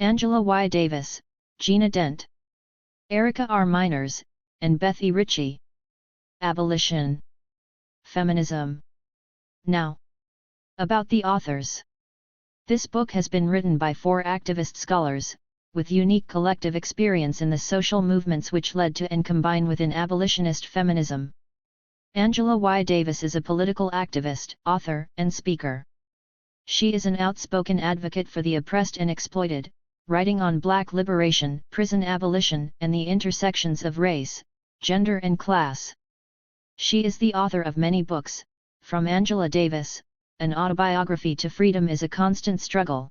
Angela Y. Davis, Gina Dent, Erica R. Miners, and Beth E. Ritchie. Abolition. Feminism. Now. About the authors. This book has been written by 4 activist scholars, with unique collective experience in the social movements which led to and combine within abolitionist feminism. Angela Y. Davis is a political activist, author, and speaker. She is an outspoken advocate for the oppressed and exploited, writing on Black liberation, prison abolition, and the intersections of race, gender and class. She is the author of many books, from Angela Davis, an autobiography to Freedom is a Constant Struggle.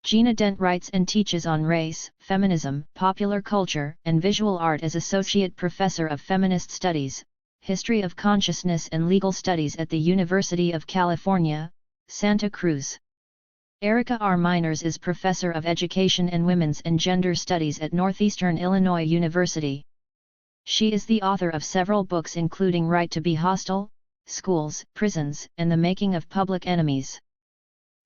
Gina Dent writes and teaches on race, feminism, popular culture, and visual art as Associate Professor of Feminist Studies, History of Consciousness and Legal Studies at the University of California, Santa Cruz. Erica R. Miners is Professor of Education and Women's and Gender Studies at Northeastern Illinois University. She is the author of several books including Right to be Hostile, Schools, Prisons, and the Making of Public Enemies.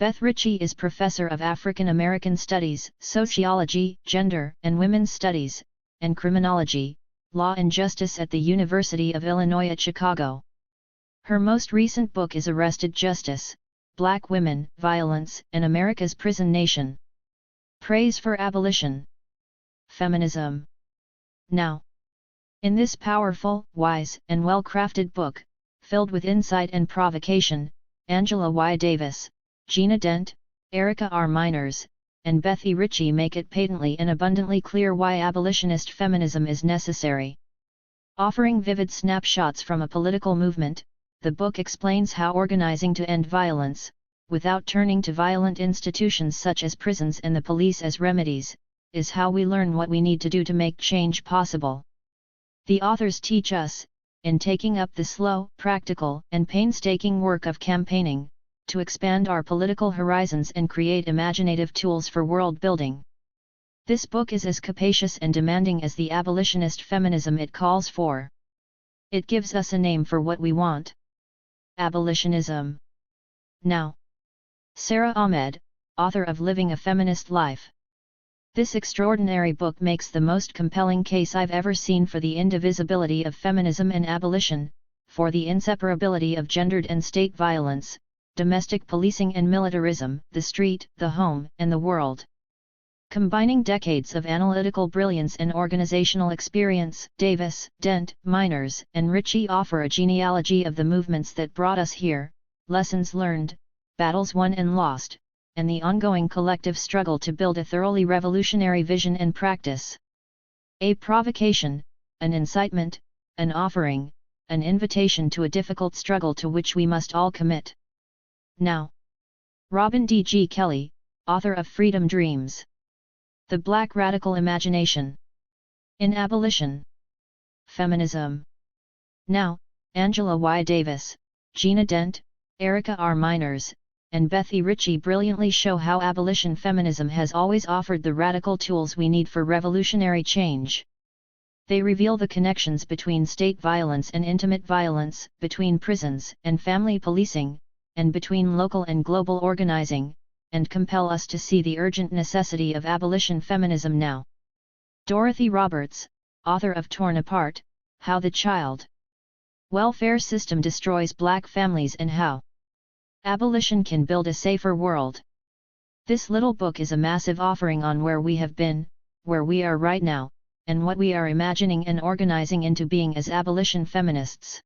Beth Ritchie is Professor of African American Studies, Sociology, Gender and Women's Studies, and Criminology, Law and Justice at the University of Illinois at Chicago. Her most recent book is Arrested Justice: Black Women, Violence, and America's Prison Nation. Praise for Abolition. Feminism. Now. In this powerful, wise, and well-crafted book, filled with insight and provocation, Angela Y. Davis, Gina Dent, Erica R. Miners, and Beth E. Ritchie make it patently and abundantly clear why abolitionist feminism is necessary. Offering vivid snapshots from a political movement, the book explains how organizing to end violence, without turning to violent institutions such as prisons and the police as remedies, is how we learn what we need to do to make change possible. The authors teach us, in taking up the slow, practical, and painstaking work of campaigning, to expand our political horizons and create imaginative tools for world building. This book is as capacious and demanding as the abolitionist feminism it calls for. It gives us a name for what we want. Abolitionism. Now. Sarah Ahmed, author of Living a Feminist Life. This extraordinary book makes the most compelling case I've ever seen for the indivisibility of feminism and abolition, for the inseparability of gendered and state violence, domestic policing and militarism, the street, the home, and the world. Combining decades of analytical brilliance and organizational experience, Davis, Dent, Miners, and Ritchie offer a genealogy of the movements that brought us here, lessons learned, battles won and lost, and the ongoing collective struggle to build a thoroughly revolutionary vision and practice. A provocation, an incitement, an offering, an invitation to a difficult struggle to which we must all commit. Now. Robin D. G. Kelly, author of Freedom Dreams. The Black Radical Imagination. In Abolition. Feminism. Now, Angela Y. Davis, Gina Dent, Erica R. Miners, and Beth E. Ritchie brilliantly show how abolition feminism has always offered the radical tools we need for revolutionary change. They reveal the connections between state violence and intimate violence, between prisons and family policing, and between local and global organizing, and compel us to see the urgent necessity of abolition feminism now. Dorothy Roberts, author of Torn Apart: How the Child Welfare System Destroys Black Families and How Abolition Can Build a Safer World. This little book is a massive offering on where we have been, where we are right now, and what we are imagining and organizing into being as abolition feminists.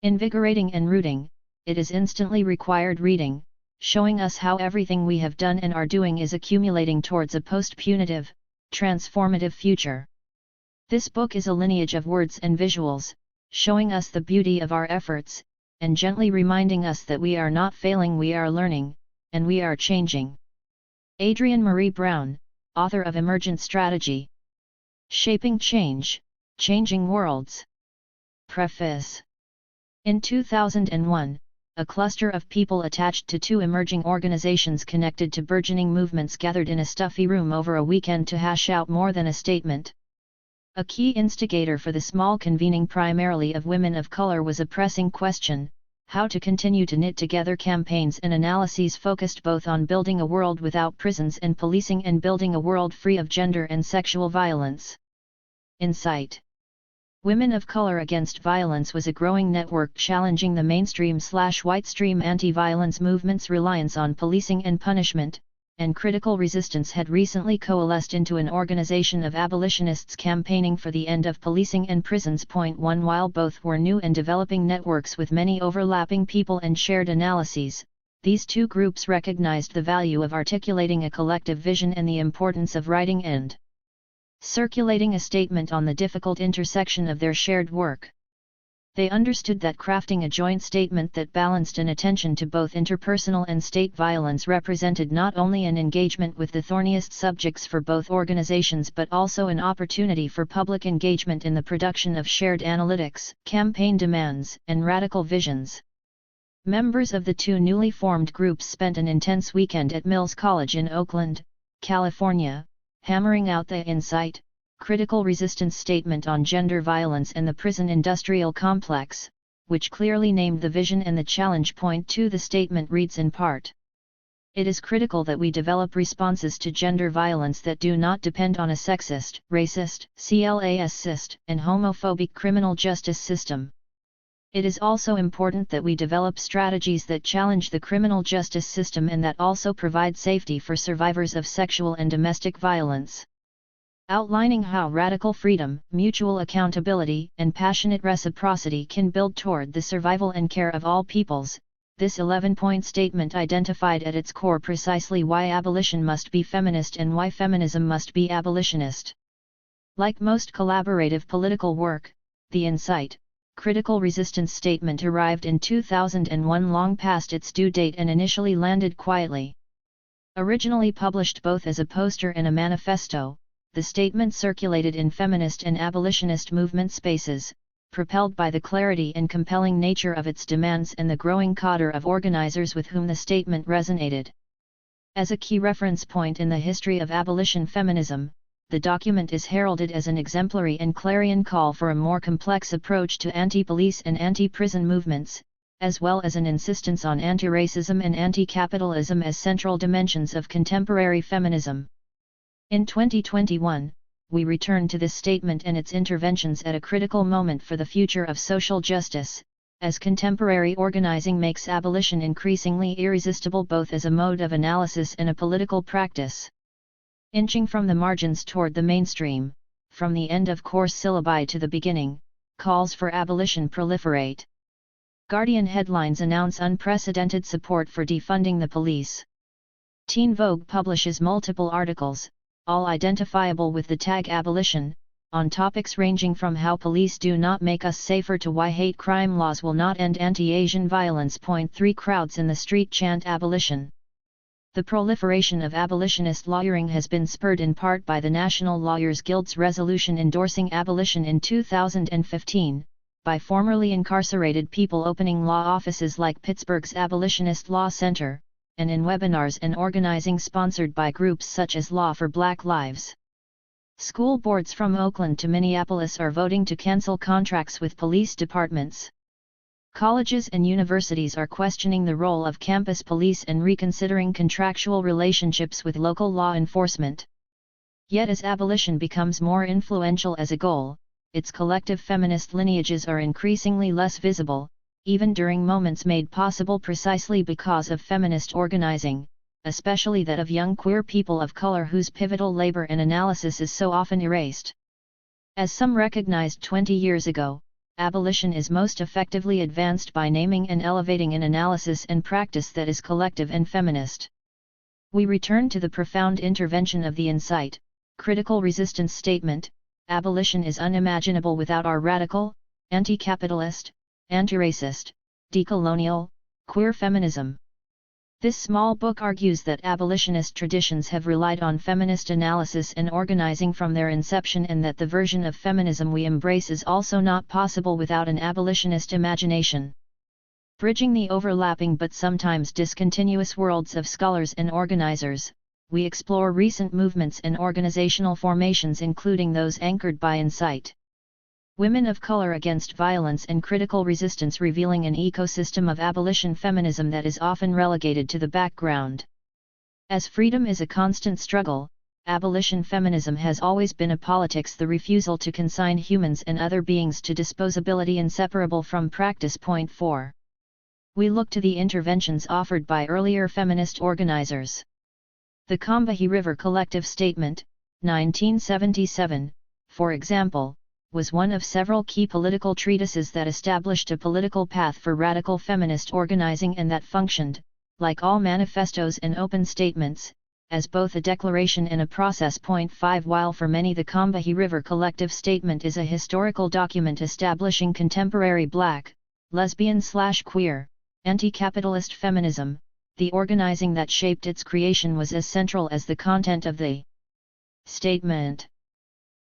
Invigorating and rooting, it is instantly required reading, showing us how everything we have done and are doing is accumulating towards a post-punitive, transformative future. This book is a lineage of words and visuals, showing us the beauty of our efforts, and gently reminding us that we are not failing, we are learning, and we are changing. Adrienne Marie Brown, author of Emergent Strategy. Shaping Change, Changing Worlds. Preface. In 2001, a cluster of people attached to 2 emerging organizations connected to burgeoning movements gathered in a stuffy room over a weekend to hash out more than a statement. A key instigator for the small convening primarily of women of color was a pressing question: how to continue to knit together campaigns and analyses focused both on building a world without prisons and policing and building a world free of gender and sexual violence. Insight. Women of Color Against Violence was a growing network challenging the mainstream/white-stream anti-violence movement's reliance on policing and punishment, and Critical Resistance had recently coalesced into an organization of abolitionists campaigning for the end of policing and prisons. While both were new and developing networks with many overlapping people and shared analyses, these two groups recognized the value of articulating a collective vision and the importance of writing and circulating a statement on the difficult intersection of their shared work. They understood that crafting a joint statement that balanced an attention to both interpersonal and state violence represented not only an engagement with the thorniest subjects for both organizations but also an opportunity for public engagement in the production of shared analytics, campaign demands, and radical visions. Members of the two newly formed groups spent an intense weekend at Mills College in Oakland, California, hammering out the Insight, Critical Resistance statement on gender violence and the prison industrial complex, which clearly named the vision and the challenge. Point 2. The statement reads in part: "It is critical that we develop responses to gender violence that do not depend on a sexist, racist, classist, and homophobic criminal justice system. It is also important that we develop strategies that challenge the criminal justice system and that also provide safety for survivors of sexual and domestic violence." Outlining how radical freedom, mutual accountability, and passionate reciprocity can build toward the survival and care of all peoples, this 11-point statement identified at its core precisely why abolition must be feminist and why feminism must be abolitionist. Like most collaborative political work, the Insight, Critical Resistance statement arrived in 2001 long past its due date and initially landed quietly. Originally published both as a poster and a manifesto, the statement circulated in feminist and abolitionist movement spaces, propelled by the clarity and compelling nature of its demands and the growing cadre of organizers with whom the statement resonated. As a key reference point in the history of abolition feminism, the document is heralded as an exemplary and clarion call for a more complex approach to anti-police and anti-prison movements, as well as an insistence on anti-racism and anti-capitalism as central dimensions of contemporary feminism. In 2021, we return to this statement and its interventions at a critical moment for the future of social justice, as contemporary organizing makes abolition increasingly irresistible both as a mode of analysis and a political practice. Inching from the margins toward the mainstream, from the end of course syllabi to the beginning, calls for abolition proliferate. Guardian headlines announce unprecedented support for defunding the police. Teen Vogue publishes multiple articles, all identifiable with the tag abolition, on topics ranging from how police do not make us safer to why hate crime laws will not end anti-Asian violence. 3 Crowds in the street chant abolition. The proliferation of abolitionist lawyering has been spurred in part by the National Lawyers Guild's resolution endorsing abolition in 2015, by formerly incarcerated people opening law offices like Pittsburgh's Abolitionist Law Center, and in webinars and organizing sponsored by groups such as Law for Black Lives. School boards from Oakland to Minneapolis are voting to cancel contracts with police departments. Colleges and universities are questioning the role of campus police and reconsidering contractual relationships with local law enforcement. Yet as abolition becomes more influential as a goal, its collective feminist lineages are increasingly less visible, even during moments made possible precisely because of feminist organizing, especially that of young queer people of color whose pivotal labor and analysis is so often erased. As some recognized 20 years ago, abolition is most effectively advanced by naming and elevating an analysis and practice that is collective and feminist. We return to the profound intervention of the Insight, Critical Resistance statement: abolition is unimaginable without our radical, anti-capitalist, anti-racist, decolonial, queer feminism. This small book argues that abolitionist traditions have relied on feminist analysis and organizing from their inception, and that the version of feminism we embrace is also not possible without an abolitionist imagination. Bridging the overlapping but sometimes discontinuous worlds of scholars and organizers, we explore recent movements and organizational formations, including those anchored by Insight. Women of Color Against Violence and Critical Resistance, revealing an ecosystem of abolition feminism that is often relegated to the background. As freedom is a constant struggle, abolition feminism has always been a politics, the refusal to consign humans and other beings to disposability inseparable from practice. Point 4. We look to the interventions offered by earlier feminist organizers. The Combahee River Collective Statement, 1977, for example, was one of several key political treatises that established a political path for radical feminist organizing and that functioned, like all manifestos and open statements, as both a declaration and a process. Point 5. While for many the Combahee River Collective Statement is a historical document establishing contemporary Black, lesbian/queer, anti-capitalist feminism, the organizing that shaped its creation was as central as the content of the statement.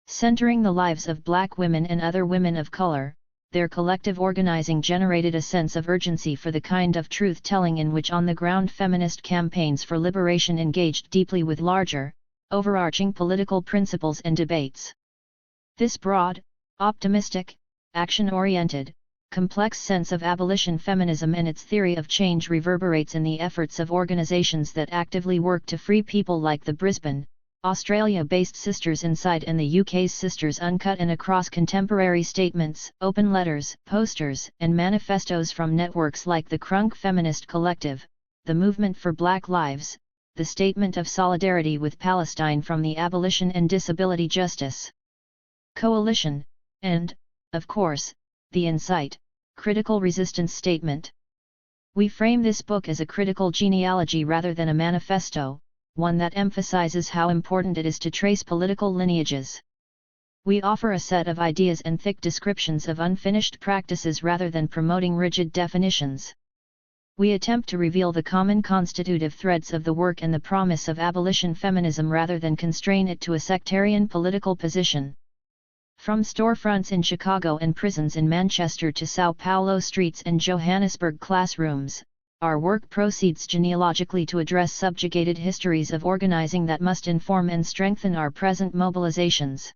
Centering the lives of Black women and other women of color, their collective organizing generated a sense of urgency for the kind of truth-telling in which on-the-ground feminist campaigns for liberation engaged deeply with larger, overarching political principles and debates. This broad, optimistic, action-oriented, complex sense of abolition feminism and its theory of change reverberates in the efforts of organizations that actively work to free people like the Brisbane, Australia-based Sisters Inside and the UK's Sisters Uncut, and across contemporary statements, open letters, posters, and manifestos from networks like the Crunk Feminist Collective, the Movement for Black Lives, the Statement of Solidarity with Palestine from the Abolition and Disability Justice Coalition, and, of course, the Insight, Critical Resistance Statement. We frame this book as a critical genealogy rather than a manifesto, one that emphasizes how important it is to trace political lineages. We offer a set of ideas and thick descriptions of unfinished practices rather than promoting rigid definitions. We attempt to reveal the common constitutive threads of the work and the promise of abolition feminism rather than constrain it to a sectarian political position. From storefronts in Chicago and prisons in Manchester to Sao Paulo streets and Johannesburg classrooms, our work proceeds genealogically to address subjugated histories of organizing that must inform and strengthen our present mobilizations.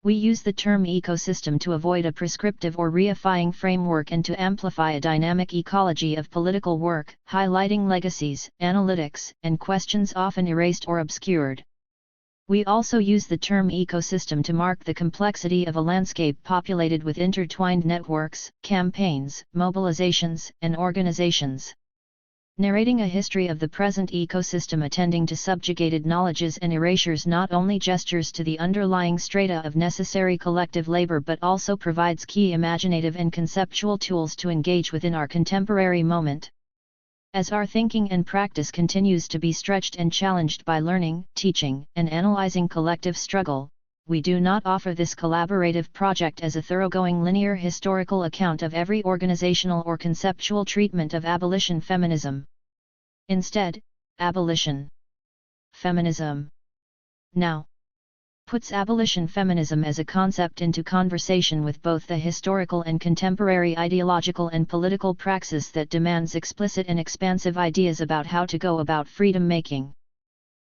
We use the term ecosystem to avoid a prescriptive or reifying framework and to amplify a dynamic ecology of political work, highlighting legacies, analytics, and questions often erased or obscured. We also use the term ecosystem to mark the complexity of a landscape populated with intertwined networks, campaigns, mobilizations, and organizations. Narrating a history of the present ecosystem attending to subjugated knowledges and erasures not only gestures to the underlying strata of necessary collective labor but also provides key imaginative and conceptual tools to engage within our contemporary moment. As our thinking and practice continues to be stretched and challenged by learning, teaching, and analyzing collective struggle, we do not offer this collaborative project as a thoroughgoing linear historical account of every organizational or conceptual treatment of abolition feminism. Instead, abolition feminism now puts abolition feminism as a concept into conversation with both the historical and contemporary ideological and political praxis that demands explicit and expansive ideas about how to go about freedom-making.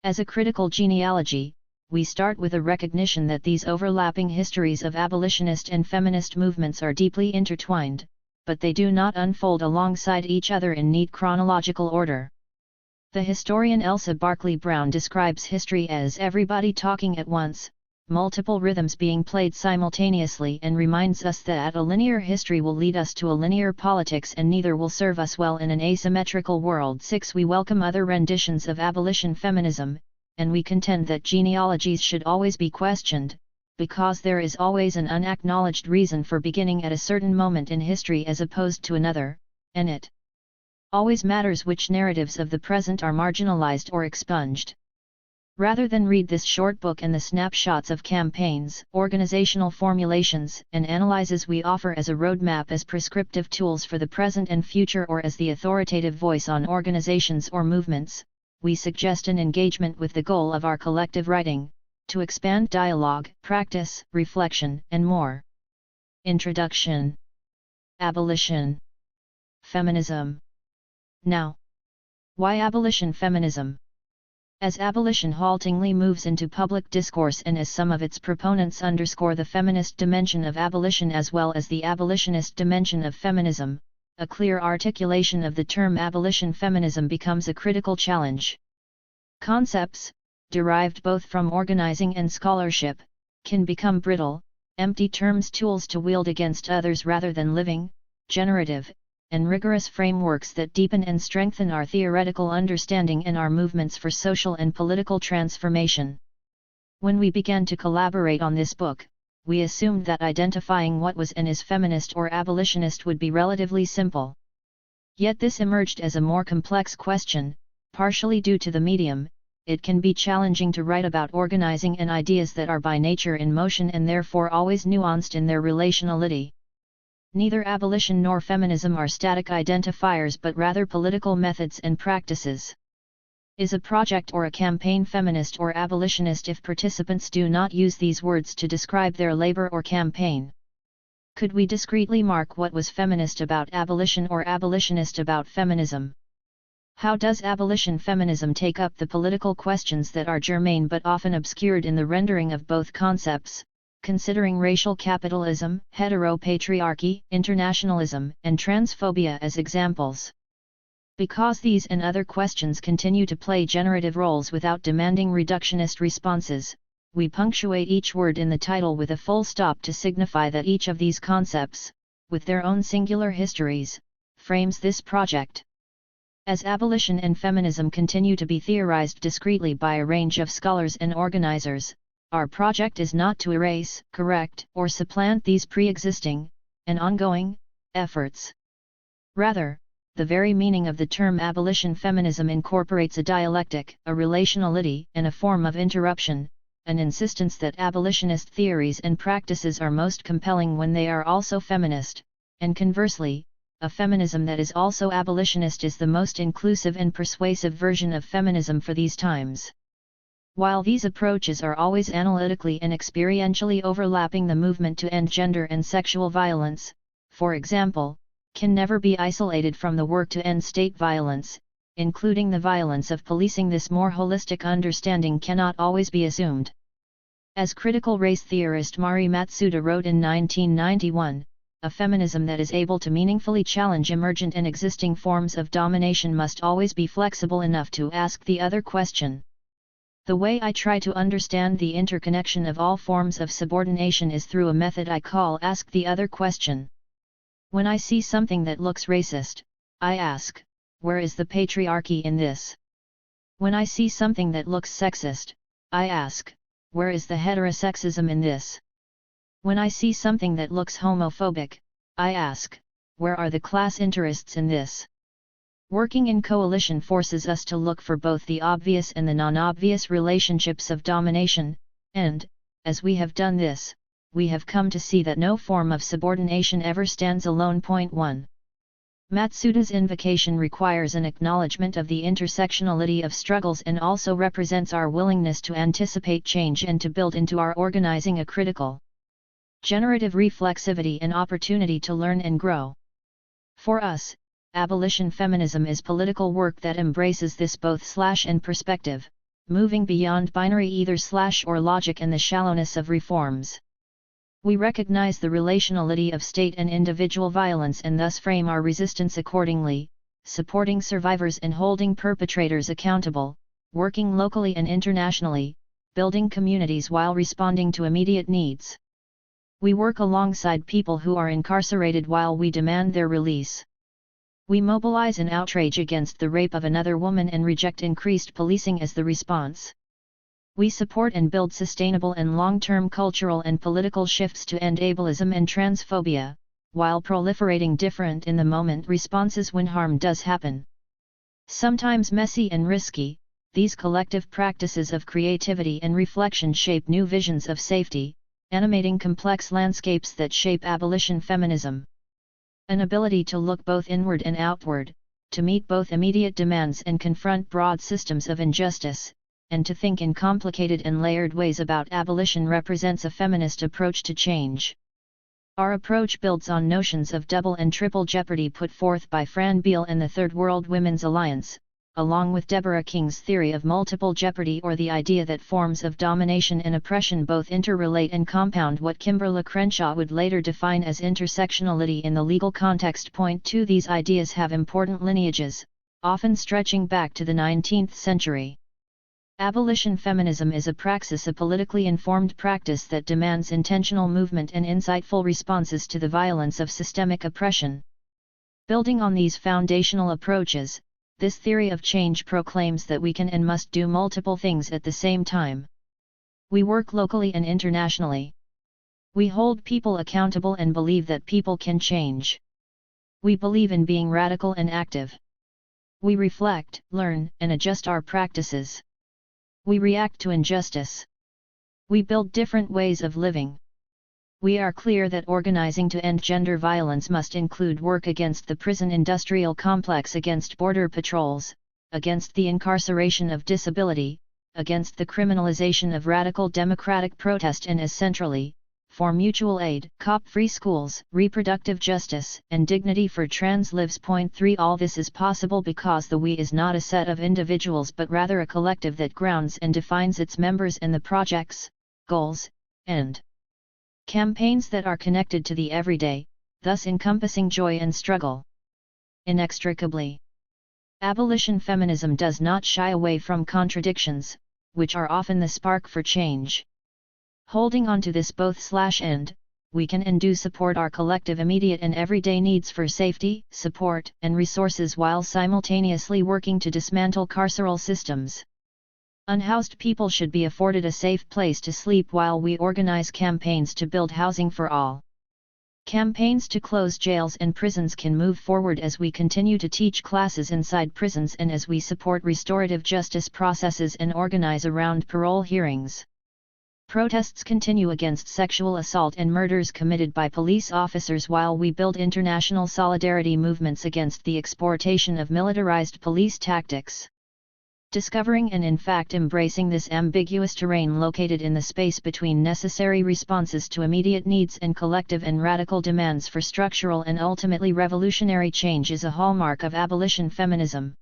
As a critical genealogy, we start with a recognition that these overlapping histories of abolitionist and feminist movements are deeply intertwined, but they do not unfold alongside each other in neat chronological order. The historian Elsa Barkley Brown describes history as everybody talking at once, multiple rhythms being played simultaneously, and reminds us that a linear history will lead us to a linear politics and neither will serve us well in an asymmetrical world. 6. We welcome other renditions of abolition feminism, and we contend that genealogies should always be questioned, because there is always an unacknowledged reason for beginning at a certain moment in history as opposed to another, and it always matters which narratives of the present are marginalized or expunged. Rather than read this short book and the snapshots of campaigns, organizational formulations, and analyses we offer as a roadmap as prescriptive tools for the present and future or as the authoritative voice on organizations or movements, we suggest an engagement with the goal of our collective writing, to expand dialogue, practice, reflection, and more. Introduction. Abolition feminism now. Why abolition feminism? As abolition haltingly moves into public discourse and as some of its proponents underscore the feminist dimension of abolition as well as the abolitionist dimension of feminism, a clear articulation of the term abolition feminism becomes a critical challenge. Concepts, derived both from organizing and scholarship, can become brittle, empty terms, tools to wield against others rather than living, generative, and rigorous frameworks that deepen and strengthen our theoretical understanding and our movements for social and political transformation. When we began to collaborate on this book, we assumed that identifying what was and is feminist or abolitionist would be relatively simple. Yet this emerged as a more complex question, partially due to the medium. It can be challenging to write about organizing and ideas that are by nature in motion and therefore always nuanced in their relationality. Neither abolition nor feminism are static identifiers but rather political methods and practices. Is a project or a campaign feminist or abolitionist if participants do not use these words to describe their labor or campaign? Could we discreetly mark what was feminist about abolition or abolitionist about feminism? How does abolition feminism take up the political questions that are germane but often obscured in the rendering of both concepts, considering racial capitalism, heteropatriarchy, internationalism, and transphobia as examples? Because these and other questions continue to play generative roles without demanding reductionist responses, we punctuate each word in the title with a full stop to signify that each of these concepts, with their own singular histories, frames this project. As abolition and feminism continue to be theorized discreetly by a range of scholars and organizers, our project is not to erase, correct, or supplant these pre-existing, and ongoing, efforts. Rather, the very meaning of the term abolition feminism incorporates a dialectic, a relationality, and a form of interruption, an insistence that abolitionist theories and practices are most compelling when they are also feminist, and conversely, a feminism that is also abolitionist is the most inclusive and persuasive version of feminism for these times. While these approaches are always analytically and experientially overlapping, the movement to end gender and sexual violence, for example, can never be isolated from the work to end state violence, including the violence of policing. This more holistic understanding cannot always be assumed. As critical race theorist Mari Matsuda wrote in 1991, a feminism that is able to meaningfully challenge emergent and existing forms of domination must always be flexible enough to ask the other question. The way I try to understand the interconnection of all forms of subordination is through a method I call Ask the Other Question. When I see something that looks racist, I ask, where is the patriarchy in this? When I see something that looks sexist, I ask, where is the heterosexism in this? When I see something that looks homophobic, I ask, where are the class interests in this? Working in coalition forces us to look for both the obvious and the non-obvious relationships of domination, and, as we have done this, we have come to see that no form of subordination ever stands alone. 1. Matsuda's invocation requires an acknowledgement of the intersectionality of struggles and also represents our willingness to anticipate change and to build into our organizing a critical, generative reflexivity and opportunity to learn and grow. For us, abolition feminism is political work that embraces this both/ and perspective, moving beyond binary either/ or logic and the shallowness of reforms. We recognize the relationality of state and individual violence and thus frame our resistance accordingly, supporting survivors and holding perpetrators accountable, working locally and internationally, building communities while responding to immediate needs. We work alongside people who are incarcerated while we demand their release. We mobilize in outrage against the rape of another woman and reject increased policing as the response. We support and build sustainable and long-term cultural and political shifts to end ableism and transphobia, while proliferating different in the moment responses when harm does happen. Sometimes messy and risky, these collective practices of creativity and reflection shape new visions of safety, animating complex landscapes that shape abolition feminism. An ability to look both inward and outward, to meet both immediate demands and confront broad systems of injustice, and to think in complicated and layered ways about abolition represents a feminist approach to change. Our approach builds on notions of double and triple jeopardy put forth by Fran Beal and the Third World Women's Alliance, along with Deborah King's theory of multiple jeopardy, or the idea that forms of domination and oppression both interrelate and compound, what Kimberlé Crenshaw would later define as intersectionality in the legal context, point to these ideas have important lineages, often stretching back to the 19th century. Abolition feminism is a praxis, a politically informed practice that demands intentional movement and insightful responses to the violence of systemic oppression. Building on these foundational approaches, this theory of change proclaims that we can and must do multiple things at the same time. We work locally and internationally. We hold people accountable and believe that people can change. We believe in being radical and active. We reflect, learn, and adjust our practices. We react to injustice. We build different ways of living. We are clear that organizing to end gender violence must include work against the prison industrial complex, against border patrols, against the incarceration of disability, against the criminalization of radical democratic protest, and as centrally, for mutual aid, cop-free schools, reproductive justice, and dignity for trans lives. Point 3. All this is possible because the we is not a set of individuals but rather a collective that grounds and defines its members and the projects, goals, and campaigns that are connected to the everyday, thus encompassing joy and struggle inextricably. Abolition feminism does not shy away from contradictions, which are often the spark for change. Holding on to this both/and, we can and do support our collective immediate and everyday needs for safety, support, and resources while simultaneously working to dismantle carceral systems. Unhoused people should be afforded a safe place to sleep while we organize campaigns to build housing for all. Campaigns to close jails and prisons can move forward as we continue to teach classes inside prisons and as we support restorative justice processes and organize around parole hearings. Protests continue against sexual assault and murders committed by police officers while we build international solidarity movements against the exportation of militarized police tactics. Discovering and in fact embracing this ambiguous terrain located in the space between necessary responses to immediate needs and collective and radical demands for structural and ultimately revolutionary change is a hallmark of abolition feminism.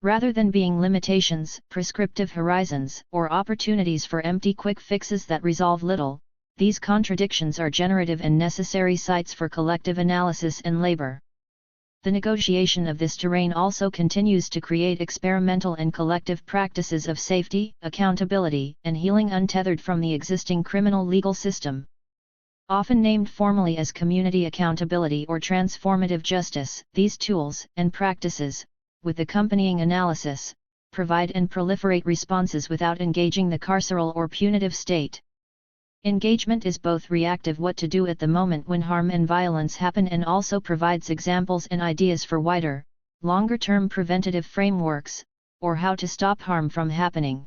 Rather than being limitations, prescriptive horizons, or opportunities for empty quick fixes that resolve little, these contradictions are generative and necessary sites for collective analysis and labor. The negotiation of this terrain also continues to create experimental and collective practices of safety, accountability, and healing untethered from the existing criminal legal system. Often named formally as community accountability or transformative justice, these tools and practices, with accompanying analysis, provide and proliferate responses without engaging the carceral or punitive state. Engagement is both reactive, what to do at the moment when harm and violence happen, and also provides examples and ideas for wider, longer-term preventative frameworks, or how to stop harm from happening.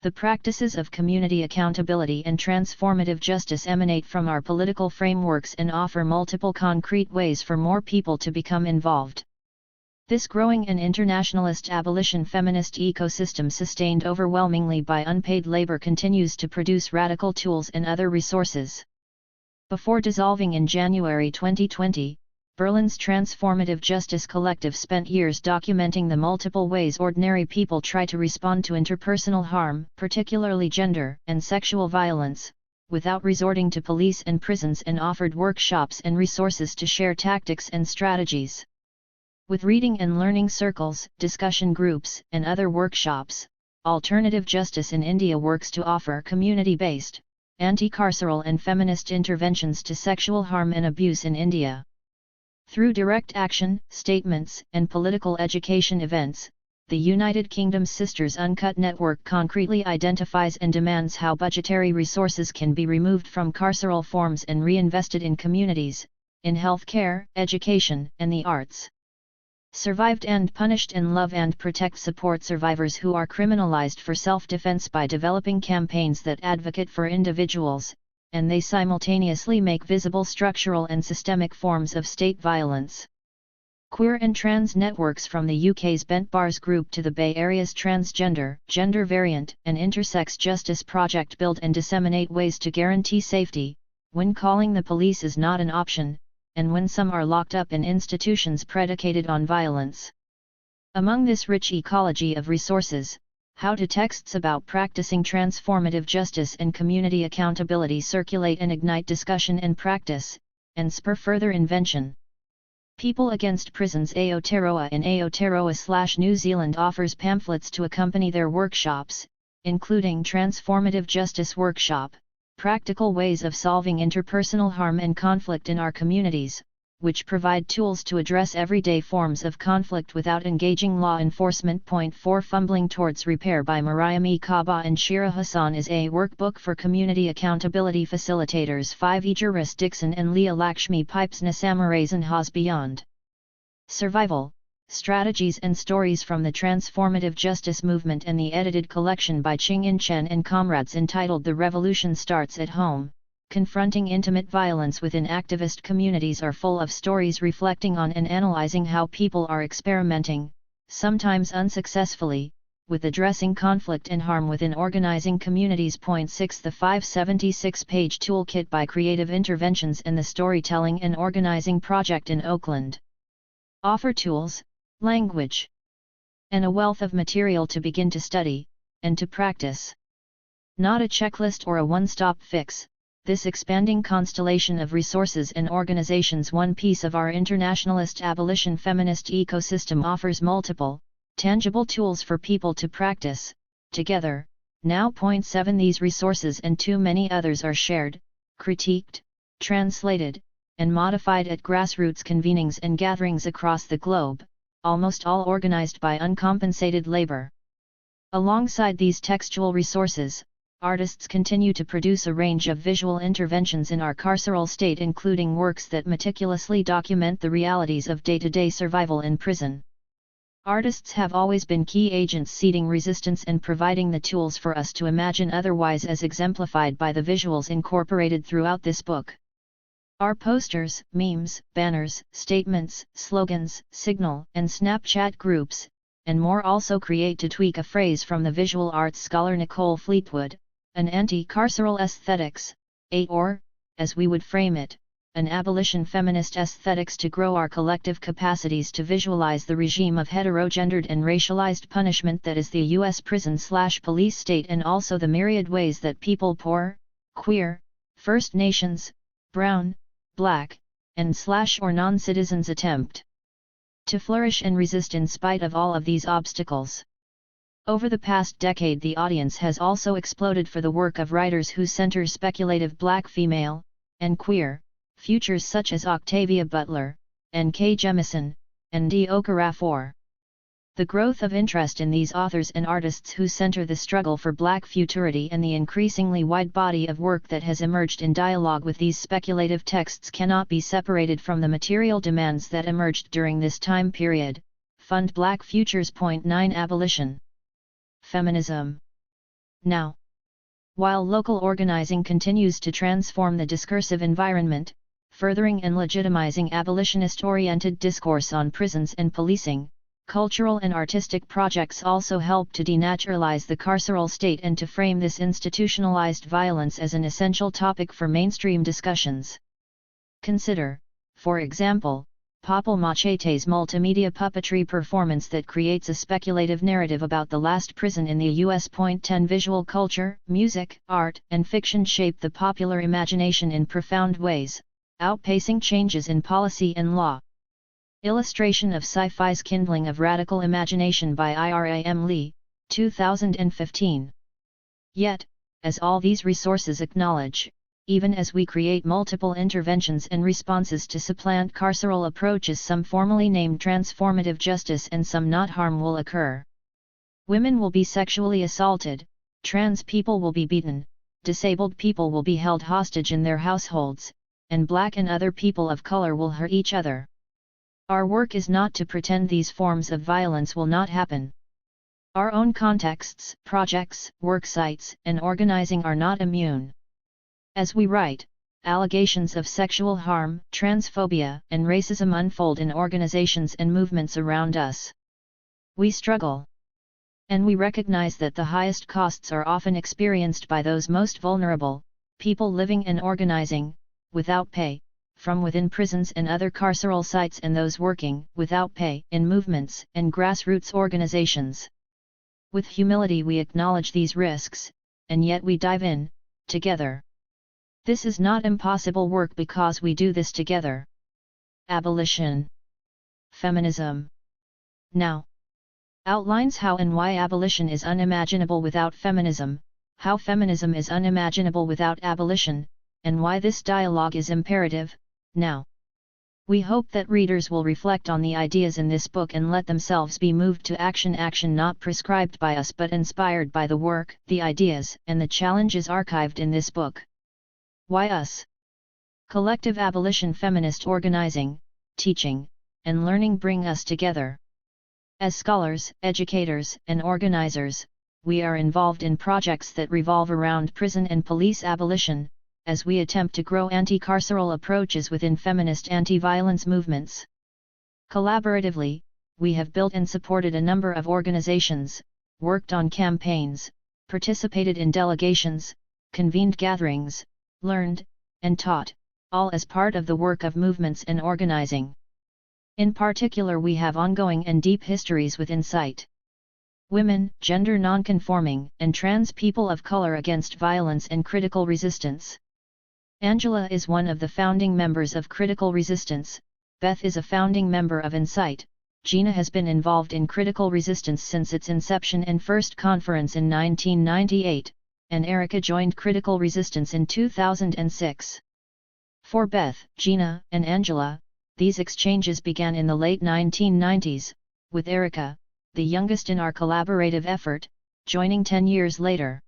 The practices of community accountability and transformative justice emanate from our political frameworks and offer multiple concrete ways for more people to become involved. This growing and internationalist abolition feminist ecosystem, sustained overwhelmingly by unpaid labor, continues to produce radical tools and other resources. Before dissolving in January 2020, Berlin's Transformative Justice Collective spent years documenting the multiple ways ordinary people try to respond to interpersonal harm, particularly gender and sexual violence, without resorting to police and prisons, and offered workshops and resources to share tactics and strategies. With reading and learning circles, discussion groups, and other workshops, Alternative Justice in India works to offer community-based, anti-carceral and feminist interventions to sexual harm and abuse in India. Through direct action, statements, and political education events, the United Kingdom's Sisters Uncut network concretely identifies and demands how budgetary resources can be removed from carceral forms and reinvested in communities, in healthcare, education, and the arts. Survived and Punished and Love and Protect support survivors who are criminalized for self-defense by developing campaigns that advocate for individuals, and they simultaneously make visible structural and systemic forms of state violence. Queer and trans networks, from the UK's Bent Bars Group to the Bay Area's Transgender, Gender Variant, and Intersex Justice Project, build and disseminate ways to guarantee safety, when calling the police is not an option, and when some are locked up in institutions predicated on violence. Among this rich ecology of resources, how-to texts about practicing transformative justice and community accountability circulate and ignite discussion and practice, and spur further invention. People Against Prisons Aotearoa in Aotearoa/New Zealand offers pamphlets to accompany their workshops, including Transformative Justice Workshop, Practical Ways of Solving Interpersonal Harm and Conflict in Our Communities, which provide tools to address everyday forms of conflict without engaging law enforcement. Point 4 Fumbling Towards Repair by Mariam Kaba and Shira Hassan is a workbook for community accountability facilitators. 5 Ejuris Dixon and Leah Lakshmi Pipes Nasamarazen Has Beyond Survival, Strategies and Stories from the Transformative Justice Movement, and the edited collection by Ching-In Chen and comrades entitled The Revolution Starts at Home, Confronting Intimate Violence Within Activist Communities, are full of stories reflecting on and analyzing how people are experimenting, sometimes unsuccessfully, with addressing conflict and harm within organizing communities. Point 6 The 576-page toolkit by Creative Interventions and the Storytelling and Organizing Project in Oakland offer tools, language, and a wealth of material to begin to study, and to practice. Not a checklist or a one-stop fix, this expanding constellation of resources and organizations, one piece of our internationalist abolition feminist ecosystem, offers multiple, tangible tools for people to practice, together. Now. Point 7 These resources and too many others are shared, critiqued, translated, and modified at grassroots convenings and gatherings across the globe, almost all organized by uncompensated labor. Alongside these textual resources, artists continue to produce a range of visual interventions in our carceral state, including works that meticulously document the realities of day-to-day survival in prison. Artists have always been key agents seeding resistance and providing the tools for us to imagine otherwise, as exemplified by the visuals incorporated throughout this book. Our posters, memes, banners, statements, slogans, Signal and Snapchat groups, and more also create, to tweak a phrase from the visual arts scholar Nicole Fleetwood, an anti-carceral aesthetics, or, as we would frame it, an abolition feminist aesthetics to grow our collective capacities to visualize the regime of heterogendered and racialized punishment that is the U.S. prison/police state, and also the myriad ways that people poor, queer, First Nations, brown, black, and/or non-citizens attempt to flourish and resist in spite of all of these obstacles. Over the past decade, the audience has also exploded for the work of writers who center speculative black female, and queer, futures such as Octavia Butler, N.K. Jemisin, and D. Okorafor. The growth of interest in these authors and artists who center the struggle for black futurity and the increasingly wide body of work that has emerged in dialogue with these speculative texts cannot be separated from the material demands that emerged during this time period. Fund Black Futures. Point 9 Abolition. Feminism. Now, while local organizing continues to transform the discursive environment, furthering and legitimizing abolitionist-oriented discourse on prisons and policing, cultural and artistic projects also help to denaturalize the carceral state and to frame this institutionalized violence as an essential topic for mainstream discussions. Consider, for example, Popol Machete's multimedia puppetry performance that creates a speculative narrative about the last prison in the U.S. Point 10 Visual culture, music, art, and fiction shape the popular imagination in profound ways, outpacing changes in policy and law. Illustration of Sci-Fi's Kindling of Radical Imagination by Ira M. Lee, 2015. Yet, as all these resources acknowledge, even as we create multiple interventions and responses to supplant carceral approaches, some formally named transformative justice and some not, harm will occur. Women will be sexually assaulted, trans people will be beaten, disabled people will be held hostage in their households, and black and other people of color will hurt each other. Our work is not to pretend these forms of violence will not happen. Our own contexts, projects, worksites, and organizing are not immune. As we write, allegations of sexual harm, transphobia, and racism unfold in organizations and movements around us. We struggle. And we recognize that the highest costs are often experienced by those most vulnerable, people living and organizing, without pay, from within prisons and other carceral sites, and those working without pay in movements and grassroots organizations. With humility we acknowledge these risks, and yet we dive in, together. This is not impossible work because we do this together. Abolition. Feminism. Now. Outlines how and why abolition is unimaginable without feminism, how feminism is unimaginable without abolition, and why this dialogue is imperative, now. We hope that readers will reflect on the ideas in this book and let themselves be moved to action not prescribed by us but inspired by the work, the ideas, and the challenges archived in this book. Why us? Collective abolition feminist organizing, teaching, and learning bring us together. As scholars, educators, and organizers, we are involved in projects that revolve around prison and police abolition, as we attempt to grow anti-carceral approaches within feminist anti-violence movements. Collaboratively, we have built and supported a number of organizations, worked on campaigns, participated in delegations, convened gatherings, learned, and taught, all as part of the work of movements and organizing. In particular, we have ongoing and deep histories with insight. Women, gender non-conforming, and trans people of color against violence and critical resistance. Angela is one of the founding members of Critical Resistance, Beth is a founding member of Insight, Gina has been involved in Critical Resistance since its inception and first conference in 1998, and Erica joined Critical Resistance in 2006. For Beth, Gina, and Angela, these exchanges began in the late 1990s, with Erica, the youngest in our collaborative effort, joining 10 years later.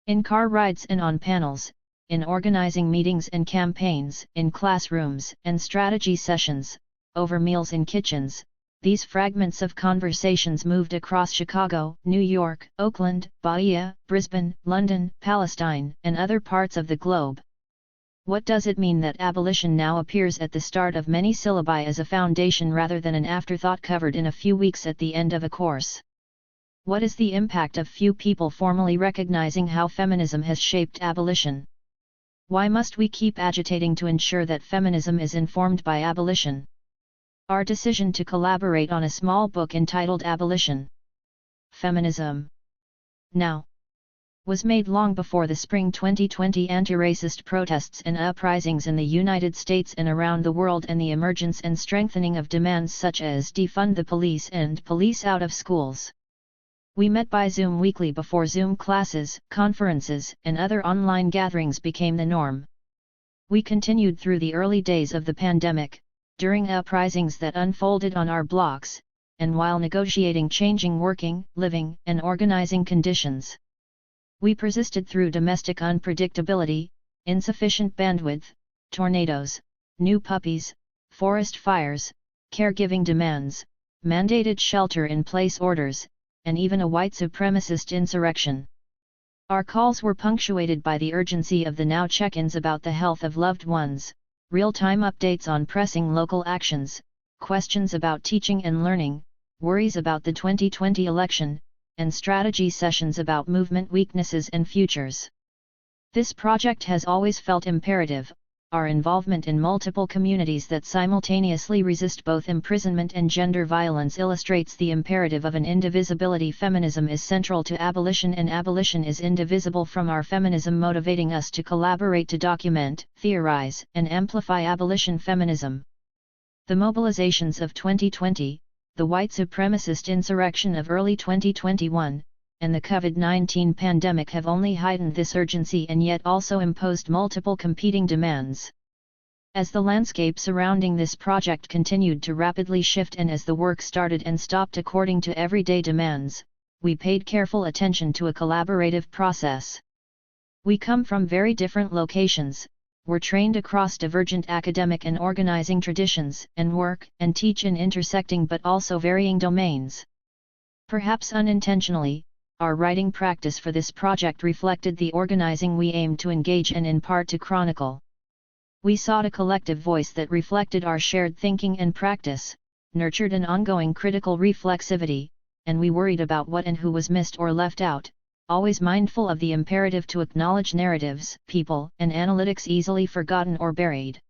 In car rides and on panels, in organizing meetings and campaigns, in classrooms and strategy sessions, over meals in kitchens, these fragments of conversations moved across Chicago, New York, Oakland, Bahia, Brisbane, London, Palestine, and other parts of the globe. What does it mean that abolition now appears at the start of many syllabi as a foundation rather than an afterthought covered in a few weeks at the end of a course? What is the impact of few people formally recognizing how feminism has shaped abolition? Why must we keep agitating to ensure that feminism is informed by abolition? Our decision to collaborate on a small book entitled Abolition. Feminism. Now. Was made long before the spring 2020 anti-racist protests and uprisings in the United States and around the world and the emergence and strengthening of demands such as defund the police and police out of schools. We met by Zoom weekly before Zoom classes, conferences, and other online gatherings became the norm. We continued through the early days of the pandemic, during uprisings that unfolded on our blocks, and while negotiating changing working, living, and organizing conditions. We persisted through domestic unpredictability, insufficient bandwidth, tornadoes, new puppies, forest fires, caregiving demands, mandated shelter-in-place orders, and even a white supremacist insurrection. Our calls were punctuated by the urgency of the now check-ins about the health of loved ones, real-time updates on pressing local actions, questions about teaching and learning, worries about the 2020 election, and strategy sessions about movement weaknesses and futures. This project has always felt imperative. Our involvement in multiple communities that simultaneously resist both imprisonment and gender violence illustrates the imperative of an indivisibility. Feminism is central to abolition and abolition is indivisible from our feminism, motivating us to collaborate to document, theorize, and amplify abolition feminism. The mobilizations of 2020, the white supremacist insurrection of early 2021, and the COVID-19 pandemic have only heightened this urgency and yet also imposed multiple competing demands. As the landscape surrounding this project continued to rapidly shift and as the work started and stopped according to everyday demands, we paid careful attention to a collaborative process. We come from very different locations, were trained across divergent academic and organizing traditions, and work and teach in intersecting but also varying domains. Perhaps unintentionally, our writing practice for this project reflected the organizing we aimed to engage and in part to chronicle. We sought a collective voice that reflected our shared thinking and practice, nurtured an ongoing critical reflexivity, and we worried about what and who was missed or left out, always mindful of the imperative to acknowledge narratives, people, and analytics easily forgotten or buried.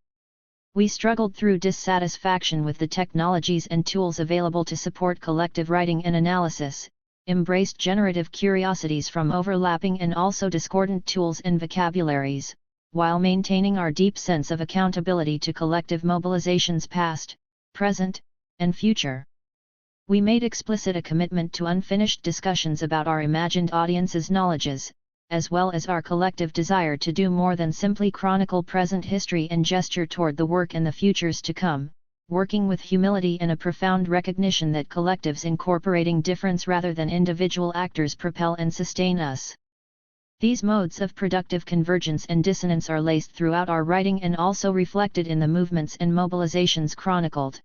We struggled through dissatisfaction with the technologies and tools available to support collective writing and analysis, embraced generative curiosities from overlapping and also discordant tools and vocabularies, while maintaining our deep sense of accountability to collective mobilizations past, present, and future. We made explicit a commitment to unfinished discussions about our imagined audience's knowledges, as well as our collective desire to do more than simply chronicle present history and gesture toward the work and the futures to come, working with humility and a profound recognition that collectives incorporating difference rather than individual actors propel and sustain us. These modes of productive convergence and dissonance are laced throughout our writing and also reflected in the movements and mobilizations chronicled.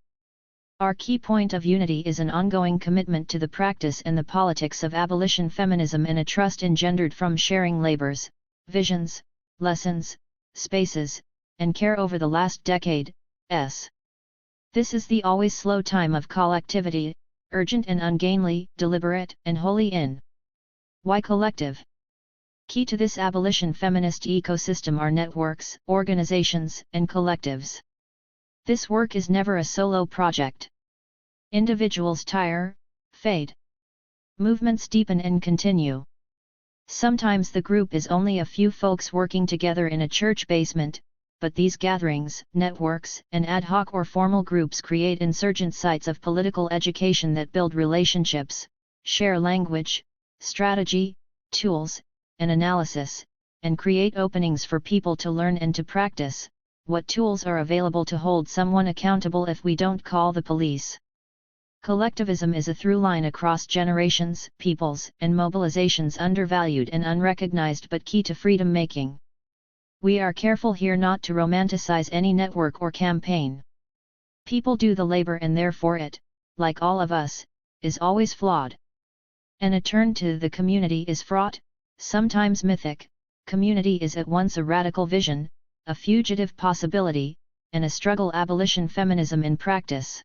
Our key point of unity is an ongoing commitment to the practice and the politics of abolition feminism and a trust engendered from sharing labors, visions, lessons, spaces, and care over the last decade. This is the always slow time of collectivity, urgent and ungainly, deliberate and wholly in. Why collective? Key to this abolition feminist ecosystem are networks, organizations, and collectives. This work is never a solo project. Individuals tire, fade. Movements deepen and continue. Sometimes the group is only a few folks working together in a church basement, but these gatherings, networks, and ad hoc or formal groups create insurgent sites of political education that build relationships, share language, strategy, tools, and analysis, and create openings for people to learn and to practice. What tools are available to hold someone accountable if we don't call the police? Collectivism is a through line across generations, peoples, and mobilizations, undervalued and unrecognized but key to freedom making. We are careful here not to romanticize any network or campaign. People do the labor and therefore it, like all of us, is always flawed. And a turn to the community is fraught, sometimes mythic. Community is at once a radical vision, a fugitive possibility, and a struggle. Abolition feminism in practice.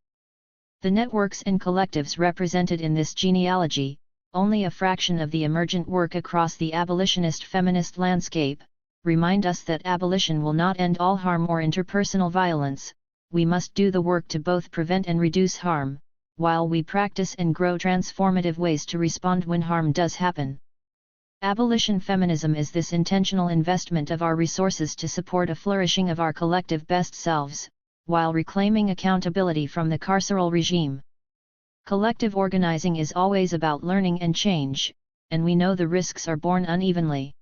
The networks and collectives represented in this genealogy, only a fraction of the emergent work across the abolitionist feminist landscape, remind us that abolition will not end all harm or interpersonal violence. We must do the work to both prevent and reduce harm, while we practice and grow transformative ways to respond when harm does happen. Abolition feminism is this intentional investment of our resources to support a flourishing of our collective best selves, while reclaiming accountability from the carceral regime. Collective organizing is always about learning and change, and we know the risks are borne unevenly.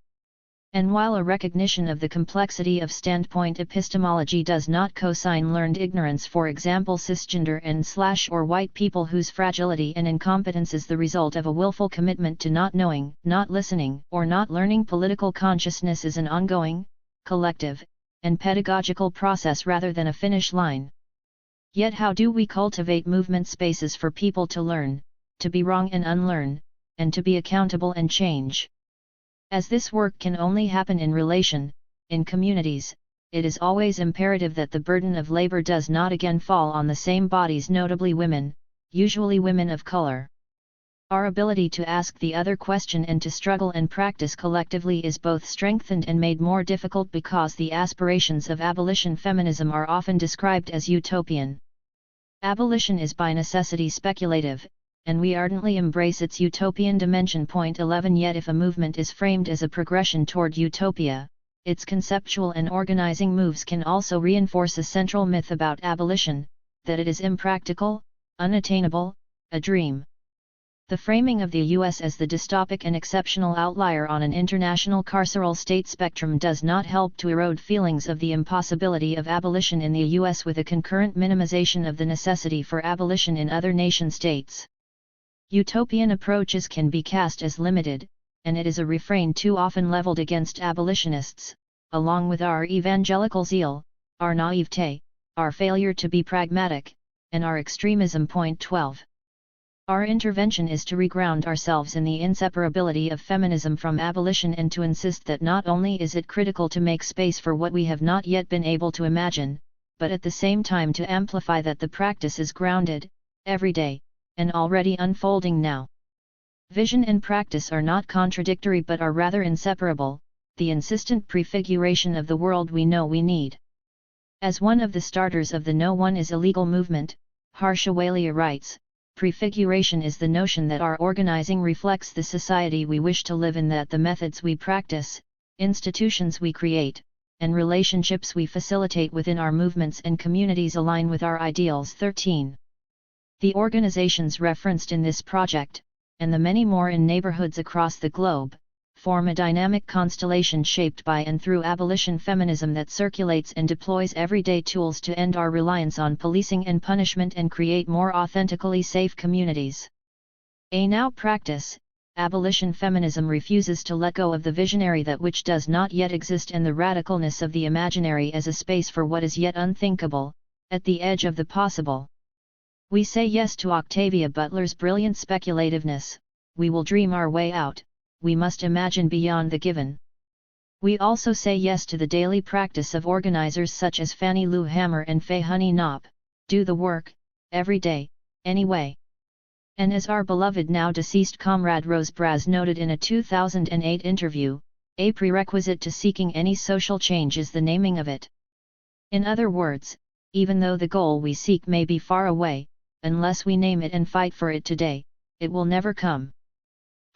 And while a recognition of the complexity of standpoint epistemology does not cosign learned ignorance, for example cisgender and/or white people whose fragility and incompetence is the result of a willful commitment to not knowing, not listening, or not learning, political consciousness is an ongoing, collective, and pedagogical process rather than a finish line. Yet how do we cultivate movement spaces for people to learn, to be wrong and unlearn, and to be accountable and change? As this work can only happen in relation, in communities, it is always imperative that the burden of labor does not again fall on the same bodies, notably women, usually women of color. Our ability to ask the other question and to struggle and practice collectively is both strengthened and made more difficult because the aspirations of abolition feminism are often described as utopian. Abolition is by necessity speculative, and we ardently embrace its utopian dimension. 11 Yet if a movement is framed as a progression toward utopia, its conceptual and organizing moves can also reinforce a central myth about abolition, that it is impractical, unattainable, a dream. The framing of the U.S. as the dystopic and exceptional outlier on an international carceral state spectrum does not help to erode feelings of the impossibility of abolition in the U.S. with a concurrent minimization of the necessity for abolition in other nation-states. Utopian approaches can be cast as limited, and it is a refrain too often leveled against abolitionists, along with our evangelical zeal, our naivete, our failure to be pragmatic, and our extremism. 12. Our intervention is to reground ourselves in the inseparability of feminism from abolition and to insist that not only is it critical to make space for what we have not yet been able to imagine, but at the same time to amplify that the practice is grounded, everyday, and already unfolding now. Vision and practice are not contradictory but are rather inseparable, the insistent prefiguration of the world we know we need. As one of the starters of the No One is Illegal movement, Harsha Walia writes, prefiguration is the notion that our organizing reflects the society we wish to live in, that the methods we practice, institutions we create, and relationships we facilitate within our movements and communities align with our ideals. 13. The organizations referenced in this project, and the many more in neighborhoods across the globe, form a dynamic constellation shaped by and through abolition feminism that circulates and deploys everyday tools to end our reliance on policing and punishment and create more authentically safe communities. A now practice, abolition feminism refuses to let go of the visionary that which does not yet exist and the radicalness of the imaginary as a space for what is yet unthinkable, at the edge of the possible. We say yes to Octavia Butler's brilliant speculativeness, we will dream our way out, we must imagine beyond the given. We also say yes to the daily practice of organizers such as Fannie Lou Hamer and Faye Honey Knopp, do the work, every day, anyway. And as our beloved now deceased comrade Rose Braz noted in a 2008 interview, a prerequisite to seeking any social change is the naming of it. In other words, even though the goal we seek may be far away, unless we name it and fight for it today, it will never come.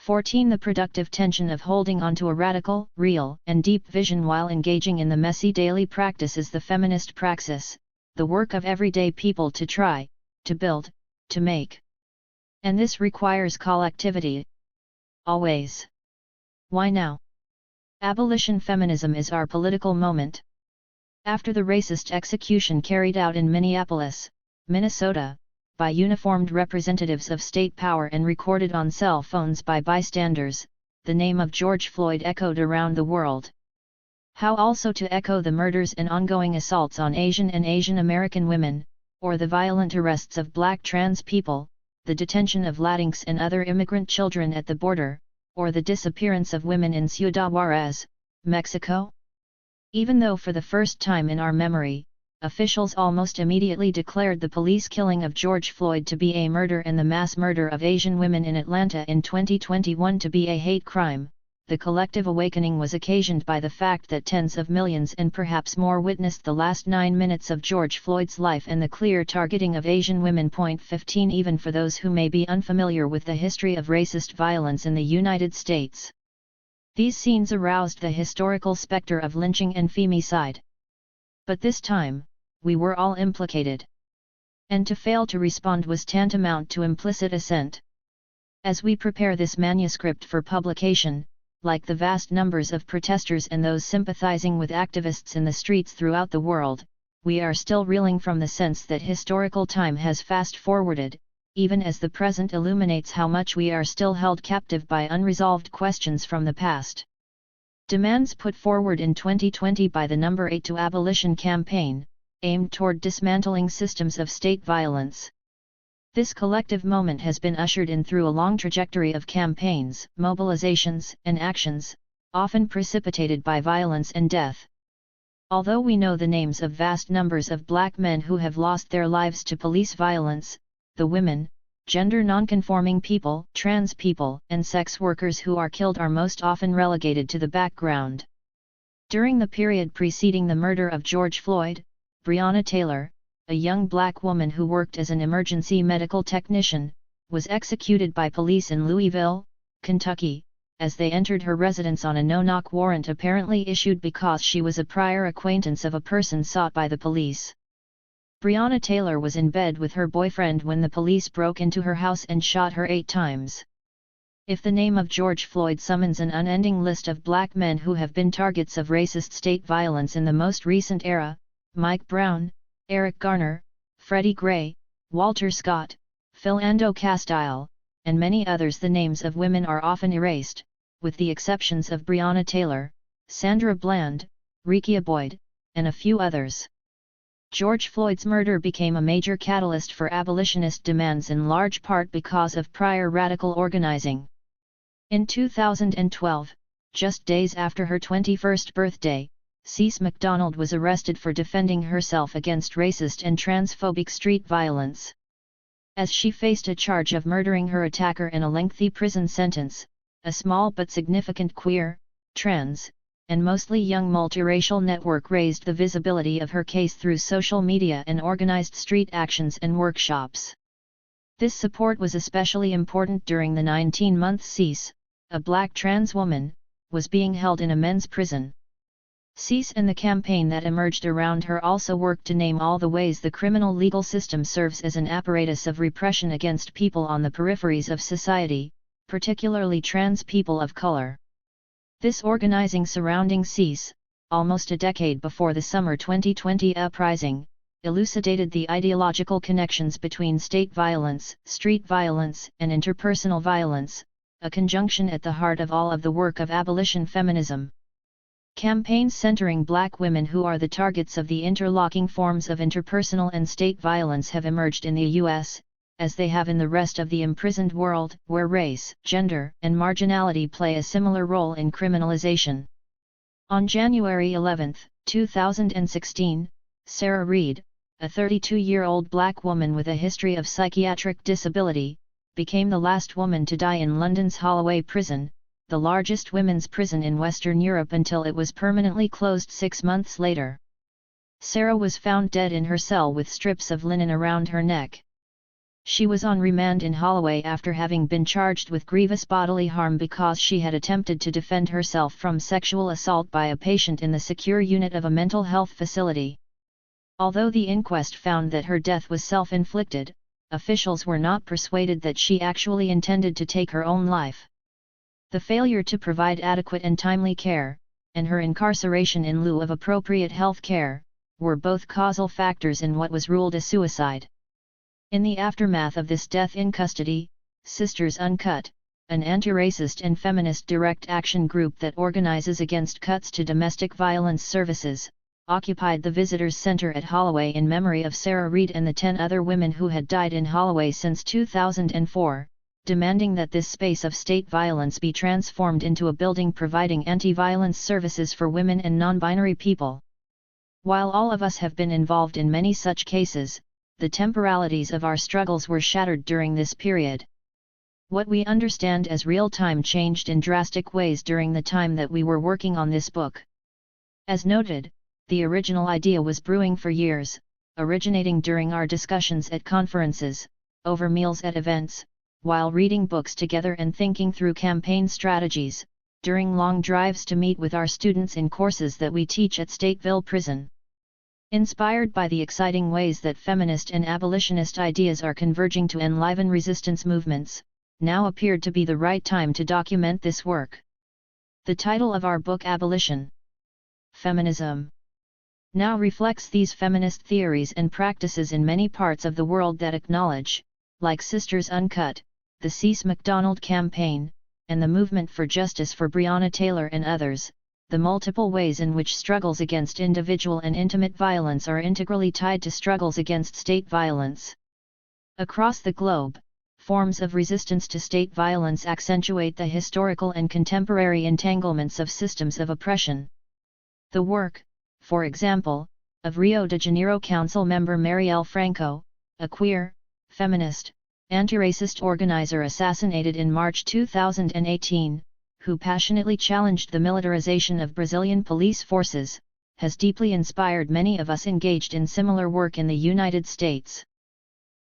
14. The productive tension of holding on to a radical, real, and deep vision while engaging in the messy daily practice is the feminist praxis, the work of everyday people to try, to build, to make. And this requires collectivity. Always. Why now? Abolition feminism is our political moment. After the racist execution carried out in Minneapolis, Minnesota, by uniformed representatives of state power and recorded on cell phones by bystanders, the name of George Floyd echoed around the world. How also to echo the murders and ongoing assaults on Asian and Asian American women, or the violent arrests of black trans people, the detention of Latinx and other immigrant children at the border, or the disappearance of women in Ciudad Juarez, Mexico? Even though for the first time in our memory, officials almost immediately declared the police killing of George Floyd to be a murder and the mass murder of Asian women in Atlanta in 2021 to be a hate crime, the collective awakening was occasioned by the fact that tens of millions and perhaps more witnessed the last 9 minutes of George Floyd's life and the clear targeting of Asian women. 15. Even for those who may be unfamiliar with the history of racist violence in the United States, these scenes aroused the historical specter of lynching and femicide. But this time, we were all implicated. And to fail to respond was tantamount to implicit assent. As we prepare this manuscript for publication, like the vast numbers of protesters and those sympathizing with activists in the streets throughout the world, we are still reeling from the sense that historical time has fast-forwarded, even as the present illuminates how much we are still held captive by unresolved questions from the past. Demands put forward in 2020 by the No. 8 to Abolition campaign, aimed toward dismantling systems of state violence. This collective moment has been ushered in through a long trajectory of campaigns, mobilizations, and actions, often precipitated by violence and death. Although we know the names of vast numbers of black men who have lost their lives to police violence, the women, gender nonconforming people, trans people, and sex workers who are killed are most often relegated to the background. During the period preceding the murder of George Floyd, Breonna Taylor, a young black woman who worked as an emergency medical technician, was executed by police in Louisville, Kentucky, as they entered her residence on a no-knock warrant apparently issued because she was a prior acquaintance of a person sought by the police. Breonna Taylor was in bed with her boyfriend when the police broke into her house and shot her 8 times. If the name of George Floyd summons an unending list of black men who have been targets of racist state violence in the most recent era, Mike Brown, Eric Garner, Freddie Gray, Walter Scott, Philando Castile, and many others, the names of women are often erased, with the exceptions of Breonna Taylor, Sandra Bland, Rekia Boyd, and a few others. George Floyd's murder became a major catalyst for abolitionist demands in large part because of prior radical organizing. In 2012, just days after her 21st birthday, Cece McDonald was arrested for defending herself against racist and transphobic street violence. As she faced a charge of murdering her attacker and a lengthy prison sentence, a small but significant queer, trans, and mostly young multiracial network raised the visibility of her case through social media and organized street actions and workshops. This support was especially important during the 19-month cease. A black trans woman was being held in a men's prison. Cease and the campaign that emerged around her also worked to name all the ways the criminal legal system serves as an apparatus of repression against people on the peripheries of society, particularly trans people of color. This organizing surrounding Cease, almost a decade before the summer 2020 uprising, elucidated the ideological connections between state violence, street violence, and interpersonal violence, a conjunction at the heart of all of the work of abolition feminism. Campaigns centering black women who are the targets of the interlocking forms of interpersonal and state violence have emerged in the U.S., as they have in the rest of the imprisoned world, where race, gender, and marginality play a similar role in criminalization. On January 11, 2016, Sarah Reed, a 32-year-old black woman with a history of psychiatric disability, became the last woman to die in London's Holloway Prison, the largest women's prison in Western Europe until it was permanently closed 6 months later. Sarah was found dead in her cell with strips of linen around her neck. She was on remand in Holloway after having been charged with grievous bodily harm because she had attempted to defend herself from sexual assault by a patient in the secure unit of a mental health facility. Although the inquest found that her death was self-inflicted, officials were not persuaded that she actually intended to take her own life. The failure to provide adequate and timely care, and her incarceration in lieu of appropriate health care, were both causal factors in what was ruled a suicide. In the aftermath of this death in custody, Sisters Uncut, an anti-racist and feminist direct action group that organizes against cuts to domestic violence services, occupied the Visitors Center at Holloway in memory of Sarah Reed and the 10 other women who had died in Holloway since 2004. Demanding that this space of state violence be transformed into a building providing anti-violence services for women and non-binary people. While all of us have been involved in many such cases, the temporalities of our struggles were shattered during this period. What we understand as real time changed in drastic ways during the time that we were working on this book. As noted, the original idea was brewing for years, originating during our discussions at conferences, over meals at events, while reading books together and thinking through campaign strategies, during long drives to meet with our students in courses that we teach at Stateville Prison. Inspired by the exciting ways that feminist and abolitionist ideas are converging to enliven resistance movements, now appeared to be the right time to document this work. The title of our book, Abolition, Feminism, now reflects these feminist theories and practices in many parts of the world that acknowledge, like Sisters Uncut, the Cease MacDonald campaign, and the movement for justice for Breonna Taylor and others, the multiple ways in which struggles against individual and intimate violence are integrally tied to struggles against state violence. Across the globe, forms of resistance to state violence accentuate the historical and contemporary entanglements of systems of oppression. The work, for example, of Rio de Janeiro Council member Marielle Franco, a queer, feminist, anti-racist organizer assassinated in March 2018, who passionately challenged the militarization of Brazilian police forces, has deeply inspired many of us engaged in similar work in the United States.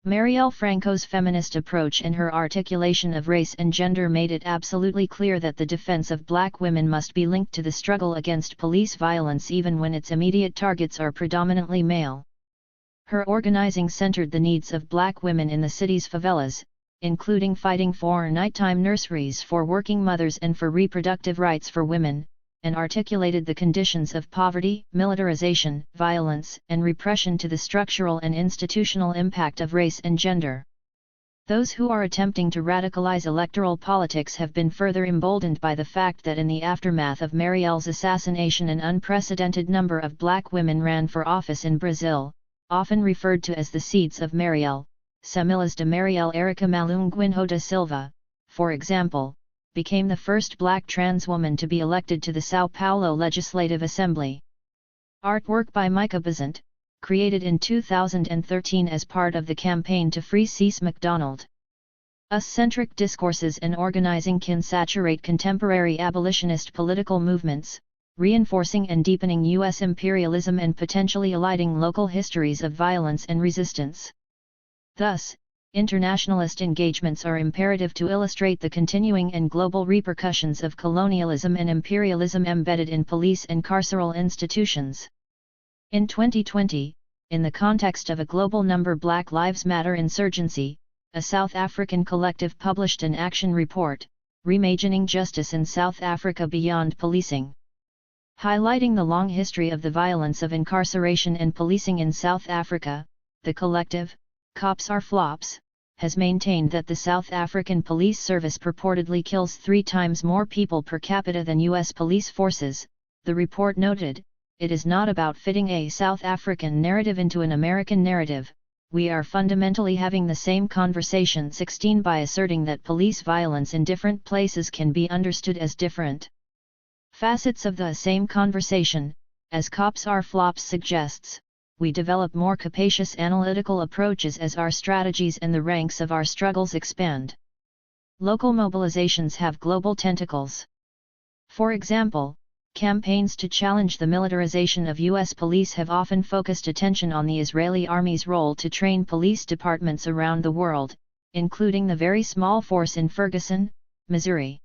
Marielle Franco's feminist approach and her articulation of race and gender made it absolutely clear that the defense of black women must be linked to the struggle against police violence even when its immediate targets are predominantly male. Her organizing centered the needs of black women in the city's favelas, including fighting for nighttime nurseries for working mothers and for reproductive rights for women, and articulated the conditions of poverty, militarization, violence, and repression to the structural and institutional impact of race and gender. Those who are attempting to radicalize electoral politics have been further emboldened by the fact that in the aftermath of Marielle's assassination an unprecedented number of black women ran for office in Brazil, often referred to as the Seeds of Marielle. Semillas de Marielle Erica Malunguinho da Silva, for example, became the first black trans woman to be elected to the São Paulo Legislative Assembly. Artwork by Micah Besant, created in 2013 as part of the campaign to free Cease MacDonald. Us-centric discourses and organizing can saturate contemporary abolitionist political movements, reinforcing and deepening U.S. imperialism and potentially eliding local histories of violence and resistance. Thus, internationalist engagements are imperative to illustrate the continuing and global repercussions of colonialism and imperialism embedded in police and carceral institutions. In 2020, in the context of a global Black Lives Matter insurgency, a South African collective published an action report, Reimagining Justice in South Africa Beyond Policing. Highlighting the long history of the violence of incarceration and policing in South Africa, the collective, Cops Are Flops, has maintained that the South African police service purportedly kills 3 times more people per capita than U.S. police forces. The report noted, "It is not about fitting a South African narrative into an American narrative. We are fundamentally having the same conversation 16 by asserting that police violence in different places can be understood as different facets of the same conversation. As Cops Are Flops suggests, we develop more capacious analytical approaches as our strategies and the ranks of our struggles expand. Local mobilizations have global tentacles. For example, campaigns to challenge the militarization of U.S. police have often focused attention on the Israeli army's role to train police departments around the world, including the very small force in Ferguson, Missouri.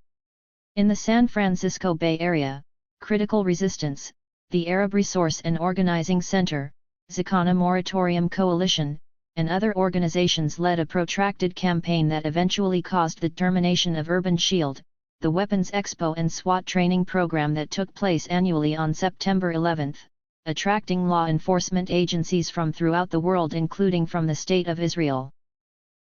In the San Francisco Bay Area, Critical Resistance, the Arab Resource and Organizing Center, Zikana Moratorium Coalition, and other organizations led a protracted campaign that eventually caused the termination of Urban Shield, the Weapons Expo and SWAT training program that took place annually on September 11, attracting law enforcement agencies from throughout the world including from the State of Israel.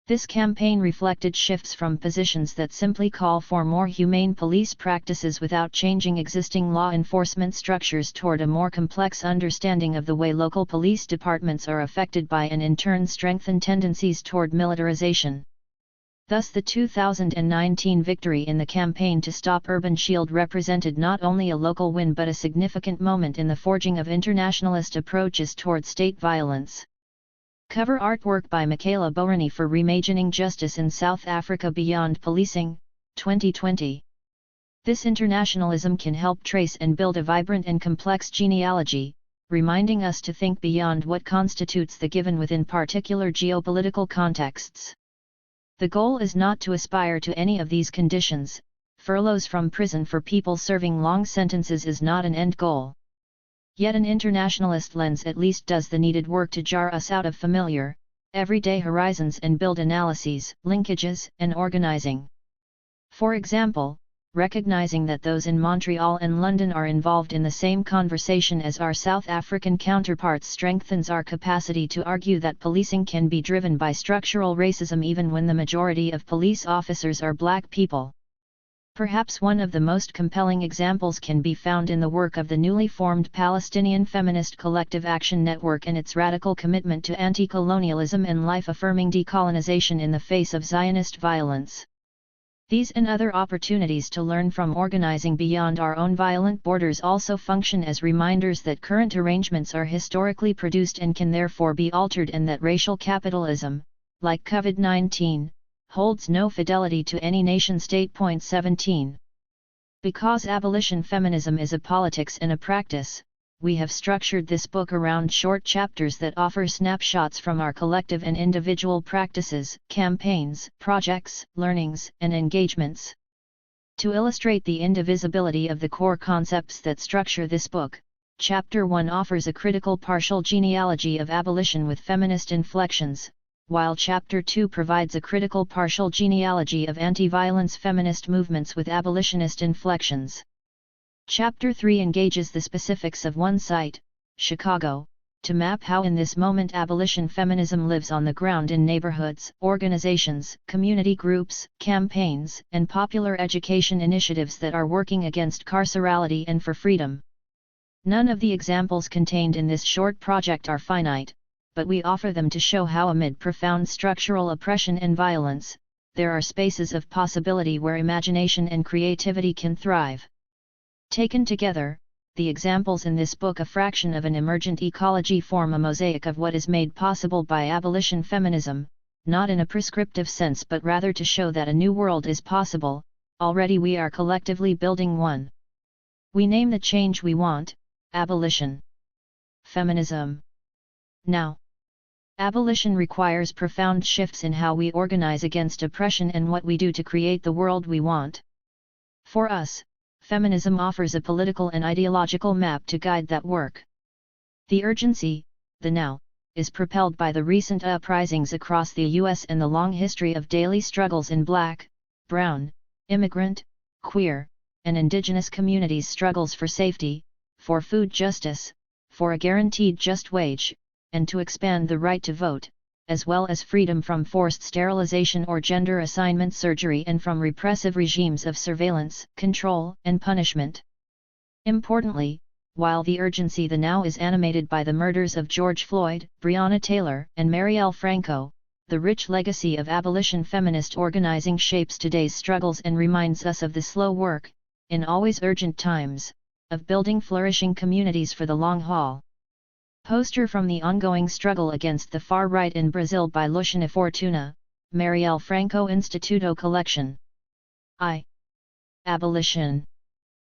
This campaign reflected shifts from positions that simply call for more humane police practices without changing existing law enforcement structures toward a more complex understanding of the way local police departments are affected by and in turn strengthen tendencies toward militarization. Thus the 2019 victory in the campaign to stop Urban Shield represented not only a local win but a significant moment in the forging of internationalist approaches toward state violence. Cover artwork by Michaela Boerni for Reimagining Justice in South Africa Beyond Policing, 2020. This internationalism can help trace and build a vibrant and complex genealogy, reminding us to think beyond what constitutes the given within particular geopolitical contexts. The goal is not to aspire to any of these conditions. Furloughs from prison for people serving long sentences is not an end goal. Yet an internationalist lens at least does the needed work to jar us out of familiar, everyday horizons and build analyses, linkages, and organizing. For example, recognizing that those in Montreal and London are involved in the same conversation as our South African counterparts strengthens our capacity to argue that policing can be driven by structural racism even when the majority of police officers are Black people. Perhaps one of the most compelling examples can be found in the work of the newly formed Palestinian Feminist Collective Action Network and its radical commitment to anti-colonialism and life-affirming decolonization in the face of Zionist violence. These and other opportunities to learn from organizing beyond our own violent borders also function as reminders that current arrangements are historically produced and can therefore be altered, and that racial capitalism, like COVID-19, holds no fidelity to any nation-state. 17. Because abolition feminism is a politics and a practice, we have structured this book around short chapters that offer snapshots from our collective and individual practices, campaigns, projects, learnings, and engagements. To illustrate the indivisibility of the core concepts that structure this book, Chapter 1 offers a critical partial genealogy of abolition with feminist inflections, while Chapter 2 provides a critical partial genealogy of anti-violence feminist movements with abolitionist inflections. Chapter 3 engages the specifics of one site, Chicago, to map how in this moment abolition feminism lives on the ground in neighborhoods, organizations, community groups, campaigns, and popular education initiatives that are working against carcerality and for freedom. None of the examples contained in this short project are finite, but we offer them to show how amid profound structural oppression and violence, there are spaces of possibility where imagination and creativity can thrive. Taken together, the examples in this book, a fraction of an emergent ecology, form a mosaic of what is made possible by abolition feminism, not in a prescriptive sense but rather to show that a new world is possible. Already we are collectively building one. We name the change we want, abolition. Feminism. Now, abolition requires profound shifts in how we organize against oppression and what we do to create the world we want. For us, feminism offers a political and ideological map to guide that work. The urgency, the now, is propelled by the recent uprisings across the U.S. and the long history of daily struggles in Black, brown, immigrant, queer, and indigenous communities' struggles for safety, for food justice, for a guaranteed just wage, and to expand the right to vote, as well as freedom from forced sterilization or gender assignment surgery and from repressive regimes of surveillance, control, and punishment. Importantly, while the urgency the now is animated by the murders of George Floyd, Breonna Taylor, and Marielle Franco, the rich legacy of abolition feminist organizing shapes today's struggles and reminds us of the slow work, in always urgent times, of building flourishing communities for the long haul. Poster from the ongoing struggle against the far right in Brazil by Luciana Fortuna, Marielle Franco Instituto Collection. Abolition.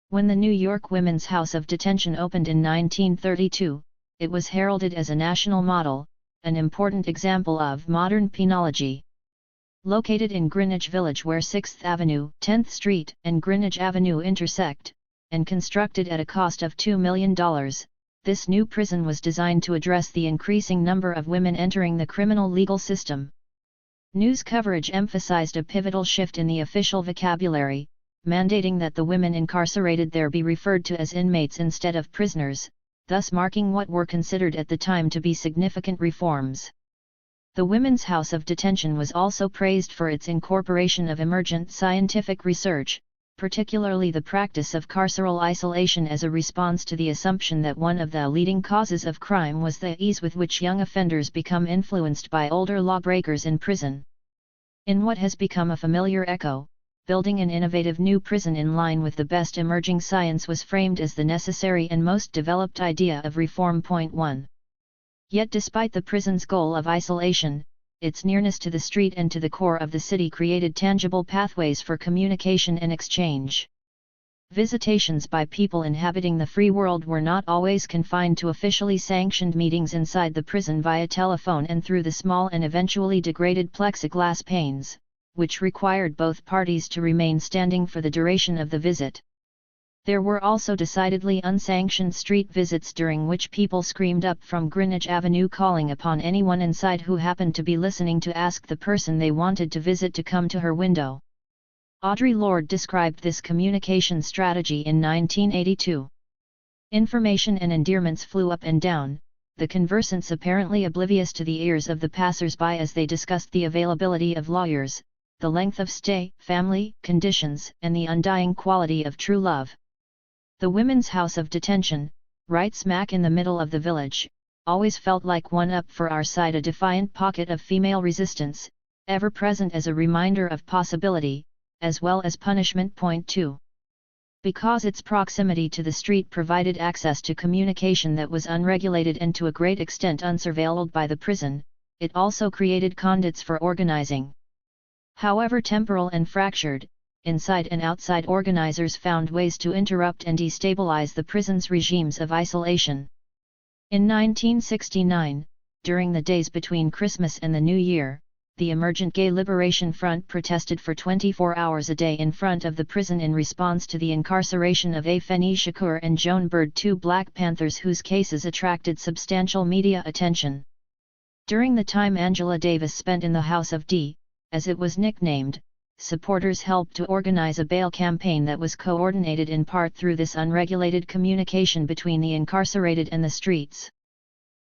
When the New York Women's House of Detention opened in 1932, it was heralded as a national model, an important example of modern penology. Located in Greenwich Village where 6th Avenue, 10th Street, and Greenwich Avenue intersect, and constructed at a cost of $2 million, this new prison was designed to address the increasing number of women entering the criminal legal system. News coverage emphasized a pivotal shift in the official vocabulary, mandating that the women incarcerated there be referred to as inmates instead of prisoners, thus marking what were considered at the time to be significant reforms. The Women's House of Detention was also praised for its incorporation of emergent scientific research, particularly the practice of carceral isolation as a response to the assumption that one of the leading causes of crime was the ease with which young offenders become influenced by older lawbreakers in prison. In what has become a familiar echo, building an innovative new prison in line with the best emerging science was framed as the necessary and most developed idea of reform. 1. Yet despite the prison's goal of isolation, its nearness to the street and to the core of the city created tangible pathways for communication and exchange. Visitations by people inhabiting the free world were not always confined to officially sanctioned meetings inside the prison via telephone and through the small and eventually degraded plexiglass panes, which required both parties to remain standing for the duration of the visit. There were also decidedly unsanctioned street visits during which people screamed up from Greenwich Avenue calling upon anyone inside who happened to be listening to ask the person they wanted to visit to come to her window. Audre Lorde described this communication strategy in 1982. Information and endearments flew up and down, the conversants apparently oblivious to the ears of the passers-by as they discussed the availability of lawyers, the length of stay, family, conditions, and the undying quality of true love. The Women's House of Detention, right smack in the middle of the village, always felt like one up for our side, a defiant pocket of female resistance, ever present as a reminder of possibility, as well as punishment. 2. Because its proximity to the street provided access to communication that was unregulated and to a great extent unsurveilled by the prison, it also created conduits for organizing. However temporal and fractured, inside and outside organizers found ways to interrupt and destabilize the prison's regimes of isolation. In 1969, during the days between Christmas and the New Year, the emergent Gay Liberation Front protested for 24 hours a day in front of the prison in response to the incarceration of Afeni Shakur and Joan Bird, two Black Panthers whose cases attracted substantial media attention. During the time Angela Davis spent in the House of D, as it was nicknamed, supporters helped to organize a bail campaign that was coordinated in part through this unregulated communication between the incarcerated and the streets.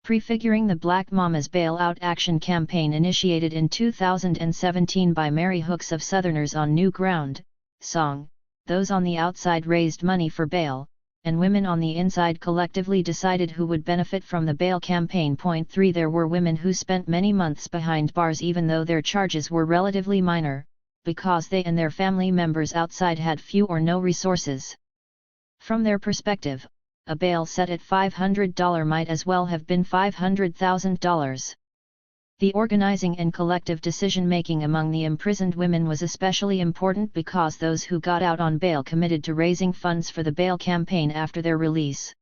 Prefiguring the Black Mamas Bailout Action campaign initiated in 2017 by Mary Hooks of Southerners on New Ground, song, those on the outside raised money for bail, and women on the inside collectively decided who would benefit from the bail campaign. 3 There were women who spent many months behind bars even though their charges were relatively minor, because they and their family members outside had few or no resources. From their perspective, a bail set at $500 might as well have been $500,000. The organizing and collective decision-making among the imprisoned women was especially important because those who got out on bail committed to raising funds for the bail campaign after their release.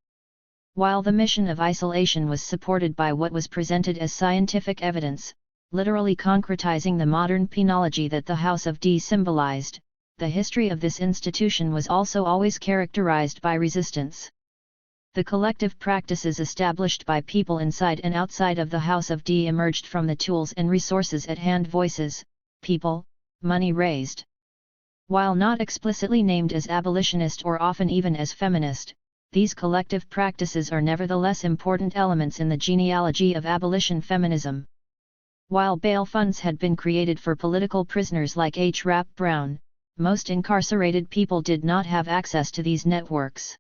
While the mission of isolation was supported by what was presented as scientific evidence, literally concretizing the modern penology that the House of D symbolized, the history of this institution was also always characterized by resistance. The collective practices established by people inside and outside of the House of D emerged from the tools and resources at hand: voices, people, money raised. While not explicitly named as abolitionist or often even as feminist, these collective practices are nevertheless important elements in the genealogy of abolition feminism. While bail funds had been created for political prisoners like H. Rap Brown, most incarcerated people did not have access to these networks.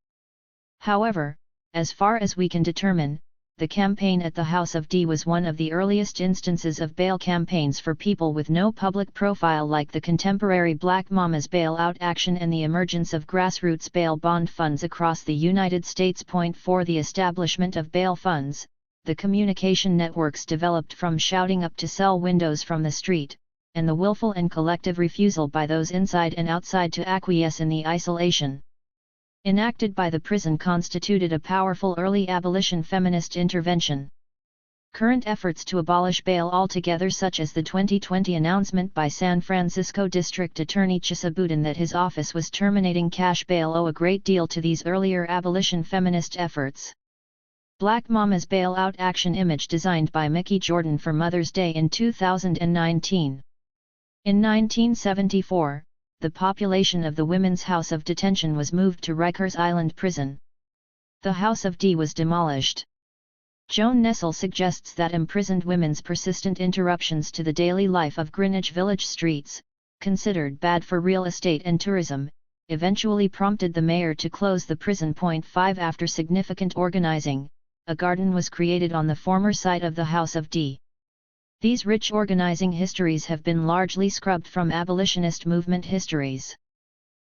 However, as far as we can determine, the campaign at the House of D was one of the earliest instances of bail campaigns for people with no public profile, like the contemporary Black Mamas bailout action and the emergence of grassroots bail bond funds across the United States. For the establishment of bail funds, the communication networks developed from shouting up to cell windows from the street, and the willful and collective refusal by those inside and outside to acquiesce in the isolation enacted by the prison constituted a powerful early abolition feminist intervention. Current efforts to abolish bail altogether, such as the 2020 announcement by San Francisco District Attorney Chesa Boudin that his office was terminating cash bail, owe a great deal to these earlier abolition feminist efforts. Black Mama's bailout action image designed by Mickey Jordan for Mother's Day in 2019. In 1974, the population of the Women's House of Detention was moved to Rikers Island Prison. The House of D was demolished. Joan Nessel suggests that imprisoned women's persistent interruptions to the daily life of Greenwich Village streets, considered bad for real estate and tourism, eventually prompted the mayor to close the prison. 5 After significant organizing, a garden was created on the former site of the House of D. These rich organizing histories have been largely scrubbed from abolitionist movement histories.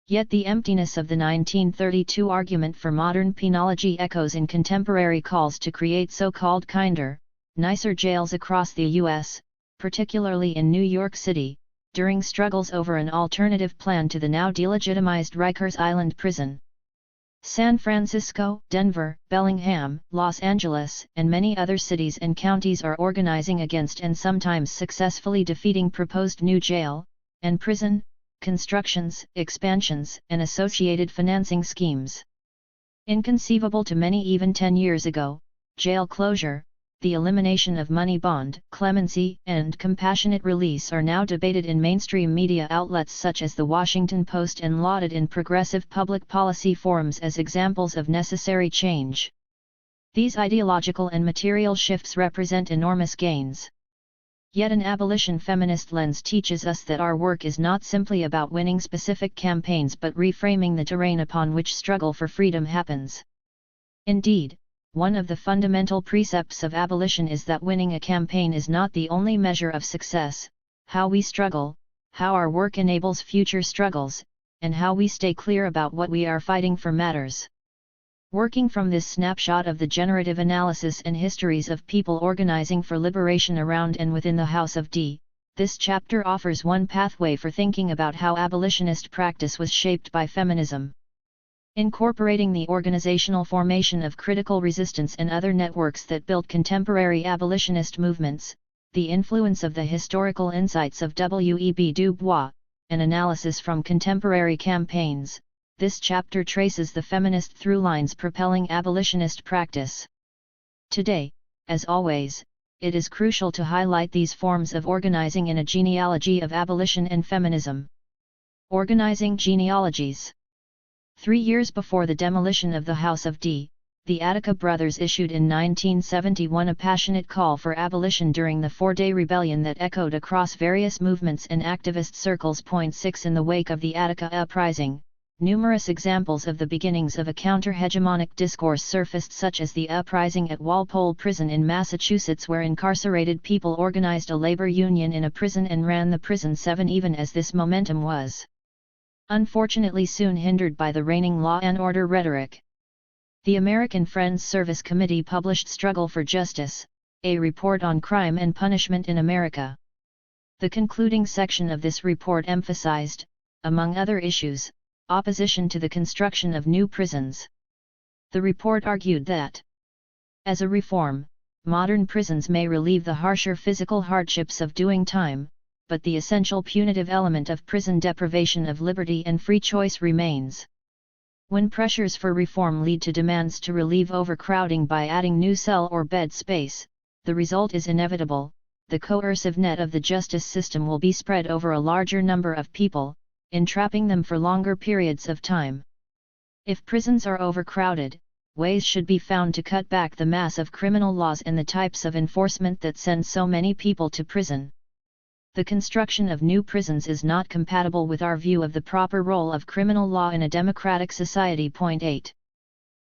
Yet the emptiness of the 1932 argument for modern penology echoes in contemporary calls to create so-called kinder, nicer jails across the U.S., particularly in New York City, during struggles over an alternative plan to the now delegitimized Rikers Island prison. San Francisco, Denver, Bellingham, Los Angeles, and many other cities and counties are organizing against and sometimes successfully defeating proposed new jail and prison constructions, expansions, and associated financing schemes. Inconceivable to many even 10 years ago, jail closure, the elimination of money bond, clemency, and compassionate release are now debated in mainstream media outlets such as the Washington Post and lauded in progressive public policy forums as examples of necessary change. These ideological and material shifts represent enormous gains. Yet an abolition feminist lens teaches us that our work is not simply about winning specific campaigns but reframing the terrain upon which struggle for freedom happens. Indeed, one of the fundamental precepts of abolition is that winning a campaign is not the only measure of success. How we struggle, how our work enables future struggles, and how we stay clear about what we are fighting for matters. Working from this snapshot of the generative analysis and histories of people organizing for liberation around and within the House of D, this chapter offers one pathway for thinking about how abolitionist practice was shaped by feminism. Incorporating the organizational formation of critical resistance and other networks that built contemporary abolitionist movements, the influence of the historical insights of W.E.B. Du Bois, and analysis from contemporary campaigns, this chapter traces the feminist through lines propelling abolitionist practice. Today, as always, it is crucial to highlight these forms of organizing in a genealogy of abolition and feminism. Organizing genealogies. 3 years before the demolition of the House of D, the Attica brothers issued in 1971 a passionate call for abolition during the 4-day rebellion that echoed across various movements and activist circles. 6 In the wake of the Attica uprising, numerous examples of the beginnings of a counter-hegemonic discourse surfaced, such as the uprising at Walpole Prison in Massachusetts, where incarcerated people organized a labor union in a prison and ran the prison 7, even as this momentum was unfortunately soon hindered by the reigning law and order rhetoric. The American Friends Service Committee published Struggle for Justice, A Report on Crime and Punishment in America. The concluding section of this report emphasized, among other issues, opposition to the construction of new prisons. The report argued that, as a reform, modern prisons may relieve the harsher physical hardships of doing time, but the essential punitive element of prison deprivation of liberty and free choice remains. When pressures for reform lead to demands to relieve overcrowding by adding new cell or bed space, the result is inevitable: the coercive net of the justice system will be spread over a larger number of people, entrapping them for longer periods of time. If prisons are overcrowded, ways should be found to cut back the mass of criminal laws and the types of enforcement that send so many people to prison. The construction of new prisons is not compatible with our view of the proper role of criminal law in a democratic society. Point 8.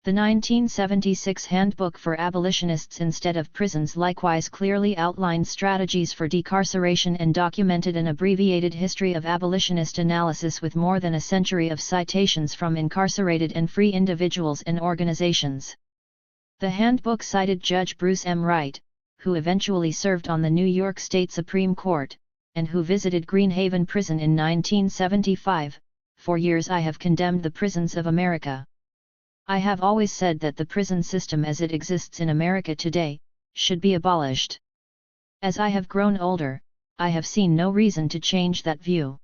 The 1976 Handbook for Abolitionists instead of Prisons likewise clearly outlined strategies for decarceration and documented an abbreviated history of abolitionist analysis with more than a century of citations from incarcerated and free individuals and organizations. The handbook cited Judge Bruce M. Wright, who eventually served on the New York State Supreme Court, and who visited Greenhaven Prison in 1975. "For years I have condemned the prisons of America. I have always said that the prison system as it exists in America today should be abolished. As I have grown older, I have seen no reason to change that view."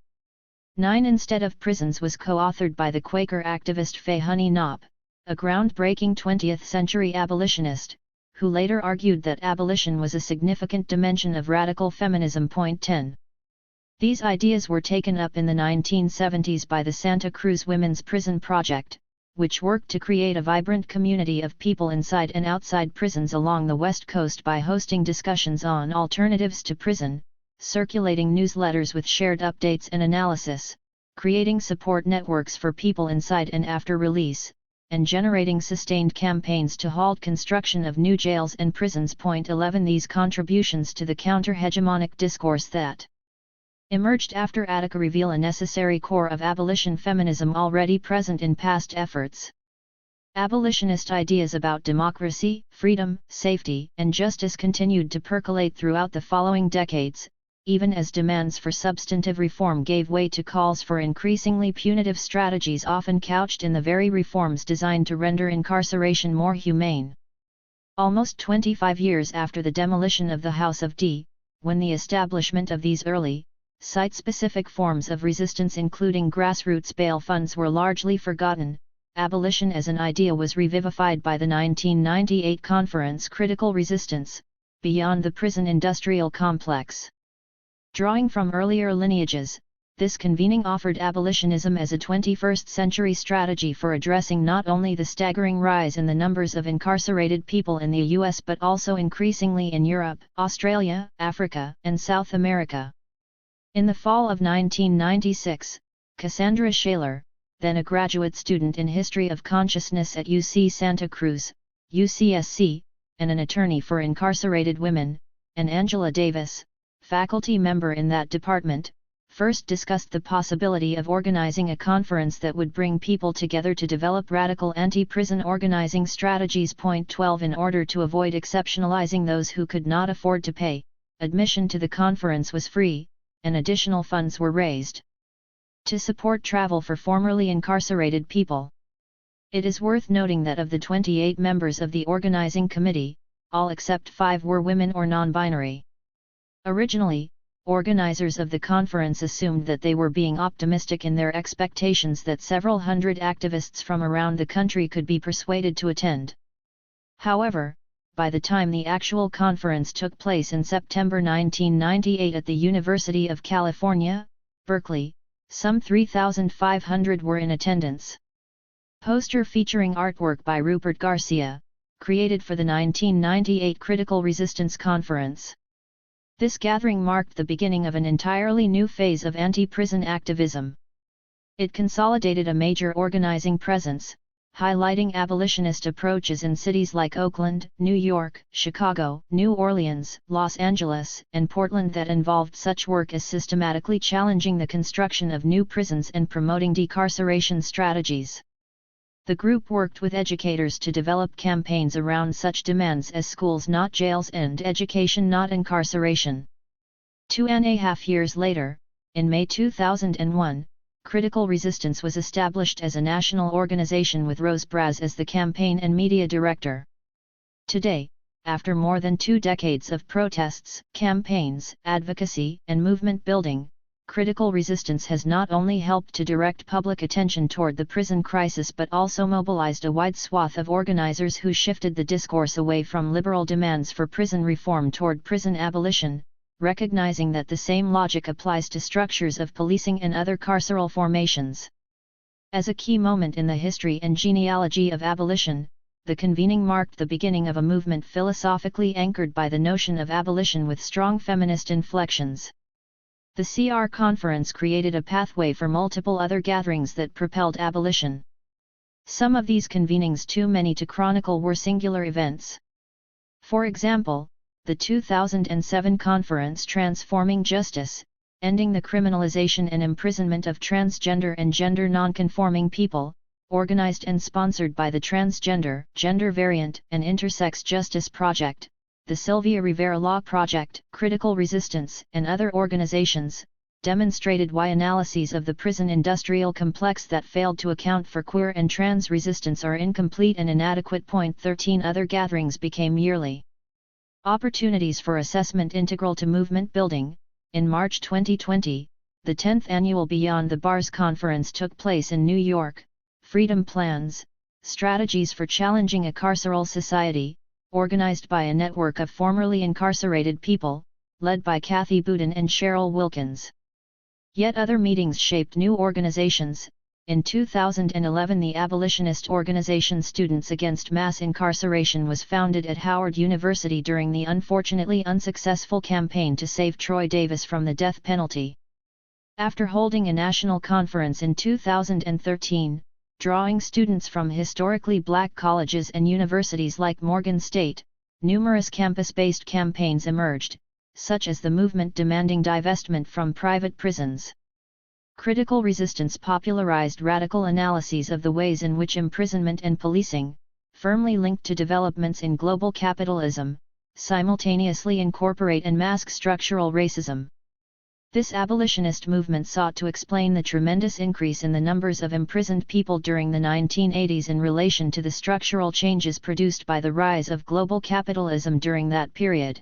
9 Instead of Prisons was co-authored by the Quaker activist Fay Honey Knopp, a groundbreaking 20th-century abolitionist, who later argued that abolition was a significant dimension of radical feminism. Point 10. These ideas were taken up in the 1970s by the Santa Cruz Women's Prison Project, which worked to create a vibrant community of people inside and outside prisons along the West Coast by hosting discussions on alternatives to prison, circulating newsletters with shared updates and analysis, creating support networks for people inside and after release, and generating sustained campaigns to halt construction of new jails and prisons. Point 11. These contributions to the counter-hegemonic discourse that emerged after Attica reveal a necessary core of abolition feminism already present in past efforts. Abolitionist ideas about democracy, freedom, safety, and justice continued to percolate throughout the following decades, even as demands for substantive reform gave way to calls for increasingly punitive strategies often couched in the very reforms designed to render incarceration more humane. Almost 25 years after the demolition of the House of D, when the establishment of these early, site-specific forms of resistance including grassroots bail funds were largely forgotten, abolition as an idea was revivified by the 1998 conference Critical Resistance, Beyond the Prison Industrial Complex. Drawing from earlier lineages, this convening offered abolitionism as a 21st-century strategy for addressing not only the staggering rise in the numbers of incarcerated people in the U.S. but also increasingly in Europe, Australia, Africa, and South America. In the fall of 1996, Cassandra Shaler, then a graduate student in History of Consciousness at UC Santa Cruz, UCSC, and an attorney for incarcerated women, and Angela Davis, faculty member in that department, first discussed the possibility of organizing a conference that would bring people together to develop radical anti-prison organizing strategies. Point 12. In order to avoid exceptionalizing those who could not afford to pay, admission to the conference was free, and additional funds were raised to support travel for formerly incarcerated people. It is worth noting that of the 28 members of the organizing committee, all except 5 were women or non-binary. Originally, organizers of the conference assumed that they were being optimistic in their expectations that several hundred activists from around the country could be persuaded to attend. However, by the time the actual conference took place in September 1998 at the University of California, Berkeley, some 3,500 were in attendance. Poster featuring artwork by Rupert Garcia, created for the 1998 Critical Resistance Conference. This gathering marked the beginning of an entirely new phase of anti-prison activism. It consolidated a major organizing presence, highlighting abolitionist approaches in cities like Oakland, New York, Chicago, New Orleans, Los Angeles, and Portland that involved such work as systematically challenging the construction of new prisons and promoting decarceration strategies. The group worked with educators to develop campaigns around such demands as schools not jails and education not incarceration. 2.5 years later, in May 2001, Critical Resistance was established as a national organization with Rose Braz as the campaign and media director. Today, after more than 2 decades of protests, campaigns, advocacy, and movement building, Critical Resistance has not only helped to direct public attention toward the prison crisis but also mobilized a wide swath of organizers who shifted the discourse away from liberal demands for prison reform toward prison abolition, recognizing that the same logic applies to structures of policing and other carceral formations. As a key moment in the history and genealogy of abolition, the convening marked the beginning of a movement philosophically anchored by the notion of abolition with strong feminist inflections. The CR conference created a pathway for multiple other gatherings that propelled abolition. Some of these convenings, too many to chronicle, were singular events. For example, the 2007 conference Transforming Justice, Ending the Criminalization and Imprisonment of Transgender and Gender Nonconforming People, organized and sponsored by the Transgender, Gender Variant, and Intersex Justice Project, the Sylvia Rivera Law Project, Critical Resistance, and other organizations, demonstrated why analyses of the prison industrial complex that failed to account for queer and trans resistance are incomplete and inadequate. 13 Other gatherings became yearly opportunities for assessment integral to movement building. In March 2020, the 10th annual Beyond the Bars conference took place in New York. Freedom Plans, Strategies for Challenging a Carceral Society, organized by a network of formerly incarcerated people, led by Kathy Boudin and Cheryl Wilkins. Yet other meetings shaped new organizations. In 2011, the abolitionist organization Students Against Mass Incarceration was founded at Howard University during the unfortunately unsuccessful campaign to save Troy Davis from the death penalty. After holding a national conference in 2013, drawing students from historically black colleges and universities like Morgan State, numerous campus-based campaigns emerged, such as the movement demanding divestment from private prisons. Critical Resistance popularized radical analyses of the ways in which imprisonment and policing, firmly linked to developments in global capitalism, simultaneously incorporate and mask structural racism. This abolitionist movement sought to explain the tremendous increase in the numbers of imprisoned people during the 1980s in relation to the structural changes produced by the rise of global capitalism during that period.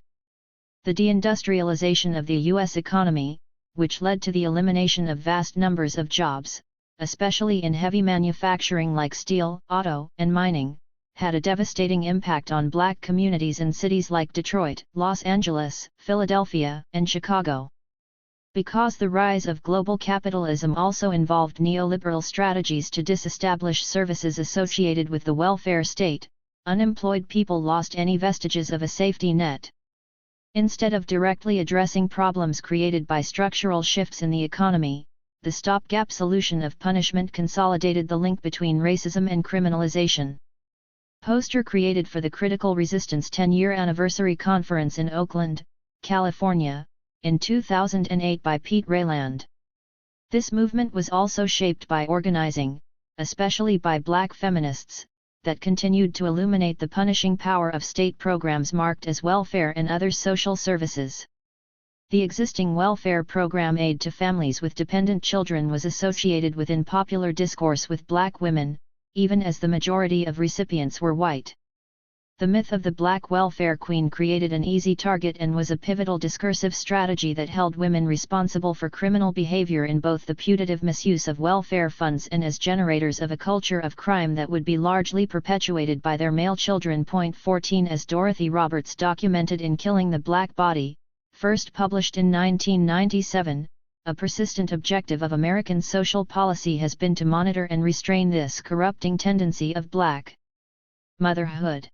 The deindustrialization of the U.S. economy, which led to the elimination of vast numbers of jobs, especially in heavy manufacturing like steel, auto, and mining, had a devastating impact on black communities in cities like Detroit, Los Angeles, Philadelphia, and Chicago. Because the rise of global capitalism also involved neoliberal strategies to disestablish services associated with the welfare state, unemployed people lost any vestiges of a safety net. Instead of directly addressing problems created by structural shifts in the economy, the stopgap solution of punishment consolidated the link between racism and criminalization. Poster created for the Critical Resistance 10-year anniversary conference in Oakland, California, in 2008 by Pete Rayland. This movement was also shaped by organizing, especially by black feminists, that continued to illuminate the punishing power of state programs marked as welfare and other social services. The existing welfare program Aid to Families with Dependent Children was associated within popular discourse with black women, even as the majority of recipients were white. The myth of the black welfare queen created an easy target and was a pivotal discursive strategy that held women responsible for criminal behavior in both the putative misuse of welfare funds and as generators of a culture of crime that would be largely perpetuated by their male children. 14 As Dorothy Roberts documented in Killing the Black Body, first published in 1997, a persistent objective of American social policy has been to monitor and restrain this corrupting tendency of black motherhood.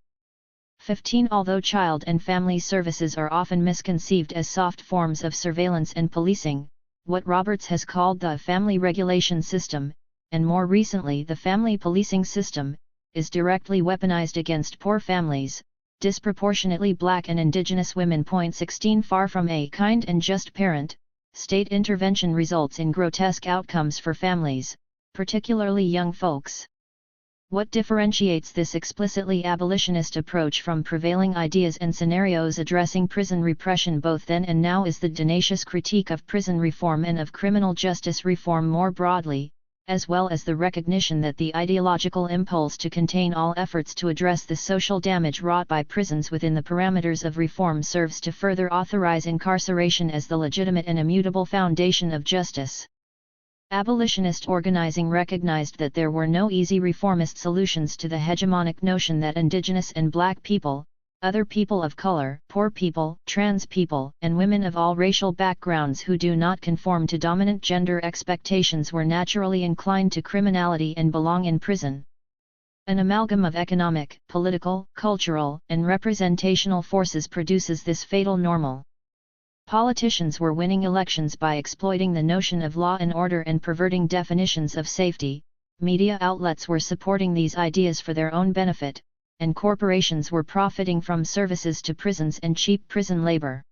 15 Although child and family services are often misconceived as soft forms of surveillance and policing, what Roberts has called the family regulation system, and more recently the family policing system, is directly weaponized against poor families, disproportionately black and indigenous women. 16 Far from a kind and just parent, state intervention results in grotesque outcomes for families, particularly young folks. What differentiates this explicitly abolitionist approach from prevailing ideas and scenarios addressing prison repression both then and now is the tenacious critique of prison reform and of criminal justice reform more broadly, as well as the recognition that the ideological impulse to contain all efforts to address the social damage wrought by prisons within the parameters of reform serves to further authorize incarceration as the legitimate and immutable foundation of justice. Abolitionist organizing recognized that there were no easy reformist solutions to the hegemonic notion that indigenous and black people, other people of color, poor people, trans people, and women of all racial backgrounds who do not conform to dominant gender expectations were naturally inclined to criminality and belong in prison. An amalgam of economic, political, cultural, and representational forces produces this fatal normal. Politicians were winning elections by exploiting the notion of law and order and perverting definitions of safety, media outlets were supporting these ideas for their own benefit, and corporations were profiting from services to prisons and cheap prison labor.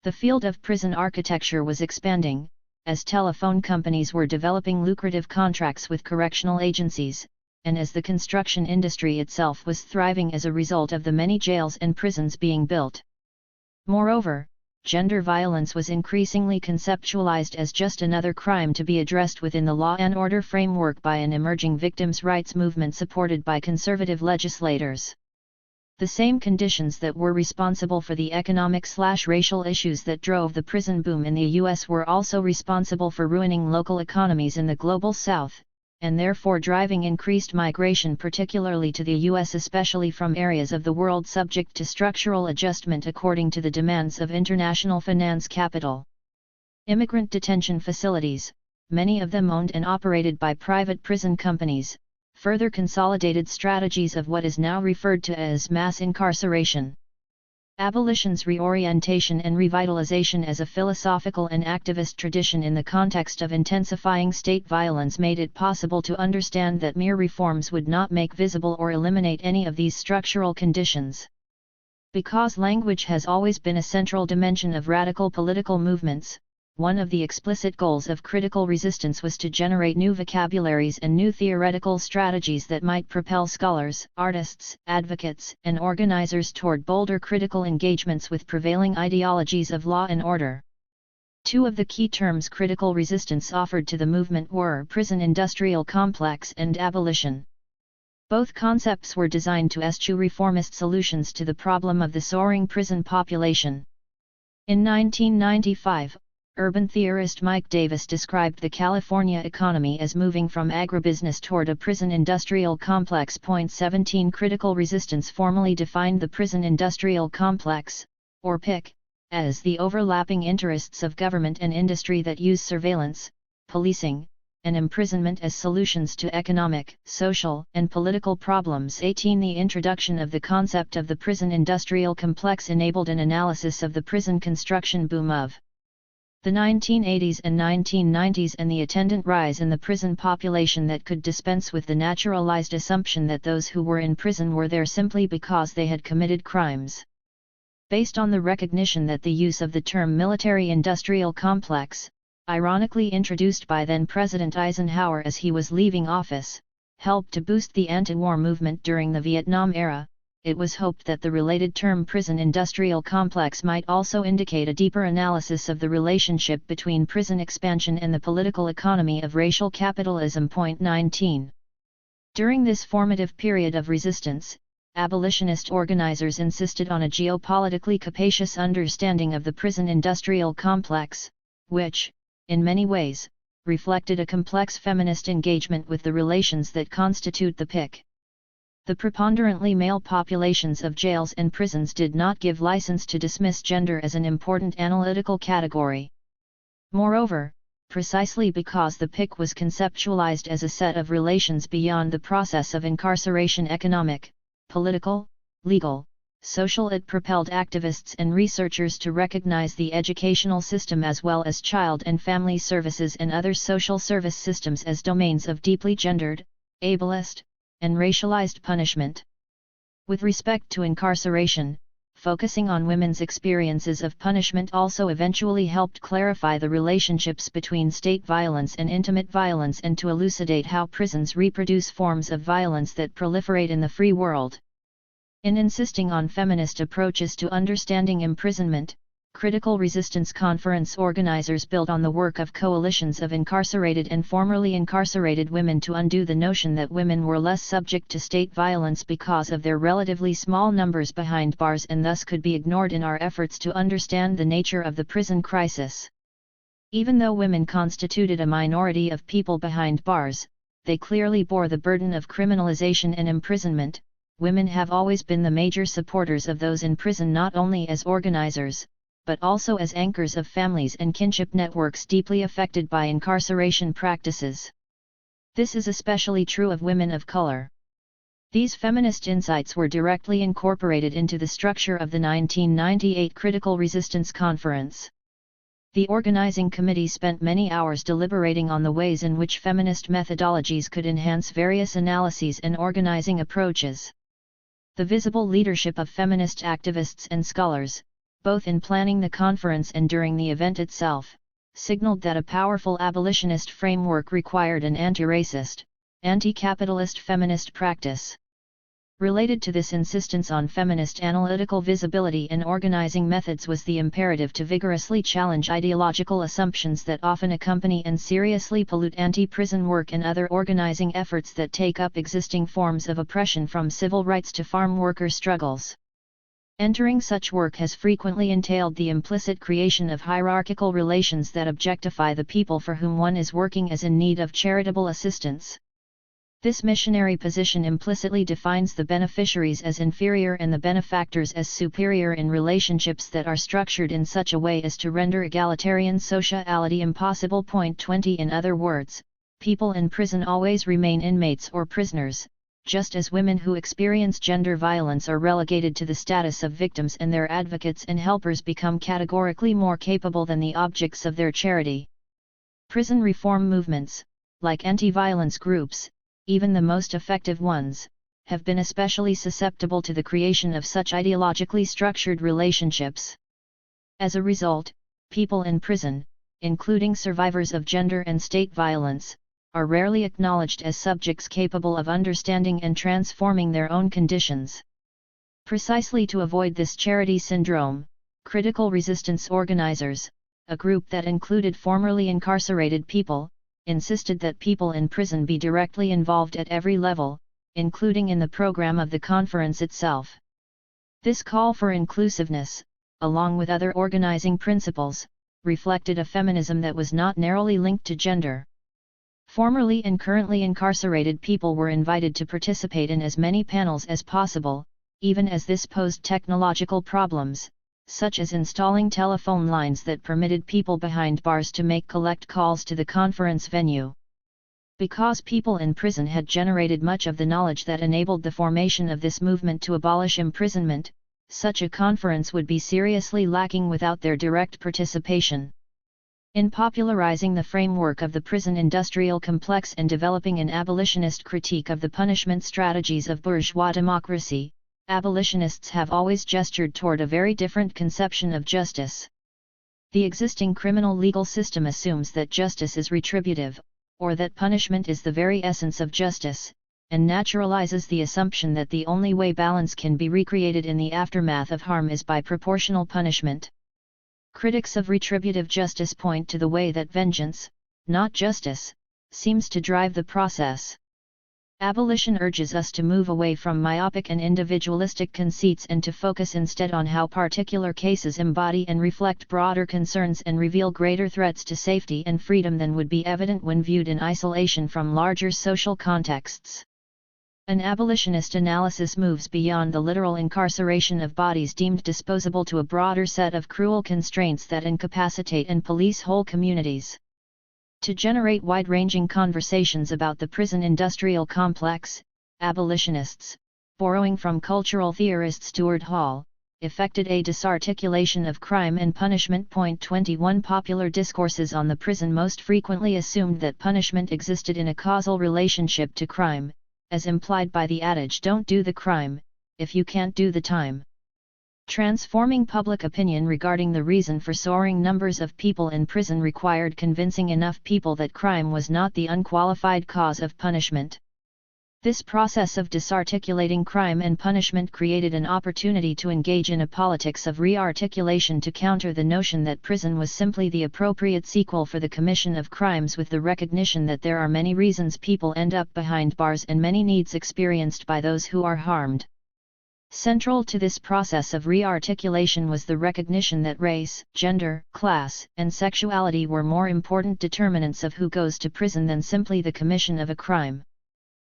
The field of prison architecture was expanding, as telephone companies were developing lucrative contracts with correctional agencies, and as the construction industry itself was thriving as a result of the many jails and prisons being built. Moreover, gender violence was increasingly conceptualized as just another crime to be addressed within the law and order framework by an emerging victims' rights movement supported by conservative legislators. The same conditions that were responsible for the economic/racial issues that drove the prison boom in the U.S. were also responsible for ruining local economies in the Global South, and therefore driving increased migration particularly to the U.S. especially from areas of the world subject to structural adjustment according to the demands of international finance capital. Immigrant detention facilities, many of them owned and operated by private prison companies, further consolidated strategies of what is now referred to as mass incarceration. Abolition's reorientation and revitalization as a philosophical and activist tradition in the context of intensifying state violence made it possible to understand that mere reforms would not make visible or eliminate any of these structural conditions. Because language has always been a central dimension of radical political movements, one of the explicit goals of critical resistance was to generate new vocabularies and new theoretical strategies that might propel scholars, artists, advocates, and organizers toward bolder critical engagements with prevailing ideologies of law and order. Two of the key terms critical resistance offered to the movement were prison-industrial complex and abolition. Both concepts were designed to eschew reformist solutions to the problem of the soaring prison population. In 1995, urban theorist Mike Davis described the California economy as moving from agribusiness toward a prison-industrial complex. 17 Critical resistance formally defined the prison-industrial complex, or PIC, as the overlapping interests of government and industry that use surveillance, policing, and imprisonment as solutions to economic, social, and political problems. 18 The introduction of the concept of the prison-industrial complex enabled an analysis of the prison construction boom of the 1980s and 1990s and the attendant rise in the prison population that could dispense with the naturalized assumption that those who were in prison were there simply because they had committed crimes. Based on the recognition that the use of the term military-industrial complex, ironically introduced by then-President Eisenhower as he was leaving office, helped to boost the anti-war movement during the Vietnam era, it was hoped that the related term prison-industrial complex might also indicate a deeper analysis of the relationship between prison expansion and the political economy of racial capitalism. 19. During this formative period of resistance, abolitionist organizers insisted on a geopolitically capacious understanding of the prison-industrial complex, which, in many ways, reflected a complex feminist engagement with the relations that constitute the PIC. The preponderantly male populations of jails and prisons did not give license to dismiss gender as an important analytical category. Moreover, precisely because the PIC was conceptualized as a set of relations beyond the process of incarceration, economic, political, legal, social, it propelled activists and researchers to recognize the educational system as well as child and family services and other social service systems as domains of deeply gendered, ableist, and racialized punishment. With respect to incarceration, focusing on women's experiences of punishment also eventually helped clarify the relationships between state violence and intimate violence and to elucidate how prisons reproduce forms of violence that proliferate in the free world. In insisting on feminist approaches to understanding imprisonment, Critical Resistance Conference organizers built on the work of coalitions of incarcerated and formerly incarcerated women to undo the notion that women were less subject to state violence because of their relatively small numbers behind bars and thus could be ignored in our efforts to understand the nature of the prison crisis. Even though women constituted a minority of people behind bars, they clearly bore the burden of criminalization and imprisonment. Women have always been the major supporters of those in prison, not only as organizers, but also as anchors of families and kinship networks deeply affected by incarceration practices. This is especially true of women of color. These feminist insights were directly incorporated into the structure of the 1998 Critical Resistance Conference. The organizing committee spent many hours deliberating on the ways in which feminist methodologies could enhance various analyses and organizing approaches. The visible leadership of feminist activists and scholars, both in planning the conference and during the event itself, signaled that a powerful abolitionist framework required an anti-racist, anti-capitalist feminist practice. Related to this insistence on feminist analytical visibility and organizing methods was the imperative to vigorously challenge ideological assumptions that often accompany and seriously pollute anti-prison work and other organizing efforts that take up existing forms of oppression from civil rights to farm worker struggles. Entering such work has frequently entailed the implicit creation of hierarchical relations that objectify the people for whom one is working as in need of charitable assistance. This missionary position implicitly defines the beneficiaries as inferior and the benefactors as superior in relationships that are structured in such a way as to render egalitarian sociality impossible. 20 In other words, people in prison always remain inmates or prisoners, just as women who experience gender violence are relegated to the status of victims and their advocates and helpers become categorically more capable than the objects of their charity. Prison reform movements, like anti-violence groups, even the most effective ones, have been especially susceptible to the creation of such ideologically structured relationships. As a result, people in prison, including survivors of gender and state violence, are rarely acknowledged as subjects capable of understanding and transforming their own conditions. Precisely to avoid this charity syndrome, critical resistance organizers, a group that included formerly incarcerated people, insisted that people in prison be directly involved at every level, including in the program of the conference itself. This call for inclusiveness, along with other organizing principles, reflected a feminism that was not narrowly linked to gender. Formerly and currently incarcerated people were invited to participate in as many panels as possible, even as this posed technological problems, such as installing telephone lines that permitted people behind bars to make collect calls to the conference venue. Because people in prison had generated much of the knowledge that enabled the formation of this movement to abolish imprisonment, such a conference would be seriously lacking without their direct participation. In popularizing the framework of the prison industrial complex and developing an abolitionist critique of the punishment strategies of bourgeois democracy, abolitionists have always gestured toward a very different conception of justice. The existing criminal legal system assumes that justice is retributive, or that punishment is the very essence of justice, and naturalizes the assumption that the only way balance can be recreated in the aftermath of harm is by proportional punishment. Critics of retributive justice point to the way that vengeance, not justice, seems to drive the process. Abolition urges us to move away from myopic and individualistic conceits and to focus instead on how particular cases embody and reflect broader concerns and reveal greater threats to safety and freedom than would be evident when viewed in isolation from larger social contexts. An abolitionist analysis moves beyond the literal incarceration of bodies deemed disposable to a broader set of cruel constraints that incapacitate and police whole communities. To generate wide-ranging conversations about the prison industrial complex, abolitionists, borrowing from cultural theorist Stuart Hall, effected a disarticulation of crime and punishment. 21 Popular discourses on the prison most frequently assumed that punishment existed in a causal relationship to crime, as implied by the adage "don't do the crime, if you can't do the time." Transforming public opinion regarding the reason for soaring numbers of people in prison required convincing enough people that crime was not the unqualified cause of punishment. This process of disarticulating crime and punishment created an opportunity to engage in a politics of re-articulation to counter the notion that prison was simply the appropriate sequel for the commission of crimes, with the recognition that there are many reasons people end up behind bars and many needs experienced by those who are harmed. Central to this process of re-articulation was the recognition that race, gender, class, and sexuality were more important determinants of who goes to prison than simply the commission of a crime.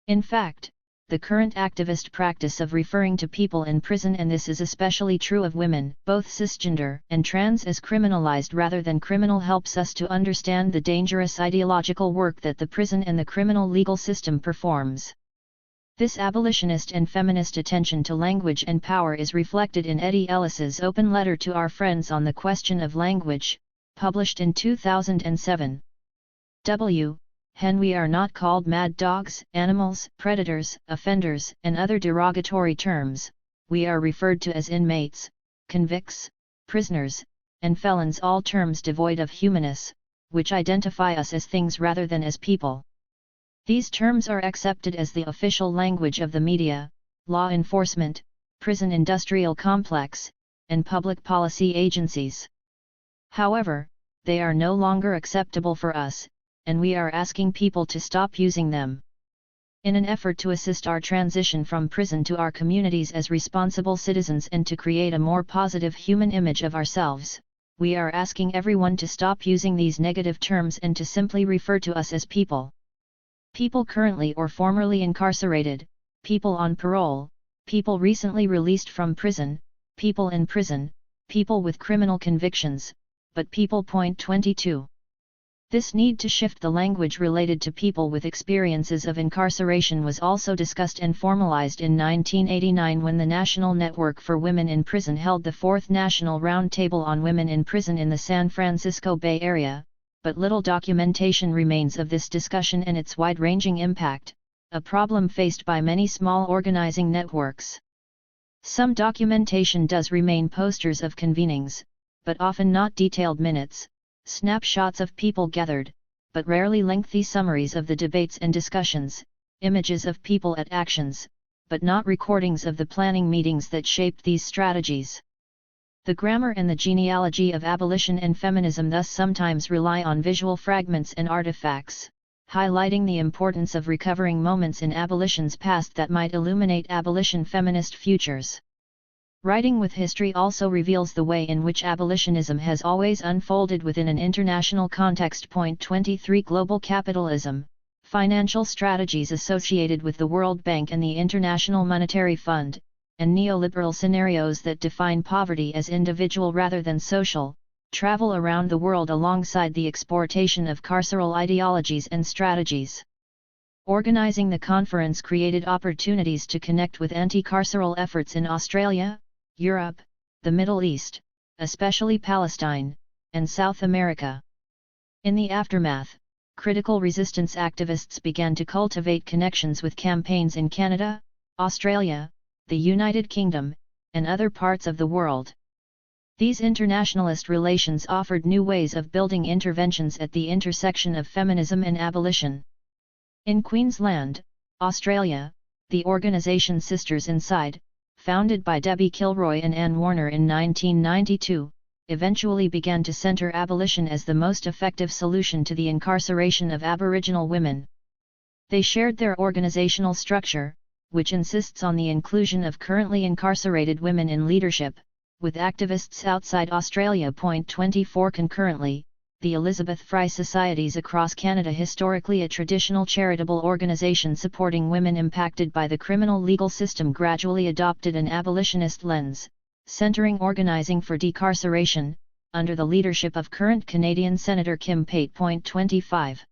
In fact, the current activist practice of referring to people in prison, and this is especially true of women, both cisgender and trans, as criminalized rather than criminal, helps us to understand the dangerous ideological work that the prison and the criminal legal system performs. This abolitionist and feminist attention to language and power is reflected in Eddie Ellis's open letter to our friends on the question of language, published in 2007. We are not called mad dogs, animals, predators, offenders, and other derogatory terms. We are referred to as inmates, convicts, prisoners, and felons, all terms devoid of humanness, which identify us as things rather than as people. These terms are accepted as the official language of the media, law enforcement, prison industrial complex, and public policy agencies. However, they are no longer acceptable for us, and we are asking people to stop using them. In an effort to assist our transition from prison to our communities as responsible citizens and to create a more positive human image of ourselves, we are asking everyone to stop using these negative terms and to simply refer to us as people. People currently or formerly incarcerated, people on parole, people recently released from prison, people in prison, people with criminal convictions, but people. 22. This need to shift the language related to people with experiences of incarceration was also discussed and formalized in 1989 when the National Network for Women in Prison held the 4th National Roundtable on Women in Prison in the San Francisco Bay Area, but little documentation remains of this discussion and its wide-ranging impact, a problem faced by many small organizing networks. Some documentation does remain: posters of convenings, but often not detailed minutes, snapshots of people gathered, but rarely lengthy summaries of the debates and discussions, images of people at actions, but not recordings of the planning meetings that shaped these strategies. The grammar and the genealogy of abolition and feminism thus sometimes rely on visual fragments and artifacts, highlighting the importance of recovering moments in abolition's past that might illuminate abolition feminist futures. Writing with history also reveals the way in which abolitionism has always unfolded within an international context. 23 Global capitalism, financial strategies associated with the World Bank and the International Monetary Fund, and neoliberal scenarios that define poverty as individual rather than social, travel around the world alongside the exportation of carceral ideologies and strategies. Organizing the conference created opportunities to connect with anti-carceral efforts in Australia, Europe, the Middle East, especially Palestine, and South America. In the aftermath, critical resistance activists began to cultivate connections with campaigns in Canada, Australia, the United Kingdom, and other parts of the world. These internationalist relations offered new ways of building interventions at the intersection of feminism and abolition. In Queensland, Australia, the organisation Sisters Inside, founded by Debbie Kilroy and Anne Warner in 1992, eventually began to centre abolition as the most effective solution to the incarceration of Aboriginal women. They shared their organisational structure, which insists on the inclusion of currently incarcerated women in leadership, with activists outside Australia. 24 Concurrently, the Elizabeth Fry Societies across Canada, historically a traditional charitable organisation supporting women impacted by the criminal legal system, gradually adopted an abolitionist lens, centering organising for decarceration, under the leadership of current Canadian Senator Kim Pate. 25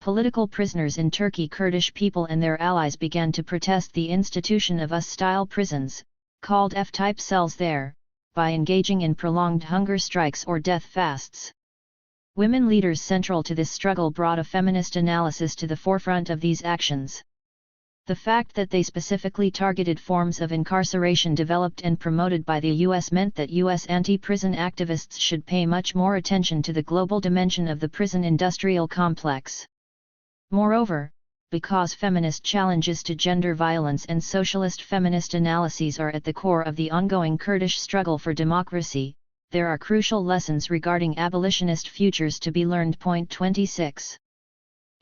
Political prisoners in Turkey, Kurdish people and their allies began to protest the institution of US-style prisons, called F-type cells there, by engaging in prolonged hunger strikes or death fasts. Women leaders central to this struggle brought a feminist analysis to the forefront of these actions. The fact that they specifically targeted forms of incarceration developed and promoted by the US meant that US anti-prison activists should pay much more attention to the global dimension of the prison industrial complex. Moreover, because feminist challenges to gender violence and socialist feminist analyses are at the core of the ongoing Kurdish struggle for democracy, there are crucial lessons regarding abolitionist futures to be learned. Point 26.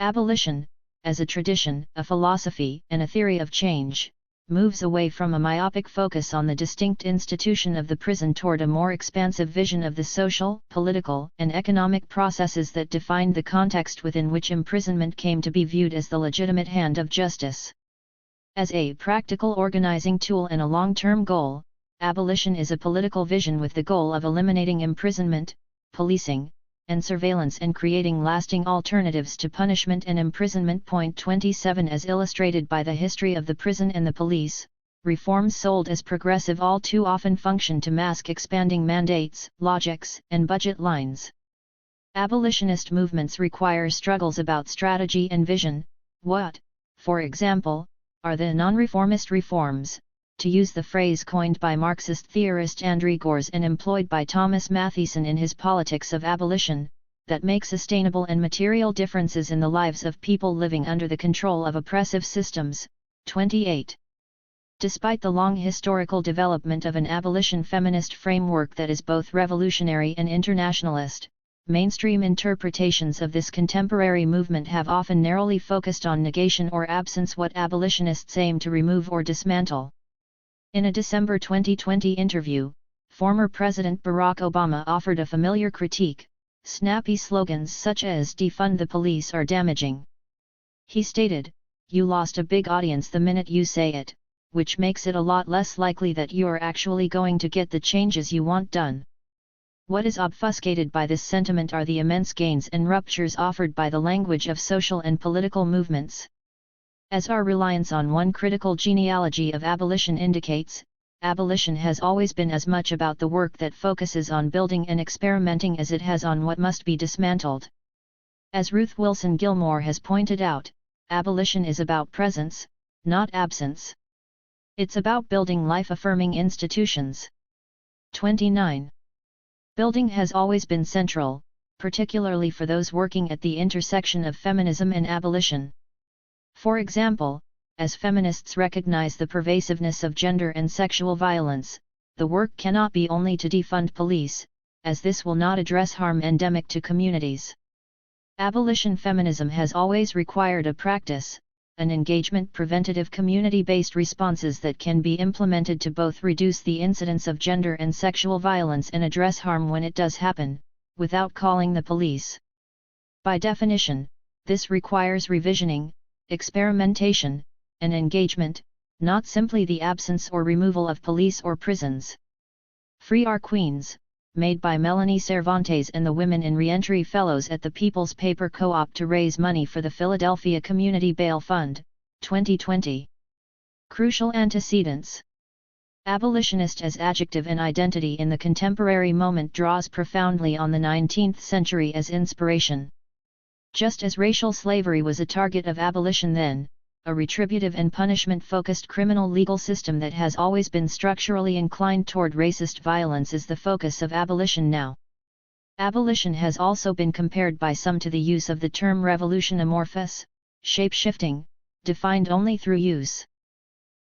Abolition, as a tradition, a philosophy, and a theory of change, moves away from a myopic focus on the distinct institution of the prison toward a more expansive vision of the social, political, and economic processes that defined the context within which imprisonment came to be viewed as the legitimate hand of justice. As a practical organizing tool and a long-term goal, abolition is a political vision with the goal of eliminating imprisonment, policing, and surveillance and creating lasting alternatives to punishment and imprisonment. Point 27. As illustrated by the history of the prison and the police, reforms sold as progressive all too often function to mask expanding mandates, logics, and budget lines. Abolitionist movements require struggles about strategy and vision. What, for example, are the non-reformist reforms, to use the phrase coined by Marxist theorist André Gorz and employed by Thomas Mathieson in his Politics of Abolition, that make sustainable and material differences in the lives of people living under the control of oppressive systems. 28. Despite the long historical development of an abolition feminist framework that is both revolutionary and internationalist, mainstream interpretations of this contemporary movement have often narrowly focused on negation or absence, what abolitionists aim to remove or dismantle. In a December 2020 interview, former President Barack Obama offered a familiar critique: snappy slogans such as "defund the police" are damaging. He stated, "You lost a big audience the minute you say it, which makes it a lot less likely that you're actually going to get the changes you want done." What is obfuscated by this sentiment are the immense gains and ruptures offered by the language of social and political movements. As our reliance on one critical genealogy of abolition indicates, abolition has always been as much about the work that focuses on building and experimenting as it has on what must be dismantled. As Ruth Wilson Gilmore has pointed out, abolition is about presence, not absence. It's about building life-affirming institutions. 29. Building has always been central, particularly for those working at the intersection of feminism and abolition. For example, as feminists recognize the pervasiveness of gender and sexual violence, the work cannot be only to defund police, as this will not address harm endemic to communities. Abolition feminism has always required a practice, an engagement, preventative community-based responses that can be implemented to both reduce the incidence of gender and sexual violence and address harm when it does happen, without calling the police. By definition, this requires revisioning, experimentation, and engagement, not simply the absence or removal of police or prisons. Free Our Queens, made by Melanie Cervantes and the Women in Reentry Fellows at the People's Paper Co-op to raise money for the Philadelphia Community Bail Fund, 2020. Crucial antecedents. Abolitionist as adjective and identity in the contemporary moment draws profoundly on the 19th century as inspiration. Just as racial slavery was a target of abolition then, a retributive and punishment-focused criminal legal system that has always been structurally inclined toward racist violence is the focus of abolition now. Abolition has also been compared by some to the use of the term revolution, amorphous, shape-shifting, defined only through use.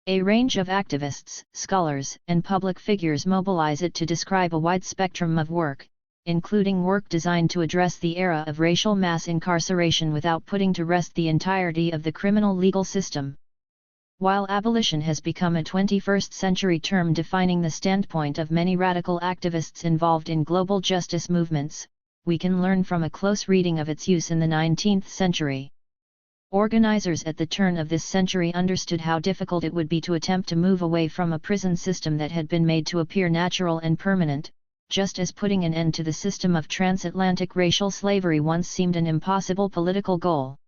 A range of activists, scholars, and public figures mobilize it to describe a wide spectrum of work, including work designed to address the era of racial mass incarceration without putting to rest the entirety of the criminal legal system. While abolition has become a 21st century term defining the standpoint of many radical activists involved in global justice movements, we can learn from a close reading of its use in the 19th century. Organizers at the turn of this century understood how difficult it would be to attempt to move away from a prison system that had been made to appear natural and permanent, just as putting an end to the system of transatlantic racial slavery once seemed an impossible political goal.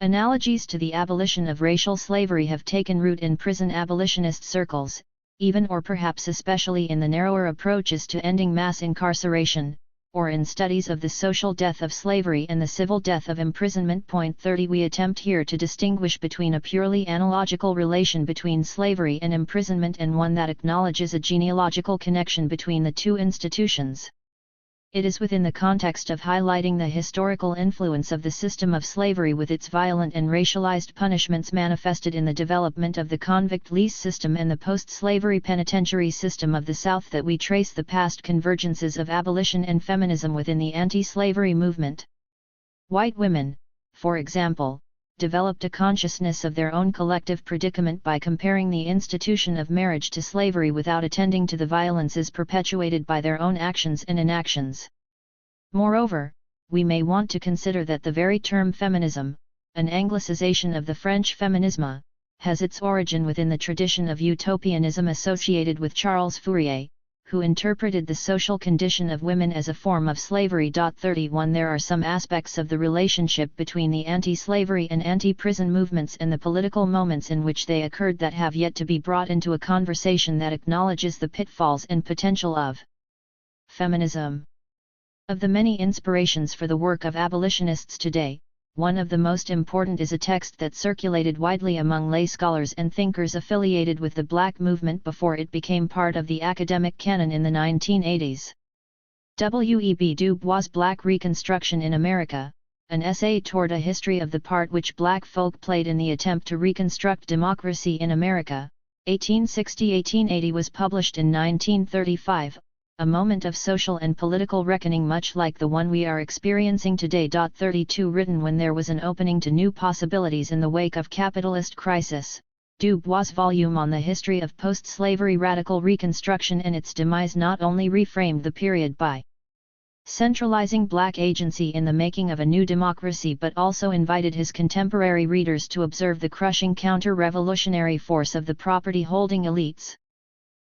Analogies to the abolition of racial slavery have taken root in prison abolitionist circles, even or perhaps especially in the narrower approaches to ending mass incarceration, or in studies of the social death of slavery and the civil death of imprisonment. Point 30. We attempt here to distinguish between a purely analogical relation between slavery and imprisonment and one that acknowledges a genealogical connection between the two institutions. It is within the context of highlighting the historical influence of the system of slavery with its violent and racialized punishments manifested in the development of the convict lease system and the post-slavery penitentiary system of the South that we trace the past convergences of abolition and feminism within the anti-slavery movement. White women, for example, developed a consciousness of their own collective predicament by comparing the institution of marriage to slavery without attending to the violences perpetuated by their own actions and inactions. Moreover, we may want to consider that the very term feminism, an anglicization of the French féminisme, has its origin within the tradition of utopianism associated with Charles Fourier, who interpreted the social condition of women as a form of slavery. 31. There are some aspects of the relationship between the anti-slavery and anti-prison movements and the political moments in which they occurred that have yet to be brought into a conversation that acknowledges the pitfalls and potential of feminism. Of the many inspirations for the work of abolitionists today, one of the most important is a text that circulated widely among lay scholars and thinkers affiliated with the Black movement before it became part of the academic canon in the 1980s. W.E.B. Du Bois' Black Reconstruction in America, an essay toward a history of the part which Black folk played in the attempt to reconstruct democracy in America, 1860-1880 was published in 1935. A moment of social and political reckoning much like the one we are experiencing today. 32. Written when there was an opening to new possibilities in the wake of capitalist crisis, Du Bois' volume on the history of post-slavery radical reconstruction and its demise not only reframed the period by centralizing Black agency in the making of a new democracy but also invited his contemporary readers to observe the crushing counter-revolutionary force of the property-holding elites.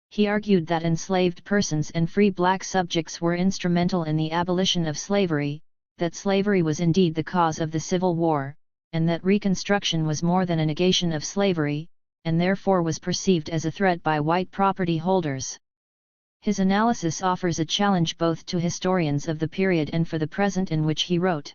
He argued that enslaved persons and free Black subjects were instrumental in the abolition of slavery, that slavery was indeed the cause of the Civil War, and that Reconstruction was more than a negation of slavery, and therefore was perceived as a threat by white property holders. His analysis offers a challenge both to historians of the period and for the present in which he wrote.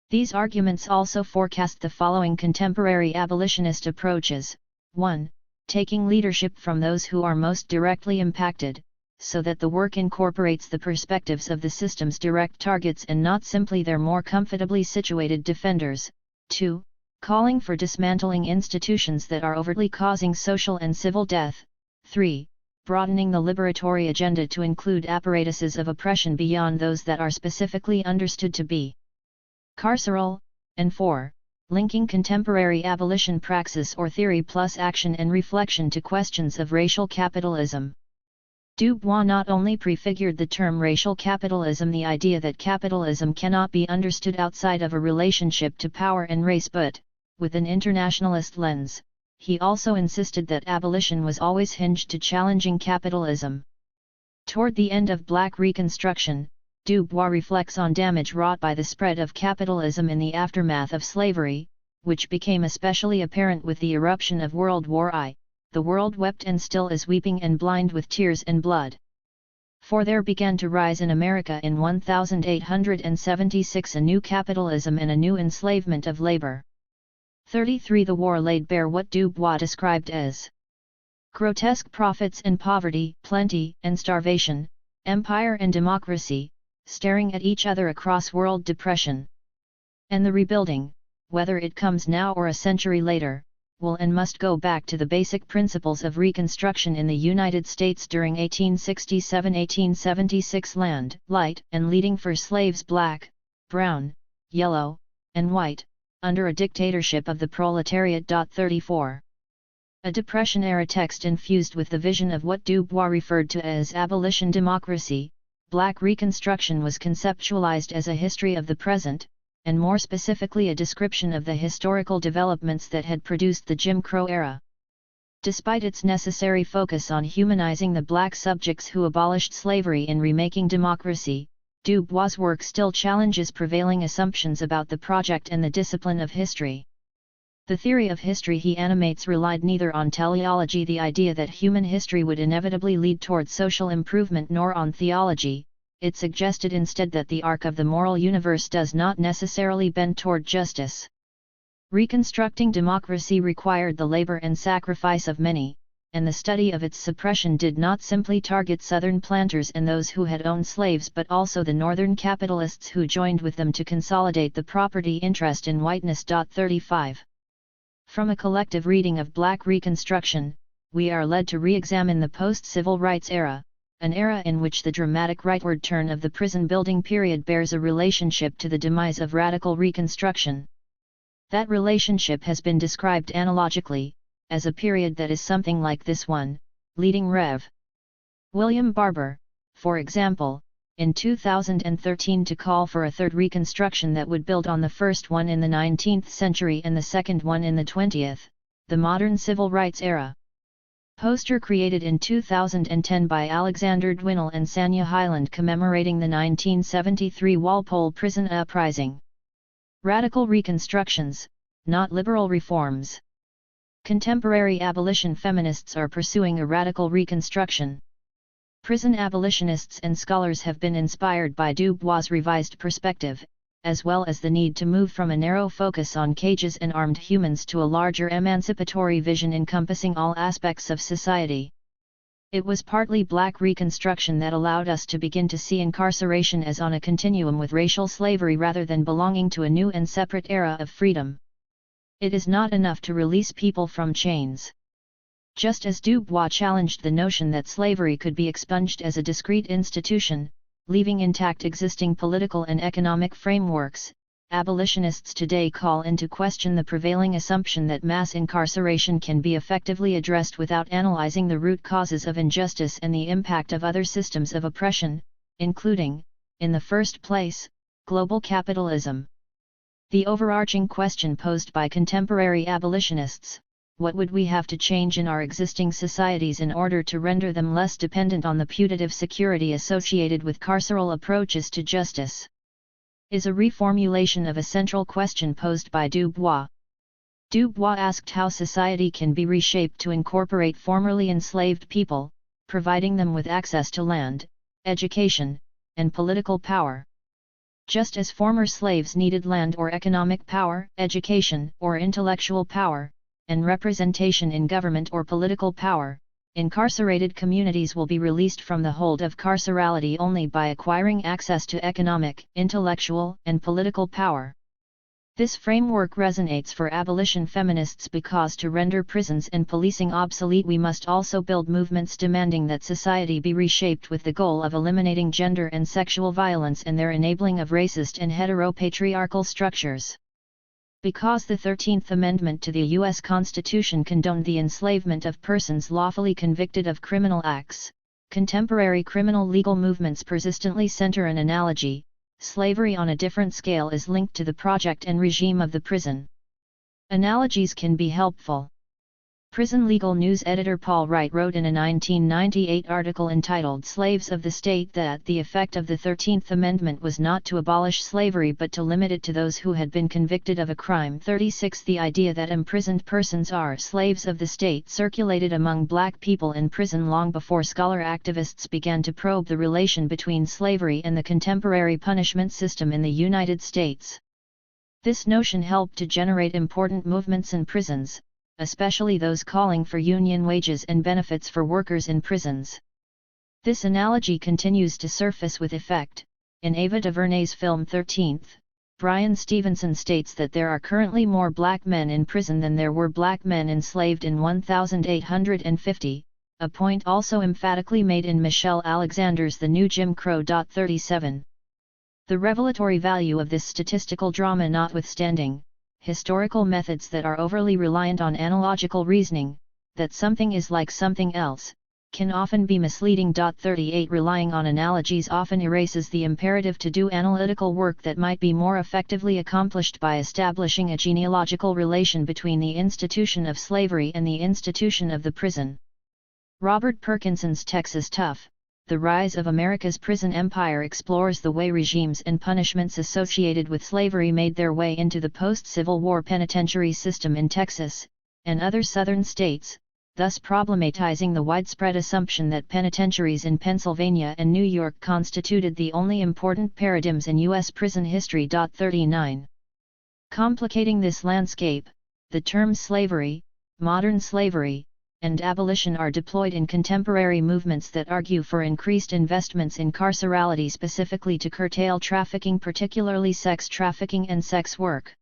These arguments also forecast the following contemporary abolitionist approaches. 1. Taking leadership from those who are most directly impacted, so that the work incorporates the perspectives of the system's direct targets and not simply their more comfortably situated defenders. 2. Calling for dismantling institutions that are overtly causing social and civil death. 3. Broadening the liberatory agenda to include apparatuses of oppression beyond those that are specifically understood to be carceral. And 4. Linking contemporary abolition praxis or theory plus action and reflection to questions of racial capitalism. Du Bois not only prefigured the term racial capitalism, the idea that capitalism cannot be understood outside of a relationship to power and race, but, with an internationalist lens, he also insisted that abolition was always hinged to challenging capitalism. Toward the end of Black Reconstruction, Du Bois reflects on damage wrought by the spread of capitalism in the aftermath of slavery, which became especially apparent with the eruption of World War I. The world wept and still is weeping and blind with tears and blood. For there began to rise in America in 1876 a new capitalism and a new enslavement of labor. 33. The war laid bare what Du Bois described as grotesque profits and poverty, plenty and starvation, empire and democracy, staring at each other across world depression. And the rebuilding, whether it comes now or a century later, will and must go back to the basic principles of Reconstruction in the United States during 1867-1876. Land, light and leading for slaves black, brown, yellow, and white, under a dictatorship of the proletariat. 34. A Depression-era text infused with the vision of what Du Bois referred to as abolition democracy, Black Reconstruction was conceptualized as a history of the present, and more specifically a description of the historical developments that had produced the Jim Crow era. Despite its necessary focus on humanizing the Black subjects who abolished slavery in remaking democracy, Du Bois' work still challenges prevailing assumptions about the project and the discipline of history. The theory of history he animates relied neither on teleology, the idea that human history would inevitably lead toward social improvement, nor on theology, it suggested instead that the arc of the moral universe does not necessarily bend toward justice. Reconstructing democracy required the labor and sacrifice of many, and the study of its suppression did not simply target Southern planters and those who had owned slaves but also the Northern capitalists who joined with them to consolidate the property interest in whiteness. 35. From a collective reading of Black Reconstruction, we are led to re-examine the post-civil rights era, an era in which the dramatic rightward turn of the prison-building period bears a relationship to the demise of radical Reconstruction. That relationship has been described analogically, as a period that is something like this one, leading Rev. William Barber, for example, in 2013 to call for a third Reconstruction that would build on the first one in the 19th century and the second one in the 20th, the modern civil rights era. Poster created in 2010 by Alexander Dwinell and Sanya Hyland commemorating the 1973 Walpole Prison Uprising. Radical reconstructions, not liberal reforms. Contemporary abolition feminists are pursuing a radical reconstruction. Prison abolitionists and scholars have been inspired by Du Bois' revised perspective, as well as the need to move from a narrow focus on cages and armed humans to a larger emancipatory vision encompassing all aspects of society. It was partly Black Reconstruction that allowed us to begin to see incarceration as on a continuum with racial slavery rather than belonging to a new and separate era of freedom. It is not enough to release people from chains. Just as Du Bois challenged the notion that slavery could be expunged as a discrete institution, leaving intact existing political and economic frameworks, abolitionists today call into question the prevailing assumption that mass incarceration can be effectively addressed without analyzing the root causes of injustice and the impact of other systems of oppression, including, in the first place, global capitalism. The overarching question posed by contemporary abolitionists: what would we have to change in our existing societies in order to render them less dependent on the putative security associated with carceral approaches to justice? Is a reformulation of a central question posed by Du Bois. Du Bois asked how society can be reshaped to incorporate formerly enslaved people, providing them with access to land, education, and political power. Just as former slaves needed land or economic power, education or intellectual power, and representation in government or political power, incarcerated communities will be released from the hold of carcerality only by acquiring access to economic, intellectual, and political power. This framework resonates for abolition feminists because to render prisons and policing obsolete we must also build movements demanding that society be reshaped with the goal of eliminating gender and sexual violence and their enabling of racist and heteropatriarchal structures. Because the 13th Amendment to the U.S. Constitution condoned the enslavement of persons lawfully convicted of criminal acts, contemporary criminal legal movements persistently center an analogy: slavery on a different scale is linked to the project and regime of the prison. Analogies can be helpful. Prison Legal News editor Paul Wright wrote in a 1998 article entitled "Slaves of the State" that the effect of the 13th Amendment was not to abolish slavery but to limit it to those who had been convicted of a crime. 36 The idea that imprisoned persons are slaves of the state circulated among Black people in prison long before scholar activists began to probe the relation between slavery and the contemporary punishment system in the United States. This notion helped to generate important movements in prisons, especially those calling for union wages and benefits for workers in prisons. This analogy continues to surface with effect. In Ava DuVernay's film 13th, Brian Stevenson states that there are currently more Black men in prison than there were Black men enslaved in 1850, a point also emphatically made in Michelle Alexander's The New Jim Crow. 37. The revelatory value of this statistical drama notwithstanding, historical methods that are overly reliant on analogical reasoning, that something is like something else, can often be misleading. 38 Relying on analogies often erases the imperative to do analytical work that might be more effectively accomplished by establishing a genealogical relation between the institution of slavery and the institution of the prison. Robert Perkinson's Texas Tough: The Rise of America's Prison Empire explores the way regimes and punishments associated with slavery made their way into the post-Civil War penitentiary system in Texas, and other southern states, thus problematizing the widespread assumption that penitentiaries in Pennsylvania and New York constituted the only important paradigms in U.S. prison history. 39. Complicating this landscape, the terms slavery, modern slavery, and abolition are deployed in contemporary movements that argue for increased investments in carcerality specifically to curtail trafficking, particularly sex trafficking and sex work.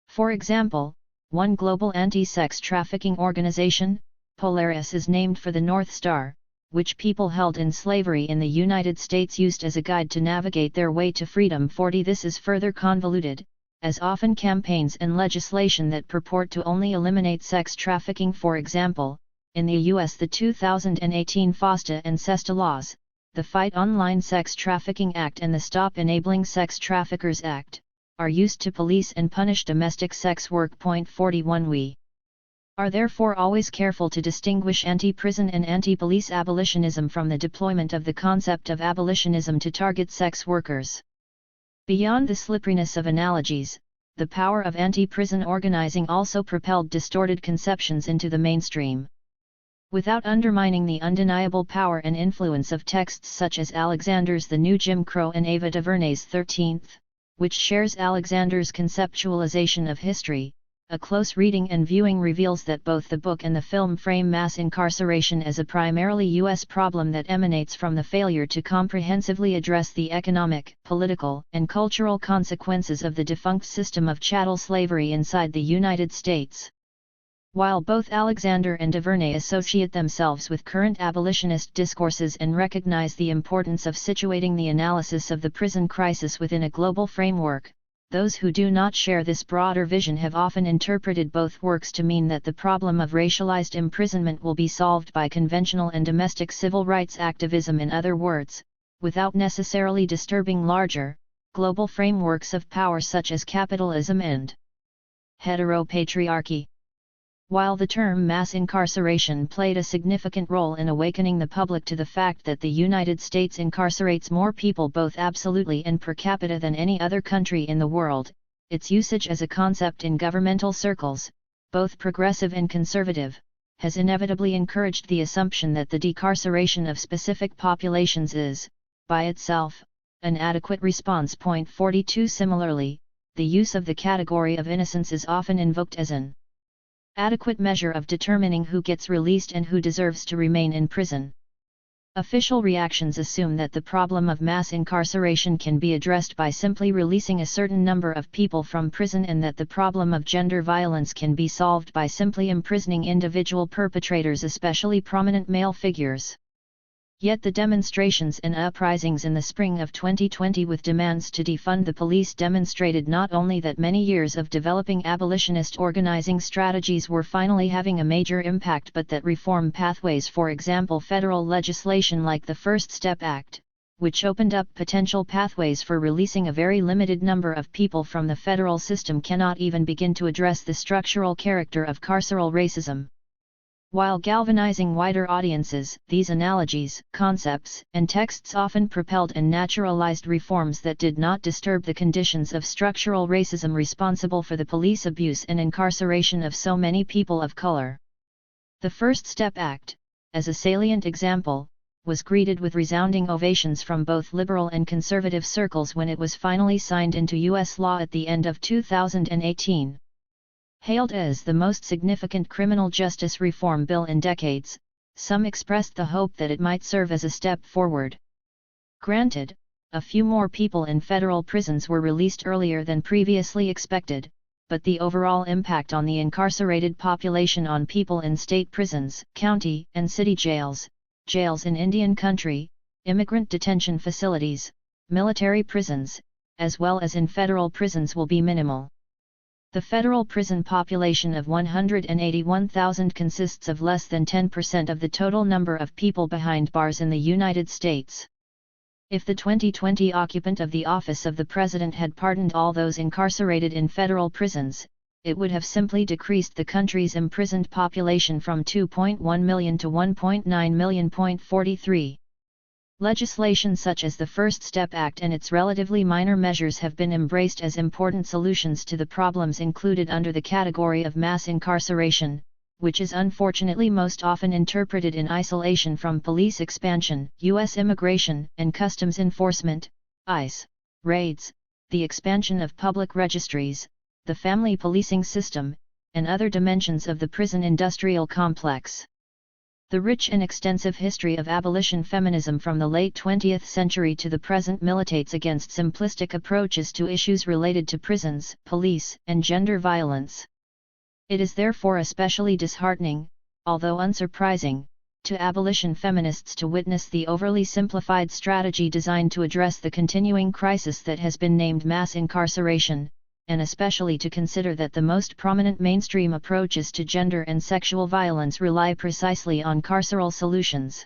For example, one global anti-sex trafficking organization, Polaris, is named for the North Star, which people held in slavery in the United States used as a guide to navigate their way to freedom. 40. This is further convoluted, as often campaigns and legislation that purport to only eliminate sex trafficking. For example, in the U.S. the 2018 FOSTA and SESTA laws, the Fight Online Sex Trafficking Act and the Stop Enabling Sex Traffickers Act, are used to police and punish domestic sex work. 41. We are therefore always careful to distinguish anti-prison and anti-police abolitionism from the deployment of the concept of abolitionism to target sex workers. Beyond the slipperiness of analogies, the power of anti-prison organizing also propelled distorted conceptions into the mainstream. Without undermining the undeniable power and influence of texts such as Alexander's The New Jim Crow and Ava DuVernay's 13th, which shares Alexander's conceptualization of history, a close reading and viewing reveals that both the book and the film frame mass incarceration as a primarily U.S. problem that emanates from the failure to comprehensively address the economic, political, and cultural consequences of the defunct system of chattel slavery inside the United States. While both Alexander and DuVernay associate themselves with current abolitionist discourses and recognize the importance of situating the analysis of the prison crisis within a global framework, those who do not share this broader vision have often interpreted both works to mean that the problem of racialized imprisonment will be solved by conventional and domestic civil rights activism, in other words, without necessarily disturbing larger, global frameworks of power such as capitalism and heteropatriarchy. While the term mass incarceration played a significant role in awakening the public to the fact that the United States incarcerates more people both absolutely and per capita than any other country in the world, its usage as a concept in governmental circles, both progressive and conservative, has inevitably encouraged the assumption that the decarceration of specific populations is, by itself, an adequate response. 42. Similarly, the use of the category of innocence is often invoked as an adequate measure of determining who gets released and who deserves to remain in prison. Official reactions assume that the problem of mass incarceration can be addressed by simply releasing a certain number of people from prison, and that the problem of gender violence can be solved by simply imprisoning individual perpetrators, especially prominent male figures. Yet the demonstrations and uprisings in the spring of 2020 with demands to defund the police demonstrated not only that many years of developing abolitionist organizing strategies were finally having a major impact, but that reform pathways, for example federal legislation like the First Step Act, which opened up potential pathways for releasing a very limited number of people from the federal system, cannot even begin to address the structural character of carceral racism. While galvanizing wider audiences, these analogies, concepts, and texts often propelled and naturalized reforms that did not disturb the conditions of structural racism responsible for the police abuse and incarceration of so many people of color. The First Step Act, as a salient example, was greeted with resounding ovations from both liberal and conservative circles when it was finally signed into U.S. law at the end of 2018. Hailed as the most significant criminal justice reform bill in decades, some expressed the hope that it might serve as a step forward. Granted, a few more people in federal prisons were released earlier than previously expected, but the overall impact on the incarcerated population on people in state prisons, county and city jails, jails in Indian country, immigrant detention facilities, military prisons, as well as in federal prisons will be minimal. The federal prison population of 181,000 consists of less than 10% of the total number of people behind bars in the United States. If the 2020 occupant of the office of the president had pardoned all those incarcerated in federal prisons, it would have simply decreased the country's imprisoned population from 2.1 million to 1.9 million. 43. Legislation such as the First Step Act and its relatively minor measures have been embraced as important solutions to the problems included under the category of mass incarceration, which is unfortunately most often interpreted in isolation from police expansion, U.S. Immigration and Customs Enforcement, ICE, raids, the expansion of public registries, the family policing system, and other dimensions of the prison industrial complex. The rich and extensive history of abolition feminism from the late 20th century to the present militates against simplistic approaches to issues related to prisons, police, and gender violence. It is therefore especially disheartening, although unsurprising, to abolition feminists to witness the overly simplified strategy designed to address the continuing crisis that has been named mass incarceration, and especially to consider that the most prominent mainstream approaches to gender and sexual violence rely precisely on carceral solutions.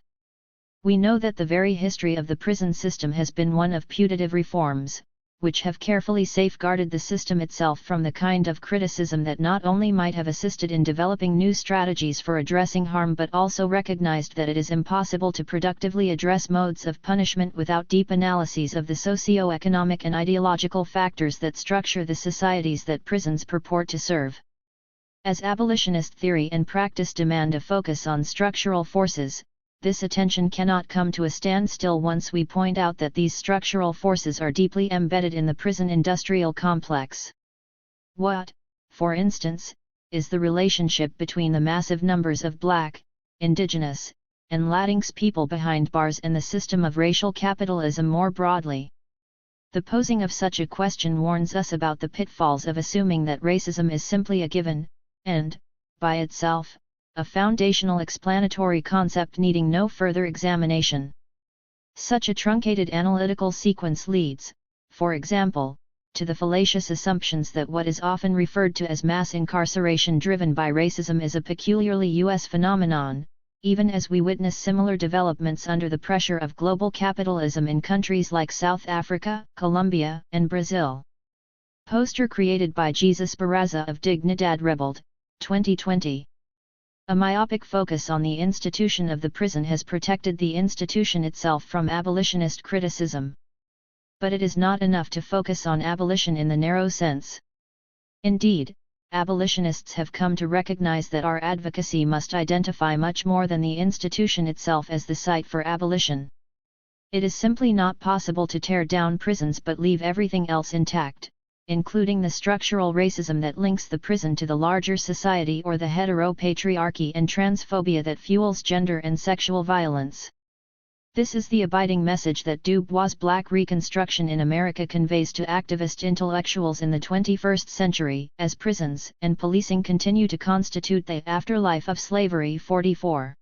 We know that the very history of the prison system has been one of putative reforms, which have carefully safeguarded the system itself from the kind of criticism that not only might have assisted in developing new strategies for addressing harm but also recognized that it is impossible to productively address modes of punishment without deep analyses of the socio-economic and ideological factors that structure the societies that prisons purport to serve. As abolitionist theory and practice demand a focus on structural forces, this attention cannot come to a standstill once we point out that these structural forces are deeply embedded in the prison industrial complex. What, for instance, is the relationship between the massive numbers of Black, Indigenous, and Latinx people behind bars and the system of racial capitalism more broadly? The posing of such a question warns us about the pitfalls of assuming that racism is simply a given, and, by itself, a foundational explanatory concept needing no further examination. Such a truncated analytical sequence leads, for example, to the fallacious assumptions that what is often referred to as mass incarceration driven by racism is a peculiarly U.S. phenomenon, even as we witness similar developments under the pressure of global capitalism in countries like South Africa, Colombia, and Brazil. Poster created by Jesus Barraza of Dignidad Rebelde, 2020. A myopic focus on the institution of the prison has protected the institution itself from abolitionist criticism. But it is not enough to focus on abolition in the narrow sense. Indeed, abolitionists have come to recognize that our advocacy must identify much more than the institution itself as the site for abolition. It is simply not possible to tear down prisons but leave everything else intact, including the structural racism that links the prison to the larger society or the heteropatriarchy and transphobia that fuels gender and sexual violence. This is the abiding message that Du Bois' Black Reconstruction in America conveys to activist intellectuals in the 21st century, as prisons and policing continue to constitute the afterlife of slavery. 44.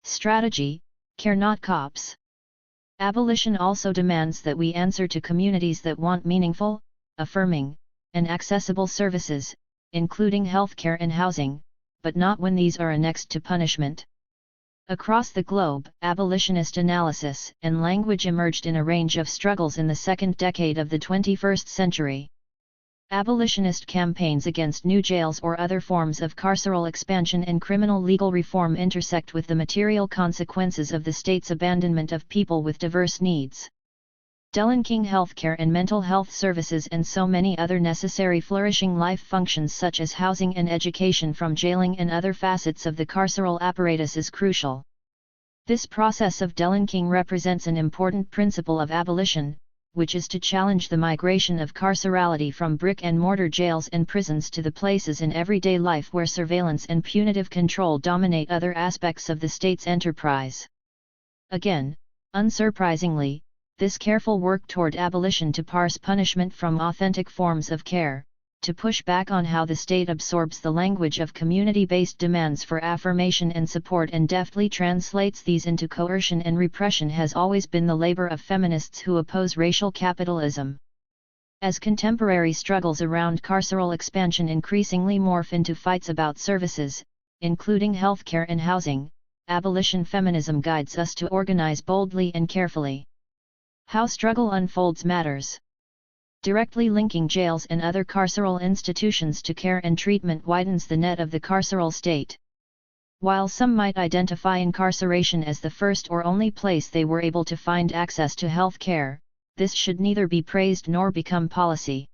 Strategy: care not cops. Abolition also demands that we answer to communities that want meaningful, affirming, and accessible services, including healthcare and housing, but not when these are annexed to punishment. Across the globe, abolitionist analysis and language emerged in a range of struggles in the second decade of the 21st century. Abolitionist campaigns against new jails or other forms of carceral expansion and criminal legal reform intersect with the material consequences of the state's abandonment of people with diverse needs. Delinking healthcare and mental health services and so many other necessary flourishing life functions such as housing and education from jailing and other facets of the carceral apparatus is crucial. This process of delinking represents an important principle of abolition, which is to challenge the migration of carcerality from brick-and-mortar jails and prisons to the places in everyday life where surveillance and punitive control dominate other aspects of the state's enterprise. Again, unsurprisingly, this careful work toward abolition to parse punishment from authentic forms of care, to push back on how the state absorbs the language of community-based demands for affirmation and support and deftly translates these into coercion and repression has always been the labor of feminists who oppose racial capitalism. As contemporary struggles around carceral expansion increasingly morph into fights about services, including healthcare and housing, abolition feminism guides us to organize boldly and carefully. How struggle unfolds matters. Directly linking jails and other carceral institutions to care and treatment widens the net of the carceral state. While some might identify incarceration as the first or only place they were able to find access to health care, this should neither be praised nor become policy.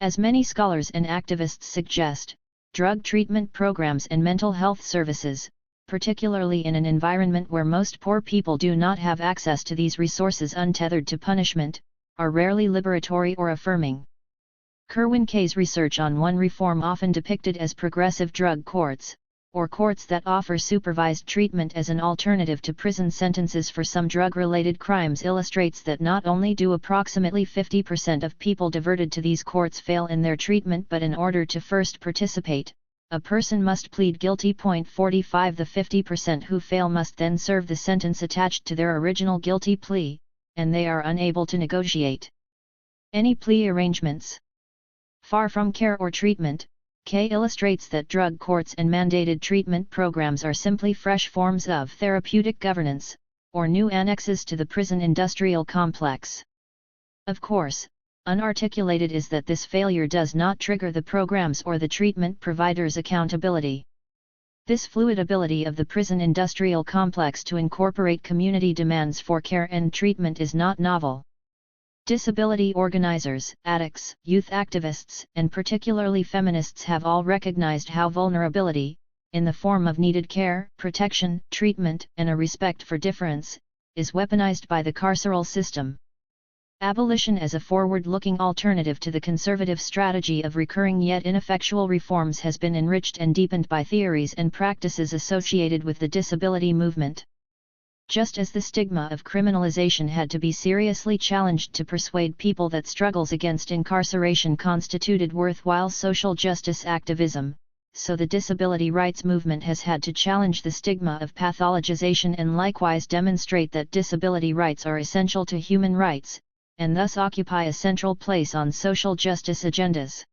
As many scholars and activists suggest, drug treatment programs and mental health services, particularly in an environment where most poor people do not have access to these resources untethered to punishment, are rarely liberatory or affirming. Kerwin K's research on one reform often depicted as progressive drug courts, or courts that offer supervised treatment as an alternative to prison sentences for some drug-related crimes, illustrates that not only do approximately 50% of people diverted to these courts fail in their treatment, but in order to first participate, a person must plead guilty. 45 The 50% who fail must then serve the sentence attached to their original guilty plea, and they are unable to negotiate any plea arrangements. Far from care or treatment, K illustrates that drug courts and mandated treatment programs are simply fresh forms of therapeutic governance, or new annexes to the prison industrial complex. Of course, unarticulated is that this failure does not trigger the programs or the treatment providers' accountability. This fluid ability of the prison industrial complex to incorporate community demands for care and treatment is not novel. Disability organizers, addicts, youth activists, and particularly feminists have all recognized how vulnerability, in the form of needed care, protection, treatment, and a respect for difference, is weaponized by the carceral system. Abolition as a forward-looking alternative to the conservative strategy of recurring yet ineffectual reforms has been enriched and deepened by theories and practices associated with the disability movement. Just as the stigma of criminalization had to be seriously challenged to persuade people that struggles against incarceration constituted worthwhile social justice activism, so the disability rights movement has had to challenge the stigma of pathologization and likewise demonstrate that disability rights are essential to human rights, and thus occupy a central place on social justice agendas.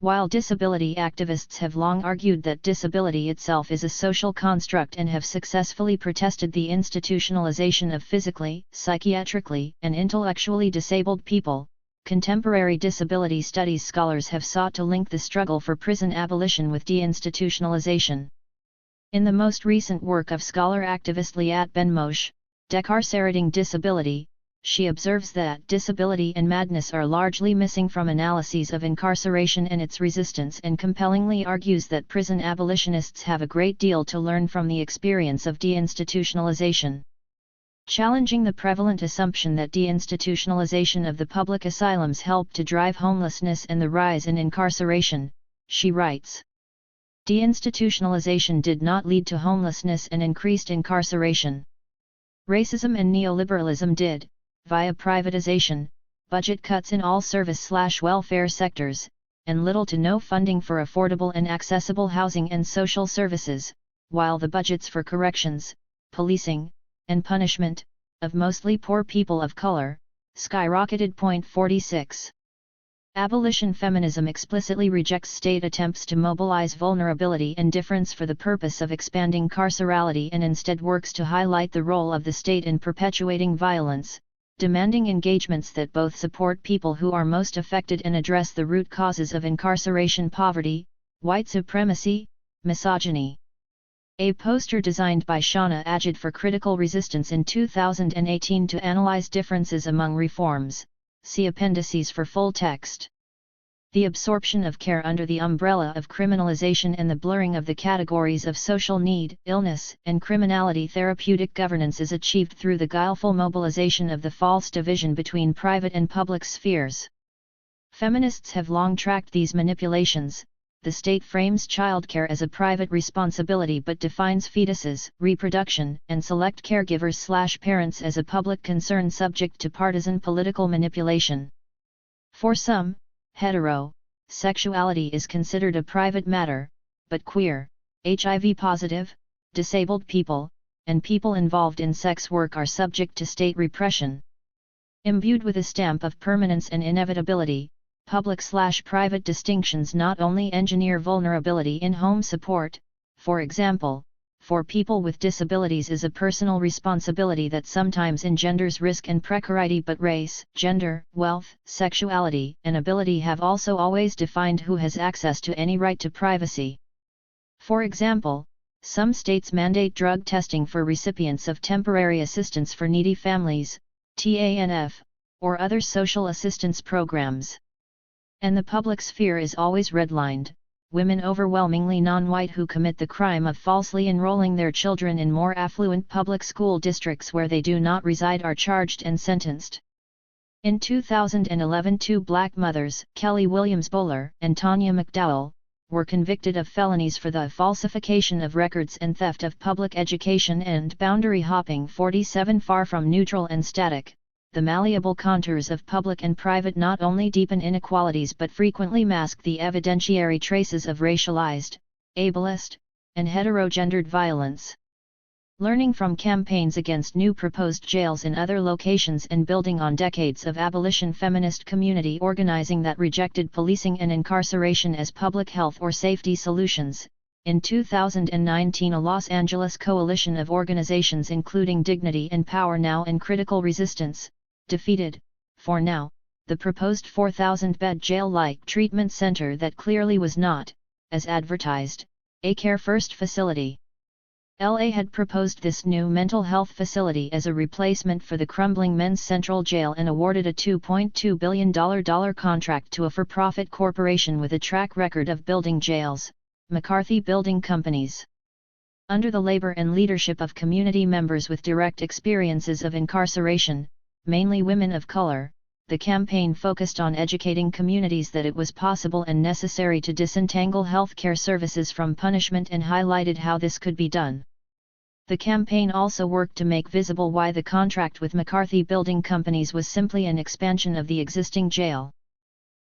While disability activists have long argued that disability itself is a social construct and have successfully protested the institutionalization of physically, psychiatrically, and intellectually disabled people, contemporary disability studies scholars have sought to link the struggle for prison abolition with deinstitutionalization. In the most recent work of scholar activist Liat Ben-Moshe, Decarcerating Disability, she observes that disability and madness are largely missing from analyses of incarceration and its resistance, and compellingly argues that prison abolitionists have a great deal to learn from the experience of deinstitutionalization. Challenging the prevalent assumption that deinstitutionalization of the public asylums helped to drive homelessness and the rise in incarceration, she writes, "Deinstitutionalization did not lead to homelessness and increased incarceration. Racism and neoliberalism did, via privatization, budget cuts in all service/welfare sectors, and little to no funding for affordable and accessible housing and social services, while the budgets for corrections, policing, and punishment, of mostly poor people of color, skyrocketed." 46. Abolition feminism explicitly rejects state attempts to mobilize vulnerability and difference for the purpose of expanding carcerality and instead works to highlight the role of the state in perpetuating violence, demanding engagements that both support people who are most affected and address the root causes of incarceration: poverty, white supremacy, misogyny. A poster designed by Shauna Ajid for Critical Resistance in 2018 to analyze differences among reforms, see appendices for full text. The absorption of care under the umbrella of criminalization and the blurring of the categories of social need, illness, and criminality. Therapeutic governance is achieved through the guileful mobilization of the false division between private and public spheres. Feminists have long tracked these manipulations. The state frames childcare as a private responsibility but defines fetuses, reproduction, and select caregivers/parents as a public concern subject to partisan political manipulation. For some, sexuality is considered a private matter, but queer, HIV-positive, disabled people, and people involved in sex work are subject to state repression. Imbued with a stamp of permanence and inevitability, public/private distinctions not only engineer vulnerability in home support, for example, for people with disabilities is a personal responsibility that sometimes engenders risk and precarity, but race, gender, wealth, sexuality, and ability have also always defined who has access to any right to privacy. For example, some states mandate drug testing for recipients of temporary assistance for needy families, TANF, or other social assistance programs. And the public sphere is always redlined, women overwhelmingly non-white who commit the crime of falsely enrolling their children in more affluent public school districts where they do not reside are charged and sentenced. In 2011, two black mothers, Kelly Williams Bowler and Tanya McDowell, were convicted of felonies for the falsification of records and theft of public education and boundary hopping. 47 Far from neutral and static, the malleable contours of public and private not only deepen inequalities but frequently mask the evidentiary traces of racialized, ableist, and heterogendered violence. Learning from campaigns against new proposed jails in other locations and building on decades of abolition feminist community organizing that rejected policing and incarceration as public health or safety solutions, in 2019 a Los Angeles coalition of organizations including Dignity and Power Now and Critical Resistance, defeated, for now, the proposed 4,000-bed jail-like treatment center that clearly was not, as advertised, a care-first facility. LA had proposed this new mental health facility as a replacement for the crumbling men's central jail and awarded a $2.2 billion contract to a for-profit corporation with a track record of building jails, McCarthy Building Companies. Under the labor and leadership of community members with direct experiences of incarceration, mainly women of color, the campaign focused on educating communities that it was possible and necessary to disentangle healthcare services from punishment and highlighted how this could be done. The campaign also worked to make visible why the contract with McCarthy Building Companies was simply an expansion of the existing jail.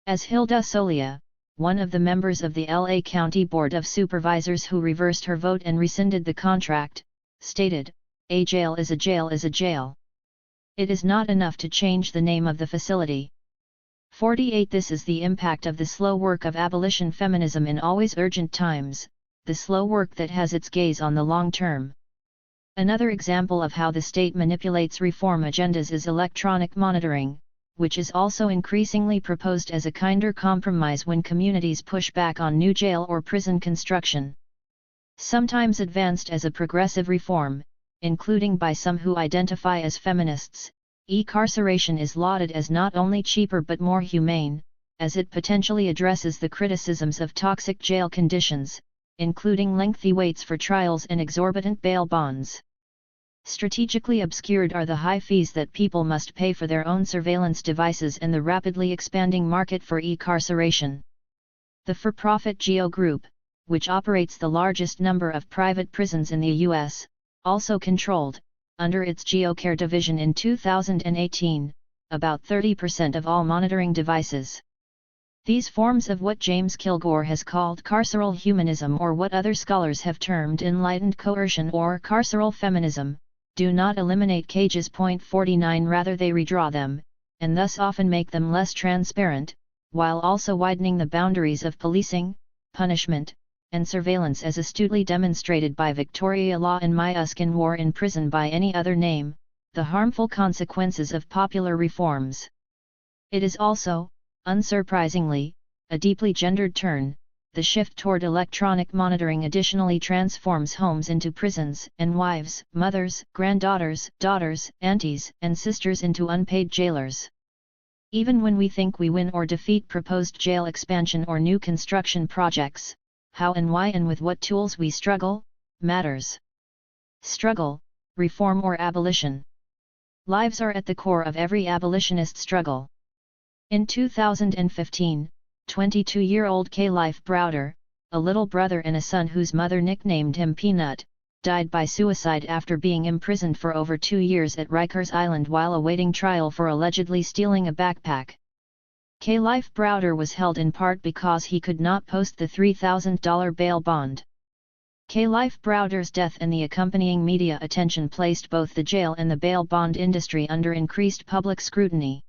As Hilda Solia, one of the members of the LA County Board of Supervisors who reversed her vote and rescinded the contract, stated, "A jail is a jail is a jail. It is not enough to change the name of the facility." 48 This is the impact of the slow work of abolition feminism in always urgent times, the slow work that has its gaze on the long term. Another example of how the state manipulates reform agendas is electronic monitoring, which is also increasingly proposed as a kinder compromise when communities push back on new jail or prison construction. Sometimes advanced as a progressive reform, including by some who identify as feminists, e-carceration is lauded as not only cheaper but more humane, as it potentially addresses the criticisms of toxic jail conditions, including lengthy waits for trials and exorbitant bail bonds. Strategically obscured are the high fees that people must pay for their own surveillance devices and the rapidly expanding market for e-carceration. The for-profit GEO Group, which operates the largest number of private prisons in the U.S., also controlled, under its GeoCare division in 2018, about 30% of all monitoring devices. These forms of what James Kilgore has called carceral humanism or what other scholars have termed enlightened coercion or carceral feminism, do not eliminate cages. 49 Rather they redraw them, and thus often make them less transparent, while also widening the boundaries of policing, punishment, and surveillance as astutely demonstrated by Victoria Law and Myuskin War in Prison by any other name, the harmful consequences of popular reforms. It is also, unsurprisingly, a deeply gendered turn. The shift toward electronic monitoring additionally transforms homes into prisons, and wives, mothers, granddaughters, daughters, aunties, and sisters into unpaid jailers. Even when we think we win or defeat proposed jail expansion or new construction projects, how and why and with what tools we struggle, matters. Struggle, reform or abolition. Lives are at the core of every abolitionist struggle. In 2015, 22-year-old K-Life Browder, a little brother and a son whose mother nicknamed him Peanut, died by suicide after being imprisoned for over 2 years at Rikers Island while awaiting trial for allegedly stealing a backpack. K-Life Browder was held in part because he could not post the $3,000 bail bond. K-Life Browder's death and the accompanying media attention placed both the jail and the bail bond industry under increased public scrutiny.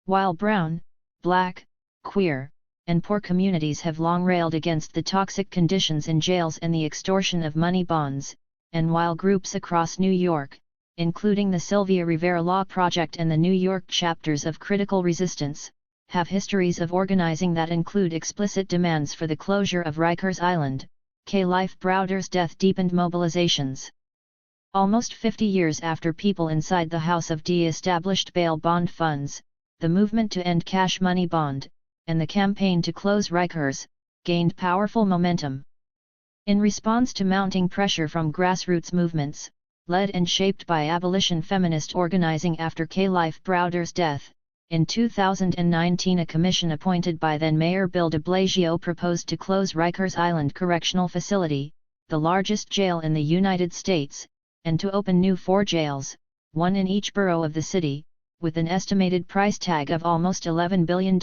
While brown, black, queer, and poor communities have long railed against the toxic conditions in jails and the extortion of money bonds, and while groups across New York, including the Sylvia Rivera Law Project and the New York chapters of Critical Resistance, have histories of organizing that include explicit demands for the closure of Rikers Island, K-Life Browder's death deepened mobilizations. Almost 50 years after people inside the House of D established bail bond funds, the movement to end cash money bond, and the campaign to close Rikers, gained powerful momentum. In response to mounting pressure from grassroots movements, led and shaped by abolition feminist organizing after K-Life Browder's death, in 2019 a commission appointed by then-Mayor Bill de Blasio proposed to close Rikers Island Correctional Facility, the largest jail in the United States, and to open new 4 jails, one in each borough of the city, with an estimated price tag of almost $11 billion.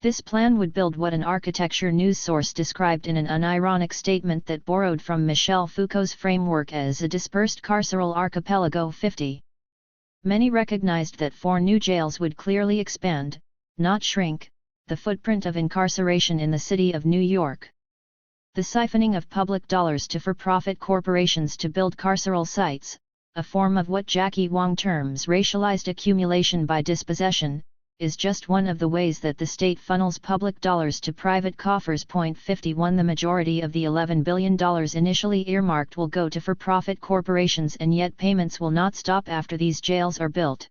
This plan would build what an architecture news source described in an unironic statement that borrowed from Michel Foucault's framework as a dispersed carceral archipelago 50. Many recognized that 4 new jails would clearly expand, not shrink, the footprint of incarceration in the city of New York. The siphoning of public dollars to for-profit corporations to build carceral sites, a form of what Jackie Wong terms racialized accumulation by dispossession, is just one of the ways that the state funnels public dollars to private coffers. 51 The majority of the $11 billion initially earmarked will go to for-profit corporations, and yet payments will not stop after these jails are built.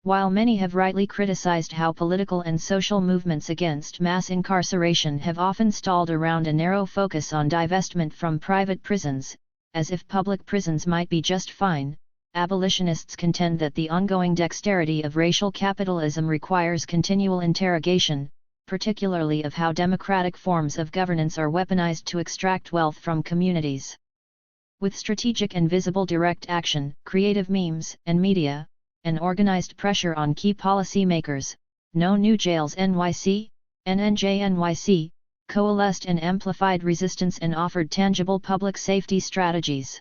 While many have rightly criticized how political and social movements against mass incarceration have often stalled around a narrow focus on divestment from private prisons, as if public prisons might be just fine, abolitionists contend that the ongoing dexterity of racial capitalism requires continual interrogation, particularly of how democratic forms of governance are weaponized to extract wealth from communities. With strategic and visible direct action, creative memes and media, and organized pressure on key policymakers, No New Jails NYC, NNJ-NYC, coalesced and amplified resistance and offered tangible public safety strategies.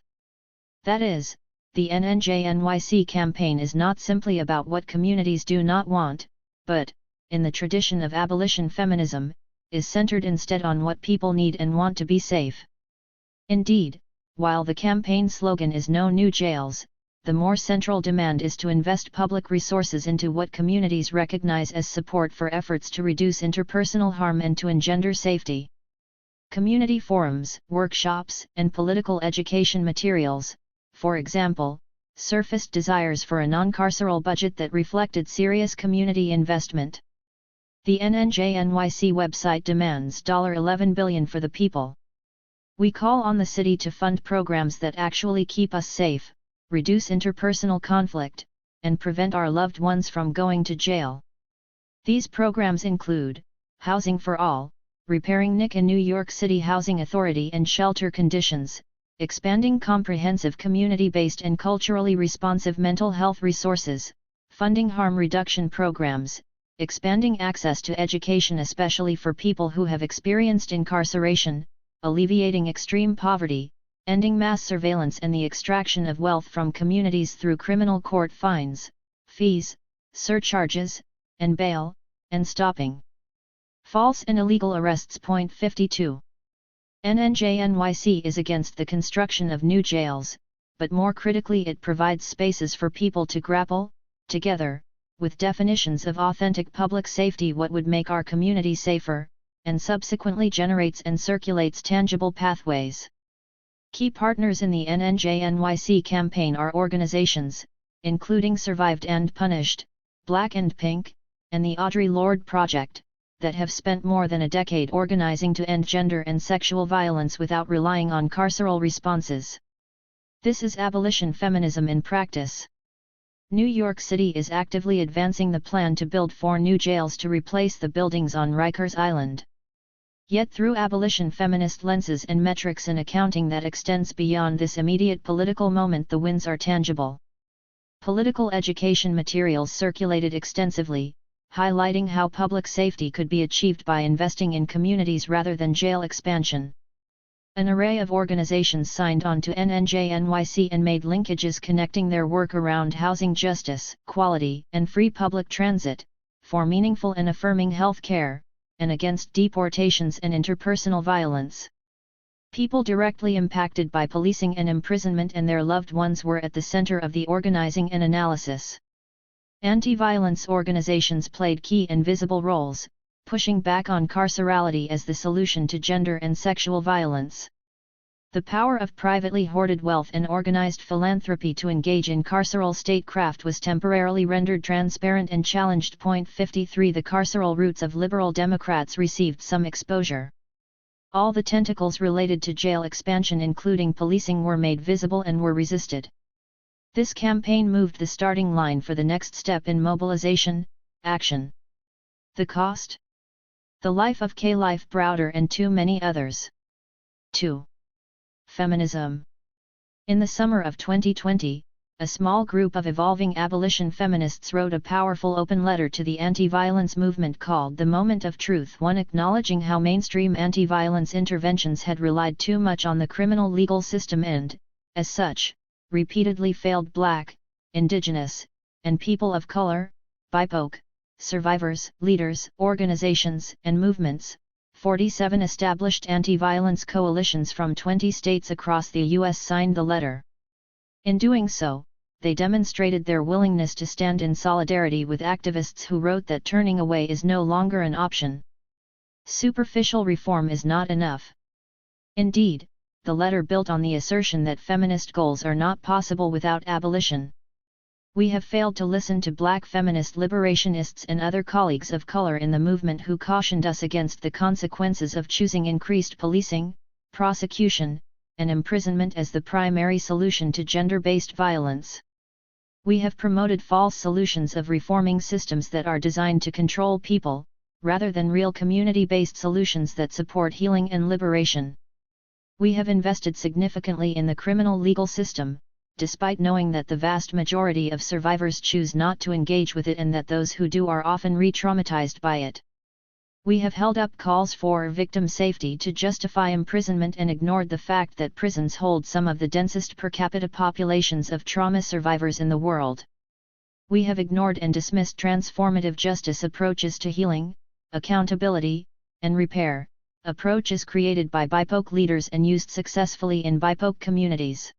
That is, the NNJ-NYC campaign is not simply about what communities do not want, but, in the tradition of abolition feminism, is centered instead on what people need and want to be safe. Indeed, while the campaign slogan is No New Jails, the more central demand is to invest public resources into what communities recognize as support for efforts to reduce interpersonal harm and to engender safety. Community forums, workshops, and political education materials, for example, surfaced desires for a non-carceral budget that reflected serious community investment. The NNJ-NYC website demands $11 billion for the people. We call on the city to fund programs that actually keep us safe, reduce interpersonal conflict, and prevent our loved ones from going to jail. These programs include Housing for All, repairing NIC and New York City Housing Authority and shelter conditions, expanding comprehensive community-based and culturally responsive mental health resources, funding harm reduction programs, expanding access to education especially for people who have experienced incarceration, alleviating extreme poverty, ending mass surveillance and the extraction of wealth from communities through criminal court fines, fees, surcharges, and bail, and stopping false and illegal arrests. 52. NNJ-NYC is against the construction of new jails, but more critically it provides spaces for people to grapple, together, with definitions of authentic public safety, what would make our community safer, and subsequently generates and circulates tangible pathways. Key partners in the NNJ-NYC campaign are organizations, including Survived and Punished, Black and Pink, and the Audre Lorde Project, that have spent more than a decade organizing to end gender and sexual violence without relying on carceral responses. This is abolition feminism in practice. New York City is actively advancing the plan to build 4 new jails to replace the buildings on Rikers Island. Yet through abolition feminist lenses and metrics and accounting that extends beyond this immediate political moment, the wins are tangible. Political education materials circulated extensively, highlighting how public safety could be achieved by investing in communities rather than jail expansion. An array of organizations signed on to NNJ-NYC and made linkages connecting their work around housing justice, quality, and free public transit, for meaningful and affirming health care, and against deportations and interpersonal violence. People directly impacted by policing and imprisonment and their loved ones were at the center of the organizing and analysis. Anti-violence organizations played key and visible roles, pushing back on carcerality as the solution to gender and sexual violence. The power of privately hoarded wealth and organized philanthropy to engage in carceral statecraft was temporarily rendered transparent and challenged. 53 The carceral roots of liberal Democrats received some exposure. All the tentacles related to jail expansion including policing were made visible and were resisted. This campaign moved the starting line for the next step in mobilization, action. The cost? The life of K. Life Browder and too many others. 2. Feminism. In the summer of 2020, a small group of evolving abolition feminists wrote a powerful open letter to the anti-violence movement called The Moment of Truth, one acknowledging how mainstream anti-violence interventions had relied too much on the criminal legal system and, as such, repeatedly failed Black, Indigenous, and people of color, BIPOC, survivors, leaders, organizations, and movements. 47 established anti-violence coalitions from 20 states across the U.S. signed the letter. In doing so, they demonstrated their willingness to stand in solidarity with activists who wrote that turning away is no longer an option. Superficial reform is not enough. Indeed, the letter built on the assertion that feminist goals are not possible without abolition. We have failed to listen to Black feminist liberationists and other colleagues of color in the movement who cautioned us against the consequences of choosing increased policing, prosecution, and imprisonment as the primary solution to gender-based violence. We have promoted false solutions of reforming systems that are designed to control people, rather than real community-based solutions that support healing and liberation. We have invested significantly in the criminal legal system, despite knowing that the vast majority of survivors choose not to engage with it and that those who do are often re-traumatized by it. We have held up calls for victim safety to justify imprisonment and ignored the fact that prisons hold some of the densest per capita populations of trauma survivors in the world. We have ignored and dismissed transformative justice approaches to healing, accountability, and repair, approaches created by BIPOC leaders and used successfully in BIPOC communities.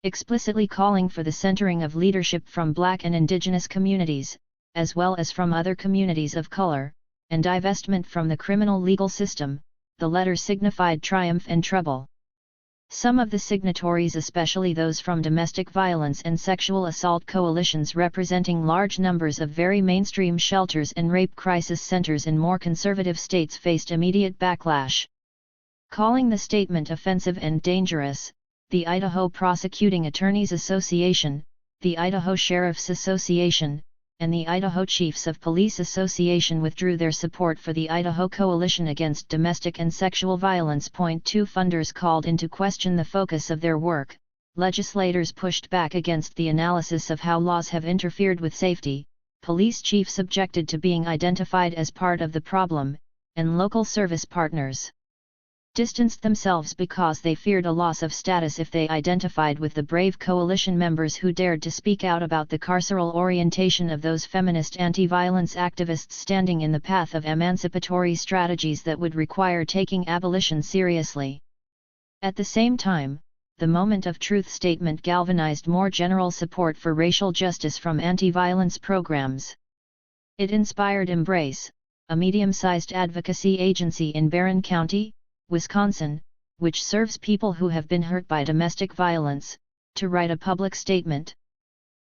Explicitly calling for the centering of leadership from Black and Indigenous communities, as well as from other communities of color, and divestment from the criminal legal system, the letter signified triumph and trouble. Some of the signatories, especially those from domestic violence and sexual assault coalitions representing large numbers of very mainstream shelters and rape crisis centers in more conservative states, faced immediate backlash. Calling the statement offensive and dangerous, the Idaho Prosecuting Attorneys Association, the Idaho Sheriff's Association, and the Idaho Chiefs of Police Association withdrew their support for the Idaho Coalition Against Domestic and Sexual Violence. 2 Funders called into question the focus of their work. Legislators pushed back against the analysis of how laws have interfered with safety, police chiefs objected to being identified as part of the problem, and local service partners distanced themselves because they feared a loss of status if they identified with the brave coalition members who dared to speak out about the carceral orientation of those feminist anti-violence activists standing in the path of emancipatory strategies that would require taking abolition seriously. At the same time, the Moment of Truth statement galvanized more general support for racial justice from anti-violence programs. It inspired Embrace, a medium-sized advocacy agency in Barron County, Wisconsin, which serves people who have been hurt by domestic violence, to write a public statement.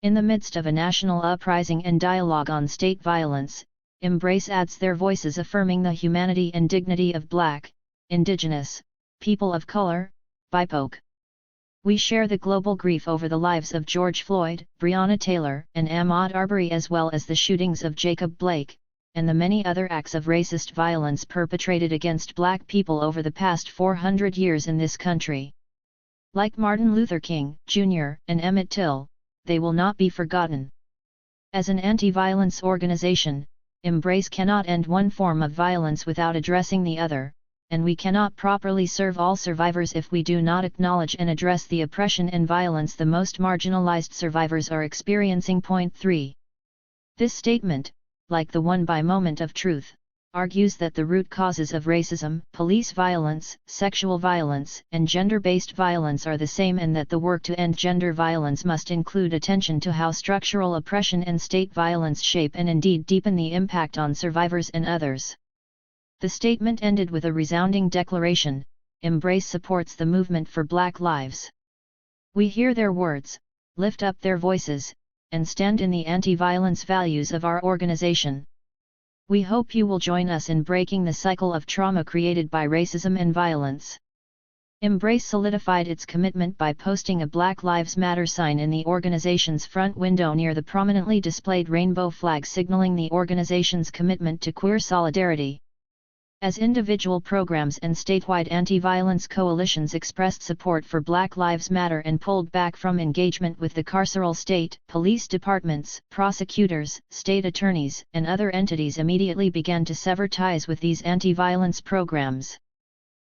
In the midst of a national uprising and dialogue on state violence, Embrace adds their voices affirming the humanity and dignity of Black, Indigenous, people of color, BIPOC. We share the global grief over the lives of George Floyd, Breonna Taylor, and Ahmaud Arbery, as well as the shootings of Jacob Blake, and the many other acts of racist violence perpetrated against Black people over the past 400 years in this country. Like Martin Luther King, Jr., and Emmett Till, they will not be forgotten. As an anti-violence organization, Embrace cannot end one form of violence without addressing the other, and we cannot properly serve all survivors if we do not acknowledge and address the oppression and violence the most marginalized survivors are experiencing. 3. This statement, like the one by Moment of Truth, argues that the root causes of racism, police violence, sexual violence, and gender-based violence are the same, and that the work to end gender violence must include attention to how structural oppression and state violence shape and indeed deepen the impact on survivors and others. The statement ended with a resounding declaration: Embrace supports the movement for Black lives. We hear their words, lift up their voices, and stand in the anti-violence values of our organization. We hope you will join us in breaking the cycle of trauma created by racism and violence. Embrace solidified its commitment by posting a Black Lives Matter sign in the organization's front window near the prominently displayed rainbow flag, signaling the organization's commitment to queer solidarity. As individual programs and statewide anti-violence coalitions expressed support for Black Lives Matter and pulled back from engagement with the carceral state, police departments, prosecutors, state attorneys, and other entities immediately began to sever ties with these anti-violence programs.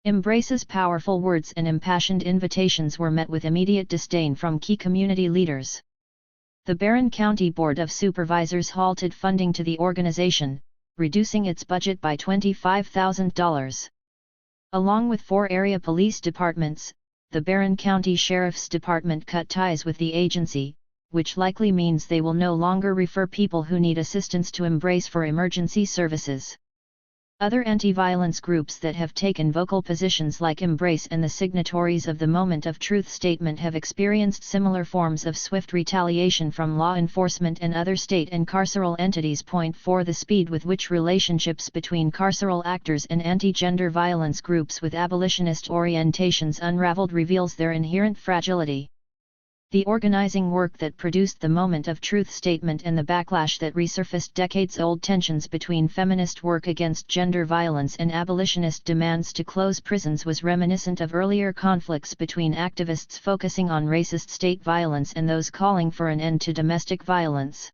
Embrace's powerful words and impassioned invitations were met with immediate disdain from key community leaders. The Barron County Board of Supervisors halted funding to the organization, reducing its budget by $25,000. Along with 4 area police departments, the Barron County Sheriff's Department cut ties with the agency, which likely means they will no longer refer people who need assistance to Embrace for emergency services. Other anti-violence groups that have taken vocal positions like Embrace and the signatories of the Moment of Truth statement have experienced similar forms of swift retaliation from law enforcement and other state and carceral entities. Point 4. The speed with which relationships between carceral actors and anti-gender violence groups with abolitionist orientations unraveled reveals their inherent fragility. The organizing work that produced the Moment of Truth statement and the backlash that resurfaced decades-old tensions between feminist work against gender violence and abolitionist demands to close prisons was reminiscent of earlier conflicts between activists focusing on racist state violence and those calling for an end to domestic violence.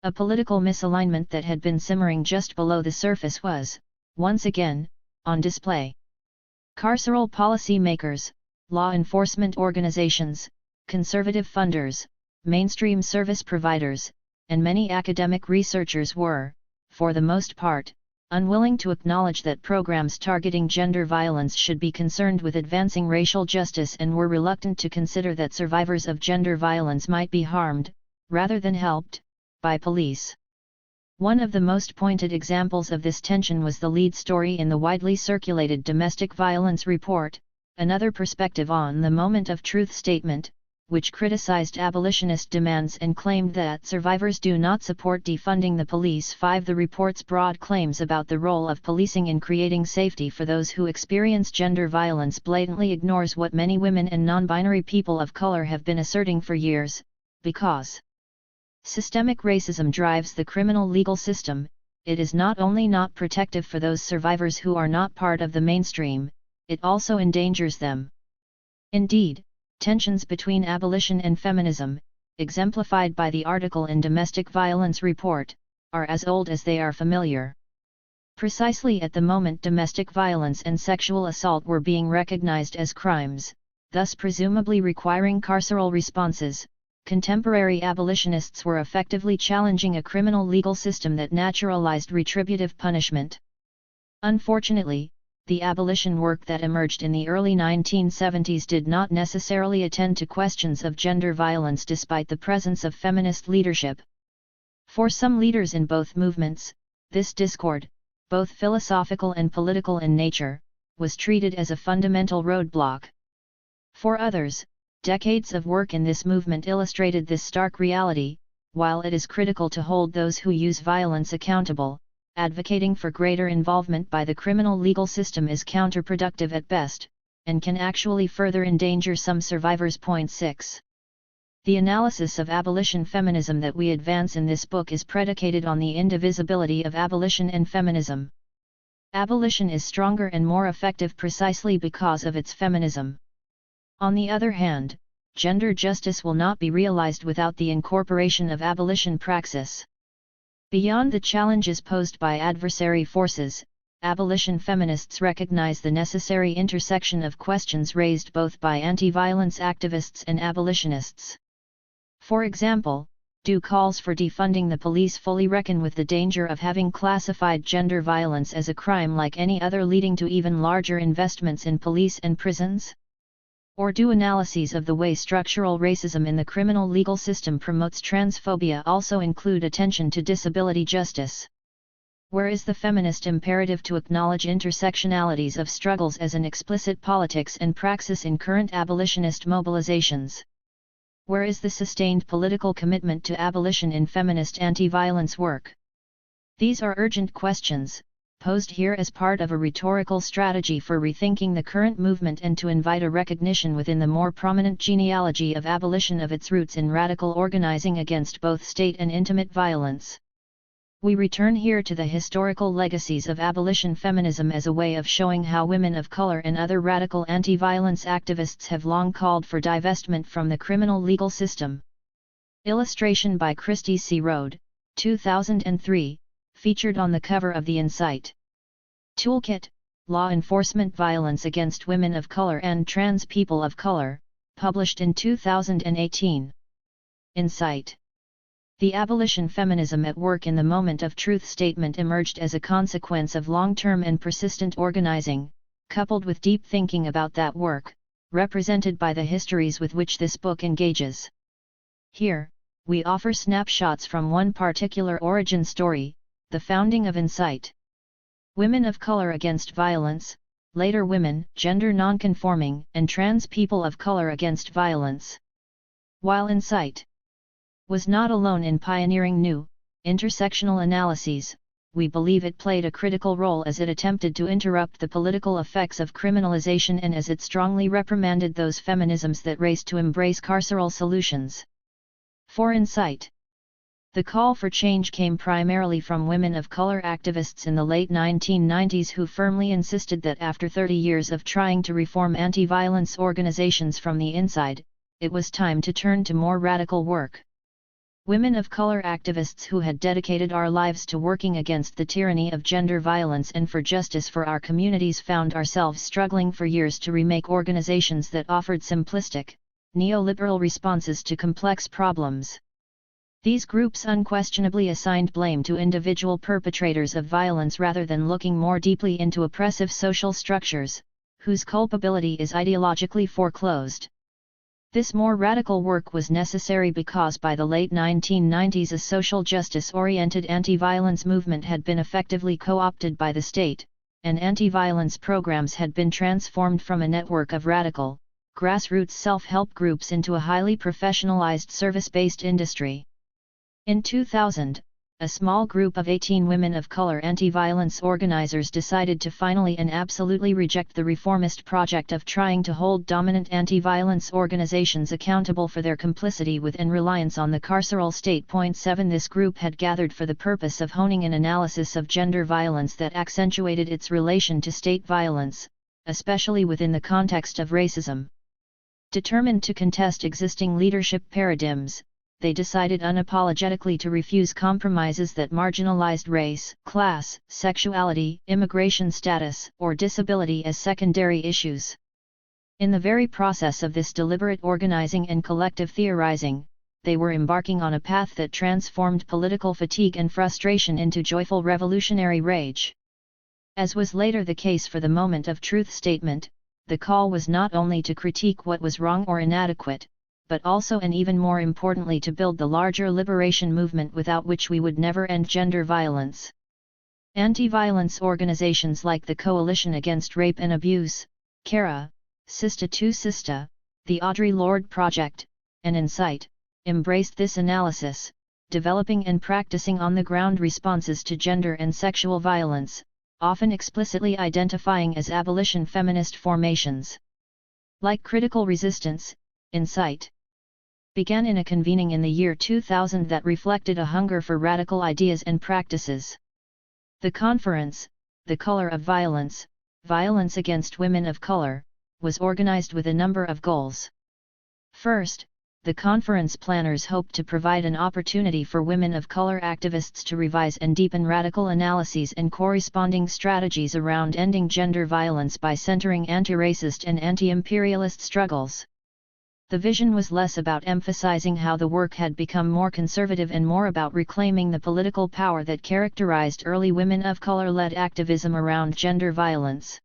A political misalignment that had been simmering just below the surface was, once again, on display. Carceral policymakers, law enforcement organizations, conservative funders, mainstream service providers, and many academic researchers were, for the most part, unwilling to acknowledge that programs targeting gender violence should be concerned with advancing racial justice and were reluctant to consider that survivors of gender violence might be harmed, rather than helped, by police. One of the most pointed examples of this tension was the lead story in the widely circulated Domestic Violence Report, another perspective on the Moment of Truth statement, which criticized abolitionist demands and claimed that survivors do not support defunding the police. 5. The report's broad claims about the role of policing in creating safety for those who experience gender violence blatantly ignores what many women and non-binary people of color have been asserting for years, because systemic racism drives the criminal legal system. It is not only not protective for those survivors who are not part of the mainstream, it also endangers them. Indeed, tensions between abolition and feminism, exemplified by the article in Domestic Violence Report, are as old as they are familiar. Precisely at the moment domestic violence and sexual assault were being recognized as crimes, thus presumably requiring carceral responses, contemporary abolitionists were effectively challenging a criminal legal system that naturalized retributive punishment. Unfortunately, the abolition work that emerged in the early 1970s did not necessarily attend to questions of gender violence despite the presence of feminist leadership. For some leaders in both movements, this discord, both philosophical and political in nature, was treated as a fundamental roadblock. For others, decades of work in this movement illustrated this stark reality. While it is critical to hold those who use violence accountable, advocating for greater involvement by the criminal legal system is counterproductive at best, and can actually further endanger some survivors. Point 6. The analysis of abolition feminism that we advance in this book is predicated on the indivisibility of abolition and feminism. Abolition is stronger and more effective precisely because of its feminism. On the other hand, gender justice will not be realized without the incorporation of abolition praxis. Beyond the challenges posed by adversary forces, abolition feminists recognize the necessary intersection of questions raised both by anti-violence activists and abolitionists. For example, do calls for defunding the police fully reckon with the danger of having classified gender violence as a crime like any other, leading to even larger investments in police and prisons? Or do analyses of the way structural racism in the criminal legal system promotes transphobia also include attention to disability justice? Where is the feminist imperative to acknowledge intersectionalities of struggles as an explicit politics and praxis in current abolitionist mobilizations? Where is the sustained political commitment to abolition in feminist anti-violence work? These are urgent questions, posed here as part of a rhetorical strategy for rethinking the current movement and to invite a recognition within the more prominent genealogy of abolition of its roots in radical organizing against both state and intimate violence. We return here to the historical legacies of abolition feminism as a way of showing how women of color and other radical anti-violence activists have long called for divestment from the criminal legal system. Illustration by Christy C. Rode, 2003, featured on the cover of the Insight Toolkit, Law Enforcement Violence Against Women of Color and Trans People of Color, published in 2018. Insight. The abolition feminism at work in the moment of truth statement emerged as a consequence of long-term and persistent organizing, coupled with deep thinking about that work, represented by the histories with which this book engages. Here, we offer snapshots from one particular origin story, the founding of Insight. Women of color against violence, later women, gender non-conforming, and trans people of color against violence. While Insight was not alone in pioneering new, intersectional analyses, we believe it played a critical role as it attempted to interrupt the political effects of criminalization and as it strongly reprimanded those feminisms that raced to embrace carceral solutions. For Insight, the call for change came primarily from women of color activists in the late 1990s who firmly insisted that after 30 years of trying to reform anti-violence organizations from the inside, it was time to turn to more radical work. Women of color activists who had dedicated our lives to working against the tyranny of gender violence and for justice for our communities found ourselves struggling for years to remake organizations that offered simplistic, neoliberal responses to complex problems. These groups unquestionably assigned blame to individual perpetrators of violence rather than looking more deeply into oppressive social structures, whose culpability is ideologically foreclosed. This more radical work was necessary because by the late 1990s a social justice-oriented anti-violence movement had been effectively co-opted by the state, and anti-violence programs had been transformed from a network of radical, grassroots self-help groups into a highly professionalized service-based industry. In 2000, a small group of 18 women of color anti-violence organizers decided to finally and absolutely reject the reformist project of trying to hold dominant anti-violence organizations accountable for their complicity with and reliance on the carceral state. 7 This group had gathered for the purpose of honing an analysis of gender violence that accentuated its relation to state violence, especially within the context of racism. Determined to contest existing leadership paradigms, they decided unapologetically to refuse compromises that marginalized race, class, sexuality, immigration status, or disability as secondary issues. In the very process of this deliberate organizing and collective theorizing, they were embarking on a path that transformed political fatigue and frustration into joyful revolutionary rage. As was later the case for the moment of truth statement, the call was not only to critique what was wrong or inadequate, but also and even more importantly to build the larger liberation movement without which we would never end gender violence. Anti-violence organizations like the Coalition Against Rape and Abuse, CARA, Sista to Sista, the Audre Lorde Project, and Insight, embraced this analysis, developing and practicing on-the-ground responses to gender and sexual violence, often explicitly identifying as abolition feminist formations. Like Critical Resistance, Insight began in a convening in the year 2000 that reflected a hunger for radical ideas and practices. The conference, The Color of Violence, Violence Against Women of Color, was organized with a number of goals. First, the conference planners hoped to provide an opportunity for women of color activists to revise and deepen radical analyses and corresponding strategies around ending gender violence by centering anti-racist and anti-imperialist struggles. The vision was less about emphasizing how the work had become more conservative and more about reclaiming the political power that characterized early women of color-led activism around gender violence.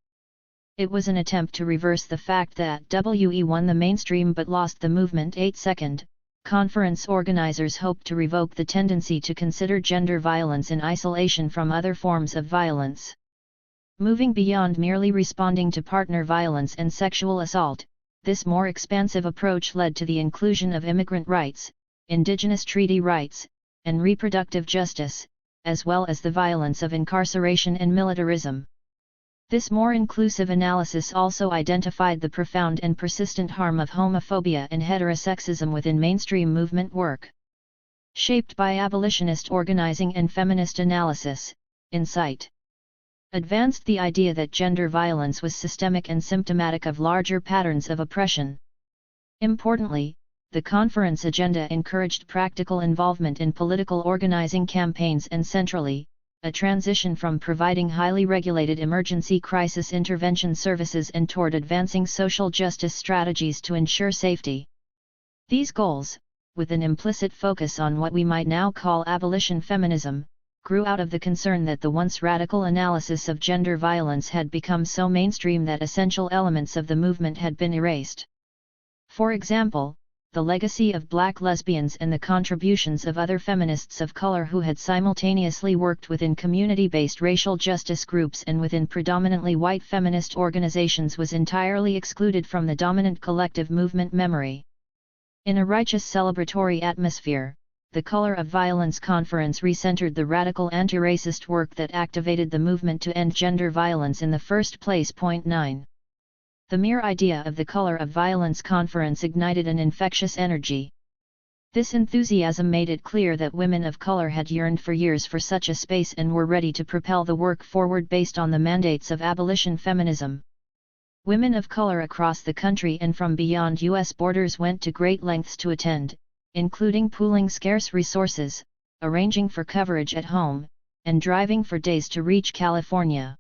It was an attempt to reverse the fact that WE won the mainstream but lost the movement. 2nd, conference organizers hoped to revoke the tendency to consider gender violence in isolation from other forms of violence. Moving beyond merely responding to partner violence and sexual assault, this more expansive approach led to the inclusion of immigrant rights, indigenous treaty rights, and reproductive justice, as well as the violence of incarceration and militarism. This more inclusive analysis also identified the profound and persistent harm of homophobia and heterosexism within mainstream movement work. Shaped by abolitionist organizing and feminist analysis, Insight advanced the idea that gender violence was systemic and symptomatic of larger patterns of oppression. Importantly, the conference agenda encouraged practical involvement in political organizing campaigns and centrally, a transition from providing highly regulated emergency crisis intervention services and toward advancing social justice strategies to ensure safety. These goals, with an implicit focus on what we might now call abolition feminism, grew out of the concern that the once radical analysis of gender violence had become so mainstream that essential elements of the movement had been erased. For example, the legacy of Black lesbians and the contributions of other feminists of color who had simultaneously worked within community-based racial justice groups and within predominantly white feminist organizations was entirely excluded from the dominant collective movement memory. In a righteous celebratory atmosphere, the Color of Violence Conference recentered the radical anti-racist work that activated the movement to end gender violence in the first place. 9. The mere idea of the Color of Violence Conference ignited an infectious energy. This enthusiasm made it clear that women of color had yearned for years for such a space and were ready to propel the work forward based on the mandates of abolition feminism. Women of color across the country and from beyond U.S. borders went to great lengths to attend, including pooling scarce resources, arranging for coverage at home, and driving for days to reach California.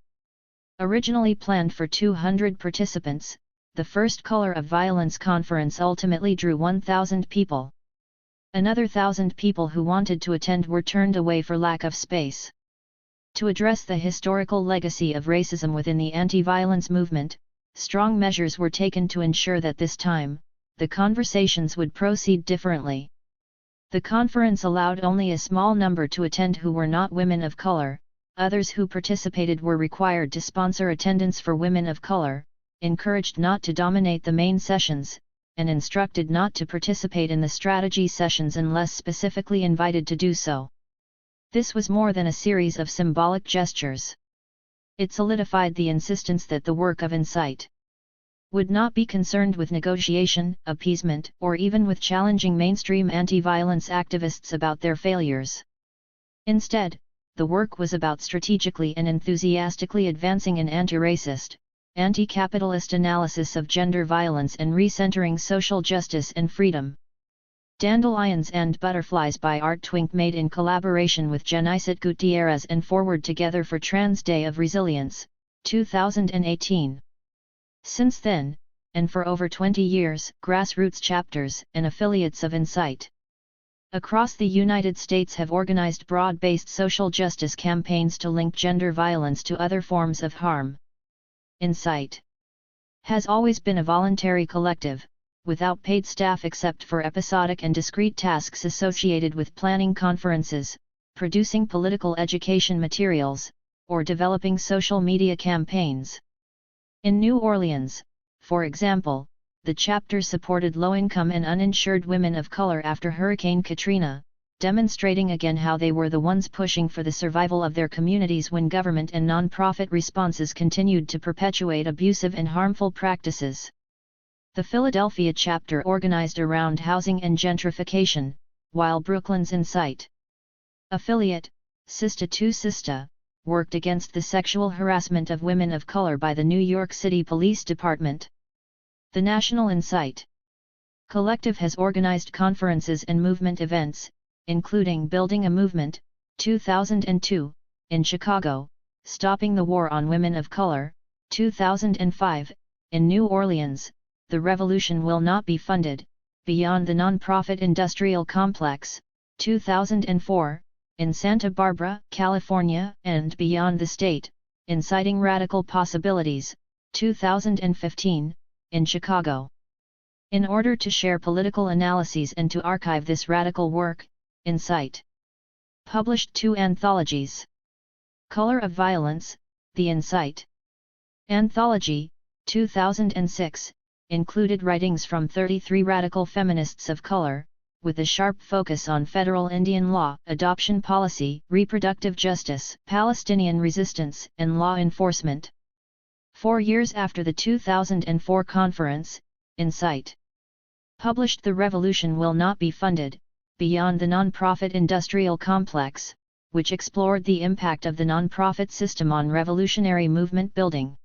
Originally planned for 200 participants, the first Color of Violence Conference ultimately drew 1,000 people. Another 1,000 people who wanted to attend were turned away for lack of space. To address the historical legacy of racism within the anti-violence movement, strong measures were taken to ensure that this time, the conversations would proceed differently. The conference allowed only a small number to attend who were not women of color. Others who participated were required to sponsor attendance for women of color, encouraged not to dominate the main sessions, and instructed not to participate in the strategy sessions unless specifically invited to do so. This was more than a series of symbolic gestures. It solidified the insistence that the work of Insight would not be concerned with negotiation, appeasement, or even with challenging mainstream anti-violence activists about their failures. Instead, the work was about strategically and enthusiastically advancing an anti-racist, anti-capitalist analysis of gender violence and recentering social justice and freedom. Dandelions and Butterflies by Art Twink, made in collaboration with Genisat Gutierrez and Forward Together for Trans Day of Resilience, 2018. Since then, and for over 20 years, grassroots chapters and affiliates of Insight across the United States have organized broad-based social justice campaigns to link gender violence to other forms of harm. Insight has always been a voluntary collective, without paid staff except for episodic and discrete tasks associated with planning conferences, producing political education materials, or developing social media campaigns. In New Orleans, for example, the chapter supported low-income and uninsured women of color after Hurricane Katrina, demonstrating again how they were the ones pushing for the survival of their communities when government and non-profit responses continued to perpetuate abusive and harmful practices. The Philadelphia chapter organized around housing and gentrification, while Brooklyn's Insight affiliate, Sista to Sista, worked against the sexual harassment of women of color by the New York City Police Department. The National Insight Collective has organized conferences and movement events, including Building a Movement, 2002, in Chicago, Stopping the War on Women of Color, 2005, in New Orleans, The Revolution Will Not Be Funded, Beyond the Nonprofit Industrial Complex, 2004, in Santa Barbara, California, and Beyond the State, Inciting Radical Possibilities, 2015, in Chicago. In order to share political analyses and to archive this radical work, Insight published 2 anthologies. Color of Violence, The Insight Anthology, 2006, included writings from 33 radical feminists of color, with a sharp focus on federal Indian law, adoption policy, reproductive justice, Palestinian resistance, and law enforcement. 4 years after the 2004 conference, Insight published The Revolution Will Not Be Funded, Beyond the Nonprofit Industrial Complex, which explored the impact of the nonprofit system on revolutionary movement building.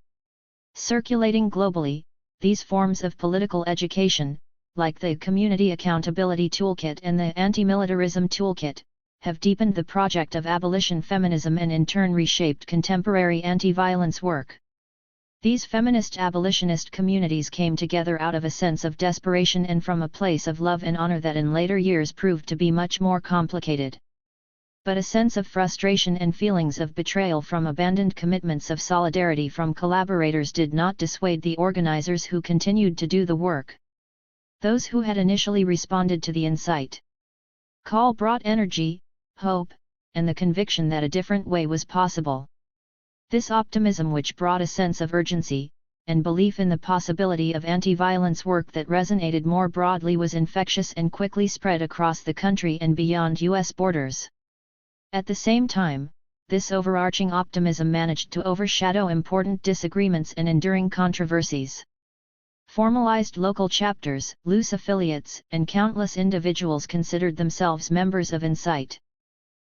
Circulating globally, these forms of political education, like the Community Accountability Toolkit and the Anti-Militarism Toolkit, have deepened the project of abolition feminism and in turn reshaped contemporary anti-violence work. These feminist abolitionist communities came together out of a sense of desperation and from a place of love and honor that in later years proved to be much more complicated. But a sense of frustration and feelings of betrayal from abandoned commitments of solidarity from collaborators did not dissuade the organizers who continued to do the work. Those who had initially responded to the Insight call brought energy, hope, and the conviction that a different way was possible. This optimism, which brought a sense of urgency, and belief in the possibility of anti-violence work that resonated more broadly, was infectious and quickly spread across the country and beyond U.S. borders. At the same time, this overarching optimism managed to overshadow important disagreements and enduring controversies. Formalized local chapters, loose affiliates, and countless individuals considered themselves members of Insight.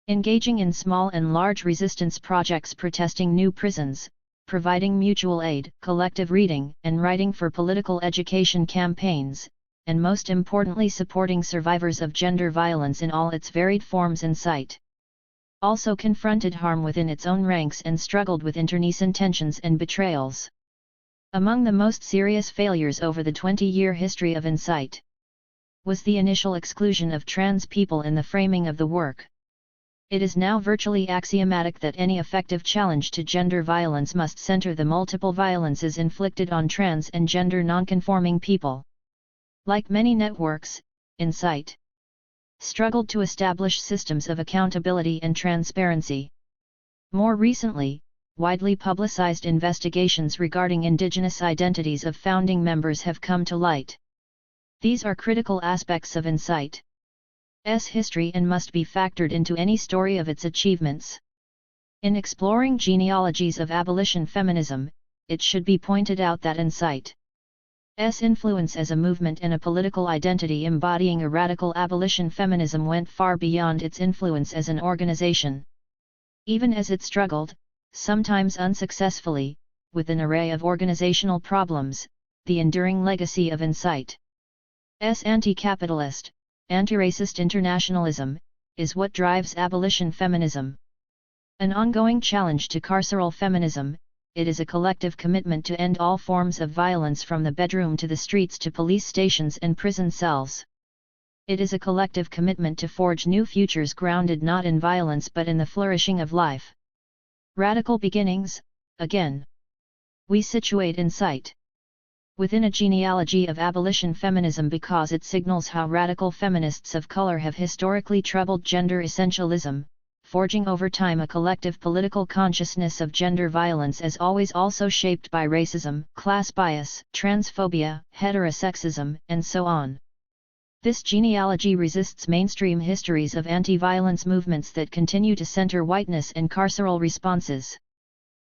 Engaging in small and large resistance projects, protesting new prisons, providing mutual aid, collective reading and writing for political education campaigns, and most importantly supporting survivors of gender violence in all its varied forms. Insight also confronted harm within its own ranks and struggled with internecine tensions and betrayals. Among the most serious failures over the 20-year history of Insight was the initial exclusion of trans people in the framing of the work. It is now virtually axiomatic that any effective challenge to gender violence must center the multiple violences inflicted on trans and gender nonconforming people. Like many networks, Insight struggled to establish systems of accountability and transparency. More recently, widely publicized investigations regarding indigenous identities of founding members have come to light. These are critical aspects of Insight's history and must be factored into any story of its achievements. In exploring genealogies of abolition feminism, it should be pointed out that Insight's influence as a movement and a political identity embodying a radical abolition feminism went far beyond its influence as an organization. Even as it struggled, sometimes unsuccessfully, with an array of organizational problems, the enduring legacy of Insight's anti-capitalist, anti-racist internationalism, is what drives abolition feminism. An ongoing challenge to carceral feminism, it is a collective commitment to end all forms of violence from the bedroom to the streets to police stations and prison cells. It is a collective commitment to forge new futures grounded not in violence but in the flourishing of life. Radical beginnings, again. We situate Insight within a genealogy of abolition feminism because it signals how radical feminists of color have historically troubled gender essentialism, forging over time a collective political consciousness of gender violence as always also shaped by racism, class bias, transphobia, heterosexism, and so on. This genealogy resists mainstream histories of anti-violence movements that continue to center whiteness and carceral responses.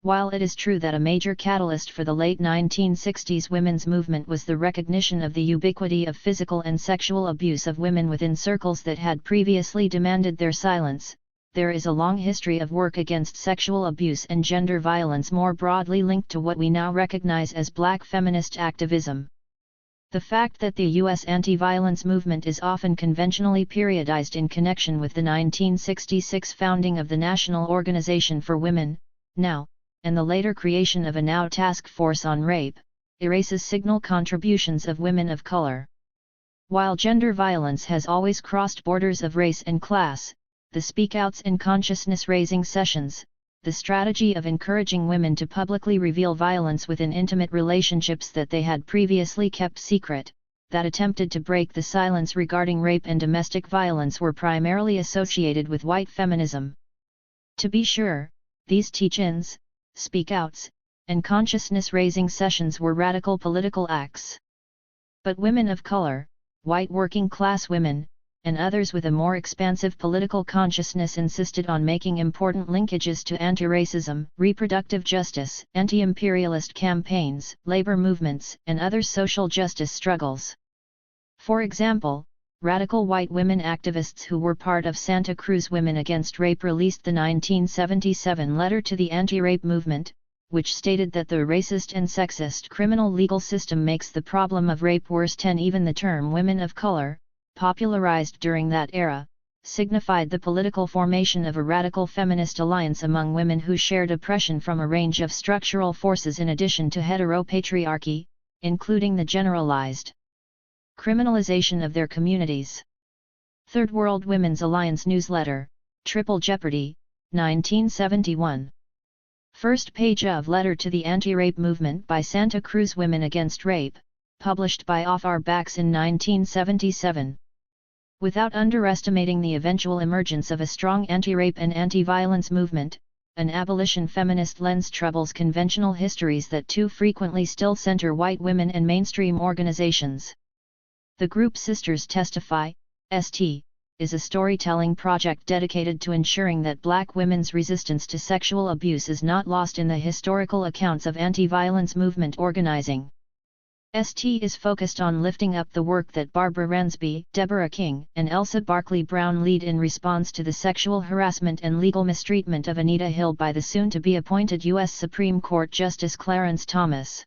While it is true that a major catalyst for the late 1960s women's movement was the recognition of the ubiquity of physical and sexual abuse of women within circles that had previously demanded their silence, there is a long history of work against sexual abuse and gender violence more broadly linked to what we now recognize as Black feminist activism. The fact that the U.S. anti-violence movement is often conventionally periodized in connection with the 1966 founding of the National Organization for Women, NOW, and the later creation of a NOW task force on rape, erases signal contributions of women of color. While gender violence has always crossed borders of race and class, the speakouts and consciousness-raising sessions, the strategy of encouraging women to publicly reveal violence within intimate relationships that they had previously kept secret, that attempted to break the silence regarding rape and domestic violence were primarily associated with white feminism. To be sure, these teach-ins, speak-outs, and consciousness-raising sessions were radical political acts. But women of color, white working-class women, and others with a more expansive political consciousness insisted on making important linkages to anti-racism, reproductive justice, anti-imperialist campaigns, labor movements, and other social justice struggles. For example, radical white women activists who were part of Santa Cruz Women Against Rape released the 1977 letter to the anti-rape movement, which stated that the racist and sexist criminal legal system makes the problem of rape worse. Even the term women of color, popularized during that era, signified the political formation of a radical feminist alliance among women who shared oppression from a range of structural forces in addition to heteropatriarchy, including the generalized criminalization of their communities. Third World Women's Alliance Newsletter, Triple Jeopardy, 1971. First page of Letter to the Anti-Rape Movement by Santa Cruz Women Against Rape, published by Off Our Backs in 1977. Without underestimating the eventual emergence of a strong anti-rape and anti-violence movement, an abolition feminist lens troubles conventional histories that too frequently still center white women and mainstream organizations. The group Sisters Testify, ST, is a storytelling project dedicated to ensuring that black women's resistance to sexual abuse is not lost in the historical accounts of anti-violence movement organizing. ST is focused on lifting up the work that Barbara Ransby, Deborah King, and Elsa Barkley Brown lead in response to the sexual harassment and legal mistreatment of Anita Hill by the soon-to-be appointed U.S. Supreme Court Justice Clarence Thomas.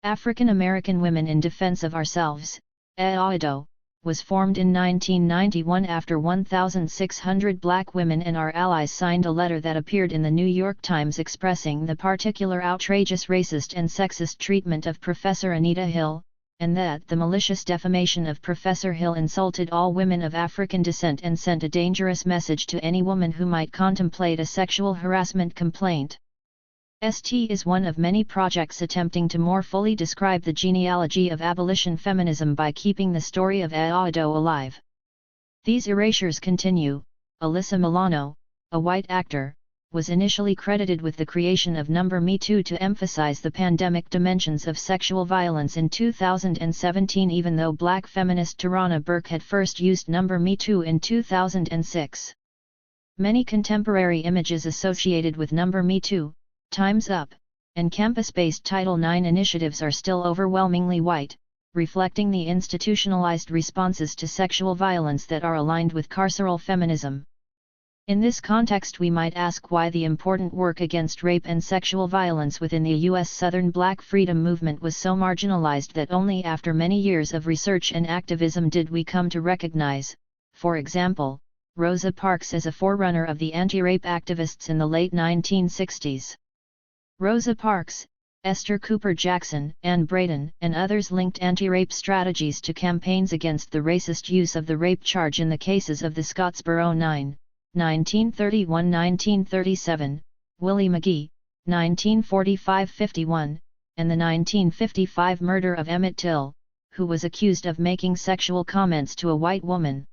African American Women in Defense of Ourselves, AAWDO, was formed in 1991 after 1,600 black women and our allies signed a letter that appeared in the New York Times expressing the particular outrageous racist and sexist treatment of Professor Anita Hill, and that the malicious defamation of Professor Hill insulted all women of African descent and sent a dangerous message to any woman who might contemplate a sexual harassment complaint. ST is one of many projects attempting to more fully describe the genealogy of abolition feminism by keeping the story of AAWDO alive. These erasures continue. Alyssa Milano, a white actor, was initially credited with the creation of Number Me Too to emphasize the pandemic dimensions of sexual violence in 2017, even though black feminist Tarana Burke had first used Number Me Too in 2006. Many contemporary images associated with Number Me Too, Time's Up, and campus-based Title IX initiatives are still overwhelmingly white, reflecting the institutionalized responses to sexual violence that are aligned with carceral feminism. In this context, we might ask why the important work against rape and sexual violence within the U.S. Southern Black freedom movement was so marginalized that only after many years of research and activism did we come to recognize, for example, Rosa Parks as a forerunner of the anti-rape activists in the late 1960s. Rosa Parks, Esther Cooper Jackson, Ann Braden, and others linked anti-rape strategies to campaigns against the racist use of the rape charge in the cases of the Scottsboro 9, 1931–1937, Willie McGee, 1945–51, and the 1955 murder of Emmett Till, who was accused of making sexual comments to a white woman.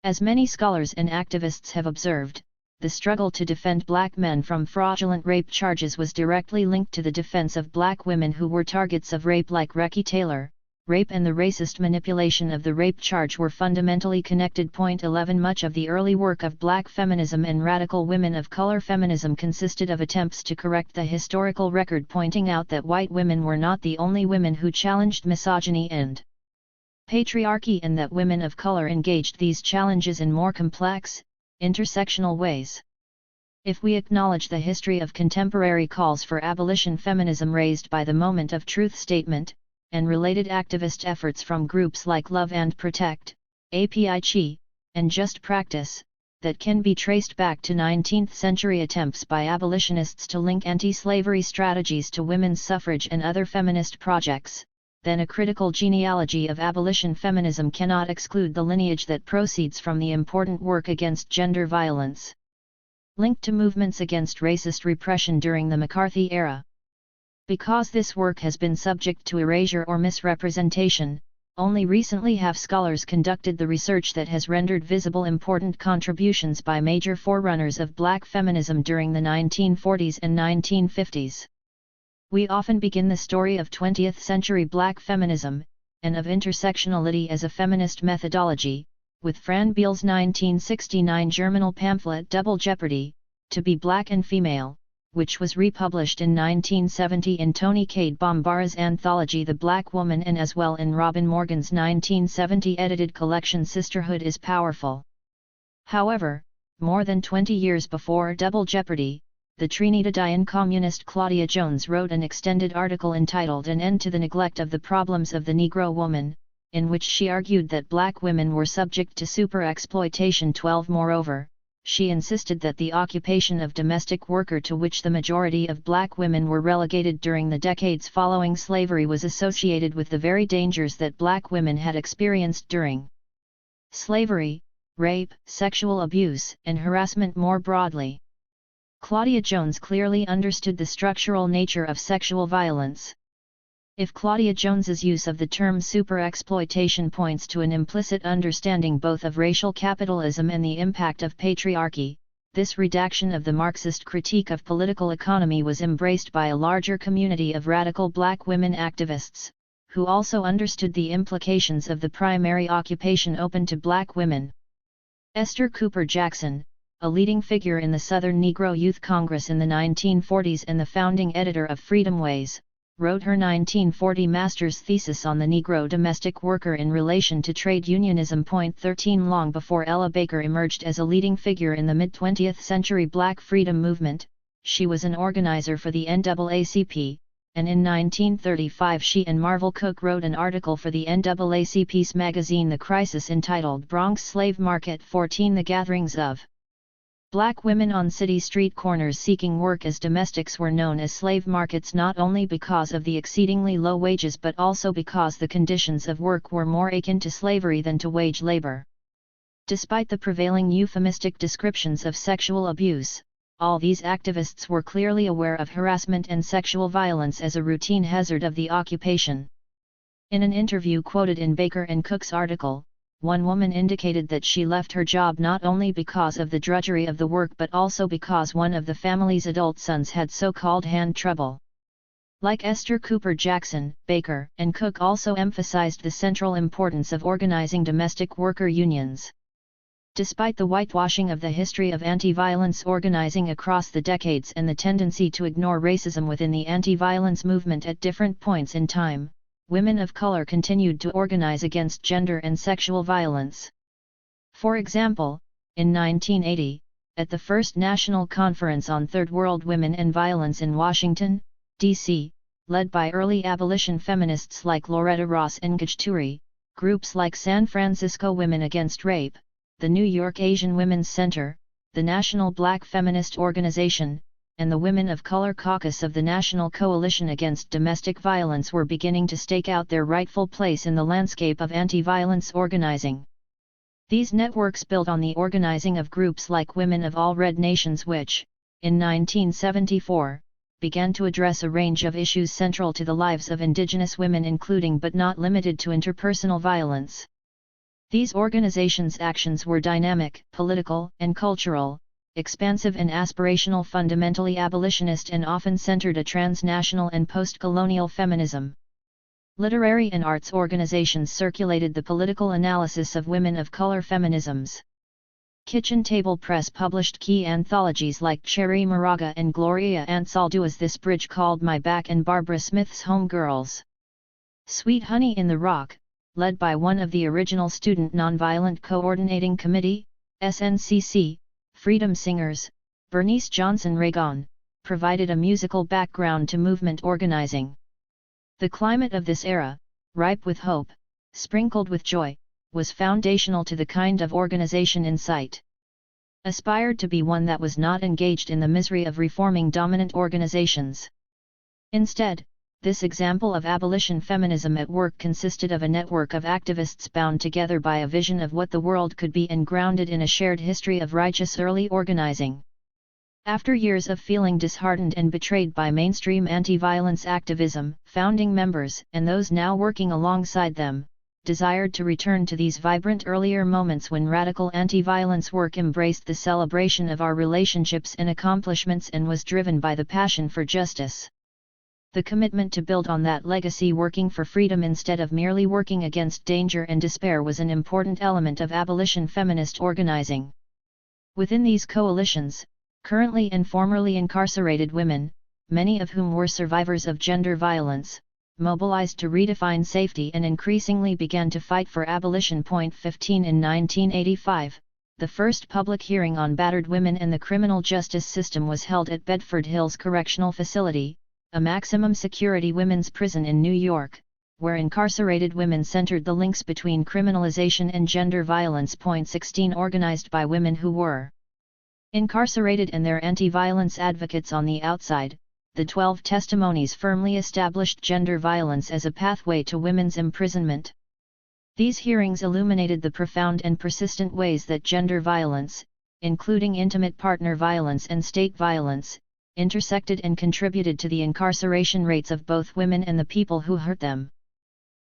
As many scholars and activists have observed, the struggle to defend black men from fraudulent rape charges was directly linked to the defense of black women who were targets of rape, like Recky Taylor. Rape and the racist manipulation of the rape charge were fundamentally connected. 11 Much of the early work of black feminism and radical women of color feminism consisted of attempts to correct the historical record, pointing out that white women were not the only women who challenged misogyny and patriarchy, and that women of color engaged these challenges in more complex, intersectional ways. If we acknowledge the history of contemporary calls for abolition feminism raised by the Moment of Truth statement, and related activist efforts from groups like Love and Protect, API-CHI, and Just Practice, that can be traced back to 19th-century attempts by abolitionists to link anti-slavery strategies to women's suffrage and other feminist projects, then a critical genealogy of abolition feminism cannot exclude the lineage that proceeds from the important work against gender violence, linked to movements against racist repression during the McCarthy era. Because this work has been subject to erasure or misrepresentation, Only recently have scholars conducted the research that has rendered visible important contributions by major forerunners of black feminism during the 1940s and 1950s. We often begin the story of 20th century black feminism, and of intersectionality as a feminist methodology, with Fran Beale's 1969 Germinal pamphlet Double Jeopardy, To Be Black and Female, which was republished in 1970 in Toni Cade Bambara's anthology The Black Woman and as well in Robin Morgan's 1970 edited collection Sisterhood is Powerful. However, more than 20 years before Double Jeopardy, the Trinidadian communist Claudia Jones wrote an extended article entitled An End to the Neglect of the Problems of the Negro Woman, in which she argued that black women were subject to super-exploitation. Moreover, she insisted that the occupation of domestic worker to which the majority of black women were relegated during the decades following slavery was associated with the very dangers that black women had experienced during slavery, rape, sexual abuse, and harassment more broadly. Claudia Jones clearly understood the structural nature of sexual violence. If Claudia Jones's use of the term super-exploitation points to an implicit understanding both of racial capitalism and the impact of patriarchy, this redaction of the Marxist critique of political economy was embraced by a larger community of radical black women activists, who also understood the implications of the primary occupation open to black women. Esther Cooper Jackson, a leading figure in the Southern Negro Youth Congress in the 1940s and the founding editor of Freedom Ways, wrote her 1940 master's thesis on the Negro domestic worker in relation to trade unionism. 13 Long before Ella Baker emerged as a leading figure in the mid-20th century Black freedom movement, she was an organizer for the NAACP, and in 1935 she and Marvel Cook wrote an article for the NAACP's magazine The Crisis entitled Bronx Slave Market 14 The Gatherings of Black women on city street corners seeking work as domestics were known as slave markets not only because of the exceedingly low wages but also because the conditions of work were more akin to slavery than to wage labor. Despite the prevailing euphemistic descriptions of sexual abuse, all these activists were clearly aware of harassment and sexual violence as a routine hazard of the occupation. In an interview quoted in Baker and Cook's article, one woman indicated that she left her job not only because of the drudgery of the work but also because one of the family's adult sons had so-called hand trouble. Like Esther Cooper Jackson, Baker and Cook also emphasized the central importance of organizing domestic worker unions. Despite the whitewashing of the history of anti-violence organizing across the decades and the tendency to ignore racism within the anti-violence movement at different points in time, women of color continued to organize against gender and sexual violence. For example, in 1980, at the First National Conference on Third World Women and Violence in Washington, D.C., led by early abolition feminists like Loretta Ross and Gajturi, groups like San Francisco Women Against Rape, the New York Asian Women's Center, the National Black Feminist Organization, and the Women of Color Caucus of the National Coalition Against Domestic Violence were beginning to stake out their rightful place in the landscape of anti-violence organizing. These networks built on the organizing of groups like Women of All Red Nations which, in 1974, began to address a range of issues central to the lives of indigenous women including but not limited to interpersonal violence. These organizations' actions were dynamic, political, and cultural, expansive and aspirational, fundamentally abolitionist and often centered a transnational and post-colonial feminism. Literary and arts organizations circulated the political analysis of women of color feminisms. Kitchen Table Press published key anthologies like Cherry Moraga and Gloria Ansaldua's This Bridge Called My Back and Barbara Smith's Home Girls. Sweet Honey in the Rock, led by one of the original Student Nonviolent Coordinating Committee, SNCC, Freedom Singers, Bernice Johnson Reagon, provided a musical background to movement organizing. The climate of this era, ripe with hope, sprinkled with joy, was foundational to the kind of organization in sight. Aspired to be one that was not engaged in the misery of reforming dominant organizations. Instead, this example of abolition feminism at work consisted of a network of activists bound together by a vision of what the world could be and grounded in a shared history of righteous early organizing. After years of feeling disheartened and betrayed by mainstream anti-violence activism, founding members and those now working alongside them, desired to return to these vibrant earlier moments when radical anti-violence work embraced the celebration of our relationships and accomplishments and was driven by the passion for justice. The commitment to build on that legacy, working for freedom instead of merely working against danger and despair, was an important element of abolition feminist organizing. Within these coalitions, currently and formerly incarcerated women, many of whom were survivors of gender violence, mobilized to redefine safety and increasingly began to fight for abolition. 15 In 1985, the first public hearing on battered women and the criminal justice system was held at Bedford Hills Correctional Facility, a maximum security women's prison in New York, where incarcerated women centered the links between criminalization and gender violence. 16 Organized by women who were incarcerated and their anti-violence advocates on the outside, the 12 testimonies firmly established gender violence as a pathway to women's imprisonment. These hearings illuminated the profound and persistent ways that gender violence, including intimate partner violence and state violence, intersected and contributed to the incarceration rates of both women and the people who hurt them.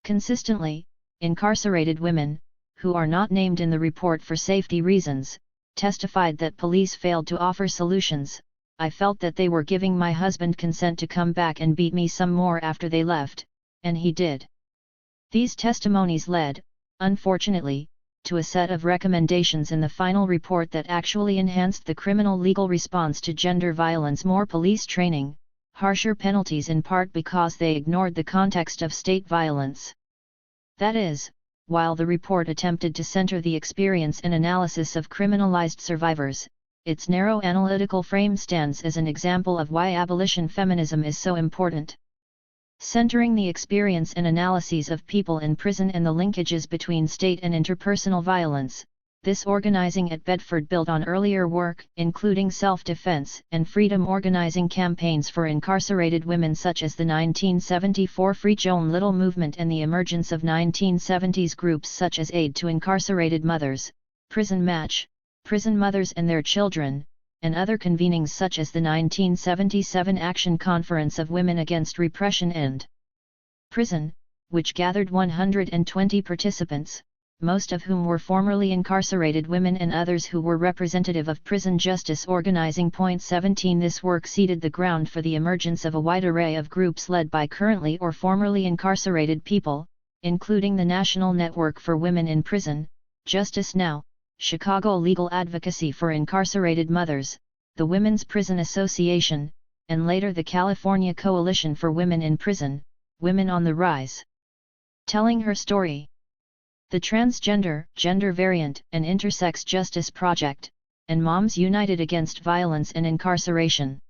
Consistently, incarcerated women, who are not named in the report for safety reasons, testified that police failed to offer solutions. I felt that they were giving my husband consent to come back and beat me some more after they left, and he did. These testimonies led, unfortunately, to a set of recommendations in the final report that actually enhanced the criminal legal response to gender violence: more police training, harsher penalties, in part because they ignored the context of state violence. That is, while the report attempted to center the experience and analysis of criminalized survivors, its narrow analytical frame stands as an example of why abolition feminism is so important. Centering the experience and analyses of people in prison and the linkages between state and interpersonal violence, this organizing at Bedford built on earlier work, including self-defense and freedom organizing campaigns for incarcerated women, such as the 1974 Free Joan Little movement and the emergence of 1970s groups such as Aid to Incarcerated Mothers, Prison Match, Prison Mothers and Their Children, and other convenings such as the 1977 Action Conference of Women Against Repression and Prison, which gathered 120 participants, most of whom were formerly incarcerated women and others who were representative of prison justice organizing. 17 This work seeded the ground for the emergence of a wide array of groups led by currently or formerly incarcerated people, including the National Network for Women in Prison, Justice Now, Chicago Legal Advocacy for Incarcerated Mothers, the Women's Prison Association, and later the California Coalition for Women in Prison, Women on the Rise. Telling her story. The Transgender, Gender Variant, and Intersex Justice Project, and Moms United Against Violence and Incarceration.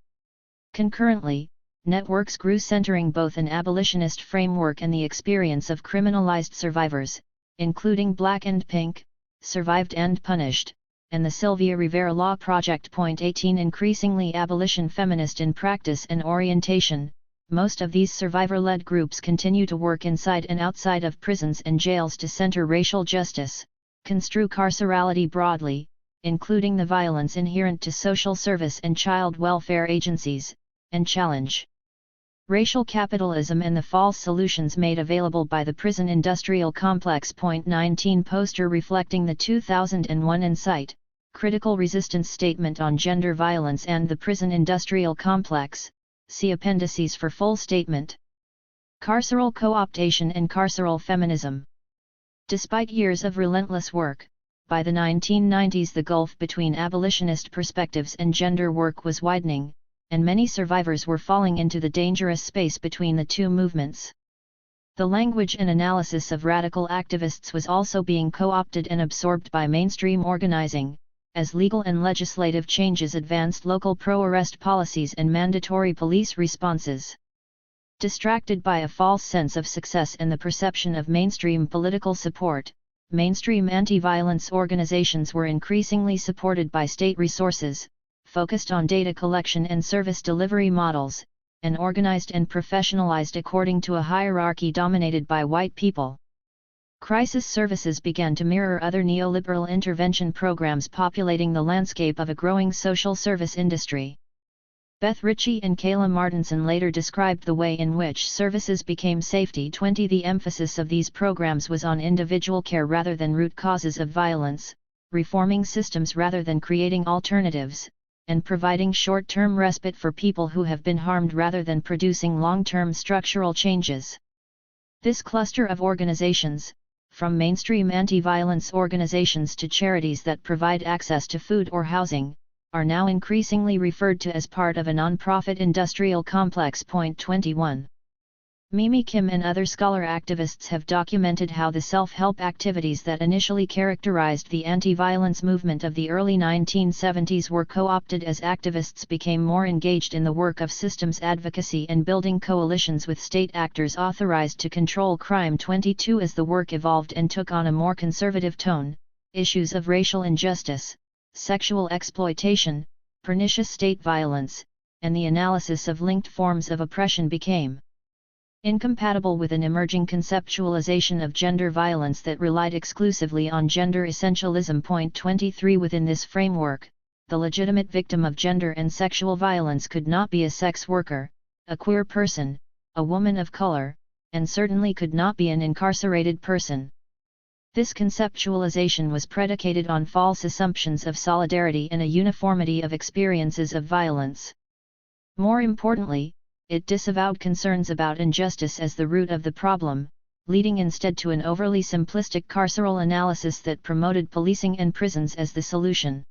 Concurrently, networks grew centering both an abolitionist framework and the experience of criminalized survivors, including Black and Pink, Survived and Punished, and the Sylvia Rivera Law Project. 18 Increasingly abolition feminist in practice and orientation, most of these survivor-led groups continue to work inside and outside of prisons and jails to center racial justice, construe carcerality broadly, including the violence inherent to social service and child welfare agencies, and challenge racial capitalism and the false solutions made available by the prison industrial complex. 19 Poster reflecting the 2001 Insight, Critical Resistance Statement on Gender Violence and the Prison Industrial Complex, see appendices for full statement. Carceral co-optation and carceral feminism. Despite years of relentless work, by the 1990s the gulf between abolitionist perspectives and gender work was widening, and many survivors were falling into the dangerous space between the two movements. The language and analysis of radical activists was also being co-opted and absorbed by mainstream organizing, as legal and legislative changes advanced local pro-arrest policies and mandatory police responses. Distracted by a false sense of success and the perception of mainstream political support, mainstream anti-violence organizations were increasingly supported by state resources, focused on data collection and service delivery models, and organized and professionalized according to a hierarchy dominated by white people. Crisis services began to mirror other neoliberal intervention programs populating the landscape of a growing social service industry. Beth Ritchie and Kayla Martinson later described the way in which services became safety. 20 The emphasis of these programs was on individual care rather than root causes of violence, reforming systems rather than creating alternatives, and providing short-term respite for people who have been harmed rather than producing long-term structural changes. This cluster of organizations, from mainstream anti-violence organizations to charities that provide access to food or housing, are now increasingly referred to as part of a non-profit industrial complex. 21. Mimi Kim and other scholar activists have documented how the self-help activities that initially characterized the anti-violence movement of the early 1970s were co-opted as activists became more engaged in the work of systems advocacy and building coalitions with state actors authorized to control crime. 22 As the work evolved and took on a more conservative tone, issues of racial injustice, sexual exploitation, pernicious state violence, and the analysis of linked forms of oppression became incompatible with an emerging conceptualization of gender violence that relied exclusively on gender essentialism. 23 Within this framework, the legitimate victim of gender and sexual violence could not be a sex worker, a queer person, a woman of color, and certainly could not be an incarcerated person. This conceptualization was predicated on false assumptions of solidarity and a uniformity of experiences of violence. More importantly, it disavowed concerns about injustice as the root of the problem, leading instead to an overly simplistic carceral analysis that promoted policing and prisons as the solution.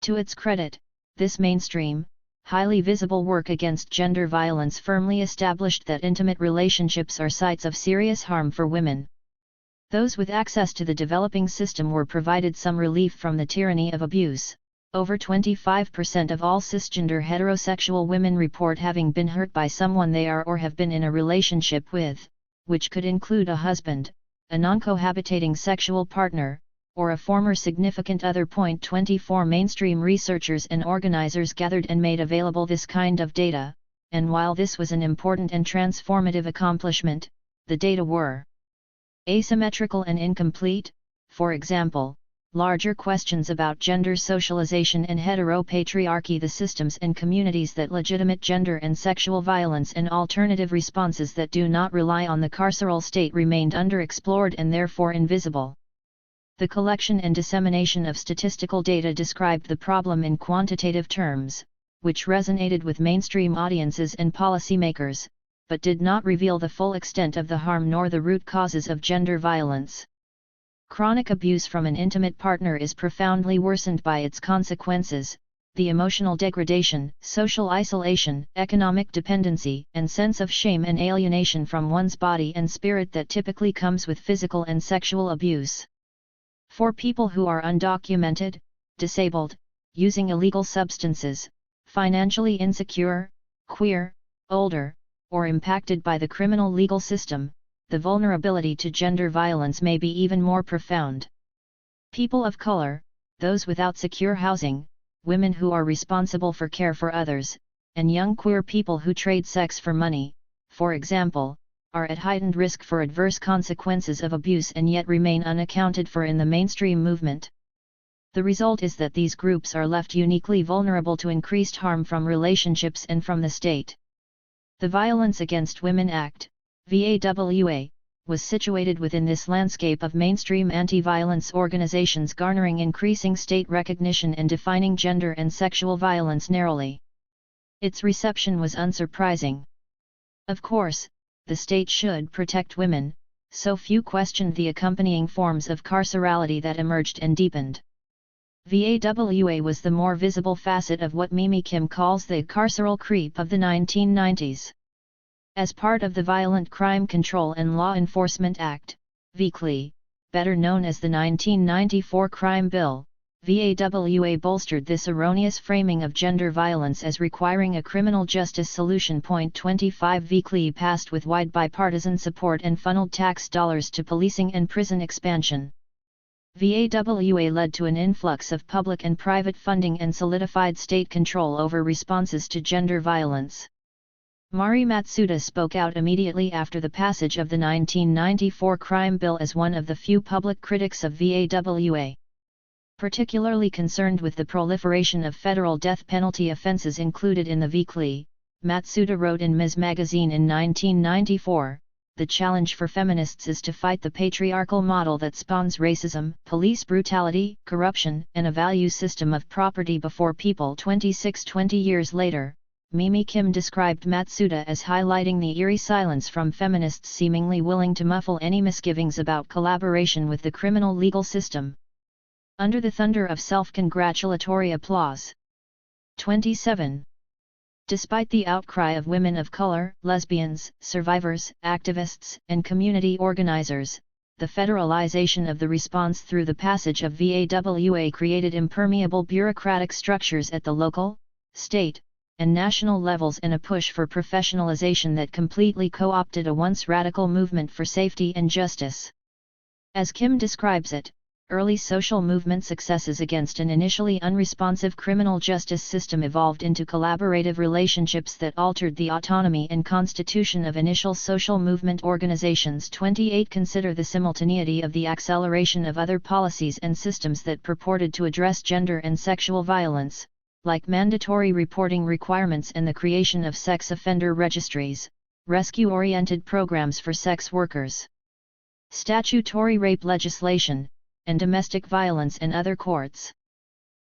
To its credit, this mainstream, highly visible work against gender violence firmly established that intimate relationships are sites of serious harm for women. Those with access to the developing system were provided some relief from the tyranny of abuse. Over 25% of all cisgender heterosexual women report having been hurt by someone they are or have been in a relationship with, which could include a husband, a non-cohabitating sexual partner, or a former significant other. 24 Mainstream researchers and organizers gathered and made available this kind of data, and while this was an important and transformative accomplishment, the data were asymmetrical and incomplete. For example, larger questions about gender socialization and heteropatriarchy, the systems and communities that legitimate gender and sexual violence, and alternative responses that do not rely on the carceral state remained underexplored and therefore invisible. The collection and dissemination of statistical data described the problem in quantitative terms, which resonated with mainstream audiences and policymakers, but did not reveal the full extent of the harm nor the root causes of gender violence. Chronic abuse from an intimate partner is profoundly worsened by its consequences: the emotional degradation, social isolation, economic dependency, and sense of shame and alienation from one's body and spirit that typically comes with physical and sexual abuse. For people who are undocumented, disabled, using illegal substances, financially insecure, queer, older, or impacted by the criminal legal system, the vulnerability to gender violence may be even more profound. People of color, those without secure housing, women who are responsible for care for others, and young queer people who trade sex for money, for example, are at heightened risk for adverse consequences of abuse and yet remain unaccounted for in the mainstream movement. The result is that these groups are left uniquely vulnerable to increased harm from relationships and from the state. The Violence Against Women Act, VAWA, was situated within this landscape of mainstream anti-violence organizations garnering increasing state recognition and defining gender and sexual violence narrowly. Its reception was unsurprising. Of course, the state should protect women, so few questioned the accompanying forms of carcerality that emerged and deepened. VAWA was the more visible facet of what Mimi Kim calls the carceral creep of the 1990s. As part of the Violent Crime Control and Law Enforcement Act, VCLE, better known as the 1994 Crime Bill, VAWA bolstered this erroneous framing of gender violence as requiring a criminal justice solution. 25 VCLE passed with wide bipartisan support and funneled tax dollars to policing and prison expansion. VAWA led to an influx of public and private funding and solidified state control over responses to gender violence. Mari Matsuda spoke out immediately after the passage of the 1994 Crime Bill as one of the few public critics of VAWA. Particularly concerned with the proliferation of federal death penalty offenses included in the weekly, Matsuda wrote in Ms. Magazine in 1994, "The challenge for feminists is to fight the patriarchal model that spawns racism, police brutality, corruption, and a value system of property before people." 20 years later, Mimi Kim described Matsuda as highlighting the eerie silence from feminists seemingly willing to muffle any misgivings about collaboration with the criminal legal system. Under the thunder of self-congratulatory applause. 27. Despite the outcry of women of color, lesbians, survivors, activists, and community organizers, the federalization of the response through the passage of VAWA created impermeable bureaucratic structures at the local, state, and national levels and a push for professionalization that completely co-opted a once radical movement for safety and justice. As Kim describes it, early social movement successes against an initially unresponsive criminal justice system evolved into collaborative relationships that altered the autonomy and constitution of initial social movement organizations. 28 Consider the simultaneity of the acceleration of other policies and systems that purported to address gender and sexual violence, like mandatory reporting requirements and the creation of sex offender registries, rescue-oriented programs for sex workers, statutory rape legislation, and domestic violence and other courts.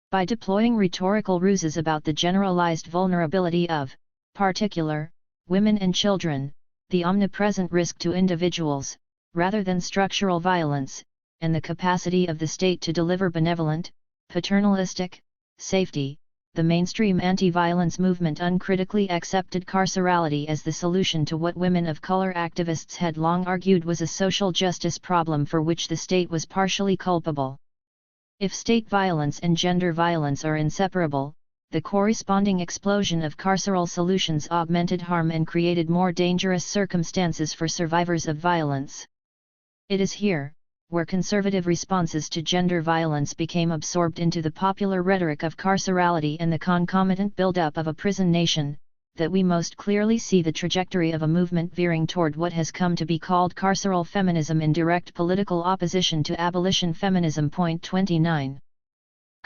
By deploying rhetorical ruses about the generalized vulnerability of, particular, women and children, the omnipresent risk to individuals, rather than structural violence, and the capacity of the state to deliver benevolent, paternalistic, safety, the mainstream anti-violence movement uncritically accepted carcerality as the solution to what women of color activists had long argued was a social justice problem for which the state was partially culpable. If state violence and gender violence are inseparable, the corresponding explosion of carceral solutions augmented harm and created more dangerous circumstances for survivors of violence. It is here, where conservative responses to gender violence became absorbed into the popular rhetoric of carcerality and the concomitant buildup of a prison nation, that we most clearly see the trajectory of a movement veering toward what has come to be called carceral feminism in direct political opposition to abolition feminism. 29.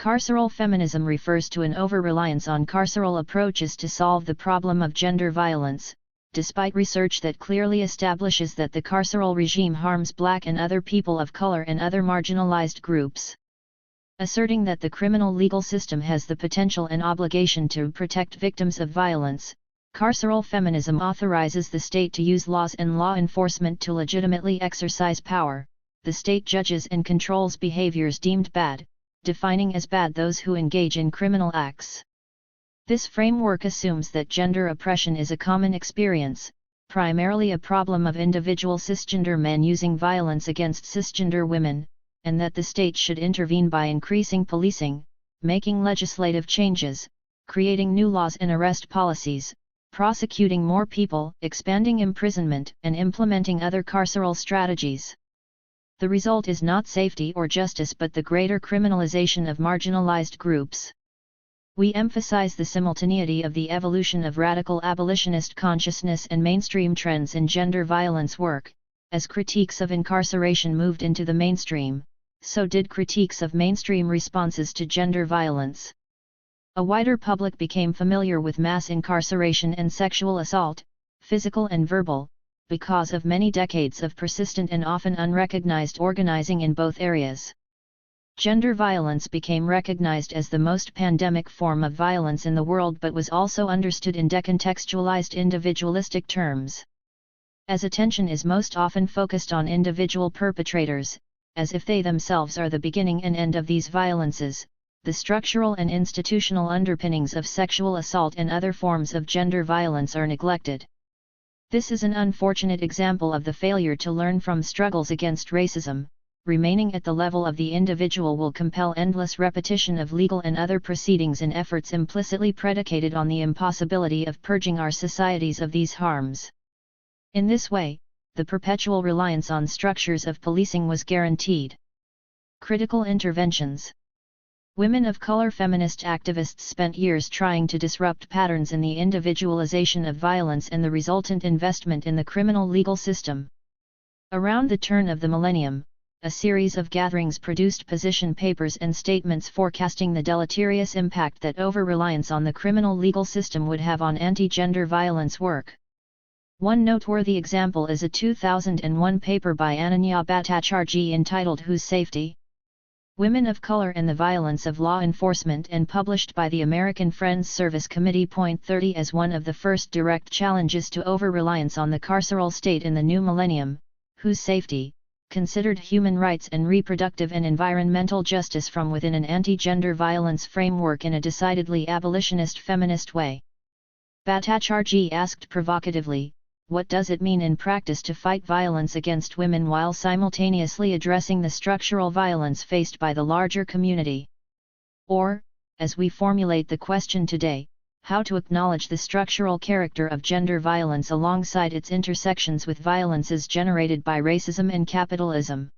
Carceral feminism refers to an over-reliance on carceral approaches to solve the problem of gender violence, despite research that clearly establishes that the carceral regime harms Black and other people of color and other marginalized groups. Asserting that the criminal legal system has the potential and obligation to protect victims of violence, carceral feminism authorizes the state to use laws and law enforcement to legitimately exercise power. The state judges and controls behaviors deemed bad, defining as bad those who engage in criminal acts. This framework assumes that gender oppression is a common experience, primarily a problem of individual cisgender men using violence against cisgender women, and that the state should intervene by increasing policing, making legislative changes, creating new laws and arrest policies, prosecuting more people, expanding imprisonment, and implementing other carceral strategies. The result is not safety or justice but the greater criminalization of marginalized groups. We emphasize the simultaneity of the evolution of radical abolitionist consciousness and mainstream trends in gender violence work. As critiques of incarceration moved into the mainstream, so did critiques of mainstream responses to gender violence. A wider public became familiar with mass incarceration and sexual assault, physical and verbal, because of many decades of persistent and often unrecognized organizing in both areas. Gender violence became recognized as the most pandemic form of violence in the world but was also understood in decontextualized individualistic terms. As attention is most often focused on individual perpetrators, as if they themselves are the beginning and end of these violences, the structural and institutional underpinnings of sexual assault and other forms of gender violence are neglected. This is an unfortunate example of the failure to learn from struggles against racism. Remaining at the level of the individual will compel endless repetition of legal and other proceedings in efforts implicitly predicated on the impossibility of purging our societies of these harms. In this way, the perpetual reliance on structures of policing was guaranteed. Critical interventions. Women of color feminist activists spent years trying to disrupt patterns in the individualization of violence and the resultant investment in the criminal legal system. Around the turn of the millennium, a series of gatherings produced position papers and statements forecasting the deleterious impact that over-reliance on the criminal legal system would have on anti-gender violence work. One noteworthy example is a 2001 paper by Ananya Bhattacharjee entitled Whose Safety? Women of Color and the Violence of Law Enforcement, and published by the American Friends Service Committee. 30 As one of the first direct challenges to over-reliance on the carceral state in the new millennium, Whose Safety? Considered human rights and reproductive and environmental justice from within an anti-gender violence framework in a decidedly abolitionist feminist way. Bhattacharjee asked provocatively, what does it mean in practice to fight violence against women while simultaneously addressing the structural violence faced by the larger community? Or, as we formulate the question today, how to acknowledge the structural character of gender violence alongside its intersections with violences generated by racism and capitalism.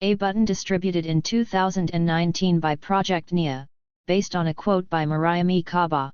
A button distributed in 2019 by Project Nia, based on a quote by Mariam Kaba.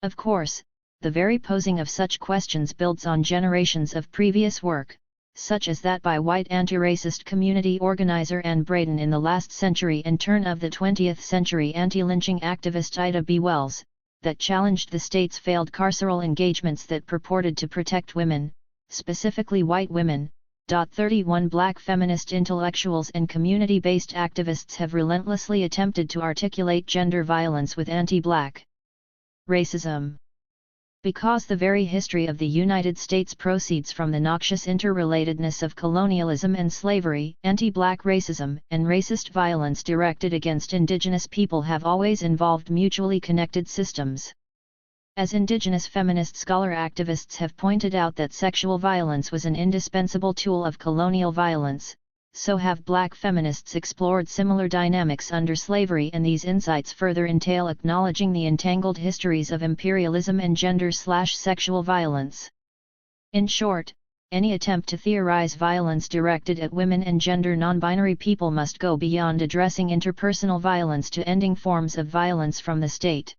Of course, the very posing of such questions builds on generations of previous work, such as that by white anti-racist community organizer Anne Braden in the last century and turn of the 20th century anti-lynching activist Ida B. Wells, that challenged the state's failed carceral engagements that purported to protect women, specifically white women. 31 Black feminist intellectuals and community-based activists have relentlessly attempted to articulate gender violence with anti-Black racism. Because the very history of the United States proceeds from the noxious interrelatedness of colonialism and slavery, anti-Black racism and racist violence directed against indigenous people have always involved mutually connected systems. As indigenous feminist scholar activists have pointed out that sexual violence was an indispensable tool of colonial violence, so have Black feminists explored similar dynamics under slavery, and these insights further entail acknowledging the entangled histories of imperialism and gender/sexual violence. In short, any attempt to theorize violence directed at women and gender non-binary people must go beyond addressing interpersonal violence to ending forms of violence from the state.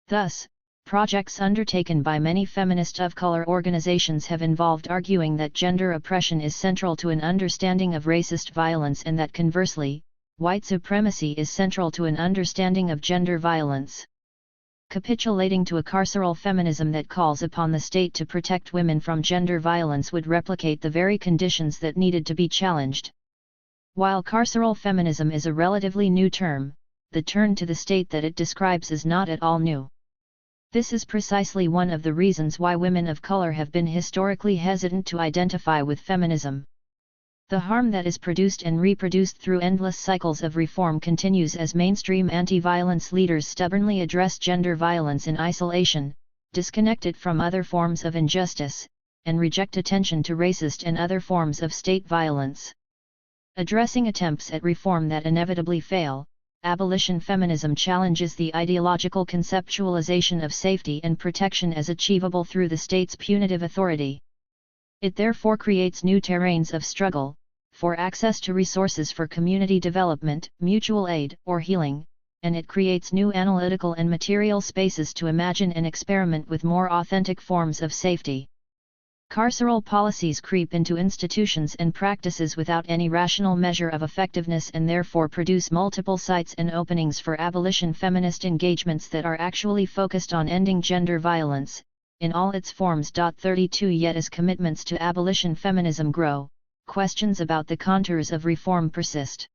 Thus, projects undertaken by many feminist of color organizations have involved arguing that gender oppression is central to an understanding of racist violence, and that conversely, white supremacy is central to an understanding of gender violence. Capitulating to a carceral feminism that calls upon the state to protect women from gender violence would replicate the very conditions that needed to be challenged. While carceral feminism is a relatively new term, the turn to the state that it describes is not at all new. This is precisely one of the reasons why women of color have been historically hesitant to identify with feminism. The harm that is produced and reproduced through endless cycles of reform continues as mainstream anti-violence leaders stubbornly address gender violence in isolation, disconnect it from other forms of injustice, and reject attention to racist and other forms of state violence. Addressing attempts at reform that inevitably fail, abolition feminism challenges the ideological conceptualization of safety and protection as achievable through the state's punitive authority. It therefore creates new terrains of struggle, for access to resources for community development, mutual aid, or healing, and it creates new analytical and material spaces to imagine and experiment with more authentic forms of safety. Carceral policies creep into institutions and practices without any rational measure of effectiveness, and therefore produce multiple sites and openings for abolition feminist engagements that are actually focused on ending gender violence, in all its forms. 32 Yet as commitments to abolition feminism grow, questions about the contours of reform persist.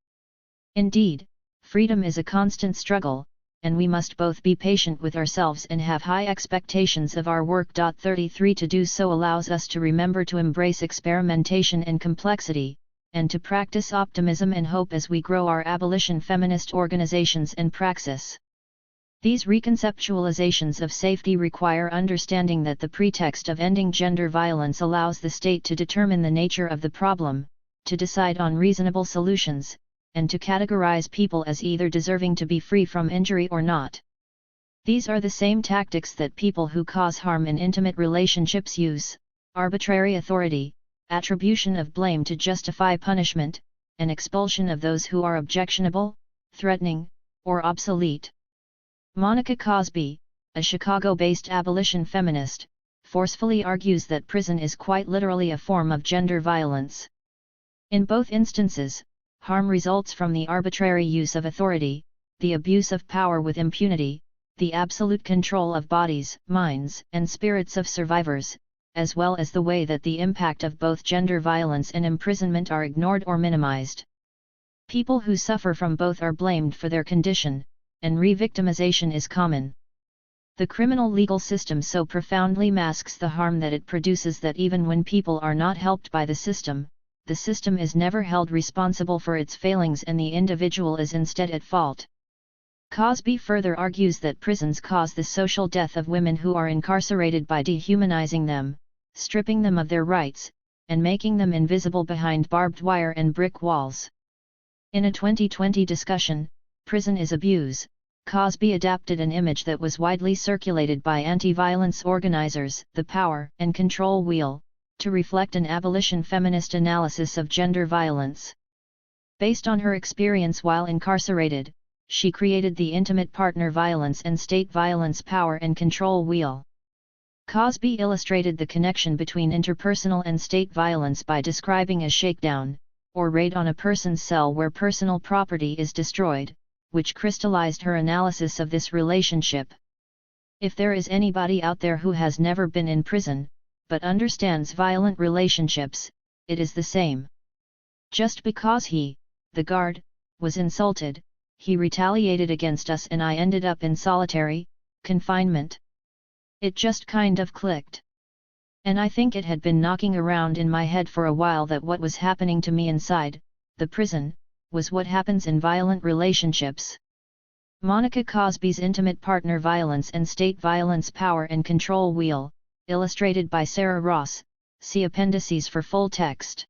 Indeed, freedom is a constant struggle, and we must both be patient with ourselves and have high expectations of our work. 33 To do so allows us to remember to embrace experimentation and complexity, and to practice optimism and hope as we grow our abolition feminist organizations and praxis. These reconceptualizations of safety require understanding that the pretext of ending gender violence allows the state to determine the nature of the problem, to decide on reasonable solutions, and to categorize people as either deserving to be free from injury or not. These are the same tactics that people who cause harm in intimate relationships use: arbitrary authority, attribution of blame to justify punishment, and expulsion of those who are objectionable, threatening, or obsolete. Monica Cosby, a Chicago-based abolition feminist, forcefully argues that prison is quite literally a form of gender violence. In both instances, harm results from the arbitrary use of authority, the abuse of power with impunity, the absolute control of bodies, minds, and spirits of survivors, as well as the way that the impact of both gender violence and imprisonment are ignored or minimized. People who suffer from both are blamed for their condition, and re-victimization is common. The criminal legal system so profoundly masks the harm that it produces that even when people are not helped by the system is never held responsible for its failings and the individual is instead at fault. Cosby further argues that prisons cause the social death of women who are incarcerated by dehumanizing them, stripping them of their rights, and making them invisible behind barbed wire and brick walls. In a 2020 discussion, Prison is Abuse, Cosby adapted an image that was widely circulated by anti-violence organizers, the power and control wheel, to reflect an abolition feminist analysis of gender violence. Based on her experience while incarcerated, she created the intimate partner violence and state violence power and control wheel. Cosby illustrated the connection between interpersonal and state violence by describing a shakedown, or raid on a person's cell where personal property is destroyed, which crystallized her analysis of this relationship. If there is anybody out there who has never been in prison, but understands violent relationships, it is the same. Just because he, the guard, was insulted, he retaliated against us and I ended up in solitary confinement. It just kind of clicked. And I think it had been knocking around in my head for a while that what was happening to me inside the prison was what happens in violent relationships. Monica Cosby's intimate partner violence and state violence power and control wheel, illustrated by Sarah Ross, see appendices for full text.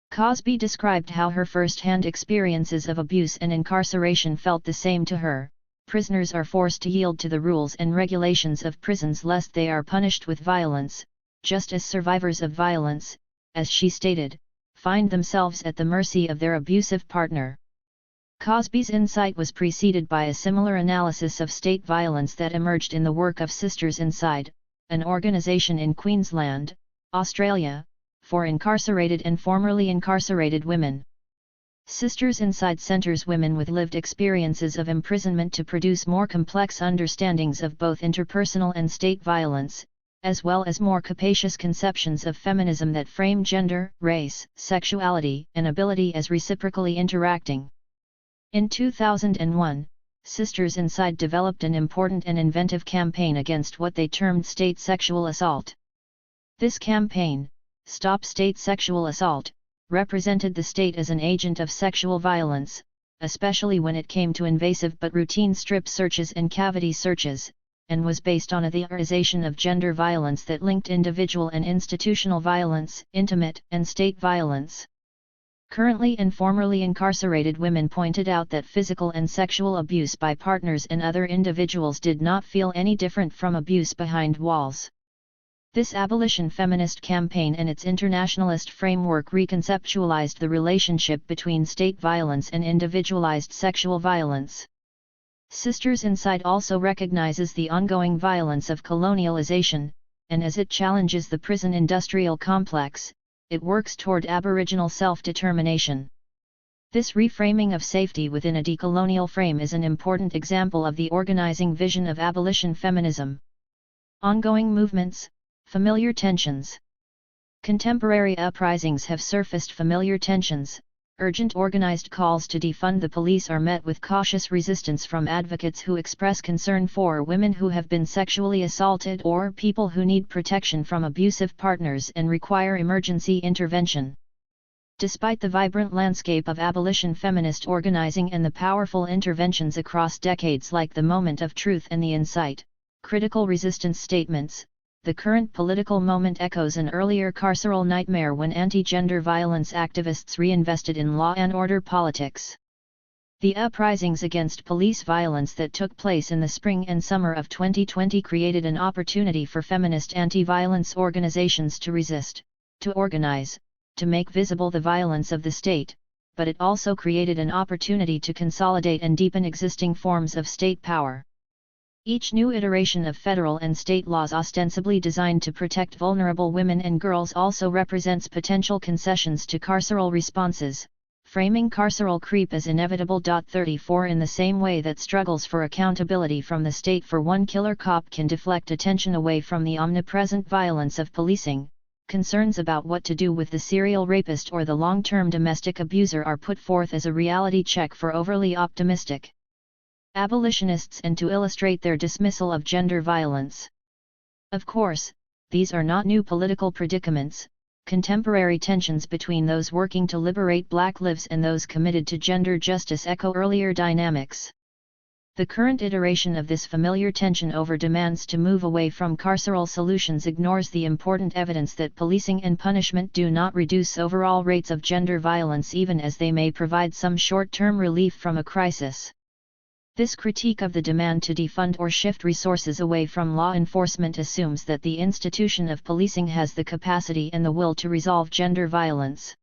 Cosby described how her first-hand experiences of abuse and incarceration felt the same to her. Prisoners are forced to yield to the rules and regulations of prisons lest they are punished with violence, just as survivors of violence, as she stated, find themselves at the mercy of their abusive partner. Cosby's insight was preceded by a similar analysis of state violence that emerged in the work of Sisters Inside, an organization in Queensland, Australia, for incarcerated and formerly incarcerated women. Sisters Inside centers women with lived experiences of imprisonment to produce more complex understandings of both interpersonal and state violence, as well as more capacious conceptions of feminism that frame gender, race, sexuality, and ability as reciprocally interacting. In 2001, Sisters Inside developed an important and inventive campaign against what they termed state sexual assault. This campaign, Stop State Sexual Assault, represented the state as an agent of sexual violence, especially when it came to invasive but routine strip searches and cavity searches, and was based on a theorization of gender violence that linked individual and institutional violence, intimate and state violence. Currently and formerly incarcerated women pointed out that physical and sexual abuse by partners and other individuals did not feel any different from abuse behind walls. This abolition feminist campaign and its internationalist framework reconceptualized the relationship between state violence and individualized sexual violence. Sisters Inside also recognizes the ongoing violence of colonialization, and as it challenges the prison industrial complex, it works toward Aboriginal self-determination. This reframing of safety within a decolonial frame is an important example of the organizing vision of abolition feminism. Ongoing movements, familiar tensions. Contemporary uprisings have surfaced familiar tensions. Urgent organized calls to defund the police are met with cautious resistance from advocates who express concern for women who have been sexually assaulted or people who need protection from abusive partners and require emergency intervention. Despite the vibrant landscape of abolition feminist organizing and the powerful interventions across decades like the Moment of Truth and the Insight, critical resistance statements, the current political moment echoes an earlier carceral nightmare when anti-gender violence activists reinvested in law and order politics. The uprisings against police violence that took place in the spring and summer of 2020 created an opportunity for feminist anti-violence organizations to resist, to organize, to make visible the violence of the state, but it also created an opportunity to consolidate and deepen existing forms of state power. Each new iteration of federal and state laws ostensibly designed to protect vulnerable women and girls also represents potential concessions to carceral responses, framing carceral creep as inevitable. 34 In the same way that struggles for accountability from the state for one killer cop can deflect attention away from the omnipresent violence of policing, concerns about what to do with the serial rapist or the long-term domestic abuser are put forth as a reality check for overly optimistic abolitionists and to illustrate their dismissal of gender violence. Of course, these are not new political predicaments. Contemporary tensions between those working to liberate black lives and those committed to gender justice echo earlier dynamics. The current iteration of this familiar tension over demands to move away from carceral solutions ignores the important evidence that policing and punishment do not reduce overall rates of gender violence even as they may provide some short-term relief from a crisis. This critique of the demand to defund or shift resources away from law enforcement assumes that the institution of policing has the capacity and the will to resolve gender violence.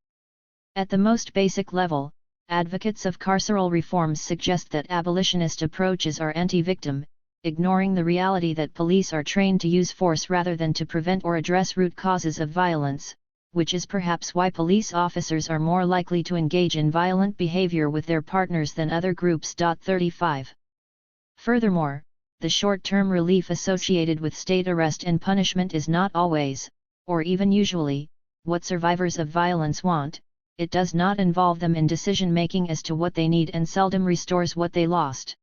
At the most basic level, advocates of carceral reforms suggest that abolitionist approaches are anti-victim, ignoring the reality that police are trained to use force rather than to prevent or address root causes of violence, which is perhaps why police officers are more likely to engage in violent behavior with their partners than other groups. 35. Furthermore, the short-term relief associated with state arrest and punishment is not always, or even usually, what survivors of violence want. It does not involve them in decision-making as to what they need and seldom restores what they lost.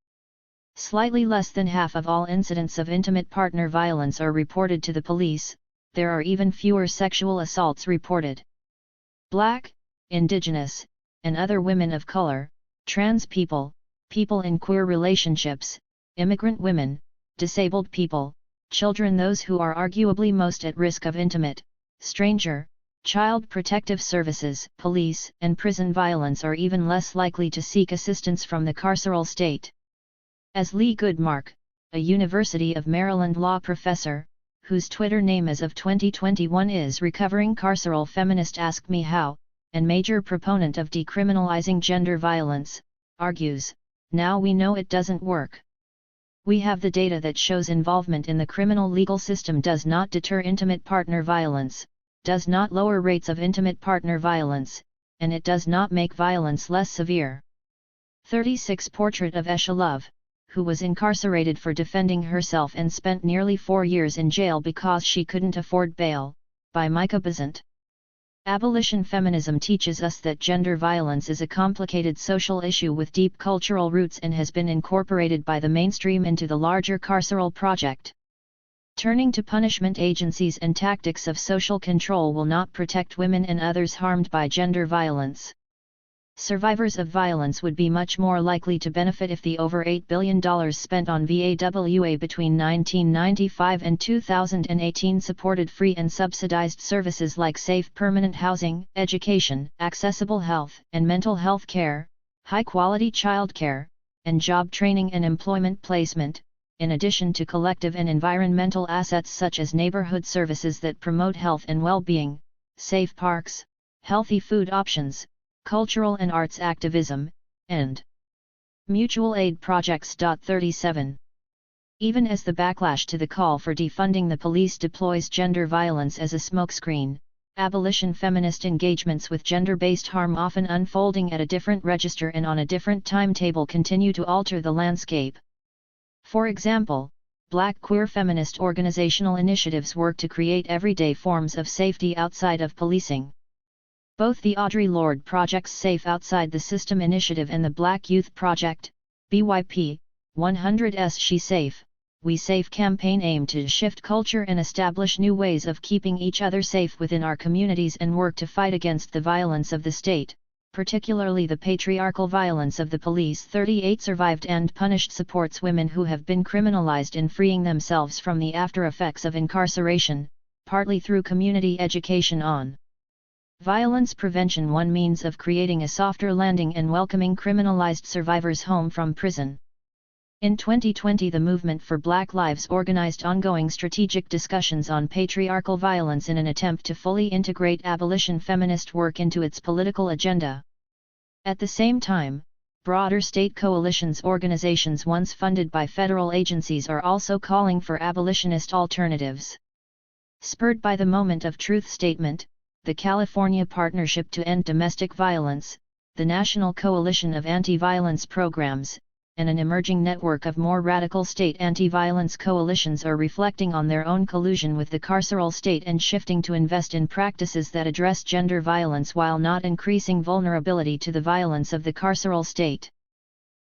Slightly less than half of all incidents of intimate partner violence are reported to the police. There are even fewer sexual assaults reported. Black, Indigenous, and other women of color, trans people, people in queer relationships, immigrant women, disabled people, children, those who are arguably most at risk of intimate, stranger, child protective services, police, and prison violence are even less likely to seek assistance from the carceral state. As Lee Goodmark, a University of Maryland law professor, whose Twitter name as of 2021 is Recovering Carceral Feminist Ask Me How, and major proponent of decriminalizing gender violence, argues, now we know it doesn't work. We have the data that shows involvement in the criminal legal system does not deter intimate partner violence, does not lower rates of intimate partner violence, and it does not make violence less severe. 36 Portrait of Esha Love, who was incarcerated for defending herself and spent nearly 4 years in jail because she couldn't afford bail, by Micah Besant. Abolition feminism teaches us that gender violence is a complicated social issue with deep cultural roots and has been incorporated by the mainstream into the larger carceral project. Turning to punishment agencies and tactics of social control will not protect women and others harmed by gender violence. Survivors of violence would be much more likely to benefit if the over $8 billion spent on VAWA between 1995 and 2018 supported free and subsidized services like safe permanent housing, education, accessible health and mental health care, high-quality childcare, and job training and employment placement, in addition to collective and environmental assets such as neighborhood services that promote health and well-being, safe parks, healthy food options, cultural and arts activism, and mutual aid projects. 37. Even as the backlash to the call for defunding the police deploys gender violence as a smokescreen, abolition feminist engagements with gender-based harm, often unfolding at a different register and on a different timetable, continue to alter the landscape. For example, Black queer feminist organizational initiatives work to create everyday forms of safety outside of policing. Both the Audre Lorde Project's Safe Outside the System initiative and the Black Youth Project, BYP, 100's She Safe, We Safe campaign aim to shift culture and establish new ways of keeping each other safe within our communities and work to fight against the violence of the state, particularly the patriarchal violence of the police. 38 Survived and Punished supports women who have been criminalized in freeing themselves from the after effects of incarceration, partly through community education on violence prevention, one means of creating a softer landing and welcoming criminalized survivors home from prison. In 2020, the Movement for Black Lives organized ongoing strategic discussions on patriarchal violence in an attempt to fully integrate abolition feminist work into its political agenda. At the same time, Broader state coalitions organizations once funded by federal agencies are also calling for abolitionist alternatives. Spurred by the Moment of Truth statement, the California Partnership to End Domestic Violence, the National Coalition of Anti-Violence Programs, and an emerging network of more radical state anti-violence coalitions are reflecting on their own collusion with the carceral state and shifting to invest in practices that address gender violence while not increasing vulnerability to the violence of the carceral state.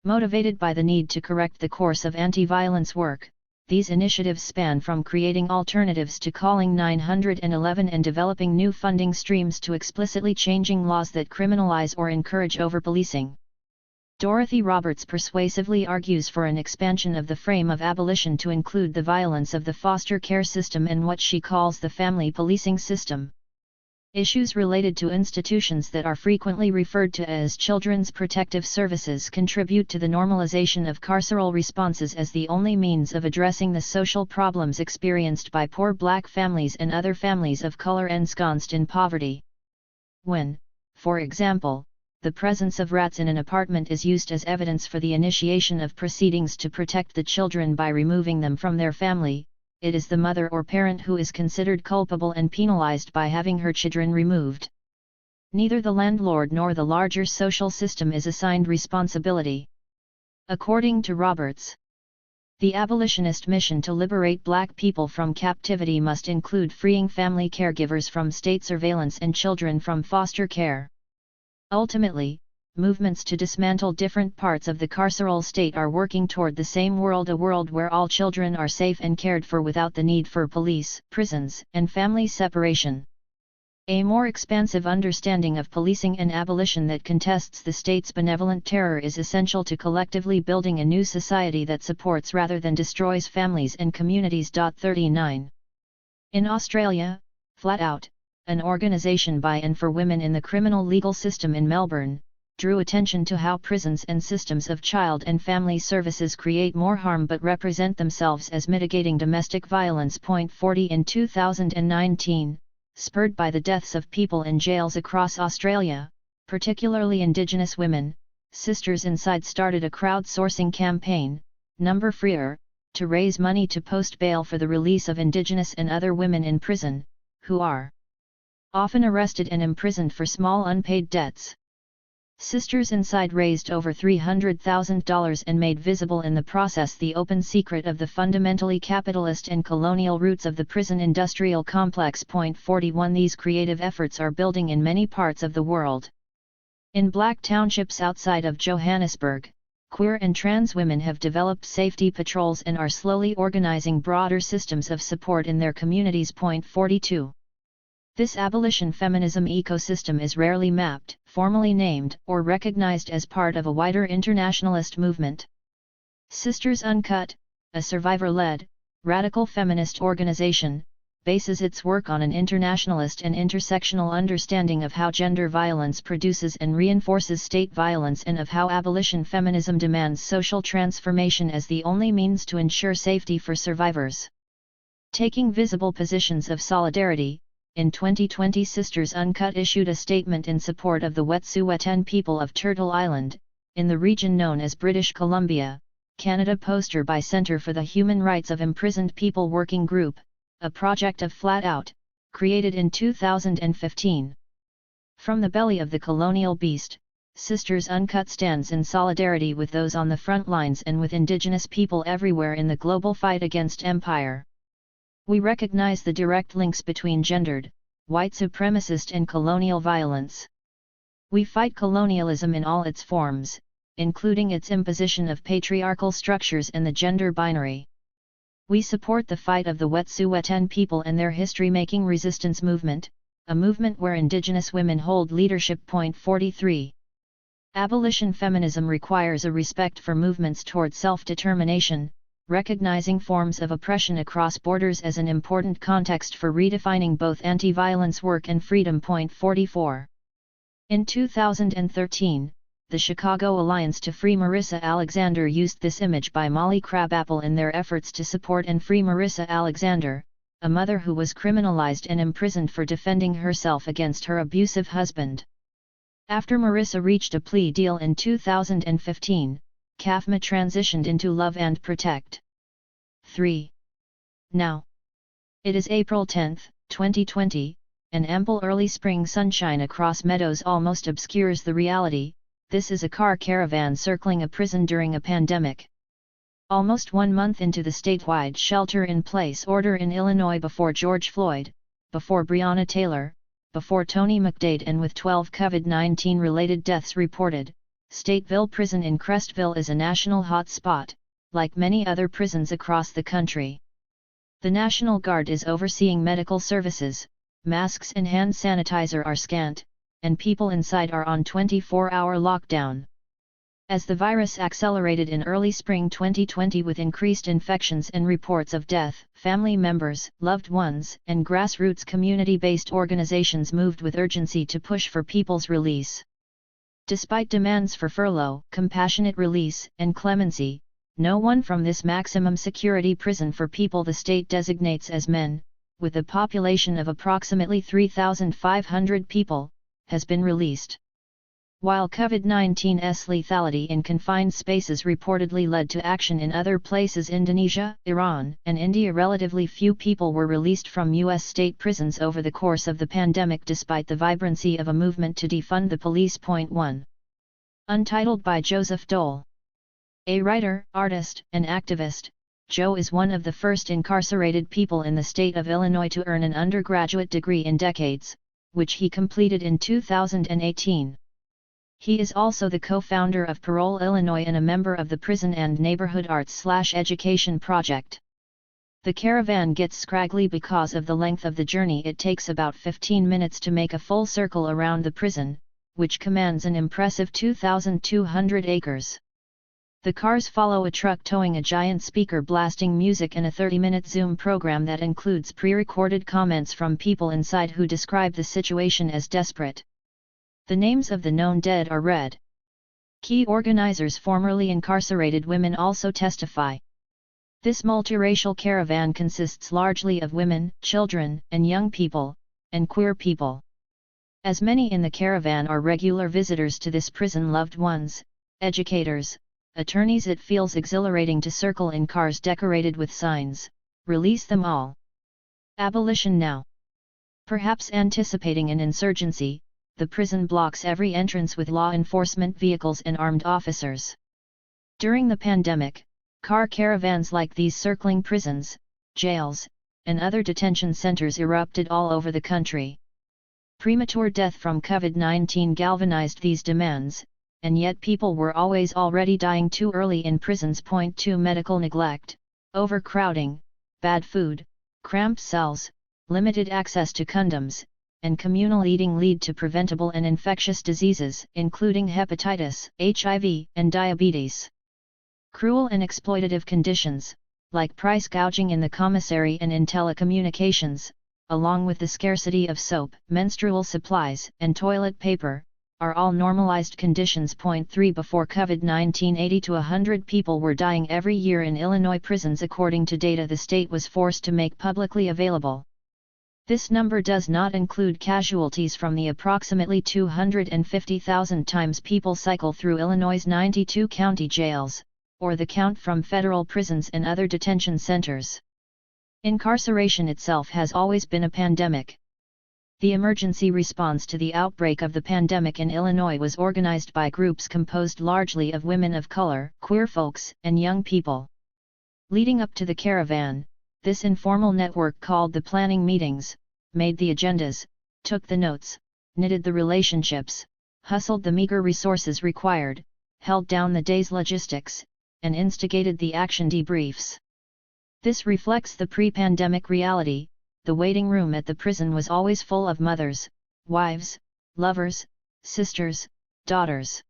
Motivated by the need to correct the course of anti-violence work, these initiatives span from creating alternatives to calling 911 and developing new funding streams to explicitly changing laws that criminalize or encourage over-policing. Dorothy Roberts persuasively argues for an expansion of the frame of abolition to include the violence of the foster care system and what she calls the family policing system. Issues related to institutions that are frequently referred to as children's protective services contribute to the normalization of carceral responses as the only means of addressing the social problems experienced by poor Black families and other families of color ensconced in poverty. When, for example, the presence of rats in an apartment is used as evidence for the initiation of proceedings to protect the children by removing them from their family, it is the mother or parent who is considered culpable and penalized by having her children removed. Neither the landlord nor the larger social system is assigned responsibility. According to Roberts, the abolitionist mission to liberate Black people from captivity must include freeing family caregivers from state surveillance and children from foster care. Ultimately, movements to dismantle different parts of the carceral state are working toward the same world, a world where all children are safe and cared for without the need for police, prisons, and family separation. A more expansive understanding of policing and abolition that contests the state's benevolent terror is essential to collectively building a new society that supports rather than destroys families and communities. 39. In Australia, Flat Out, an organisation by and for women in the criminal legal system in Melbourne, drew attention to how prisons and systems of child and family services create more harm but represent themselves as mitigating domestic violence. 40 In 2019, spurred by the deaths of people in jails across Australia, particularly Indigenous women, Sisters Inside started a crowdsourcing campaign, Number Freer, to raise money to post bail for the release of Indigenous and other women in prison, who are often arrested and imprisoned for small unpaid debts. Sisters Inside raised over $300,000 and made visible in the process the open secret of the fundamentally capitalist and colonial roots of the prison industrial complex. 41 These creative efforts are building in many parts of the world. In Black townships outside of Johannesburg, queer and trans women have developed safety patrols and are slowly organizing broader systems of support in their communities. 42 This abolition feminism ecosystem is rarely mapped, formally named, or recognized as part of a wider internationalist movement. Sisters Uncut, a survivor-led, radical feminist organization, bases its work on an internationalist and intersectional understanding of how gender violence produces and reinforces state violence and of how abolition feminism demands social transformation as the only means to ensure safety for survivors. Taking visible positions of solidarity, in 2020 Sisters Uncut issued a statement in support of the Wet'suwet'en people of Turtle Island, in the region known as British Columbia, Canada. Poster by Centre for the Human Rights of Imprisoned People Working Group, a project of Flat Out, created in 2015. From the belly of the colonial beast, Sisters Uncut stands in solidarity with those on the front lines and with Indigenous people everywhere in the global fight against empire. We recognize the direct links between gendered, white supremacist and colonial violence. We fight colonialism in all its forms, including its imposition of patriarchal structures and the gender binary. We support the fight of the Wet'suwet'en people and their history-making resistance movement, a movement where Indigenous women hold leadership. 43. Abolition feminism requires a respect for movements toward self-determination, recognizing forms of oppression across borders as an important context for redefining both anti-violence work and freedom. 44. In 2013, the Chicago Alliance to Free Marissa Alexander used this image by Molly Crabapple in their efforts to support and free Marissa Alexander, a mother who was criminalized and imprisoned for defending herself against her abusive husband. After Marissa reached a plea deal in 2015, CAFMA transitioned into Love and Protect. 3. Now. It is April 10, 2020, and ample early spring sunshine across meadows almost obscures the reality. This is a car caravan circling a prison during a pandemic. Almost 1 month into the statewide shelter-in-place order in Illinois, before George Floyd, before Breonna Taylor, before Tony McDade, and with 12 COVID-19 related deaths reported, Stateville Prison in Crestville is a national hotspot, like many other prisons across the country. The National Guard is overseeing medical services, masks and hand sanitizer are scant, and people inside are on 24-hour lockdown. As the virus accelerated in early spring 2020 with increased infections and reports of death, family members, loved ones, and grassroots community-based organizations moved with urgency to push for people's release. Despite demands for furlough, compassionate release, and clemency, no one from this maximum security prison for people the state designates as men, with a population of approximately 3,500 people, has been released. While COVID-19's lethality in confined spaces reportedly led to action in other places, Indonesia, Iran, and India, relatively few people were released from U.S. state prisons over the course of the pandemic, despite the vibrancy of a movement to defund the police. 1. Untitled by Joseph Dole. A writer, artist, and activist, Joe is one of the first incarcerated people in the state of Illinois to earn an undergraduate degree in decades, which he completed in 2018. He is also the co-founder of Parole Illinois and a member of the Prison and Neighborhood Arts/Education Project. The caravan gets scraggly because of the length of the journey. It takes about 15 minutes to make a full circle around the prison, which commands an impressive 2,200 acres. The cars follow a truck towing a giant speaker blasting music and a 30-minute Zoom program that includes pre-recorded comments from people inside who describe the situation as desperate. The names of the known dead are read. Key organizers, formerly incarcerated women, also testify. This multiracial caravan consists largely of women, children, and young people, and queer people. As many in the caravan are regular visitors to this prison, loved ones, educators, attorneys, it feels exhilarating to circle in cars decorated with signs, "Release them all. Abolition now." Perhaps anticipating an insurgency, the prison blocks every entrance with law enforcement vehicles and armed officers. During the pandemic, car caravans like these circling prisons, jails, and other detention centers erupted all over the country. Premature death from COVID-19 galvanized these demands, and yet people were already dying too early in prisons. 2. Medical neglect, overcrowding, bad food, cramped cells, limited access to condoms, and communal eating lead to preventable and infectious diseases, including hepatitis, HIV, and diabetes. Cruel and exploitative conditions, like price gouging in the commissary and in telecommunications, along with the scarcity of soap, menstrual supplies, and toilet paper, are all normalized conditions. 3. Before COVID-19, 80 to 100 people were dying every year in Illinois prisons, according to data the state was forced to make publicly available. This number does not include casualties from the approximately 250,000 times people cycle through Illinois' 92 county jails, or the count from federal prisons and other detention centers. Incarceration itself has always been a pandemic. The emergency response to the outbreak of the pandemic in Illinois was organized by groups composed largely of women of color, queer folks, and young people. Leading up to the caravan, this informal network called the planning meetings, made the agendas, took the notes, knitted the relationships, hustled the meager resources required, held down the day's logistics, and instigated the action debriefs. This reflects the pre-pandemic reality. The waiting room at the prison was always full of mothers, wives, lovers, sisters, daughters.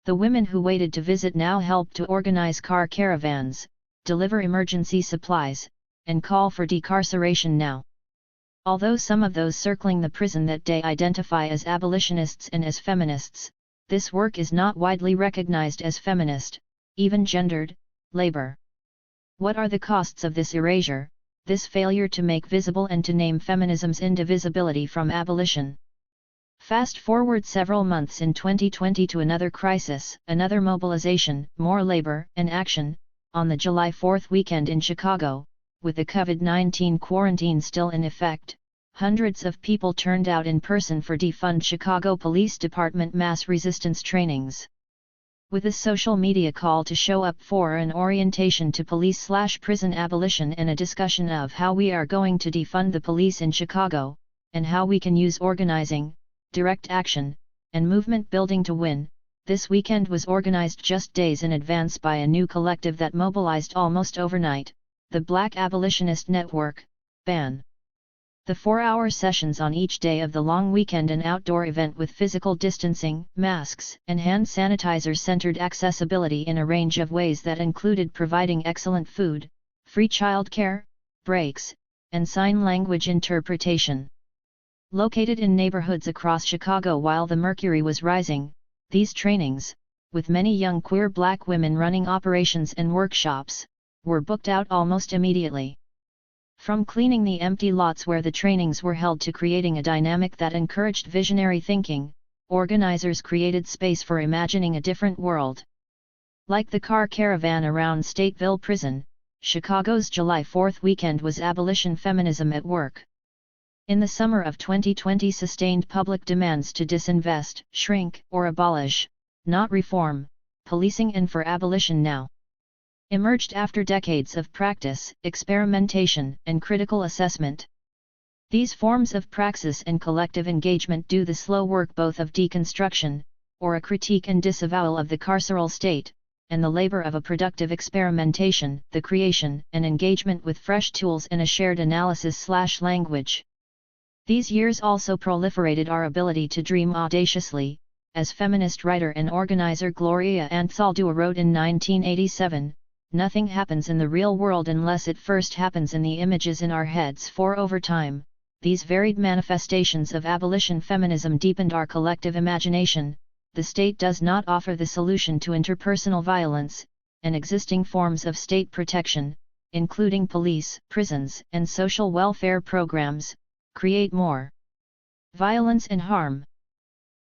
The women who waited to visit now helped to organize car caravans, deliver emergency supplies, and call for decarceration now. Although some of those circling the prison that day identify as abolitionists and as feminists, this work is not widely recognized as feminist, even gendered, labor. What are the costs of this erasure, this failure to make visible and to name feminism's indivisibility from abolition? Fast forward several months in 2020 to another crisis, another mobilization, more labor and action, on the July 4th weekend in Chicago, with the COVID-19 quarantine still in effect. Hundreds of people turned out in person for defund Chicago Police Department mass resistance trainings. With a social media call to show up for an orientation to police/prison abolition and a discussion of how we are going to defund the police in Chicago, and how we can use organizing, direct action, and movement building to win, this weekend was organized just days in advance by a new collective that mobilized almost overnight, the Black Abolitionist Network, BAN. The 4-hour sessions on each day of the long weekend, an outdoor event with physical distancing, masks, and hand sanitizer centered accessibility in a range of ways that included providing excellent food, free childcare, breaks, and sign language interpretation. Located in neighborhoods across Chicago while the mercury was rising, these trainings, with many young queer Black women running operations and workshops, were booked out almost immediately. From cleaning the empty lots where the trainings were held to creating a dynamic that encouraged visionary thinking, organizers created space for imagining a different world. Like the car caravan around Stateville Prison, Chicago's July 4th weekend was abolition feminism at work. In the summer of 2020, sustained public demands to disinvest, shrink, or abolish, not reform, policing and for abolition now, emerged after decades of practice, experimentation, and critical assessment. These forms of praxis and collective engagement do the slow work both of deconstruction, or a critique and disavowal of the carceral state, and the labor of a productive experimentation, the creation and engagement with fresh tools and a shared analysis/language. These years also proliferated our ability to dream audaciously, as feminist writer and organizer Gloria Anzaldúa wrote in 1987, "Nothing happens in the real world unless it first happens in the images in our heads." For over time, these varied manifestations of abolition feminism deepened our collective imagination. The state does not offer the solution to interpersonal violence, and existing forms of state protection, including police, prisons, and social welfare programs, create more violence and harm.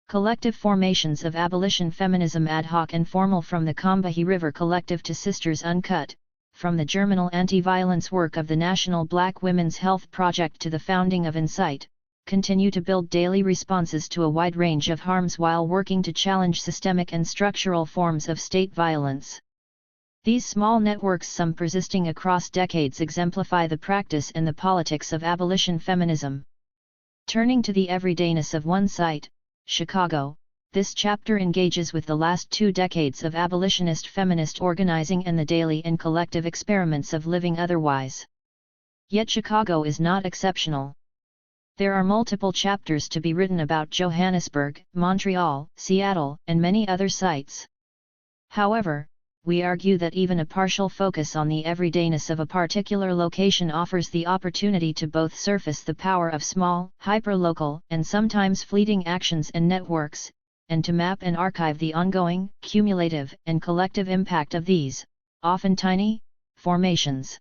Collective formations of abolition feminism, ad hoc and formal, from the Combahee River Collective to Sisters Uncut, from the germinal anti-violence work of the National Black Women's Health Project to the founding of Insight, continue to build daily responses to a wide range of harms while working to challenge systemic and structural forms of state violence. These small networks, some persisting across decades, exemplify the practice and the politics of abolition feminism. Turning to the everydayness of one site, Chicago, this chapter engages with the last 2 decades of abolitionist feminist organizing and the daily and collective experiments of living otherwise. Yet Chicago is not exceptional. There are multiple chapters to be written about Johannesburg, Montreal, Seattle, and many other sites. However, we argue that even a partial focus on the everydayness of a particular location offers the opportunity to both surface the power of small, hyperlocal, and sometimes fleeting actions and networks, and to map and archive the ongoing, cumulative, and collective impact of these, often tiny, formations.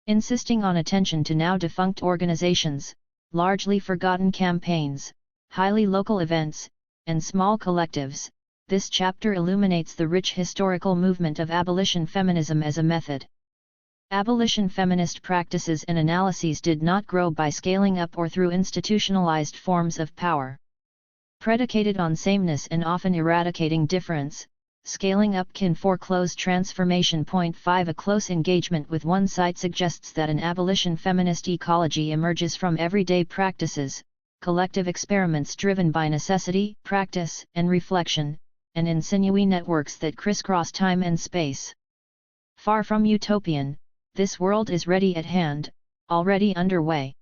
Insisting on attention to now defunct organizations, largely forgotten campaigns, highly local events, and small collectives, this chapter illuminates the rich historical movement of abolition feminism as a method. Abolition feminist practices and analyses did not grow by scaling up or through institutionalized forms of power. Predicated on sameness and often eradicating difference, scaling up can foreclose transformation. 5 A close engagement with one site suggests that an abolition feminist ecology emerges from everyday practices, collective experiments driven by necessity, practice, and reflection, and in sinewy networks that crisscross time and space. Far from utopian, this world is ready at hand, already underway.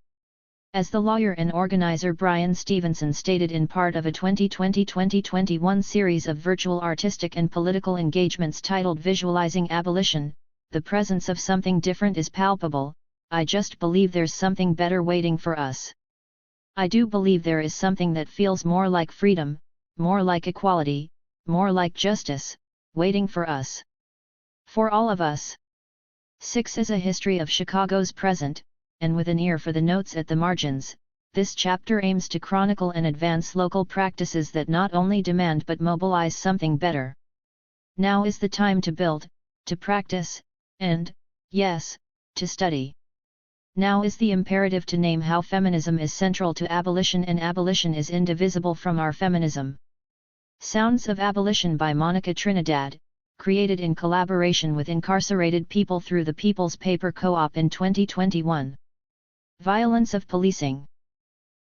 As the lawyer and organizer Brian Stevenson stated in part of a 2020-2021 series of virtual artistic and political engagements titled Visualizing Abolition, the presence of something different is palpable. I just believe there's something better waiting for us. I do believe there is something that feels more like freedom, more like equality, more like justice, waiting for us. For all of us. 6 is a history of Chicago's present, and with an ear for the notes at the margins, this chapter aims to chronicle and advance local practices that not only demand but mobilize something better. Now is the time to build, to practice, and, yes, to study. Now is the imperative to name how feminism is central to abolition and abolition is indivisible from our feminism. Sounds of Abolition by Monica Trinidad, created in collaboration with incarcerated people through the People's Paper Co-op in 2021. Violence of policing.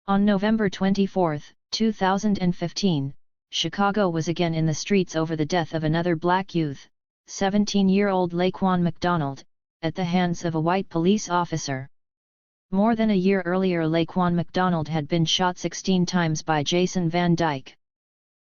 On November 24, 2015, Chicago was again in the streets over the death of another black youth, 17-year-old Laquan McDonald, at the hands of a white police officer. More than a year earlier, Laquan McDonald had been shot 16 times by Jason Van Dyke.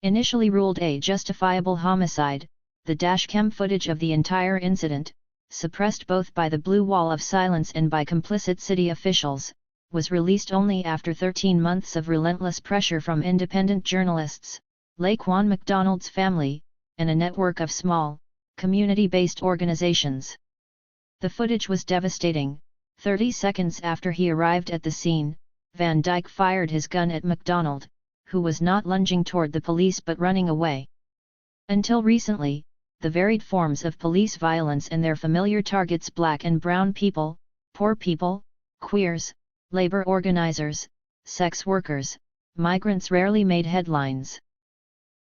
Initially ruled a justifiable homicide, the dashcam footage of the entire incident, suppressed both by the Blue Wall of Silence and by complicit city officials, was released only after 13 months of relentless pressure from independent journalists, Laquan McDonald's family, and a network of small, community-based organizations. The footage was devastating. 30 seconds after he arrived at the scene, Van Dyke fired his gun at McDonald, who was not lunging toward the police but running away. Until recently, the varied forms of police violence and their familiar targets black and brown people, poor people, queers, labor organizers, sex workers, migrants rarely made headlines.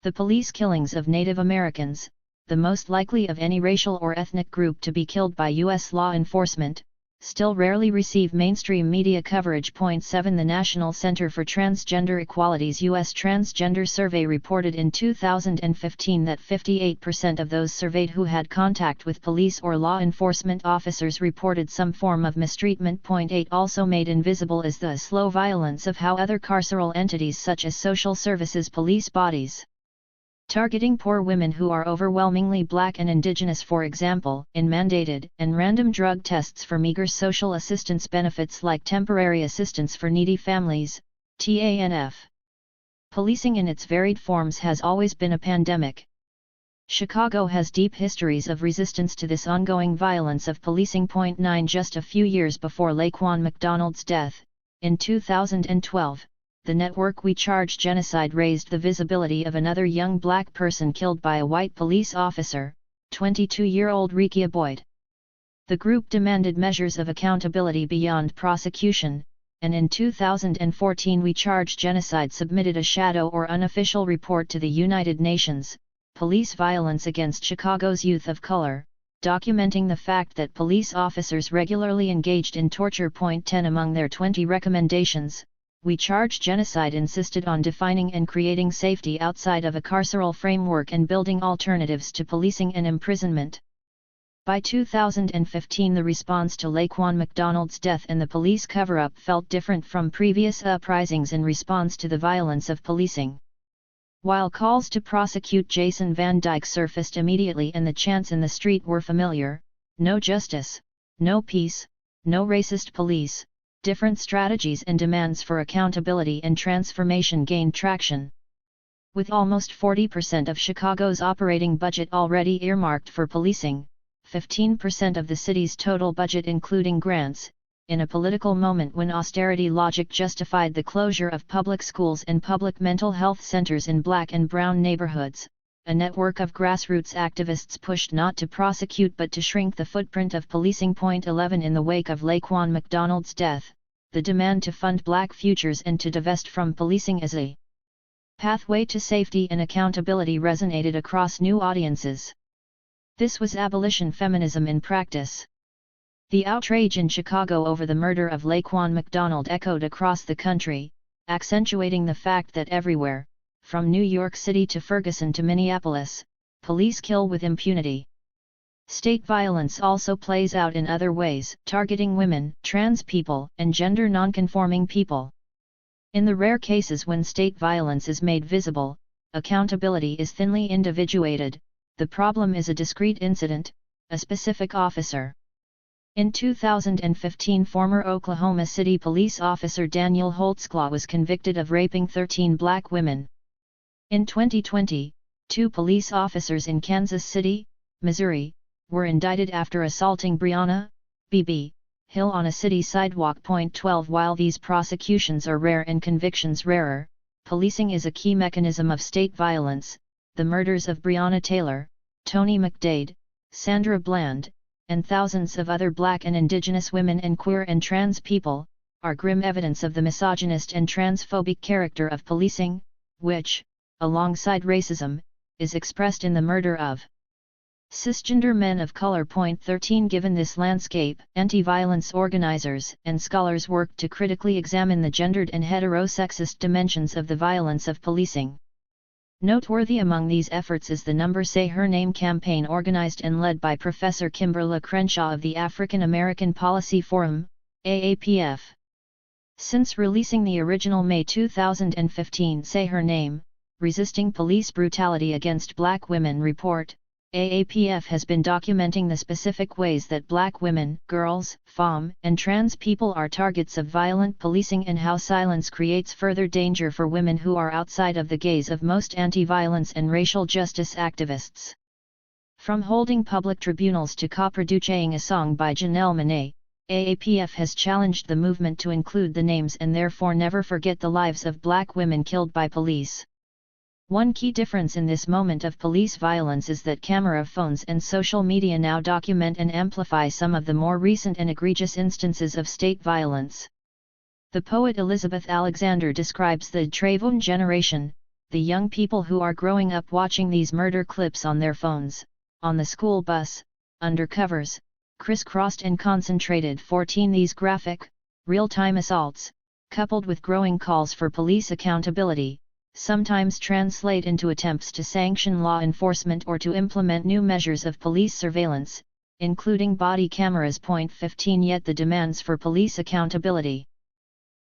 The police killings of Native Americans, the most likely of any racial or ethnic group to be killed by U.S. law enforcement, still rarely receive mainstream media coverage. 7 The National Center for Transgender Equality's U.S. Transgender Survey reported in 2015 that 58% of those surveyed who had contact with police or law enforcement officers reported some form of mistreatment. 8 Also made invisible is the slow violence of how other carceral entities such as social services police bodies. Targeting poor women who are overwhelmingly black and indigenous, for example, in mandated and random drug tests for meager social assistance benefits like temporary assistance for needy families, TANF. Policing in its varied forms has always been a pandemic. Chicago has deep histories of resistance to this ongoing violence of policing. 9 Just a few years before Laquan McDonald's death, in 2012, the network We Charge Genocide raised the visibility of another young black person killed by a white police officer, 22-year-old Rekia Boyd. The group demanded measures of accountability beyond prosecution, and in 2014 We Charge Genocide submitted a shadow or unofficial report to the United Nations, Police Violence Against Chicago's Youth of Color, documenting the fact that police officers regularly engaged in torture. 10 Among their 20 recommendations, We Charge Genocide insisted on defining and creating safety outside of a carceral framework and building alternatives to policing and imprisonment. By 2015 the response to Laquan McDonald's death and the police cover-up felt different from previous uprisings in response to the violence of policing. While calls to prosecute Jason Van Dyke surfaced immediately and the chants in the street were familiar, no justice, no peace, no racist police, different strategies and demands for accountability and transformation gained traction. With almost 40% of Chicago's operating budget already earmarked for policing, 15% of the city's total budget including grants, in a political moment when austerity logic justified the closure of public schools and public mental health centers in black and brown neighborhoods, a network of grassroots activists pushed not to prosecute but to shrink the footprint of policing. 11 In the wake of Laquan McDonald's death, the demand to fund black futures and to divest from policing as a pathway to safety and accountability resonated across new audiences. This was abolition feminism in practice. The outrage in Chicago over the murder of Laquan McDonald echoed across the country, accentuating the fact that everywhere, from New York City to Ferguson to Minneapolis, police kill with impunity. State violence also plays out in other ways, targeting women, trans people, and gender nonconforming people. In the rare cases when state violence is made visible, accountability is thinly individuated, the problem is a discrete incident, a specific officer. In 2015, former Oklahoma City police officer Daniel Holtzclaw was convicted of raping 13 black women. In 2020, 2 police officers in Kansas City, Missouri, were indicted after assaulting Breonna, B.B., Hill on a city sidewalk. 12 While these prosecutions are rare and convictions rarer, policing is a key mechanism of state violence. The murders of Breonna Taylor, Tony McDade, Sandra Bland, and thousands of other Black and Indigenous women and queer and trans people, are grim evidence of the misogynist and transphobic character of policing, which, alongside racism, is expressed in the murder of cisgender men of color. 13 Given this landscape, anti-violence organizers and scholars work to critically examine the gendered and heterosexist dimensions of the violence of policing. Noteworthy among these efforts is the Number Say Her Name campaign organized and led by Professor Kimberly Crenshaw of the African American Policy Forum, AAPF. Since releasing the original May 2015 Say Her Name, Resisting Police Brutality Against Black Women report, AAPF has been documenting the specific ways that Black women, girls, femme, and trans people are targets of violent policing and how silence creates further danger for women who are outside of the gaze of most anti-violence and racial justice activists. From holding public tribunals to co-producing a song by Janelle Monáe, AAPF has challenged the movement to include the names and therefore never forget the lives of Black women killed by police. One key difference in this moment of police violence is that camera phones and social media now document and amplify some of the more recent and egregious instances of state violence. The poet Elizabeth Alexander describes the Trayvon generation, the young people who are growing up watching these murder clips on their phones, on the school bus, undercovers, crisscrossed and concentrated. 14 These graphic, real-time assaults, coupled with growing calls for police accountability, sometimes translate into attempts to sanction law enforcement or to implement new measures of police surveillance, including body cameras. 15 Yet the demands for police accountability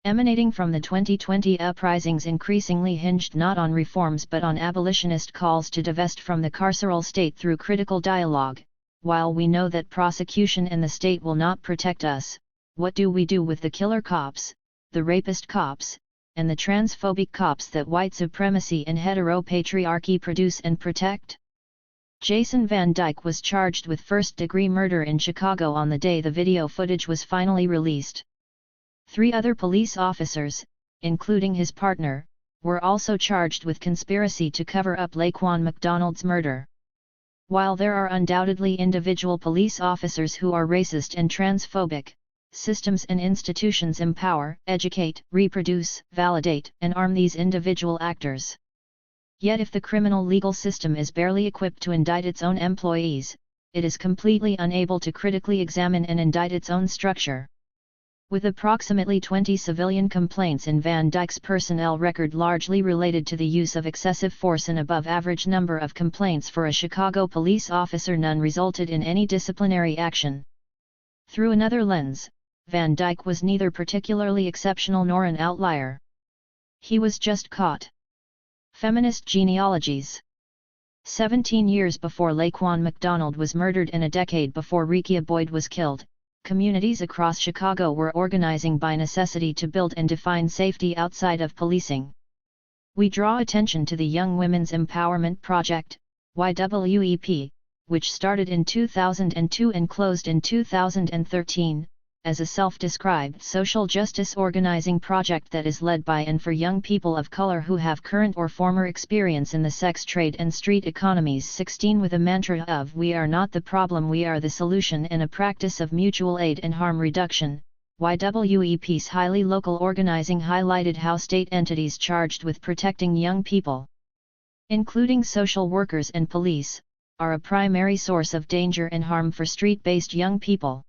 emanating from the 2020 uprisings increasingly hinged not on reforms but on abolitionist calls to divest from the carceral state through critical dialogue. While we know that prosecution and the state will not protect us, what do we do with the killer cops, the rapist cops, and the transphobic cops that white supremacy and heteropatriarchy produce and protect? Jason Van Dyke was charged with first-degree murder in Chicago on the day the video footage was finally released. 3 other police officers, including his partner, were also charged with conspiracy to cover up Laquan McDonald's murder. While there are undoubtedly individual police officers who are racist and transphobic, systems and institutions empower, educate, reproduce, validate, and arm these individual actors. Yet if the criminal legal system is barely equipped to indict its own employees, it is completely unable to critically examine and indict its own structure. With approximately 20 civilian complaints in Van Dyke's personnel record largely related to the use of excessive force and above average number of complaints for a Chicago police officer, none resulted in any disciplinary action. Through another lens, Van Dyke was neither particularly exceptional nor an outlier. He was just caught. Feminist genealogies. 17 years before Laquan McDonald was murdered and a decade before Rekia Boyd was killed, communities across Chicago were organizing by necessity to build and define safety outside of policing. We draw attention to the Young Women's Empowerment Project, YWEP, which started in 2002 and closed in 2013, as a self-described social justice organizing project that is led by and for young people of color who have current or former experience in the sex trade and street economies. 16 With a mantra of "We are not the problem, we are the solution" and a practice of mutual aid and harm reduction, YWEP's highly local organizing highlighted how state entities charged with protecting young people, including social workers and police, are a primary source of danger and harm for street-based young people.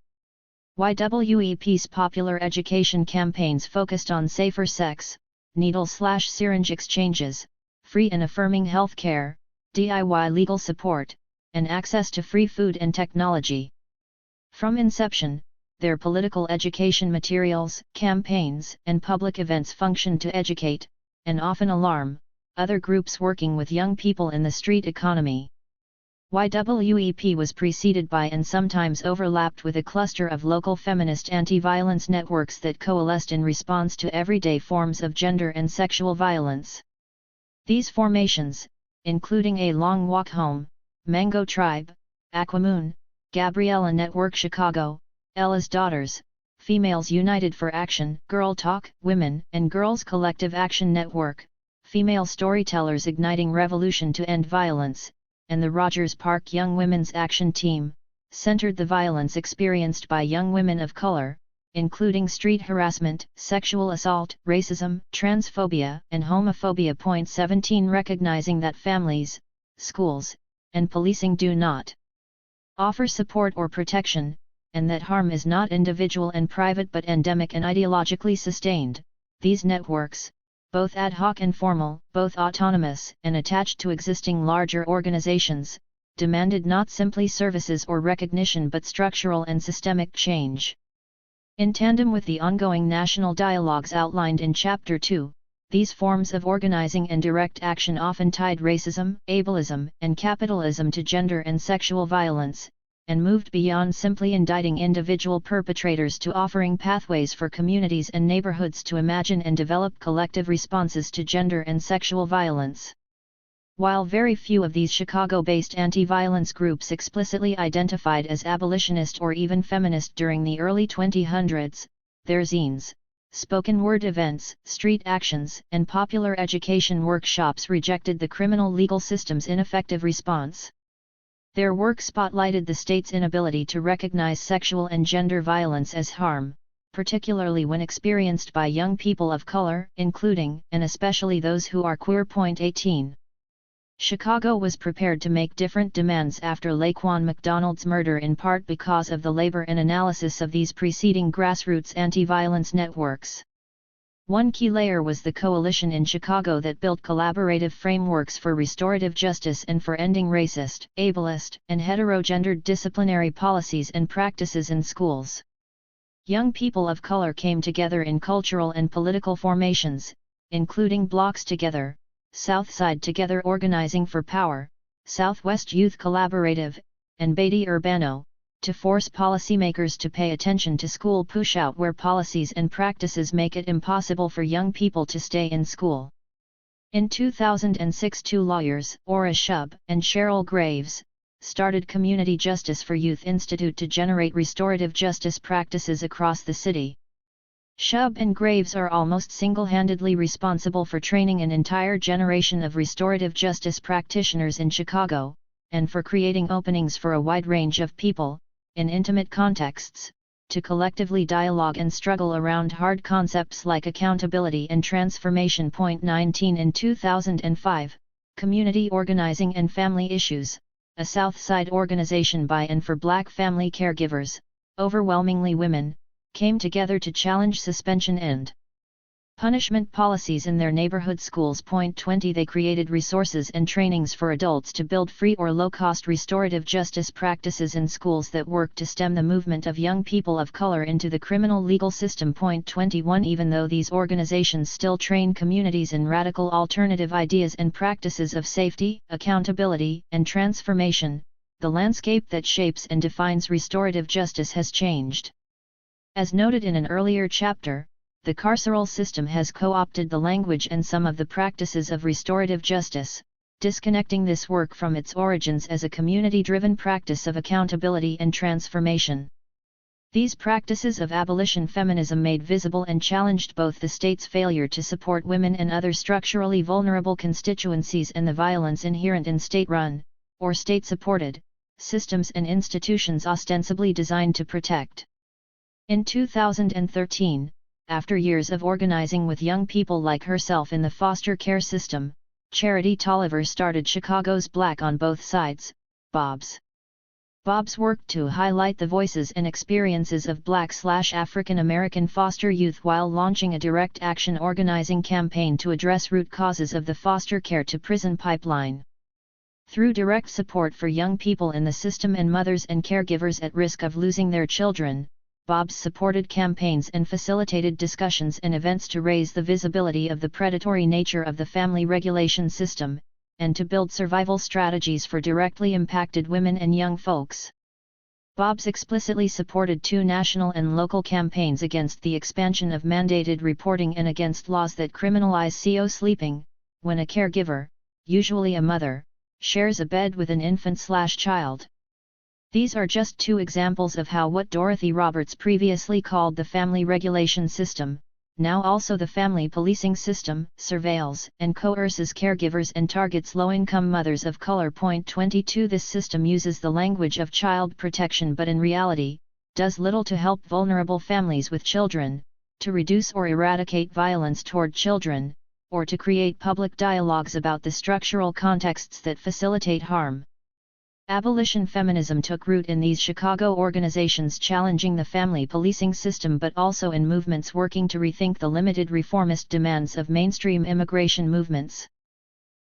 YWEP's popular education campaigns focused on safer sex, needle/syringe exchanges, free and affirming health care, DIY legal support, and access to free food and technology. From inception, their political education materials, campaigns, and public events functioned to educate, and often alarm, other groups working with young people in the street economy. YWEP was preceded by and sometimes overlapped with a cluster of local feminist anti-violence networks that coalesced in response to everyday forms of gender and sexual violence. These formations, including A Long Walk Home, Mango Tribe, Aquamoon, Gabriella Network Chicago, Ella's Daughters, Females United for Action, Girl Talk, Women and Girls Collective Action Network, Female Storytellers Igniting Revolution to End Violence, and the Rogers Park Young Women's Action Team, centered the violence experienced by young women of color, including street harassment, sexual assault, racism, transphobia, and homophobia. 17 Recognizing that families, schools, and policing do not offer support or protection, and that harm is not individual and private but endemic and ideologically sustained. These networks, both ad hoc and formal, both autonomous and attached to existing larger organizations, demanded not simply services or recognition but structural and systemic change. In tandem with the ongoing national dialogues outlined in Chapter 2, these forms of organizing and direct action often tied racism, ableism, and capitalism to gender and sexual violence, and moved beyond simply indicting individual perpetrators to offering pathways for communities and neighborhoods to imagine and develop collective responses to gender and sexual violence. While very few of these Chicago-based anti-violence groups explicitly identified as abolitionist or even feminist during the early 2000s, their zines, spoken word events, street actions, and popular education workshops rejected the criminal legal system's ineffective response. Their work spotlighted the state's inability to recognize sexual and gender violence as harm, particularly when experienced by young people of color, including and especially those who are queer. 18. Chicago was prepared to make different demands after Laquan McDonald's murder, in part because of the labor and analysis of these preceding grassroots anti-violence networks. One key layer was the coalition in Chicago that built collaborative frameworks for restorative justice and for ending racist, ableist, and heterogendered disciplinary policies and practices in schools. Young people of color came together in cultural and political formations, including Blocks Together, Southside Together Organizing for Power, Southwest Youth Collaborative, and Beatty Urbano, to force policymakers to pay attention to school pushout where policies and practices make it impossible for young people to stay in school. In 2006, two lawyers, Ora Shub and Cheryl Graves, started Community Justice for Youth Institute to generate restorative justice practices across the city. Shub and Graves are almost single-handedly responsible for training an entire generation of restorative justice practitioners in Chicago, and for creating openings for a wide range of people, in intimate contexts, to collectively dialogue and struggle around hard concepts like accountability and transformation. 19 In 2005, Community Organizing and Family Issues, a Southside organization by and for Black family caregivers, overwhelmingly women, came together to challenge suspension and punishment policies in their neighborhood schools. 20 They created resources and trainings for adults to build free or low-cost restorative justice practices in schools that work to stem the movement of young people of color into the criminal legal system. 21 Even though these organizations still train communities in radical alternative ideas and practices of safety, accountability, and transformation, the landscape that shapes and defines restorative justice has changed. As noted in an earlier chapter, the carceral system has co-opted the language and some of the practices of restorative justice, disconnecting this work from its origins as a community-driven practice of accountability and transformation. These practices of abolition feminism made visible and challenged both the state's failure to support women and other structurally vulnerable constituencies and the violence inherent in state-run, or state-supported, systems and institutions ostensibly designed to protect. In 2013, after years of organizing with young people like herself in the foster care system, Charity Tolliver started Chicago's Black on Both Sides, BOBS. BOBS worked to highlight the voices and experiences of Black/African American foster youth while launching a direct action organizing campaign to address root causes of the foster care to prison pipeline. Through direct support for young people in the system and mothers and caregivers at risk of losing their children, BOBS supported campaigns and facilitated discussions and events to raise the visibility of the predatory nature of the family regulation system, and to build survival strategies for directly impacted women and young folks. BOBS explicitly supported two national and local campaigns against the expansion of mandated reporting and against laws that criminalize co-sleeping, when a caregiver, usually a mother, shares a bed with an infant/child. These are just two examples of how what Dorothy Roberts previously called the family regulation system, now also the family policing system, surveils and coerces caregivers and targets low-income mothers of color. 22 This system uses the language of child protection but in reality, does little to help vulnerable families with children, to reduce or eradicate violence toward children, or to create public dialogues about the structural contexts that facilitate harm. Abolition feminism took root in these Chicago organizations challenging the family policing system but also in movements working to rethink the limited reformist demands of mainstream immigration movements.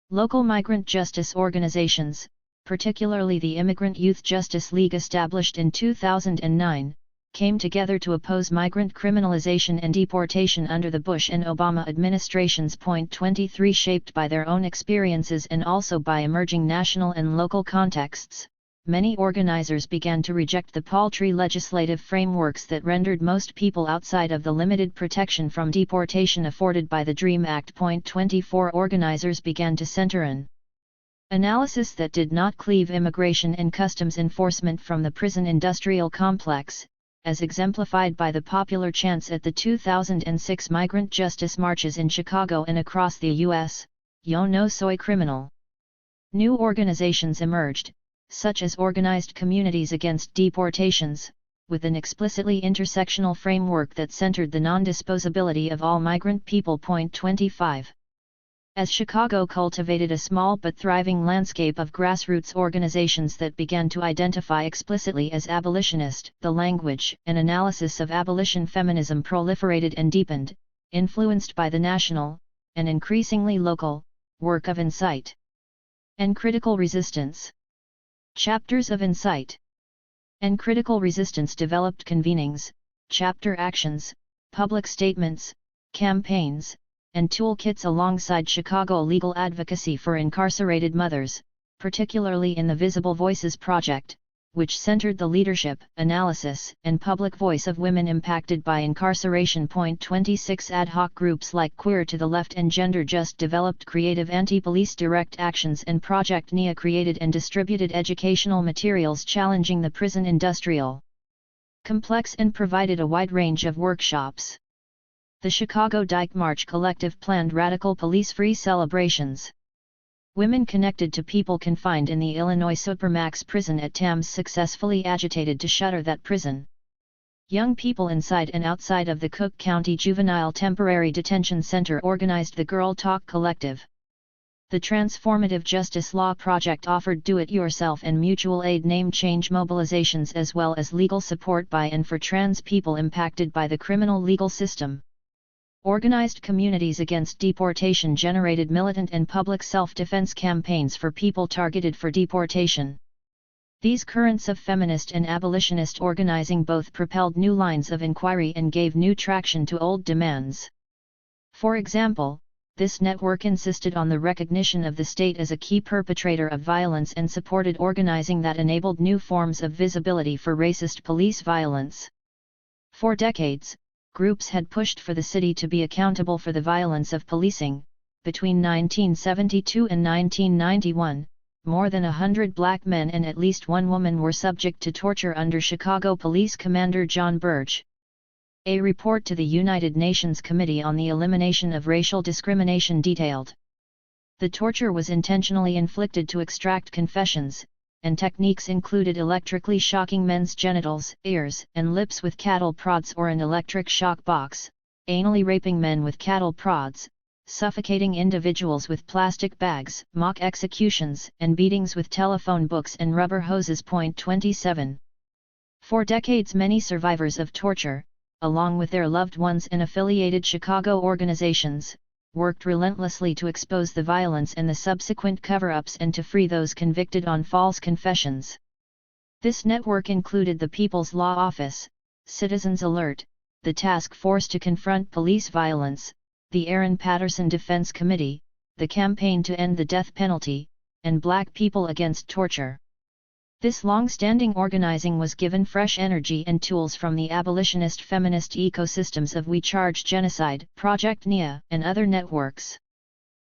Local migrant justice organizations, particularly the Immigrant Youth Justice League established in 2009, came together to oppose migrant criminalization and deportation under the Bush and Obama administrations. 23 Shaped by their own experiences and also by emerging national and local contexts, many organizers began to reject the paltry legislative frameworks that rendered most people outside of the limited protection from deportation afforded by the DREAM Act. 24 Organizers began to center an analysis that did not cleave immigration and customs enforcement from the prison industrial complex, as exemplified by the popular chants at the 2006 migrant justice marches in Chicago and across the U.S., "Yo no soy criminal." New organizations emerged, such as Organized Communities Against Deportations, with an explicitly intersectional framework that centered the non-disposability of all migrant people. 25 As Chicago cultivated a small but thriving landscape of grassroots organizations that began to identify explicitly as abolitionist, the language and analysis of abolition feminism proliferated and deepened, influenced by the national, and increasingly local, work of Insight and Critical Resistance. Chapters of Insight and Critical Resistance developed convenings, chapter actions, public statements, campaigns, and toolkits alongside Chicago legal advocacy for incarcerated mothers, particularly in the Visible Voices Project, which centered the leadership, analysis, and public voice of women impacted by incarceration. 26 Ad hoc groups like Queer to the Left and Gender Just developed creative anti-police direct actions, and Project NIA created and distributed educational materials challenging the prison industrial complex and provided a wide range of workshops. The Chicago Dyke March Collective planned radical police-free celebrations. Women connected to people confined in the Illinois Supermax prison at Tams successfully agitated to shutter that prison. Young people inside and outside of the Cook County Juvenile Temporary Detention Center organized the Girl Talk Collective. The Transformative Justice Law Project offered do-it-yourself and mutual aid name change mobilizations as well as legal support by and for trans people impacted by the criminal legal system. Organized Communities Against Deportation generated militant and public self-defense campaigns for people targeted for deportation. These currents of feminist and abolitionist organizing both propelled new lines of inquiry and gave new traction to old demands. For example, this network insisted on the recognition of the state as a key perpetrator of violence and supported organizing that enabled new forms of visibility for racist police violence. For decades, groups had pushed for the city to be accountable for the violence of policing. Between 1972 and 1991, more than 100 black men and at least one woman were subject to torture under Chicago Police Commander John Burge. A report to the United Nations Committee on the Elimination of Racial Discrimination detailed. The torture was intentionally inflicted to extract confessions, and techniques included electrically shocking men's genitals, ears, and lips with cattle prods or an electric shock box, anally raping men with cattle prods, suffocating individuals with plastic bags, mock executions, and beatings with telephone books and rubber hoses. 27 For decades many survivors of torture, along with their loved ones and affiliated Chicago organizations, worked relentlessly to expose the violence and the subsequent cover-ups and to free those convicted on false confessions. This network included the People's Law Office, Citizens Alert, the Task Force to Confront Police Violence, the Aaron Patterson Defense Committee, the Campaign to End the Death Penalty, and Black People Against Torture. This long-standing organizing was given fresh energy and tools from the abolitionist feminist ecosystems of We Charge Genocide, Project NIA, and other networks.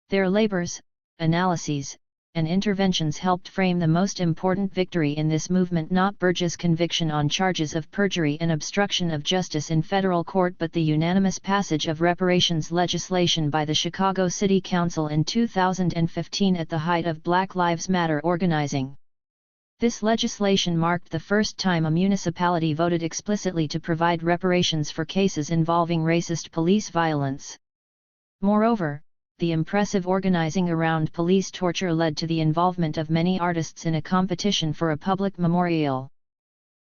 Their labors, analyses, and interventions helped frame the most important victory in this movement, not Burge's conviction on charges of perjury and obstruction of justice in federal court, but the unanimous passage of reparations legislation by the Chicago City Council in 2015 at the height of Black Lives Matter organizing. This legislation marked the first time a municipality voted explicitly to provide reparations for cases involving racist police violence. Moreover, the impressive organizing around police torture led to the involvement of many artists in a competition for a public memorial.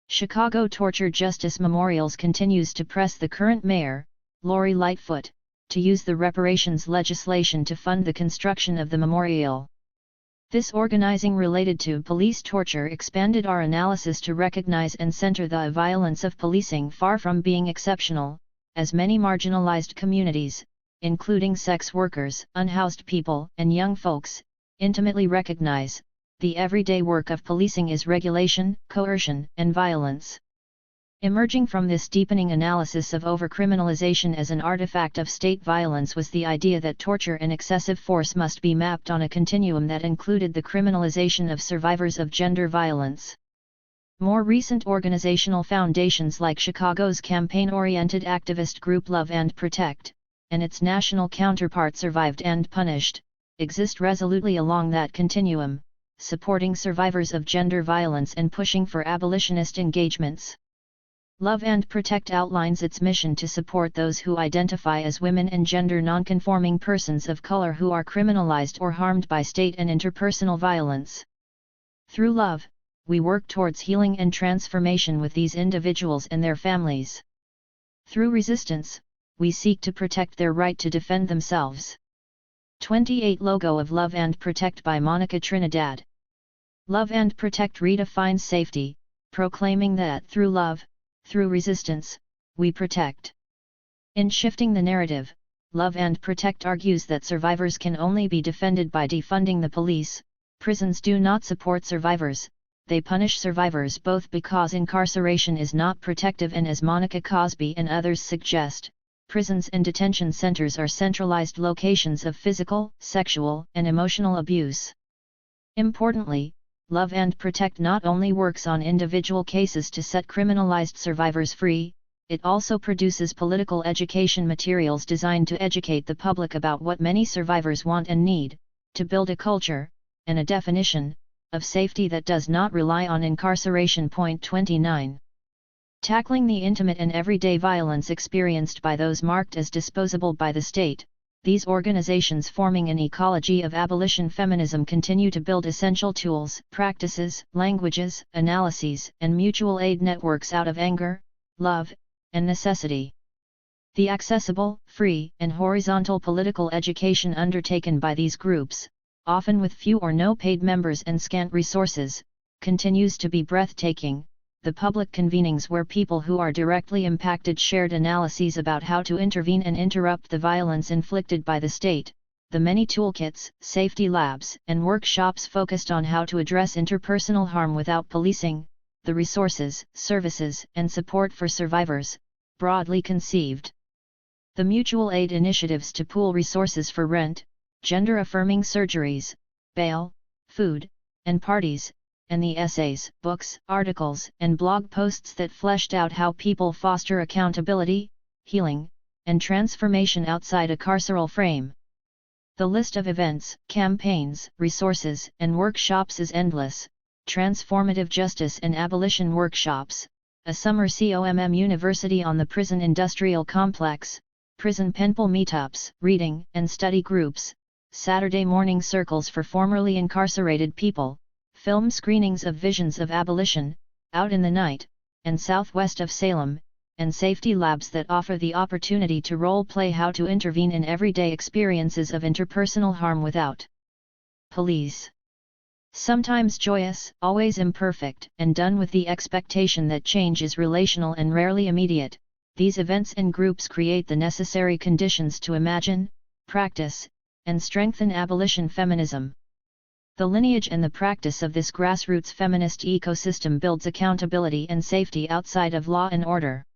Chicago Torture Justice Memorials continues to press the current mayor, Lori Lightfoot, to use the reparations legislation to fund the construction of the memorial. This organizing related to police torture expanded our analysis to recognize and center the violence of policing far from being exceptional, as many marginalized communities, including sex workers, unhoused people, and young folks, intimately recognize, the everyday work of policing is regulation, coercion, and violence. Emerging from this deepening analysis of overcriminalization as an artifact of state violence was the idea that torture and excessive force must be mapped on a continuum that included the criminalization of survivors of gender violence. More recent organizational foundations like Chicago's campaign-oriented activist group Love and Protect, and its national counterpart Survived and Punished, exist resolutely along that continuum, supporting survivors of gender violence and pushing for abolitionist engagements. Love and Protect outlines its mission to support those who identify as women and gender nonconforming persons of color who are criminalized or harmed by state and interpersonal violence. Through love, we work towards healing and transformation with these individuals and their families. Through resistance, we seek to protect their right to defend themselves. 28 Logo of Love and Protect by Monica Trinidad. Love and Protect redefines safety, proclaiming that through love, through resistance, we protect. In shifting the narrative, Love and Protect argues that survivors can only be defended by defunding the police. Prisons do not support survivors, they punish survivors both because incarceration is not protective and, as Monica Cosby and others suggest, prisons and detention centers are centralized locations of physical, sexual, and emotional abuse. Importantly, Love and Protect not only works on individual cases to set criminalized survivors free, it also produces political education materials designed to educate the public about what many survivors want and need, to build a culture, and a definition, of safety that does not rely on incarceration. Point 29. Tackling the intimate and everyday violence experienced by those marked as disposable by the state, these organizations forming an ecology of abolition feminism continue to build essential tools, practices, languages, analyses, and mutual aid networks out of anger, love, and necessity. The accessible, free, and horizontal political education undertaken by these groups, often with few or no paid members and scant resources, continues to be breathtaking. The public convenings where people who are directly impacted shared analyses about how to intervene and interrupt the violence inflicted by the state, the many toolkits, safety labs, and workshops focused on how to address interpersonal harm without policing, the resources, services, and support for survivors, broadly conceived. The mutual aid initiatives to pool resources for rent, gender-affirming surgeries, bail, food, and parties, and the essays, books, articles, and blog posts that fleshed out how people foster accountability, healing, and transformation outside a carceral frame. The list of events, campaigns, resources, and workshops is endless. Transformative Justice and Abolition Workshops, a summer COMM University on the Prison Industrial Complex, Prison Penpal meetups, reading and study groups, Saturday morning circles for formerly incarcerated people, film screenings of Visions of Abolition, Out in the Night, and Southwest of Salem, and safety labs that offer the opportunity to role-play how to intervene in everyday experiences of interpersonal harm without police. Sometimes joyous, always imperfect, and done with the expectation that change is relational and rarely immediate, these events and groups create the necessary conditions to imagine, practice, and strengthen abolition feminism. The lineage and the practice of this grassroots feminist ecosystem builds accountability and safety outside of law and order.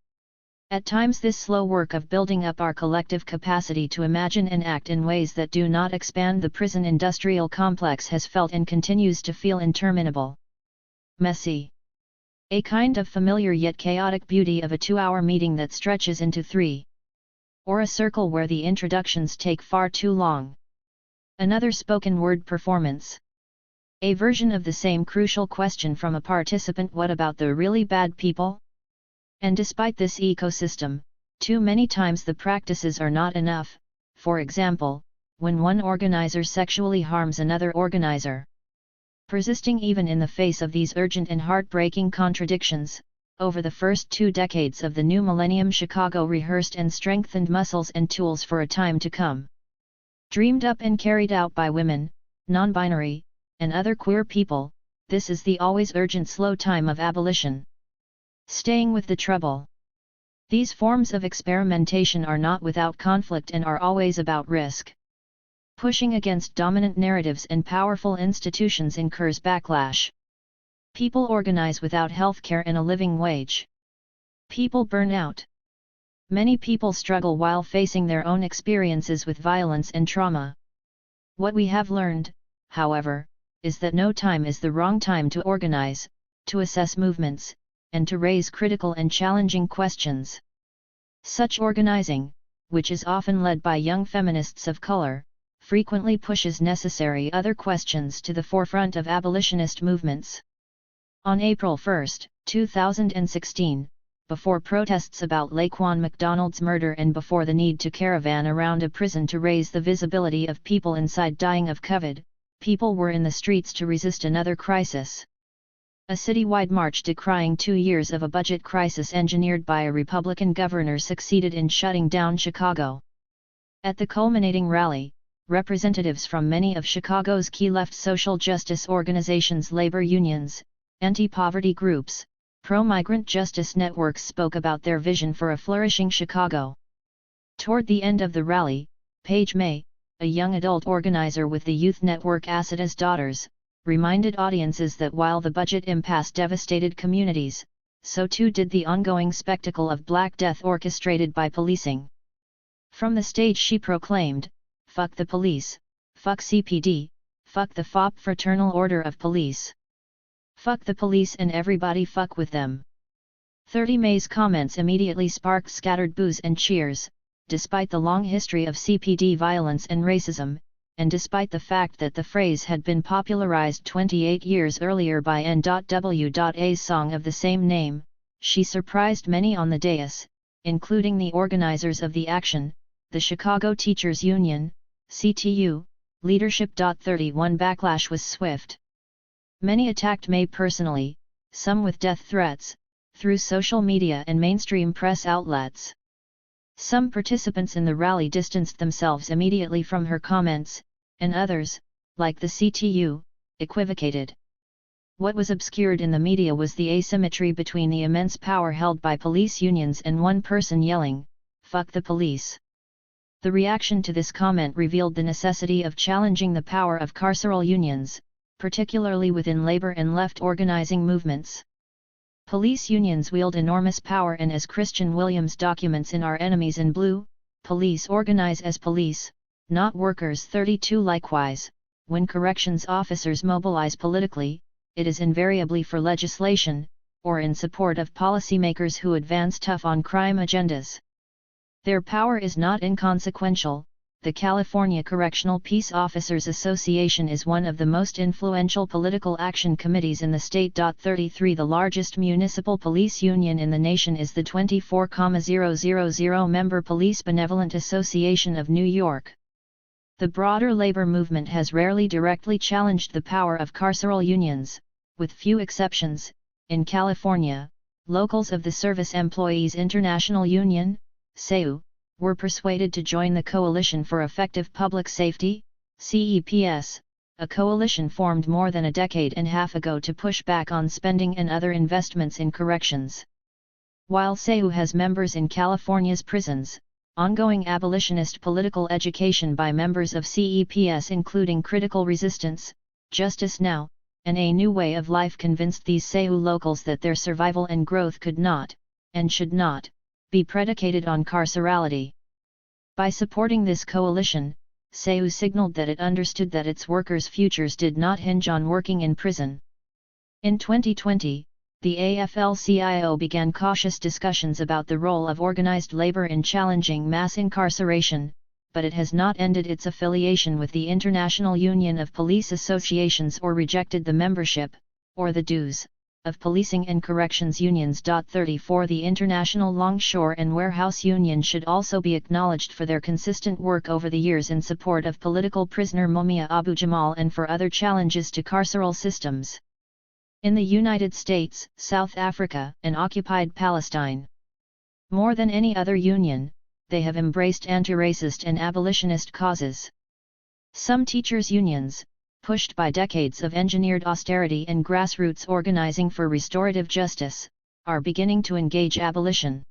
At times this slow work of building up our collective capacity to imagine and act in ways that do not expand the prison industrial complex has felt and continues to feel interminable. Messy. A kind of familiar yet chaotic beauty of a 2-hour meeting that stretches into 3. Or a circle where the introductions take far too long. Another spoken word performance. A version of the same crucial question from a participant: what about the really bad people? And despite this ecosystem, too many times the practices are not enough, for example, when one organizer sexually harms another organizer. Persisting even in the face of these urgent and heartbreaking contradictions, over the first 2 decades of the new millennium Chicago rehearsed and strengthened muscles and tools for a time to come. Dreamed up and carried out by women, non-binary, and other queer people, this is the always urgent slow time of abolition. Staying with the trouble. These forms of experimentation are not without conflict and are always about risk. Pushing against dominant narratives and powerful institutions incurs backlash. People organize without healthcare and a living wage. People burn out. Many people struggle while facing their own experiences with violence and trauma. What we have learned, however, is that no time is the wrong time to organize, to assess movements, and to raise critical and challenging questions. Such organizing, which is often led by young feminists of color, frequently pushes necessary other questions to the forefront of abolitionist movements. On April 1, 2016, before protests about Laquan McDonald's murder and before the need to caravan around a prison to raise the visibility of people inside dying of COVID, people were in the streets to resist another crisis. A citywide march decrying 2 years of a budget crisis engineered by a Republican governor succeeded in shutting down Chicago. At the culminating rally, representatives from many of Chicago's key left social justice organizations, labor unions, anti-poverty groups, pro-migrant justice networks spoke about their vision for a flourishing Chicago. Toward the end of the rally, Paige May, a young adult organizer with the youth network Acida's Daughters, reminded audiences that while the budget impasse devastated communities, so too did the ongoing spectacle of Black Death orchestrated by policing. From the stage she proclaimed, "Fuck the police, fuck CPD, fuck the FOP Fraternal Order of Police. Fuck the police and everybody fuck with them." 30 May's comments immediately sparked scattered boos and cheers, despite the long history of CPD violence and racism, and despite the fact that the phrase had been popularized 28 years earlier by N.W.A.'s song of the same name, she surprised many on the dais, including the organizers of the action, the Chicago Teachers Union, CTU, leadership. 31 Backlash was swift. Many attacked May personally, some with death threats, through social media and mainstream press outlets. Some participants in the rally distanced themselves immediately from her comments, and others, like the CTU, equivocated. What was obscured in the media was the asymmetry between the immense power held by police unions and one person yelling, "Fuck the police." The reaction to this comment revealed the necessity of challenging the power of carceral unions, particularly within labor and left organizing movements. Police unions wield enormous power, and as Christian Williams documents in Our Enemies in Blue, police organize as police, not workers. 32 Likewise, when corrections officers mobilize politically, it is invariably for legislation, or in support of policymakers who advance tough-on-crime agendas. Their power is not inconsequential. The California Correctional Peace Officers Association is one of the most influential political action committees in the state. 33 The largest municipal police union in the nation is the 24,000 member Police Benevolent Association of New York. The broader labor movement has rarely directly challenged the power of carceral unions, with few exceptions. In California, locals of the Service Employees International Union, SEU, were persuaded to join the Coalition for Effective Public Safety, CEPS, a coalition formed more than a decade and a half ago to push back on spending and other investments in corrections. While SEU has members in California's prisons, ongoing abolitionist political education by members of CEPS, including Critical Resistance, Justice Now, and A New Way of Life, convinced these SEU locals that their survival and growth could not, and should not, be predicated on carcerality. By supporting this coalition, CEU signaled that it understood that its workers' futures did not hinge on working in prison. In 2020, the AFL-CIO began cautious discussions about the role of organized labor in challenging mass incarceration, but it has not ended its affiliation with the International Union of Police Associations or rejected the membership, or the dues, of Policing and Corrections Unions. 34 The International Longshore and Warehouse Union should also be acknowledged for their consistent work over the years in support of political prisoner Mumia Abu-Jamal and for other challenges to carceral systems in the United States, South Africa, and occupied Palestine. More than any other union, they have embraced anti-racist and abolitionist causes. Some teachers' unions, pushed by decades of engineered austerity and grassroots organizing for restorative justice, are beginning to engage abolition.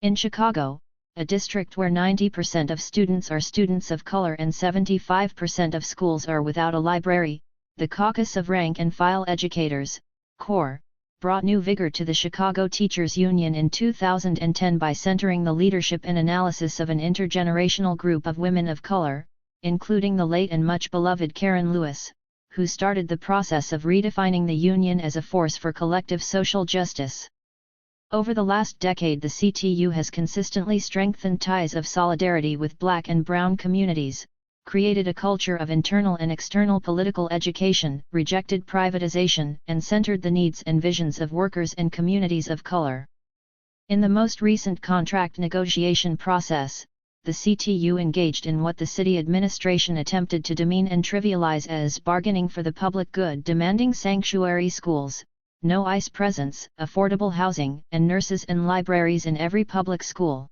In Chicago, a district where 90% of students are students of color and 75% of schools are without a library, the Caucus of Rank and File Educators, CORE, brought new vigor to the Chicago Teachers Union in 2010 by centering the leadership and analysis of an intergenerational group of women of color, including the late and much beloved Karen Lewis, who started the process of redefining the union as a force for collective social justice. Over the last decade, the CTU has consistently strengthened ties of solidarity with Black and Brown communities, created a culture of internal and external political education, rejected privatization, and centered the needs and visions of workers and communities of color. In the most recent contract negotiation process, the CTU engaged in what the city administration attempted to demean and trivialize as bargaining for the public good, demanding sanctuary schools, no ICE presence, affordable housing, and nurses and libraries in every public school.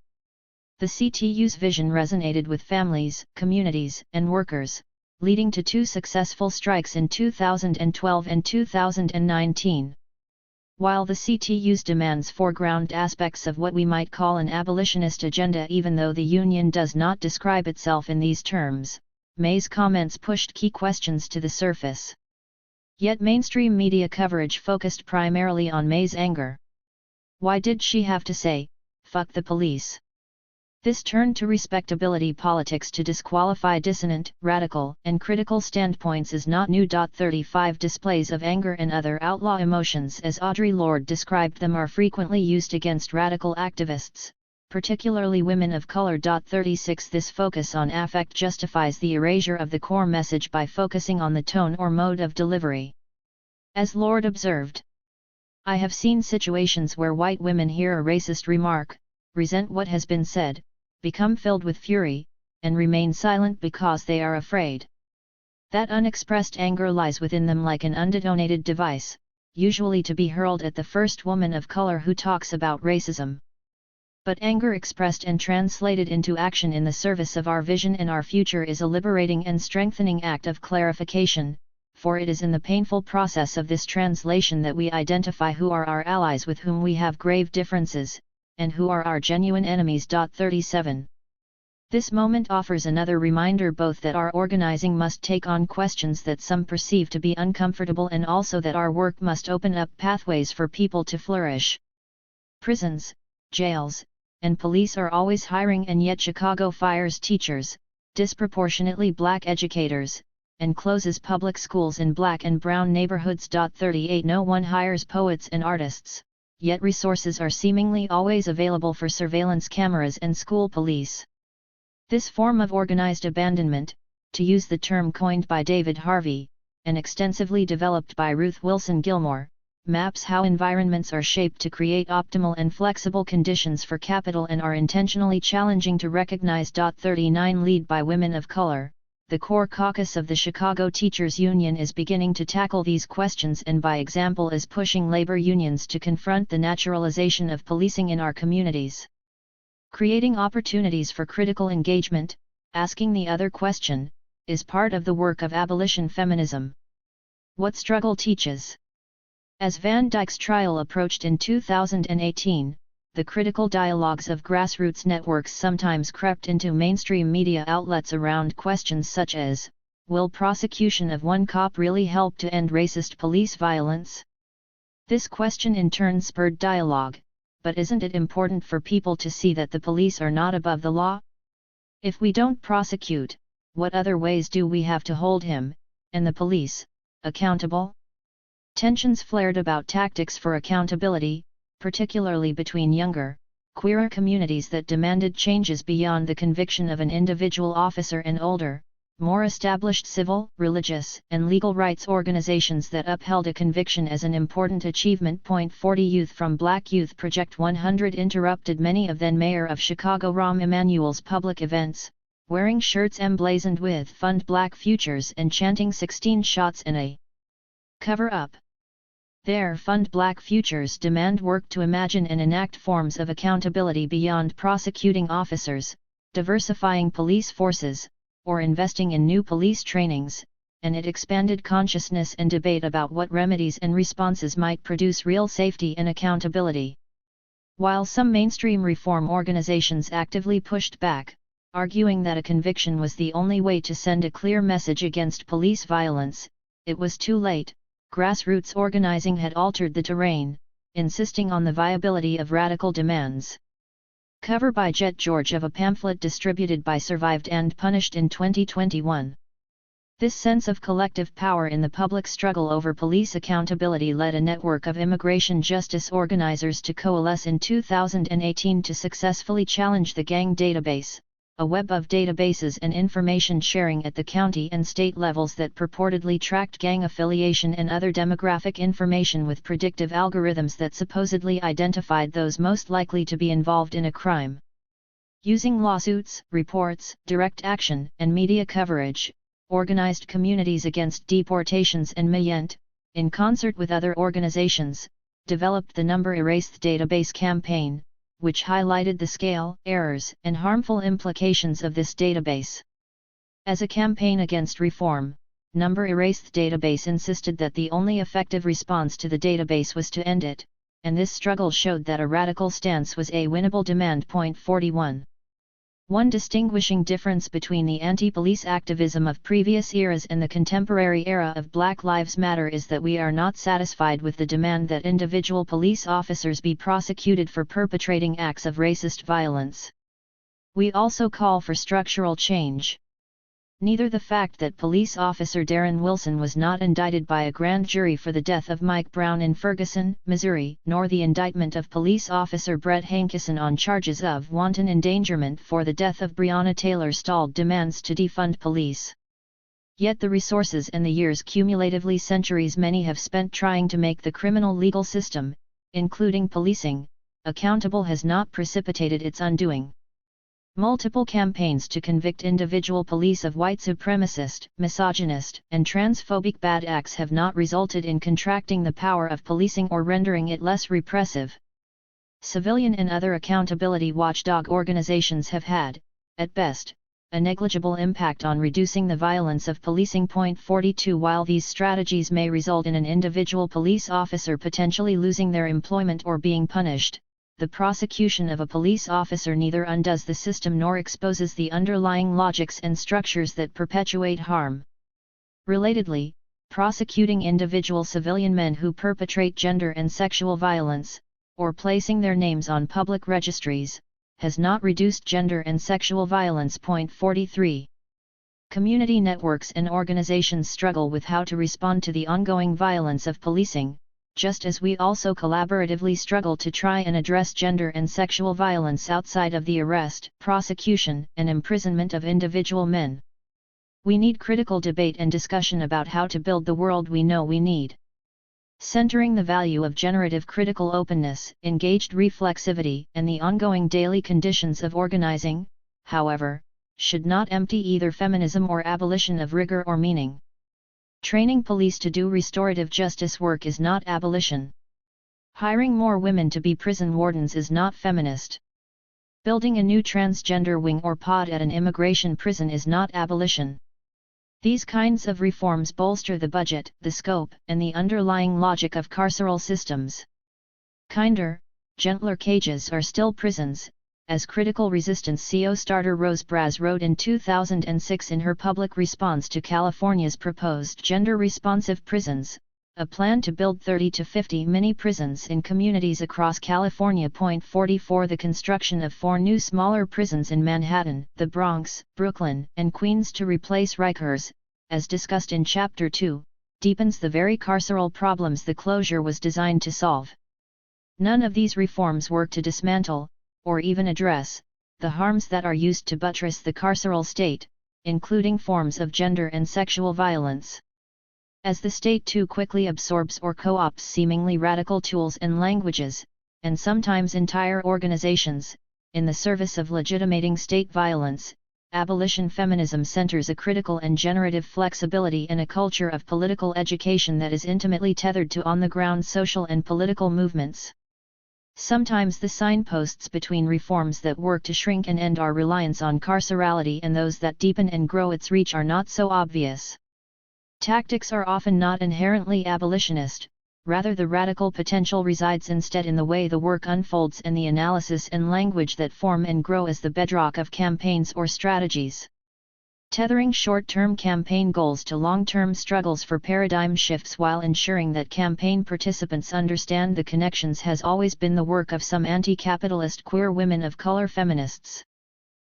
The CTU's vision resonated with families, communities, and workers, leading to 2 successful strikes in 2012 and 2019. While the CTU's demands foreground aspects of what we might call an abolitionist agenda, even though the union does not describe itself in these terms, May's comments pushed key questions to the surface. Yet mainstream media coverage focused primarily on May's anger. Why did she have to say, "Fuck the police"? This turned to respectability politics to disqualify dissonant, radical, and critical standpoints is not new. 35 Displays of anger and other outlaw emotions, as Audre Lorde described them, are frequently used against radical activists, particularly women of color. 36 This focus on affect justifies the erasure of the core message by focusing on the tone or mode of delivery. As Lorde observed, "I have seen situations where white women hear a racist remark, resent what has been said, become filled with fury, and remain silent because they are afraid. That unexpressed anger lies within them like an undetonated device, usually to be hurled at the first woman of color who talks about racism. But anger expressed and translated into action in the service of our vision and our future is a liberating and strengthening act of clarification, for it is in the painful process of this translation that we identify who are our allies with whom we have grave differences, and who are our genuine enemies. 37 This moment offers another reminder both that our organizing must take on questions that some perceive to be uncomfortable, and also that our work must open up pathways for people to flourish. Prisons, jails, and police are always hiring, and yet Chicago fires teachers, disproportionately Black educators, and closes public schools in Black and brown neighborhoods. 38 No one hires poets and artists, yet resources are seemingly always available for surveillance cameras and school police. This form of organized abandonment, to use the term coined by David Harvey, and extensively developed by Ruth Wilson Gilmore, maps how environments are shaped to create optimal and flexible conditions for capital and are intentionally challenging to recognize. 39 Lead by women of color. The core caucus of the Chicago Teachers Union is beginning to tackle these questions, and by example is pushing labor unions to confront the naturalization of policing in our communities. Creating opportunities for critical engagement, asking the other question, is part of the work of abolition feminism. What struggle teaches? As Van Dyke's trial approached in 2018, the critical dialogues of grassroots networks sometimes crept into mainstream media outlets around questions such as, will prosecution of one cop really help to end racist police violence? This question in turn spurred dialogue, but isn't it important for people to see that the police are not above the law? If we don't prosecute, what other ways do we have to hold him, and the police, accountable? Tensions flared about tactics for accountability, particularly between younger, queerer communities that demanded changes beyond the conviction of an individual officer and older, more established civil, religious, and legal rights organizations that upheld a conviction as an important achievement. 40 Youth from Black Youth Project 100 interrupted many of then Mayor of Chicago Rahm Emanuel's public events, wearing shirts emblazoned with Fund Black Futures and chanting 16 shots in a cover-up. Their Fund Black Futures demand work to imagine and enact forms of accountability beyond prosecuting officers, diversifying police forces, or investing in new police trainings, and it expanded consciousness and debate about what remedies and responses might produce real safety and accountability. While some mainstream reform organizations actively pushed back, arguing that a conviction was the only way to send a clear message against police violence, it was too late. Grassroots organizing had altered the terrain, insisting on the viability of radical demands. Cover by Jet George of a pamphlet distributed by Survived and Punished in 2021. This sense of collective power in the public struggle over police accountability led a network of immigration justice organizers to coalesce in 2018 to successfully challenge the Gang Database, a web of databases and information sharing at the county and state levels that purportedly tracked gang affiliation and other demographic information with predictive algorithms that supposedly identified those most likely to be involved in a crime. Using lawsuits, reports, direct action, and media coverage, organized communities against deportations and Mayent, in concert with other organizations, developed the Number Erased Database campaign, which highlighted the scale, errors, and harmful implications of this database. As a campaign against reform, Number Erased Database insisted that the only effective response to the database was to end it, and this struggle showed that a radical stance was a winnable demand. 41. One distinguishing difference between the anti-police activism of previous eras and the contemporary era of Black Lives Matter is that we are not satisfied with the demand that individual police officers be prosecuted for perpetrating acts of racist violence. We also call for structural change. Neither the fact that police officer Darren Wilson was not indicted by a grand jury for the death of Mike Brown in Ferguson, Missouri, nor the indictment of police officer Brett Hankison on charges of wanton endangerment for the death of Breonna Taylor stalled demands to defund police. Yet the resources and the years, cumulatively centuries many have spent trying to make the criminal legal system, including policing, accountable has not precipitated its undoing. Multiple campaigns to convict individual police of white supremacist, misogynist, and transphobic bad acts have not resulted in contracting the power of policing or rendering it less repressive. Civilian and other accountability watchdog organizations have had, at best, a negligible impact on reducing the violence of policing. 42 While these strategies may result in an individual police officer potentially losing their employment or being punished, the prosecution of a police officer neither undoes the system nor exposes the underlying logics and structures that perpetuate harm. Relatedly, prosecuting individual civilian men who perpetrate gender and sexual violence, or placing their names on public registries, has not reduced gender and sexual violence. 43. Community networks and organizations struggle with how to respond to the ongoing violence of policing, just as we also collaboratively struggle to try and address gender and sexual violence outside of the arrest, prosecution, and imprisonment of individual men. We need critical debate and discussion about how to build the world we know we need. Centering the value of generative critical openness, engaged reflexivity, and the ongoing daily conditions of organizing, however, should not empty either feminism or abolition of rigor or meaning. Training police to do restorative justice work is not abolition. Hiring more women to be prison wardens is not feminist. Building a new transgender wing or pod at an immigration prison is not abolition. These kinds of reforms bolster the budget, the scope, and the underlying logic of carceral systems. Kinder, gentler cages are still prisons, as critical resistance CO starter Rose Braz wrote in 2006 in her public response to California's proposed gender-responsive prisons, a plan to build 30 to 50 mini-prisons in communities across California. 44 The construction of 4 new smaller prisons in Manhattan, the Bronx, Brooklyn, and Queens to replace Rikers, as discussed in Chapter 2, deepens the very carceral problems the closure was designed to solve. None of these reforms work to dismantle, or even address, the harms that are used to buttress the carceral state, including forms of gender and sexual violence. As the state too quickly absorbs or co-opts seemingly radical tools and languages, and sometimes entire organizations, in the service of legitimating state violence, abolition feminism centers a critical and generative flexibility in a culture of political education that is intimately tethered to on-the-ground social and political movements. Sometimes the signposts between reforms that work to shrink and end our reliance on carcerality and those that deepen and grow its reach are not so obvious. Tactics are often not inherently abolitionist, rather the radical potential resides instead in the way the work unfolds and the analysis and language that form and grow as the bedrock of campaigns or strategies. Tethering short-term campaign goals to long-term struggles for paradigm shifts while ensuring that campaign participants understand the connections has always been the work of some anti-capitalist queer women of color feminists.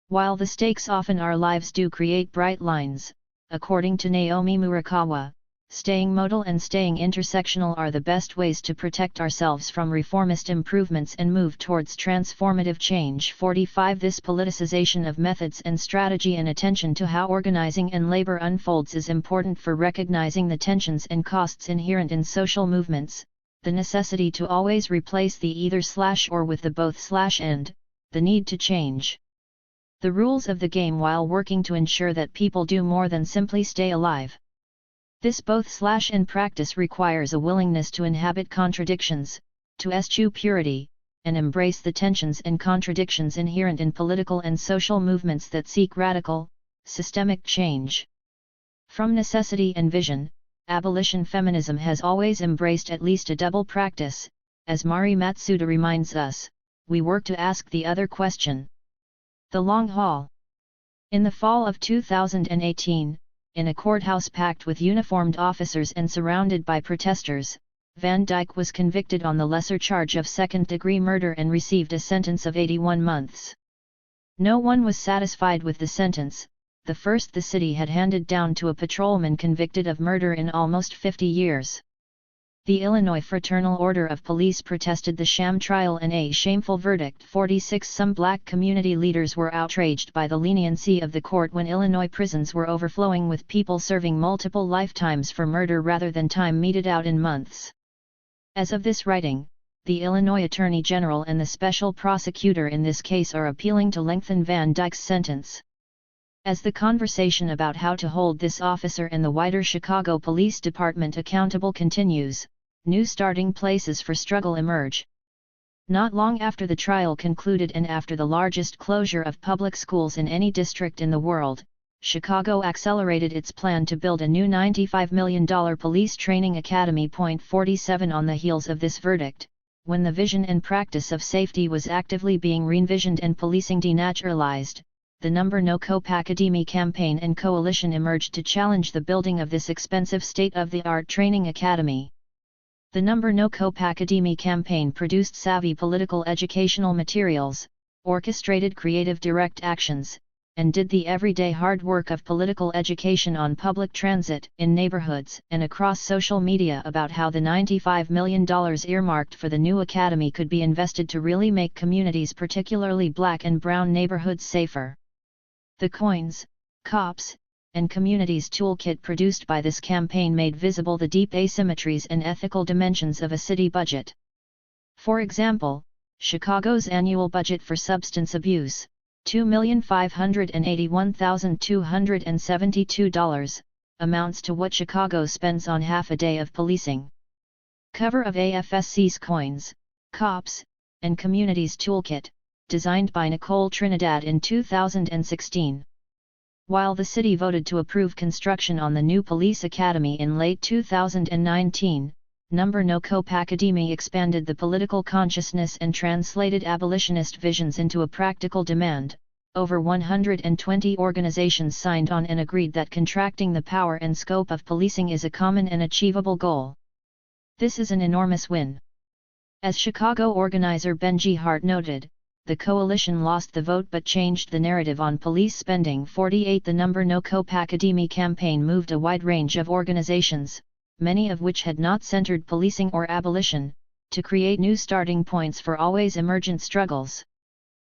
While the stakes often our lives do create bright lines, according to Naomi Murakawa, staying modal and staying intersectional are the best ways to protect ourselves from reformist improvements and move towards transformative change. 45 This politicization of methods and strategy and attention to how organizing and labor unfolds is important for recognizing the tensions and costs inherent in social movements, the necessity to always replace the either/or with the both/and, the need to change the rules of the game while working to ensure that people do more than simply stay alive. This both/and practice requires a willingness to inhabit contradictions, to eschew purity, and embrace the tensions and contradictions inherent in political and social movements that seek radical, systemic change. From necessity and vision, abolition feminism has always embraced at least a double practice. As Mari Matsuda reminds us, we work to ask the other question. The long haul. In the fall of 2018, in a courthouse packed with uniformed officers and surrounded by protesters, Van Dyke was convicted on the lesser charge of second-degree murder and received a sentence of 81 months. No one was satisfied with the sentence, the first the city had handed down to a patrolman convicted of murder in almost 50 years. The Illinois Fraternal Order of Police protested the sham trial and a shameful verdict. 46 Some black community leaders were outraged by the leniency of the court when Illinois prisons were overflowing with people serving multiple lifetimes for murder rather than time meted out in months. As of this writing, the Illinois Attorney General and the special prosecutor in this case are appealing to lengthen Van Dyke's sentence. As the conversation about how to hold this officer and the wider Chicago Police Department accountable continues, new starting places for struggle emerge. Not long after the trial concluded and after the largest closure of public schools in any district in the world, Chicago accelerated its plan to build a new $95 million police training academy. 47 On the heels of this verdict, when the vision and practice of safety was actively being re-envisioned and policing denaturalized, the No Cope Academy campaign and coalition emerged to challenge the building of this expensive state-of-the-art training academy. The No Cope Academy campaign produced savvy political educational materials, orchestrated creative direct actions, and did the everyday hard work of political education on public transit, in neighborhoods, and across social media about how the $95 million earmarked for the new academy could be invested to really make communities, particularly black and brown neighborhoods, safer. The Coins, Cops, and Communities toolkit produced by this campaign made visible the deep asymmetries and ethical dimensions of a city budget. For example, Chicago's annual budget for substance abuse, $2,581,272, amounts to what Chicago spends on half a day of policing. Cover of AFSC's Coins, Cops, and Communities toolkit, designed by Nicole Trinidad in 2016. While the city voted to approve construction on the new police academy in late 2019, No Cope Academy expanded the political consciousness and translated abolitionist visions into a practical demand. Over 120 organizations signed on and agreed that contracting the power and scope of policing is a common and achievable goal. This is an enormous win. As Chicago organizer Benji Hart noted, the coalition lost the vote but changed the narrative on police spending. 48 The Number No Cope Academy campaign moved a wide range of organizations, many of which had not centered policing or abolition, to create new starting points for always emergent struggles.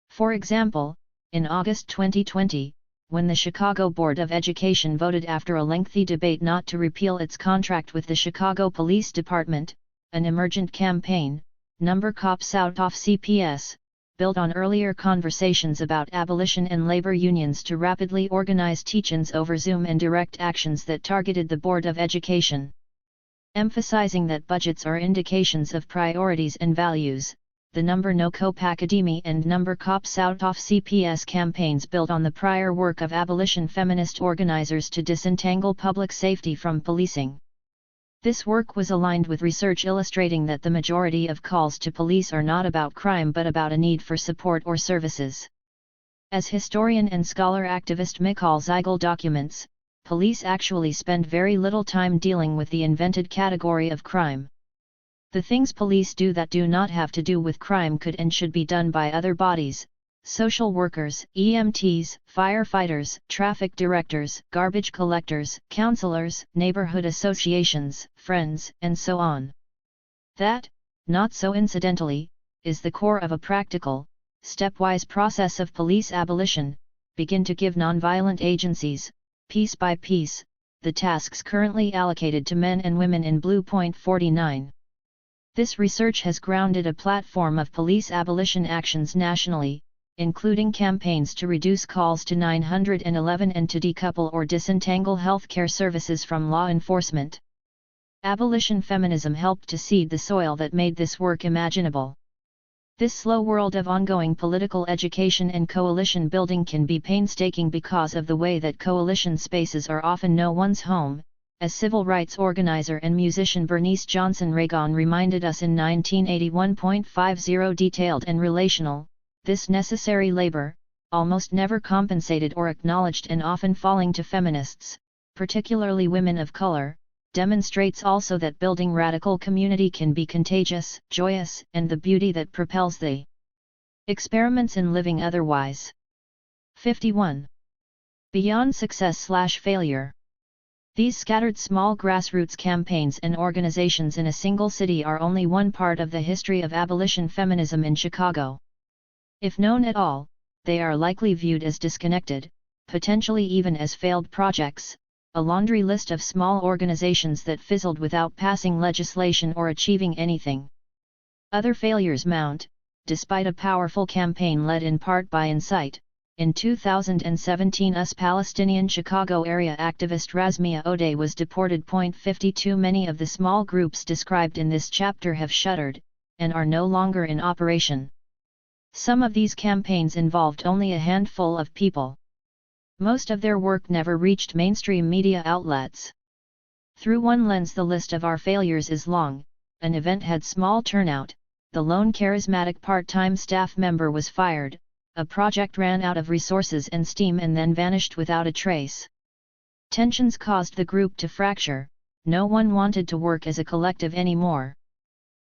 For example, in August 2020, when the Chicago Board of Education voted after a lengthy debate not to repeal its contract with the Chicago Police Department, an emergent campaign, Number Cops Out Off CPS, built on earlier conversations about abolition and labor unions to rapidly organize teach-ins over Zoom and direct actions that targeted the Board of Education. Emphasizing that budgets are indications of priorities and values, the Number No Cope Academy and Number Cops Out Off CPS campaigns built on the prior work of abolition feminist organizers to disentangle public safety from policing. This work was aligned with research illustrating that the majority of calls to police are not about crime but about a need for support or services. As historian and scholar activist Michal Ziegel documents, police actually spend very little time dealing with the invented category of crime. The things police do that do not have to do with crime could and should be done by other bodies: social workers, EMTs, firefighters, traffic directors, garbage collectors, counselors, neighborhood associations, friends, and so on. That, not so incidentally, is the core of a practical, stepwise process of police abolition. Begin to give nonviolent agencies, piece by piece, the tasks currently allocated to men and women in Blue Point 49. This research has grounded a platform of police abolition actions nationally, including campaigns to reduce calls to 911 and to decouple or disentangle healthcare services from law enforcement. Abolition feminism helped to seed the soil that made this work imaginable. This slow world of ongoing political education and coalition building can be painstaking because of the way that coalition spaces are often no one's home, as civil rights organizer and musician Bernice Johnson Reagon reminded us in 1981.50. Detailed and relational, this necessary labor, almost never compensated or acknowledged and often falling to feminists, particularly women of color, demonstrates also that building radical community can be contagious, joyous, and the beauty that propels the experiments in living otherwise. 51. Beyond success/failure. These scattered small grassroots campaigns and organizations in a single city are only one part of the history of abolition feminism in Chicago. If known at all, they are likely viewed as disconnected, potentially even as failed projects, a laundry list of small organizations that fizzled without passing legislation or achieving anything. Other failures mount, despite a powerful campaign led in part by Insight. In 2017, US Palestinian Chicago area activist Razmia Odeh was deported. 52 Many of the small groups described in this chapter have shuttered, and are no longer in operation. Some of these campaigns involved only a handful of people. Most of their work never reached mainstream media outlets. Through one lens, the list of our failures is long. An event had small turnout, the lone charismatic part-time staff member was fired, a project ran out of resources and steam and then vanished without a trace. Tensions caused the group to fracture, no one wanted to work as a collective anymore.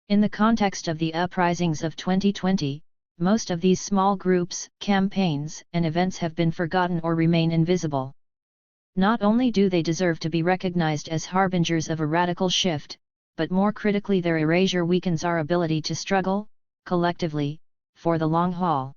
In the context of the uprisings of 2020, most of these small groups, campaigns, and events have been forgotten or remain invisible. Not only do they deserve to be recognized as harbingers of a radical shift, but more critically, their erasure weakens our ability to struggle, collectively, for the long haul.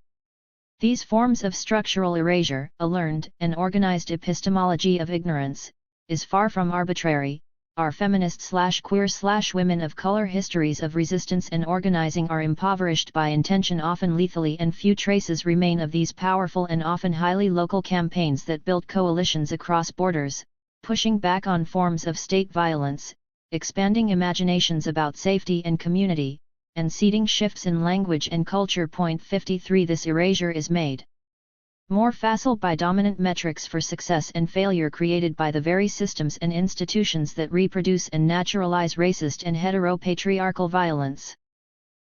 These forms of structural erasure, a learned and organized epistemology of ignorance, is far from arbitrary. Our feminist/queer/women of color histories of resistance and organizing are impoverished by intention, often lethally, and few traces remain of these powerful and often highly local campaigns that built coalitions across borders, pushing back on forms of state violence, expanding imaginations about safety and community, and seeding shifts in language and culture. 53 This erasure is made more facile by dominant metrics for success and failure created by the very systems and institutions that reproduce and naturalize racist and heteropatriarchal violence.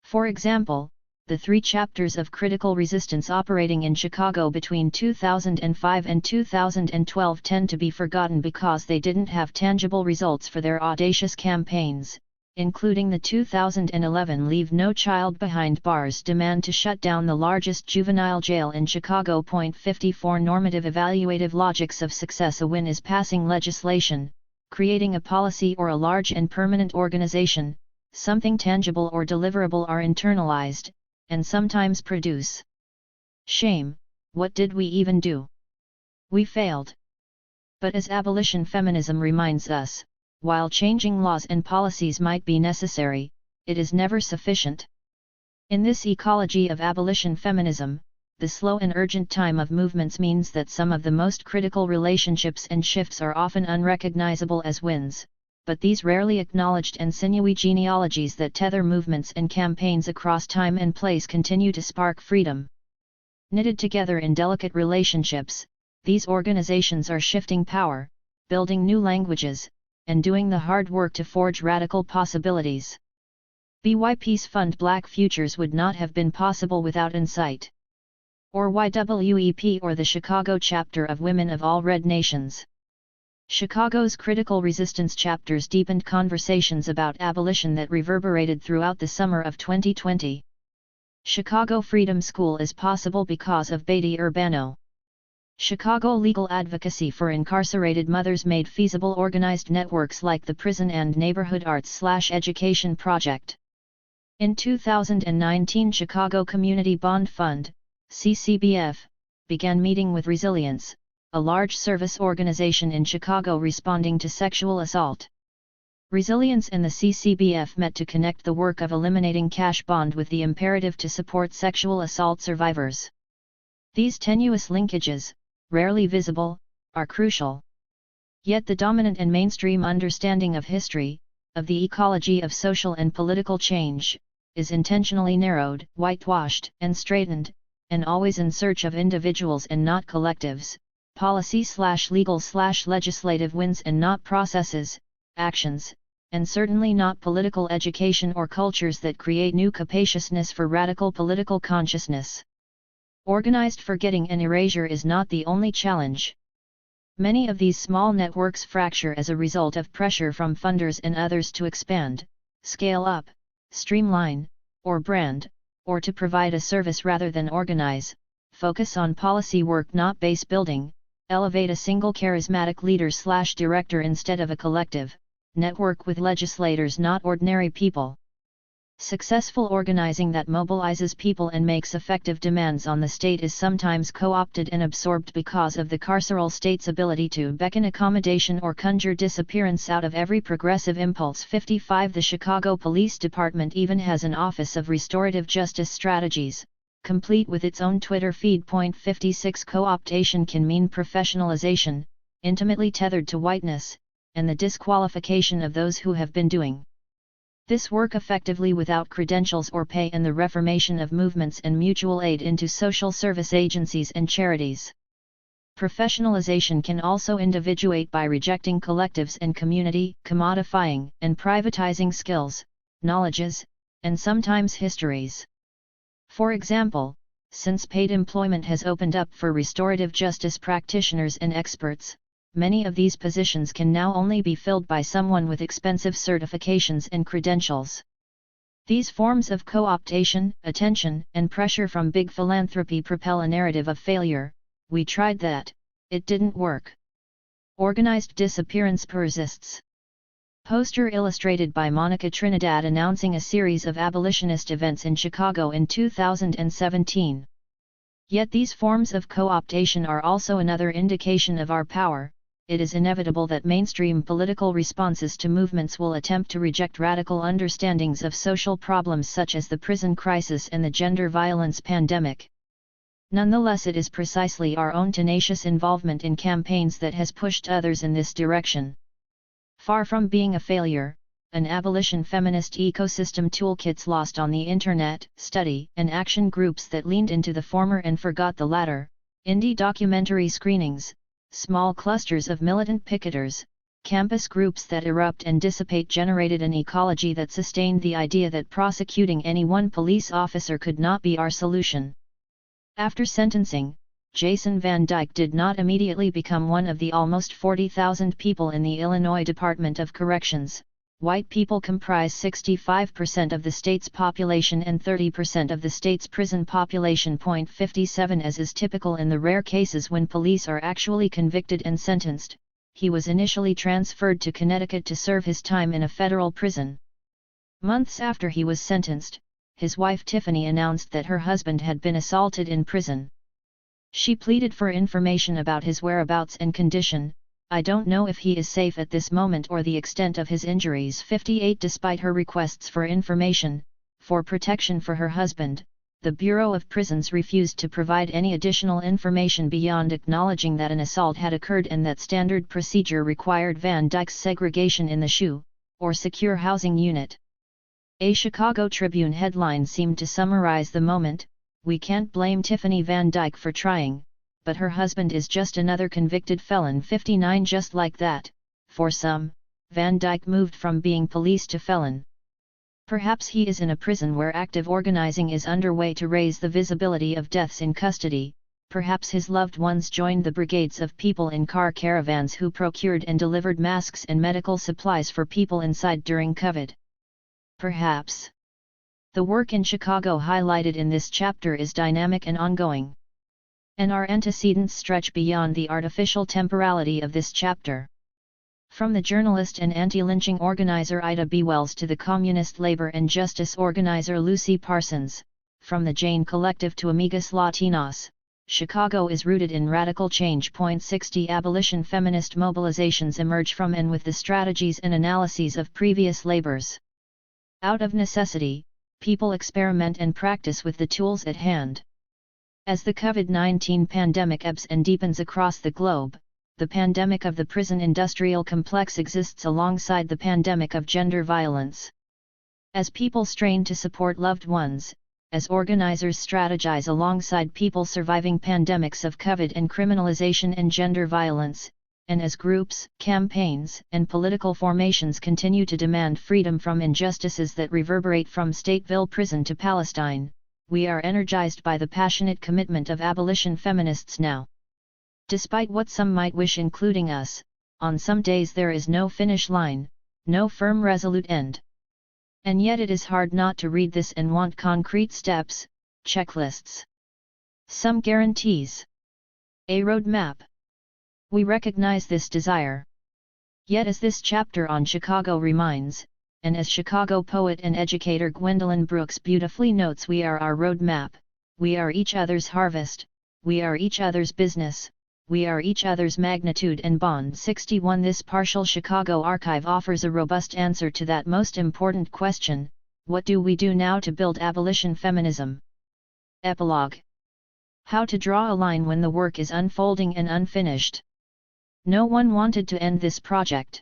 For example, the 3 chapters of critical resistance operating in Chicago between 2005 and 2012 tend to be forgotten because they didn't have tangible results for their audacious campaigns, including the 2011 Leave No Child Behind bars demand to shut down the largest juvenile jail in Chicago. 54 Normative evaluative logics of success. A win is passing legislation, creating a policy or a large and permanent organization, something tangible or deliverable are internalized, and sometimes produce shame. What did we even do? We failed. But as abolition feminism reminds us, while changing laws and policies might be necessary, it is never sufficient. In this ecology of abolition feminism, the slow and urgent time of movements means that some of the most critical relationships and shifts are often unrecognizable as wins, but these rarely acknowledged and sinewy genealogies that tether movements and campaigns across time and place continue to spark freedom. Knitted together in delicate relationships, these organizations are shifting power, building new languages, and doing the hard work to forge radical possibilities. BY Peace Fund Black Futures would not have been possible without Insight. Or YWEP or the Chicago chapter of Women of All Red Nations. Chicago's critical resistance chapters deepened conversations about abolition that reverberated throughout the summer of 2020. Chicago Freedom School is possible because of Betty Urbano. Chicago legal advocacy for incarcerated mothers made feasible organized networks like the Prison and Neighborhood Arts/Education Project. In 2019, Chicago Community Bond Fund, CCBF, began meeting with Resilience, a large service organization in Chicago responding to sexual assault. Resilience and the CCBF met to connect the work of eliminating cash bond with the imperative to support sexual assault survivors. These tenuous linkages, rarely visible, are crucial. Yet the dominant and mainstream understanding of history, of the ecology of social and political change, is intentionally narrowed, whitewashed, and straightened, and always in search of individuals and not collectives, policy/legal/legislative wins and not processes, actions, and certainly not political education or cultures that create new capaciousness for radical political consciousness. Organized forgetting and erasure is not the only challenge. Many of these small networks fracture as a result of pressure from funders and others to expand, scale up, streamline, or brand, or to provide a service rather than organize, focus on policy work not base building, elevate a single charismatic leader/director instead of a collective, network with legislators not ordinary people. Successful organizing that mobilizes people and makes effective demands on the state is sometimes co-opted and absorbed because of the carceral state's ability to beckon accommodation or conjure disappearance out of every progressive impulse. 55 The Chicago Police Department even has an Office of Restorative Justice Strategies, complete with its own Twitter feed. 56 Co-optation can mean professionalization, intimately tethered to whiteness, and the disqualification of those who have been doing this work effectively without credentials or pay, and the reformation of movements and mutual aid into social service agencies and charities. Professionalization can also individuate by rejecting collectives and community, commodifying and privatizing skills, knowledges, and sometimes histories. For example, since paid employment has opened up for restorative justice practitioners and experts, many of these positions can now only be filled by someone with expensive certifications and credentials. These forms of co-optation, attention, and pressure from big philanthropy propel a narrative of failure. We tried that, it didn't work. Organized disappearance persists. Poster illustrated by Monica Trinidad announcing a series of abolitionist events in Chicago in 2017. Yet these forms of co-optation are also another indication of our power. It is inevitable that mainstream political responses to movements will attempt to reject radical understandings of social problems such as the prison crisis and the gender violence pandemic. Nonetheless, it is precisely our own tenacious involvement in campaigns that has pushed others in this direction. Far from being a failure, an abolition feminist ecosystem toolkits lost on the internet, study and action groups that leaned into the former and forgot the latter, indie documentary screenings, small clusters of militant picketers, campus groups that erupt and dissipate generated an ecology that sustained the idea that prosecuting any one police officer could not be our solution. After sentencing, Jason Van Dyke did not immediately become one of the almost 40,000 people in the Illinois Department of Corrections, white people comprise 65% of the state's population and 30% of the state's prison population. 57 As is typical in the rare cases when police are actually convicted and sentenced, he was initially transferred to Connecticut to serve his time in a federal prison. Months after he was sentenced, his wife Tiffany announced that her husband had been assaulted in prison. She pleaded for information about his whereabouts and condition. "I don't know if he is safe at this moment or the extent of his injuries." 58 Despite her requests for information, for protection for her husband, the Bureau of Prisons refused to provide any additional information beyond acknowledging that an assault had occurred and that standard procedure required Van Dyke's segregation in the SHU, or Secure Housing Unit. A Chicago Tribune headline seemed to summarize the moment: "We can't blame Tiffany Van Dyke for trying, but her husband is just another convicted felon." 59 Just like that, for some, Van Dyke moved from being police to felon. Perhaps he is in a prison where active organizing is underway to raise the visibility of deaths in custody. Perhaps his loved ones joined the brigades of people in car caravans who procured and delivered masks and medical supplies for people inside during COVID. Perhaps. The work in Chicago highlighted in this chapter is dynamic and ongoing. And our antecedents stretch beyond the artificial temporality of this chapter. From the journalist and anti-lynching organizer Ida B. Wells to the communist labor and justice organizer Lucy Parsons, from the Jane Collective to Amigas Latinas, Chicago is rooted in radical change. 60 Abolition feminist mobilizations emerge from and with the strategies and analyses of previous labors. Out of necessity, people experiment and practice with the tools at hand. As the COVID-19 pandemic ebbs and deepens across the globe, the pandemic of the prison industrial complex exists alongside the pandemic of gender violence. As people strain to support loved ones, as organizers strategize alongside people surviving pandemics of COVID and criminalization and gender violence, and as groups, campaigns, and political formations continue to demand freedom from injustices that reverberate from Stateville prison to Palestine, we are energized by the passionate commitment of abolition feminists now. Despite what some might wish, including us, on some days there is no finish line, no firm resolute end. And yet it is hard not to read this and want concrete steps, checklists. Some guarantees. A roadmap. We recognize this desire. Yet as this chapter on Chicago reminds, and as Chicago poet and educator Gwendolyn Brooks beautifully notes, we are our roadmap, we are each other's harvest, we are each other's business, we are each other's magnitude and bond. 61 This partial Chicago archive offers a robust answer to that most important question: what do we do now to build abolition feminism? Epilogue. How to draw a line when the work is unfolding and unfinished. No one wanted to end this project.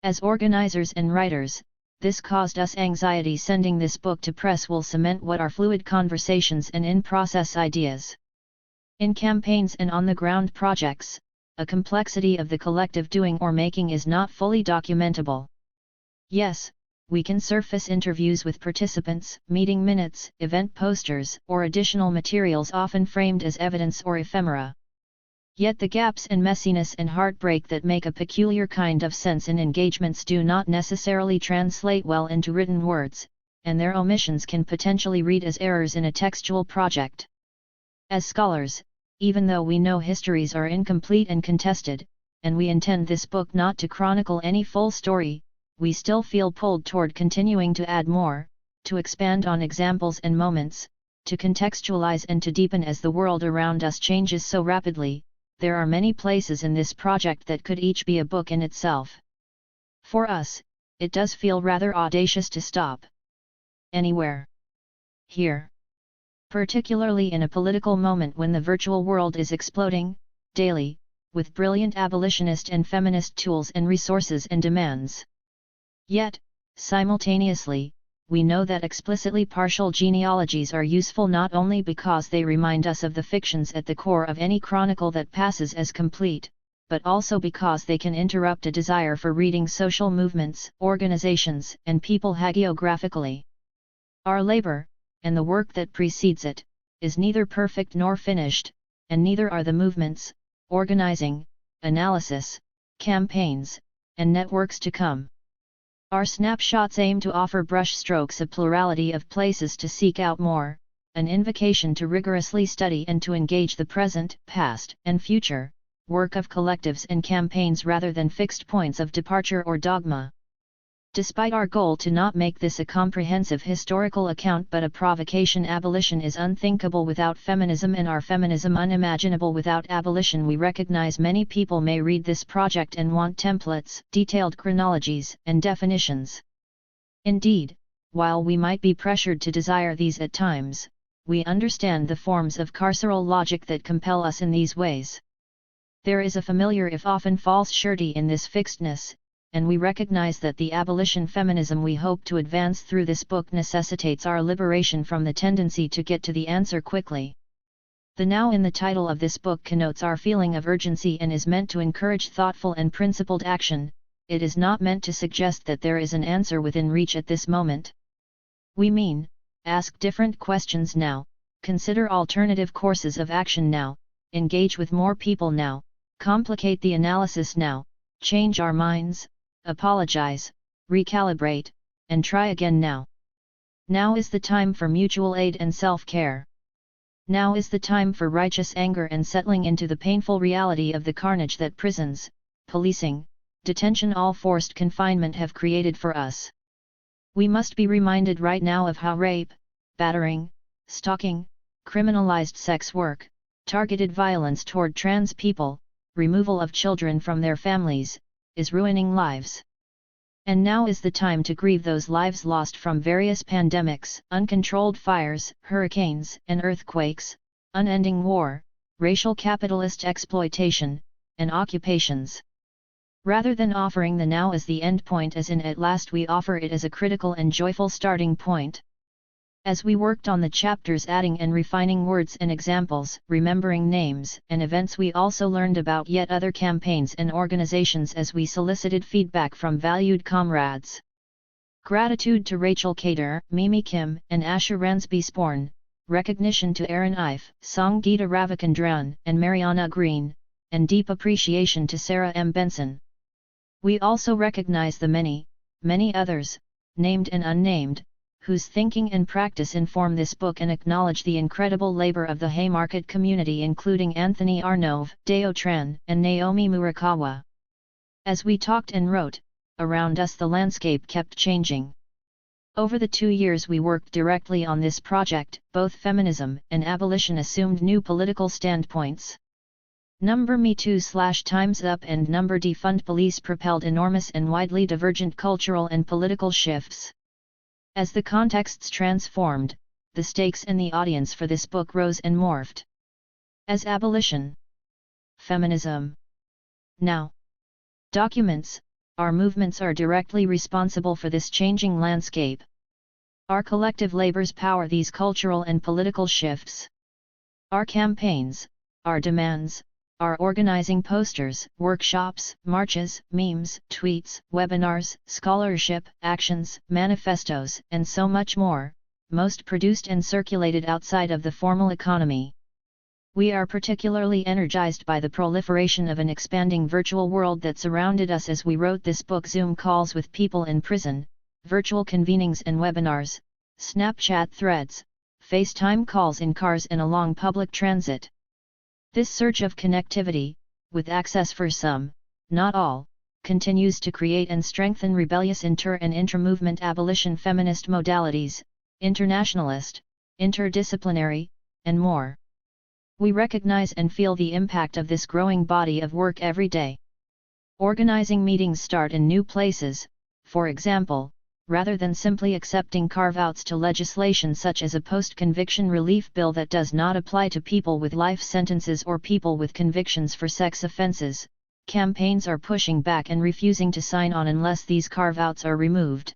As organizers and writers, this caused us anxiety. Sending this book to press will cement what are fluid conversations and in-process ideas. In campaigns and on-the-ground projects, a complexity of the collective doing or making is not fully documentable. Yes, we can surface interviews with participants, meeting minutes, event posters, or additional materials often framed as evidence or ephemera. Yet the gaps and messiness and heartbreak that make a peculiar kind of sense in engagements do not necessarily translate well into written words, and their omissions can potentially read as errors in a textual project. As scholars, even though we know histories are incomplete and contested, and we intend this book not to chronicle any full story, we still feel pulled toward continuing to add more, to expand on examples and moments, to contextualize and to deepen as the world around us changes so rapidly. There are many places in this project that could each be a book in itself. For us, it does feel rather audacious to stop anywhere. Here. Particularly in a political moment when the virtual world is exploding, daily, with brilliant abolitionist and feminist tools and resources and demands. Yet, simultaneously, we know that explicitly partial genealogies are useful not only because they remind us of the fictions at the core of any chronicle that passes as complete, but also because they can interrupt a desire for reading social movements, organizations, and people hagiographically. Our labor, and the work that precedes it, is neither perfect nor finished, and neither are the movements, organizing, analysis, campaigns, and networks to come. Our snapshots aim to offer brushstrokes a plurality of places to seek out more, an invocation to rigorously study and to engage the present, past, and future, work of collectives and campaigns rather than fixed points of departure or dogma. Despite our goal to not make this a comprehensive historical account but a provocation, abolition is unthinkable without feminism and our feminism unimaginable without abolition. We recognize many people may read this project and want templates, detailed chronologies, and definitions. Indeed, while we might be pressured to desire these at times, we understand the forms of carceral logic that compel us in these ways. There is a familiar if often false surety in this fixedness, and we recognize that the abolition feminism we hope to advance through this book necessitates our liberation from the tendency to get to the answer quickly. The now in the title of this book connotes our feeling of urgency and is meant to encourage thoughtful and principled action. It is not meant to suggest that there is an answer within reach at this moment. We mean, ask different questions now, consider alternative courses of action now, engage with more people now, complicate the analysis now, change our minds, apologize, recalibrate, and try again now. Now is the time for mutual aid and self-care. Now is the time for righteous anger and settling into the painful reality of the carnage that prisons, policing, detention, all forced confinement have created for us. We must be reminded right now of how rape, battering, stalking, criminalized sex work, targeted violence toward trans people, removal of children from their families, is ruining lives. And now is the time to grieve those lives lost from various pandemics, uncontrolled fires, hurricanes and earthquakes, unending war, racial capitalist exploitation, and occupations. Rather than offering the now as the end point as in at last, we offer it as a critical and joyful starting point. As we worked on the chapters, adding and refining words and examples, remembering names and events, we also learned about yet other campaigns and organizations as we solicited feedback from valued comrades. Gratitude to Rachel Kader, Mimi Kim, and Asher Ransby Sporn, recognition to Aaron Ife, Sangeeta Ravichandran, and Mariana Green, and deep appreciation to Sarah M. Benson. We also recognize the many, many others, named and unnamed, whose thinking and practice inform this book, and acknowledge the incredible labor of the Haymarket community, including Anthony Arnove, Deo Tran, and Naomi Murakawa. As we talked and wrote, around us the landscape kept changing. Over the 2 years we worked directly on this project, both feminism and abolition assumed new political standpoints. Number Me Too/Time's Up and Number Defund Police propelled enormous and widely divergent cultural and political shifts. As the contexts transformed, the stakes and the audience for this book rose and morphed. As abolition, feminism, now documents, our movements are directly responsible for this changing landscape. Our collective labors power these cultural and political shifts. Our campaigns, our demands, our organizing posters, workshops, marches, memes, tweets, webinars, scholarship, actions, manifestos, and so much more, most produced and circulated outside of the formal economy. We are particularly energized by the proliferation of an expanding virtual world that surrounded us as we wrote this book: Zoom calls with people in prison, virtual convenings and webinars, Snapchat threads, FaceTime calls in cars and along public transit. This surge of connectivity, with access for some, not all, continues to create and strengthen rebellious inter- and intra-movement abolition feminist modalities, internationalist, interdisciplinary, and more. We recognize and feel the impact of this growing body of work every day. Organizing meetings start in new places, for example, rather than simply accepting carve-outs to legislation such as a post-conviction relief bill that does not apply to people with life sentences or people with convictions for sex offenses, campaigns are pushing back and refusing to sign on unless these carve-outs are removed.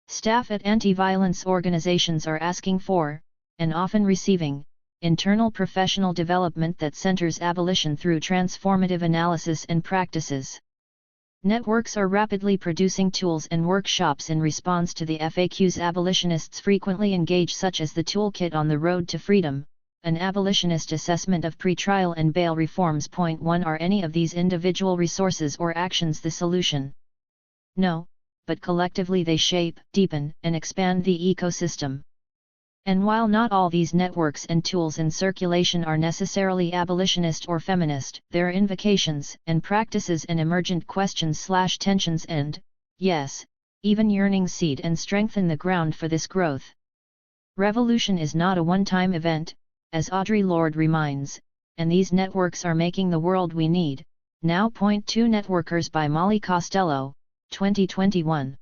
Staff at anti-violence organizations are asking for, and often receiving, internal professional development that centers abolition through transformative analysis and practices. Networks are rapidly producing tools and workshops in response to the FAQs abolitionists frequently engage, such as the Toolkit on the Road to Freedom, an abolitionist assessment of pretrial and bail reforms. Point 1. Are any of these individual resources or actions the solution? No, but collectively they shape, deepen, and expand the ecosystem. And while not all these networks and tools in circulation are necessarily abolitionist or feminist, their invocations and practices and emergent questions/tensions and, yes, even yearnings seed and strengthen the ground for this growth. Revolution is not a one-time event, as Audre Lorde reminds, and these networks are making the world we need. Now. 2 Networkers by Molly Costello, 2021.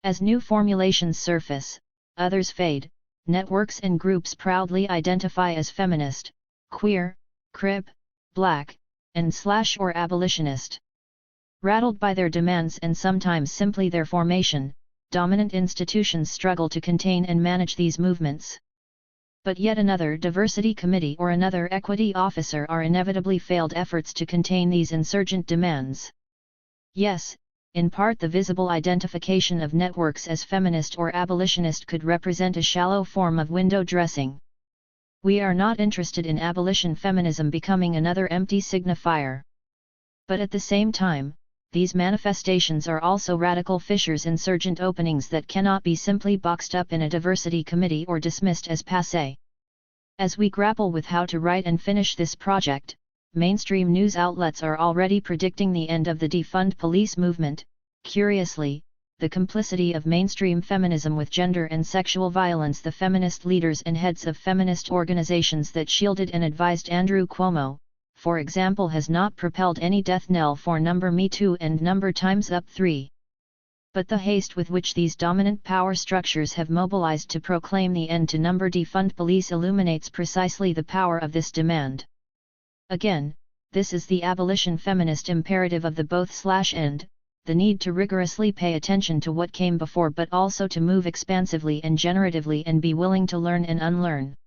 As new formulations surface, others fade. Networks and groups proudly identify as feminist, queer, crip, black, and / or abolitionist. Rattled by their demands and sometimes simply their formation, dominant institutions struggle to contain and manage these movements. But yet another diversity committee or another equity officer are inevitably failed efforts to contain these insurgent demands. Yes, in part the visible identification of networks as feminist or abolitionist could represent a shallow form of window dressing. We are not interested in abolition feminism becoming another empty signifier. But at the same time, these manifestations are also radical fissures, insurgent openings that cannot be simply boxed up in a diversity committee or dismissed as passé. As we grapple with how to write and finish this project, mainstream news outlets are already predicting the end of the defund police movement. Curiously, the complicity of mainstream feminism with gender and sexual violence. The feminist leaders and heads of feminist organizations that shielded and advised Andrew Cuomo, for example, has not propelled any death knell for Me Too and Time's Up 3. But the haste with which these dominant power structures have mobilized to proclaim the end to defund police illuminates precisely the power of this demand. Again, this is the abolition feminist imperative of the both/and, the need to rigorously pay attention to what came before but also to move expansively and generatively and be willing to learn and unlearn.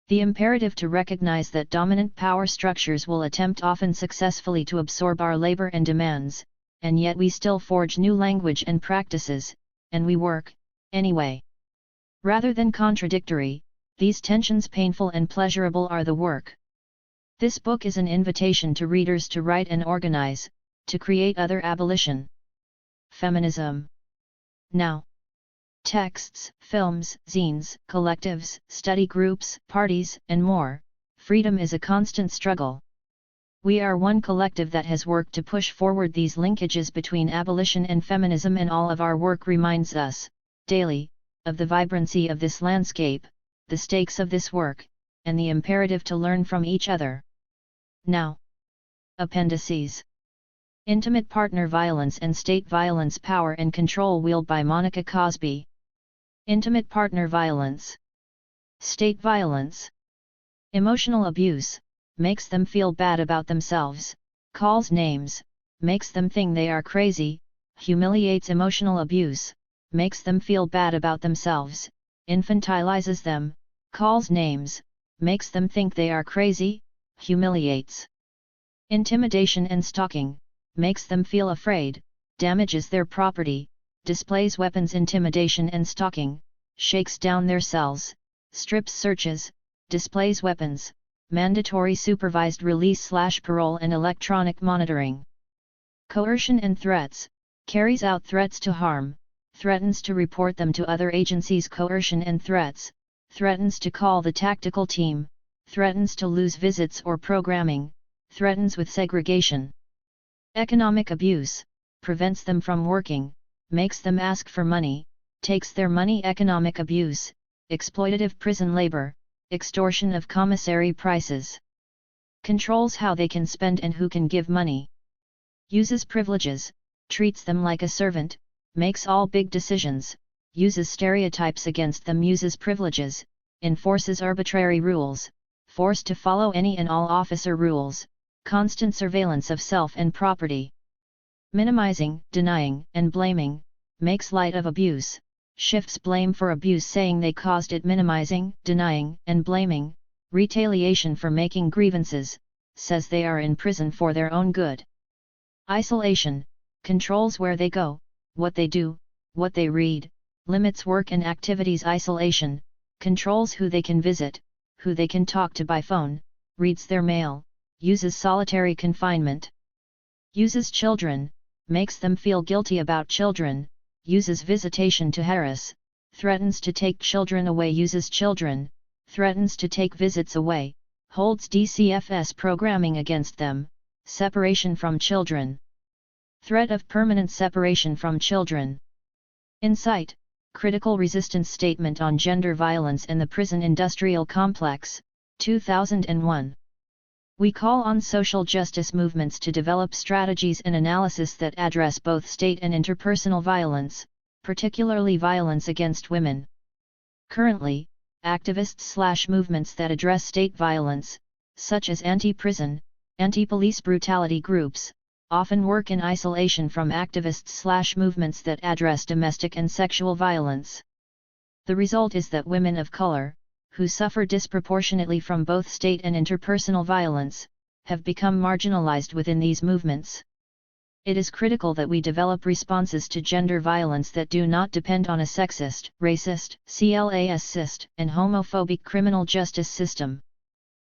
The imperative to recognize that dominant power structures will attempt often successfully to absorb our labor and demands, and yet we still forge new language and practices, and we work, anyway. Rather than contradictory, these tensions painful and pleasurable are the work. This book is an invitation to readers to write and organize, to create other abolition. Feminism. Now. Texts, films, zines, collectives, study groups, parties, and more. Freedom is a constant struggle. We are one collective that has worked to push forward these linkages between abolition and feminism, and all of our work reminds us, daily, of the vibrancy of this landscape, the stakes of this work, and the imperative to learn from each other. Now. Appendices. Intimate Partner Violence and State Violence, Power and Control, wielded by Monica Cosby. Intimate partner violence. State violence. Emotional abuse, makes them feel bad about themselves, calls names, makes them think they are crazy, humiliates. Emotional abuse, makes them feel bad about themselves, infantilizes them, calls names, makes them think they are crazy, humiliates. Intimidation and stalking, makes them feel afraid, damages their property, displays weapons. Intimidation and stalking, shakes down their cells, strips searches, displays weapons, mandatory supervised release/parole and electronic monitoring. Coercion and threats, carries out threats to harm, threatens to report them to other agencies. Coercion and threats, threatens to call the tactical team, threatens to lose visits or programming, threatens with segregation. Economic abuse, prevents them from working, makes them ask for money, takes their money. Economic abuse, exploitative prison labor, extortion of commissary prices. Controls how they can spend and who can give money. Uses privileges, treats them like a servant, makes all big decisions, uses stereotypes against them. Uses privileges, enforces arbitrary rules, forced to follow any and all officer rules, constant surveillance of self and property. Minimizing, denying, and blaming, makes light of abuse, shifts blame for abuse saying they caused it. Minimizing, denying, and blaming, retaliation for making grievances, says they are in prison for their own good. Isolation, controls where they go, what they do, what they read, limits work and activities. Isolation, controls who they can visit, who they can talk to by phone, reads their mail, uses solitary confinement. Uses children, makes them feel guilty about children, uses visitation to harass, threatens to take children away, uses children, threatens to take visits away, holds DCFS programming against them, separation from children. Threat of permanent separation from children. Insight, Critical Resistance Statement on Gender Violence and the Prison Industrial Complex, 2001. We call on social justice movements to develop strategies and analysis that address both state and interpersonal violence, particularly violence against women. Currently, activists/movements that address state violence, such as anti-prison, anti-police brutality groups, often work in isolation from activists/movements that address domestic and sexual violence. The result is that women of color, who suffer disproportionately from both state and interpersonal violence, have become marginalized within these movements. It is critical that we develop responses to gender violence that do not depend on a sexist, racist, classist, and homophobic criminal justice system.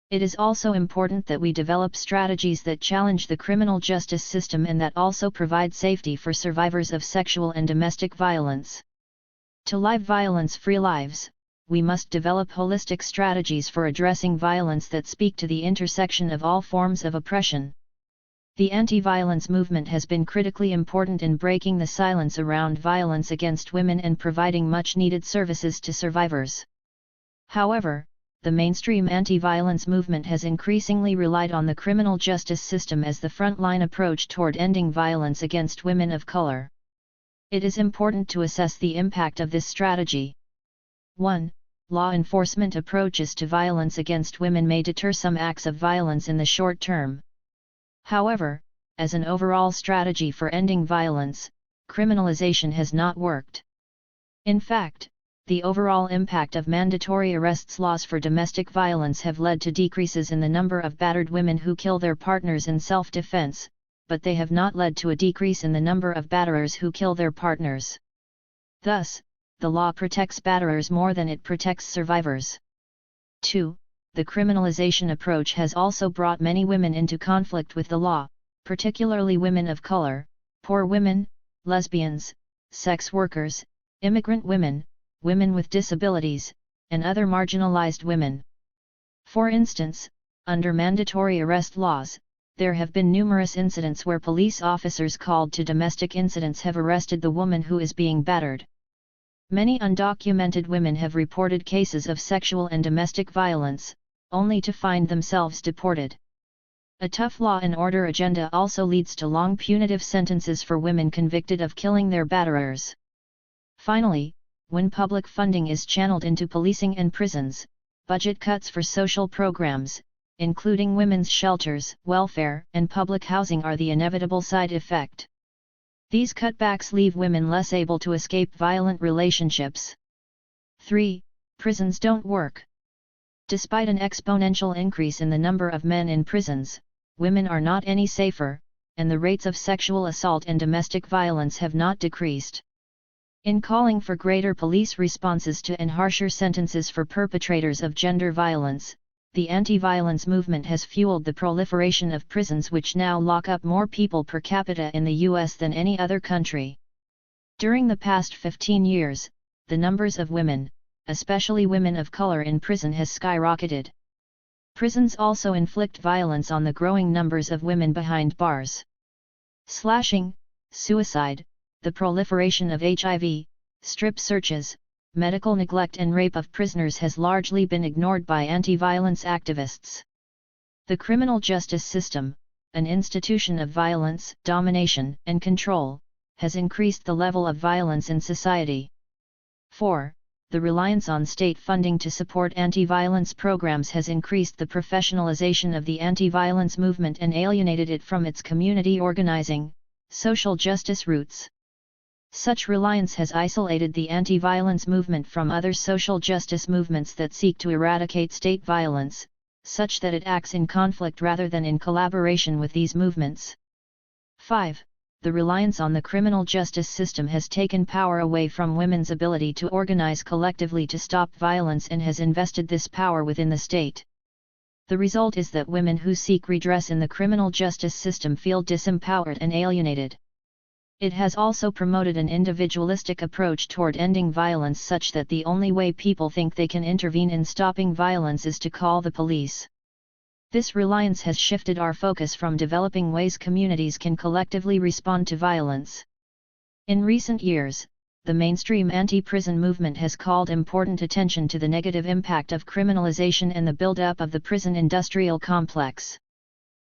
It is also important that we develop strategies that challenge the criminal justice system and that also provide safety for survivors of sexual and domestic violence. To live violence-free lives, we must develop holistic strategies for addressing violence that speak to the intersection of all forms of oppression. The anti-violence movement has been critically important in breaking the silence around violence against women and providing much-needed services to survivors. However, the mainstream anti-violence movement has increasingly relied on the criminal justice system as the frontline approach toward ending violence against women of color. It is important to assess the impact of this strategy. 1. Law enforcement approaches to violence against women may deter some acts of violence in the short term. However, as an overall strategy for ending violence, criminalization has not worked. In fact, the overall impact of mandatory arrests laws for domestic violence have led to decreases in the number of battered women who kill their partners in self-defense, but they have not led to a decrease in the number of batterers who kill their partners. Thus, the law protects batterers more than it protects survivors. 2. The criminalization approach has also brought many women into conflict with the law, particularly women of color, poor women, lesbians, sex workers, immigrant women, women with disabilities, and other marginalized women. For instance, under mandatory arrest laws, there have been numerous incidents where police officers called to domestic incidents have arrested the woman who is being battered. Many undocumented women have reported cases of sexual and domestic violence, only to find themselves deported. A tough law and order agenda also leads to long punitive sentences for women convicted of killing their batterers. Finally, when public funding is channeled into policing and prisons, budget cuts for social programs, including women's shelters, welfare, and public housing are the inevitable side effect. These cutbacks leave women less able to escape violent relationships. 3. Prisons don't work. Despite an exponential increase in the number of men in prisons, women are not any safer, and the rates of sexual assault and domestic violence have not decreased. In calling for greater police responses to and harsher sentences for perpetrators of gender violence, the anti-violence movement has fueled the proliferation of prisons which now lock up more people per capita in the U.S. than any other country. During the past 15 years, the numbers of women, especially women of color in prison, has skyrocketed. Prisons also inflict violence on the growing numbers of women behind bars. Slashing, suicide, the proliferation of HIV, strip searches, medical neglect and rape of prisoners has largely been ignored by anti-violence activists. The criminal justice system, an institution of violence, domination, and control, has increased the level of violence in society. 4. The reliance on state funding to support anti-violence programs has increased the professionalization of the anti-violence movement and alienated it from its community organizing, social justice roots. Such reliance has isolated the anti-violence movement from other social justice movements that seek to eradicate state violence, such that it acts in conflict rather than in collaboration with these movements. 5. The reliance on the criminal justice system has taken power away from women's ability to organize collectively to stop violence and has invested this power within the state. The result is that women who seek redress in the criminal justice system feel disempowered and alienated. It has also promoted an individualistic approach toward ending violence, such that the only way people think they can intervene in stopping violence is to call the police. This reliance has shifted our focus from developing ways communities can collectively respond to violence. In recent years, the mainstream anti-prison movement has called important attention to the negative impact of criminalization and the build-up of the prison industrial complex.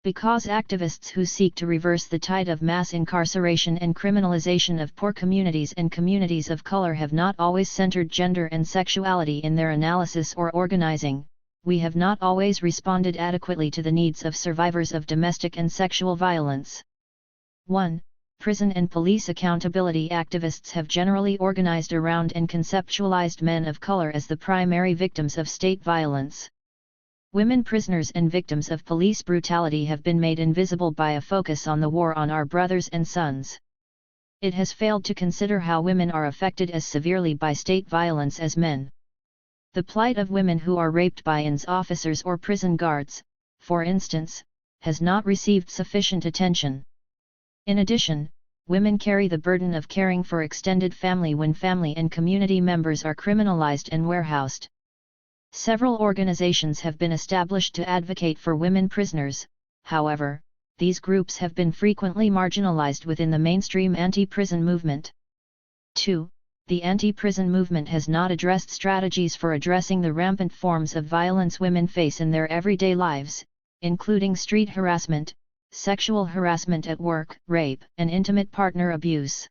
Because activists who seek to reverse the tide of mass incarceration and criminalization of poor communities and communities of color have not always centered gender and sexuality in their analysis or organizing, we have not always responded adequately to the needs of survivors of domestic and sexual violence. 1. Prison and police accountability. Activists have generally organized around and conceptualized men of color as the primary victims of state violence. Women prisoners and victims of police brutality have been made invisible by a focus on the war on our brothers and sons. It has failed to consider how women are affected as severely by state violence as men. The plight of women who are raped by INS officers or prison guards, for instance, has not received sufficient attention. In addition, women carry the burden of caring for extended family when family and community members are criminalized and warehoused. Several organizations have been established to advocate for women prisoners, however, these groups have been frequently marginalized within the mainstream anti-prison movement. 2. The anti-prison movement has not addressed strategies for addressing the rampant forms of violence women face in their everyday lives, including street harassment, sexual harassment at work, rape, and intimate partner abuse.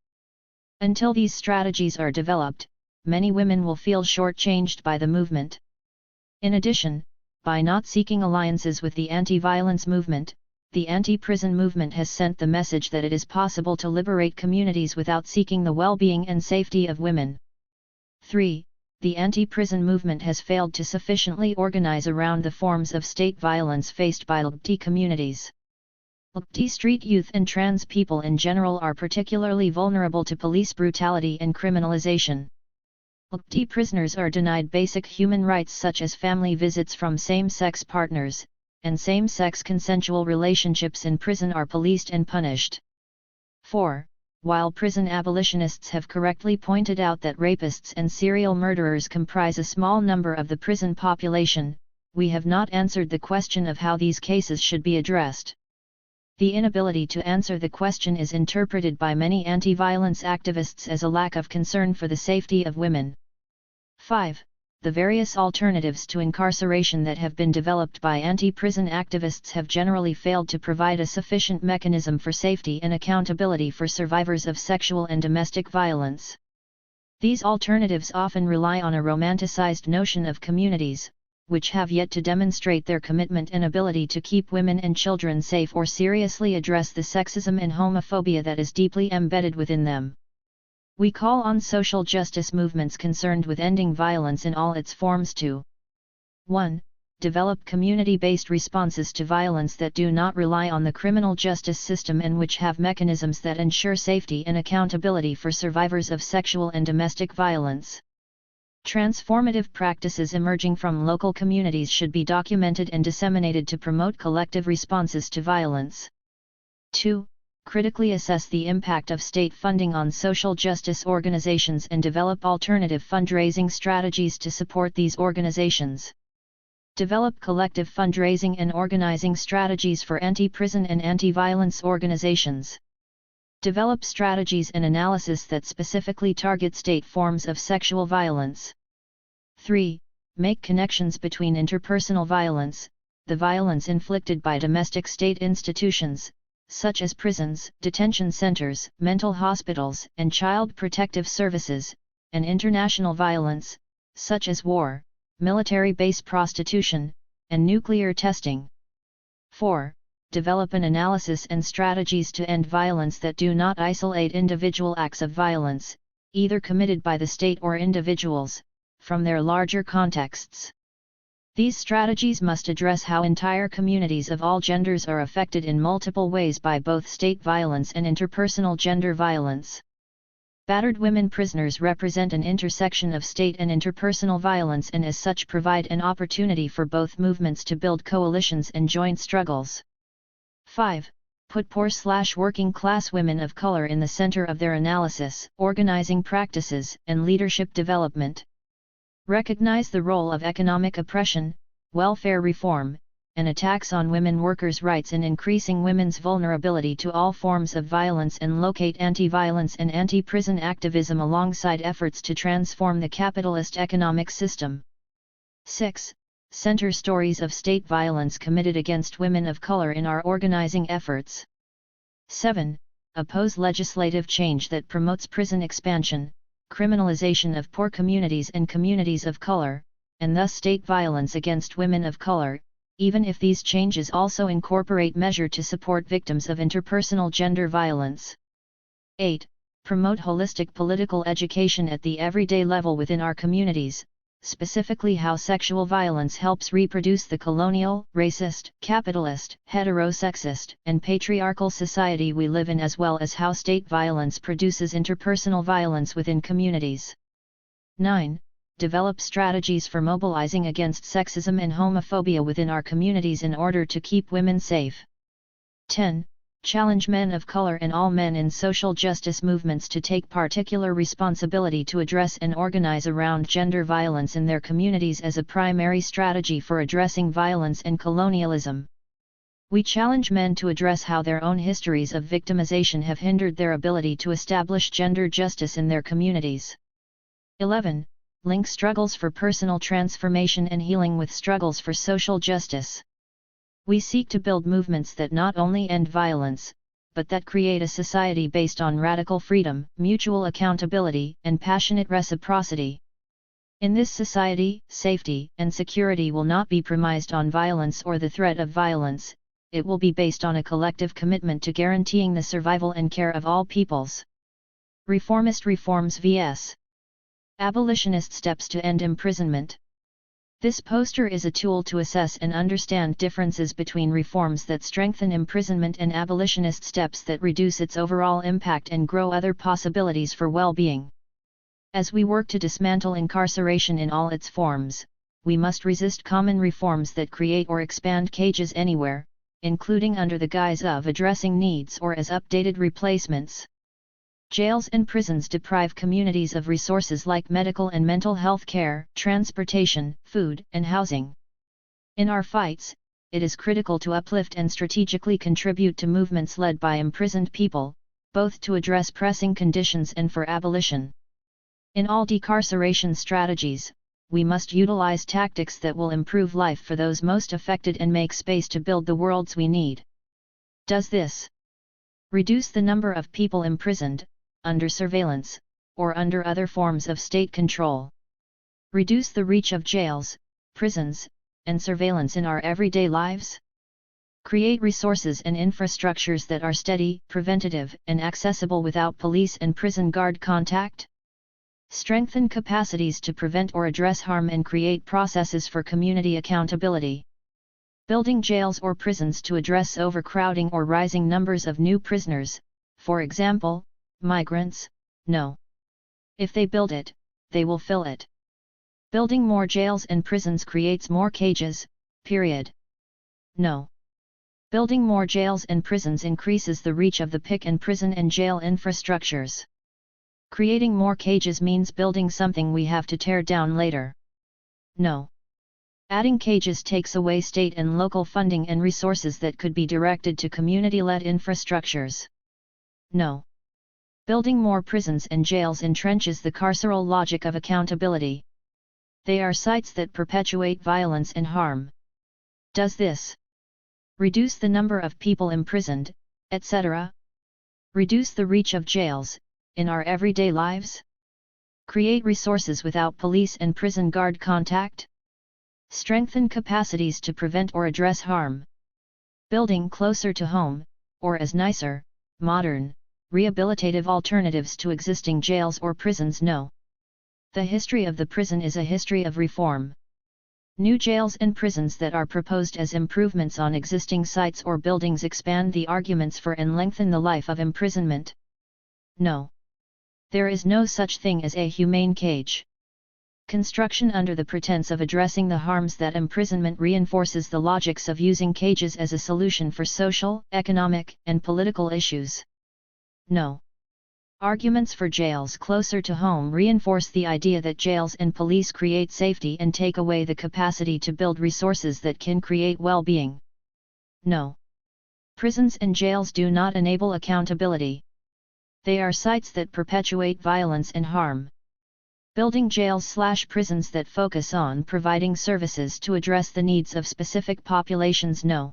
Until these strategies are developed, many women will feel shortchanged by the movement. In addition, by not seeking alliances with the anti-violence movement, the anti-prison movement has sent the message that it is possible to liberate communities without seeking the well-being and safety of women. 3. The anti-prison movement has failed to sufficiently organize around the forms of state violence faced by LGBT communities. LGBT street youth and trans people in general are particularly vulnerable to police brutality and criminalization. LGBT prisoners are denied basic human rights such as family visits from same-sex partners, and same-sex consensual relationships in prison are policed and punished. 4. While prison abolitionists have correctly pointed out that rapists and serial murderers comprise a small number of the prison population, we have not answered the question of how these cases should be addressed. The inability to answer the question is interpreted by many anti-violence activists as a lack of concern for the safety of women. 5. The various alternatives to incarceration that have been developed by anti-prison activists have generally failed to provide a sufficient mechanism for safety and accountability for survivors of sexual and domestic violence. These alternatives often rely on a romanticized notion of communities, which have yet to demonstrate their commitment and ability to keep women and children safe or seriously address the sexism and homophobia that is deeply embedded within them. We call on social justice movements concerned with ending violence in all its forms to 1. Develop community-based responses to violence that do not rely on the criminal justice system and which have mechanisms that ensure safety and accountability for survivors of sexual and domestic violence. Transformative practices emerging from local communities should be documented and disseminated to promote collective responses to violence. 2. Critically assess the impact of state funding on social justice organizations and develop alternative fundraising strategies to support these organizations. Develop collective fundraising and organizing strategies for anti-prison and anti-violence organizations. Develop strategies and analysis that specifically target state forms of sexual violence. 3. Make connections between interpersonal violence, the violence inflicted by domestic state institutions, such as prisons, detention centers, mental hospitals, and child protective services, and international violence, such as war, military base prostitution, and nuclear testing. 4. Develop an analysis and strategies to end violence that do not isolate individual acts of violence, either committed by the state or individuals, from their larger contexts. These strategies must address how entire communities of all genders are affected in multiple ways by both state violence and interpersonal gender violence. Battered women prisoners represent an intersection of state and interpersonal violence and as such provide an opportunity for both movements to build coalitions and joint struggles. 5. Put poor/working class women of color in the center of their analysis, organizing practices, and leadership development. Recognize the role of economic oppression, welfare reform, and attacks on women workers' rights in increasing women's vulnerability to all forms of violence, and locate anti-violence and anti-prison activism alongside efforts to transform the capitalist economic system. 6. Center stories of state violence committed against women of color in our organizing efforts. 7. Oppose legislative change that promotes prison expansion, criminalization of poor communities and communities of color, and thus state violence against women of color, even if these changes also incorporate measures to support victims of interpersonal gender violence. 8. Promote holistic political education at the everyday level within our communities, specifically how sexual violence helps reproduce the colonial, racist, capitalist, heterosexist, and patriarchal society we live in, as well as how state violence produces interpersonal violence within communities. 9. Develop strategies for mobilizing against sexism and homophobia within our communities in order to keep women safe. 10. Challenge men of color and all men in social justice movements to take particular responsibility to address and organize around gender violence in their communities as a primary strategy for addressing violence and colonialism. We challenge men to address how their own histories of victimization have hindered their ability to establish gender justice in their communities. 11. Link struggles for personal transformation and healing with struggles for social justice. We seek to build movements that not only end violence, but that create a society based on radical freedom, mutual accountability, and passionate reciprocity. In this society, safety and security will not be premised on violence or the threat of violence, it will be based on a collective commitment to guaranteeing the survival and care of all peoples. Reformist reforms vs. Abolitionist steps to end imprisonment. This poster is a tool to assess and understand differences between reforms that strengthen imprisonment and abolitionist steps that reduce its overall impact and grow other possibilities for well-being. As we work to dismantle incarceration in all its forms, we must resist common reforms that create or expand cages anywhere, including under the guise of addressing needs or as updated replacements. Jails and prisons deprive communities of resources like medical and mental health care, transportation, food, and housing. In our fights, it is critical to uplift and strategically contribute to movements led by imprisoned people, both to address pressing conditions and for abolition. In all decarceration strategies, we must utilize tactics that will improve life for those most affected and make space to build the worlds we need. Does this reduce the number of people imprisoned, under surveillance, or under other forms of state control? Reduce the reach of jails, prisons, and surveillance in our everyday lives? Create resources and infrastructures that are steady, preventative, and accessible without police and prison guard contact? Strengthen capacities to prevent or address harm and create processes for community accountability. Building jails or prisons to address overcrowding or rising numbers of new prisoners, for example, migrants? No. If they build it, they will fill it. Building more jails and prisons creates more cages, period. No. Building more jails and prisons increases the reach of the PIC and prison and jail infrastructures. Creating more cages means building something we have to tear down later. No. Adding cages takes away state and local funding and resources that could be directed to community-led infrastructures. No. Building more prisons and jails entrenches the carceral logic of accountability. They are sites that perpetuate violence and harm. Does this reduce the number of people imprisoned, etc.? Reduce the reach of jails, in our everyday lives? Create resources without police and prison guard contact? Strengthen capacities to prevent or address harm. Building closer to home, or as nicer, modern, rehabilitative alternatives to existing jails or prisons? No. The history of the prison is a history of reform. New jails and prisons that are proposed as improvements on existing sites or buildings expand the arguments for and lengthen the life of imprisonment. No. There is no such thing as a humane cage. construction under the pretense of addressing the harms that imprisonment reinforces the logics of using cages as a solution for social, economic, and political issues. No. Arguments for jails closer to home reinforce the idea that jails and police create safety and take away the capacity to build resources that can create well-being. No. Prisons and jails do not enable accountability. They are sites that perpetuate violence and harm. Building jails/prisons that focus on providing services to address the needs of specific populations. No.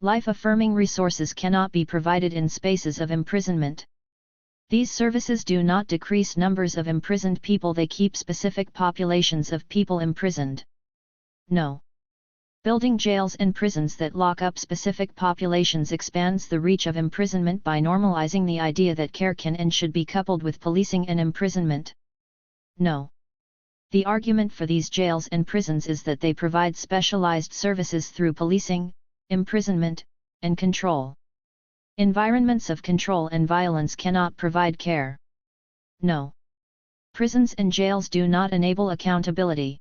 Life-affirming resources cannot be provided in spaces of imprisonment. These services do not decrease numbers of imprisoned people, they keep specific populations of people imprisoned. No. Building jails and prisons that lock up specific populations expands the reach of imprisonment by normalizing the idea that care can and should be coupled with policing and imprisonment. No. The argument for these jails and prisons is that they provide specialized services through policing, imprisonment, and control. Environments of control and violence cannot provide care. No. Prisons and jails do not enable accountability.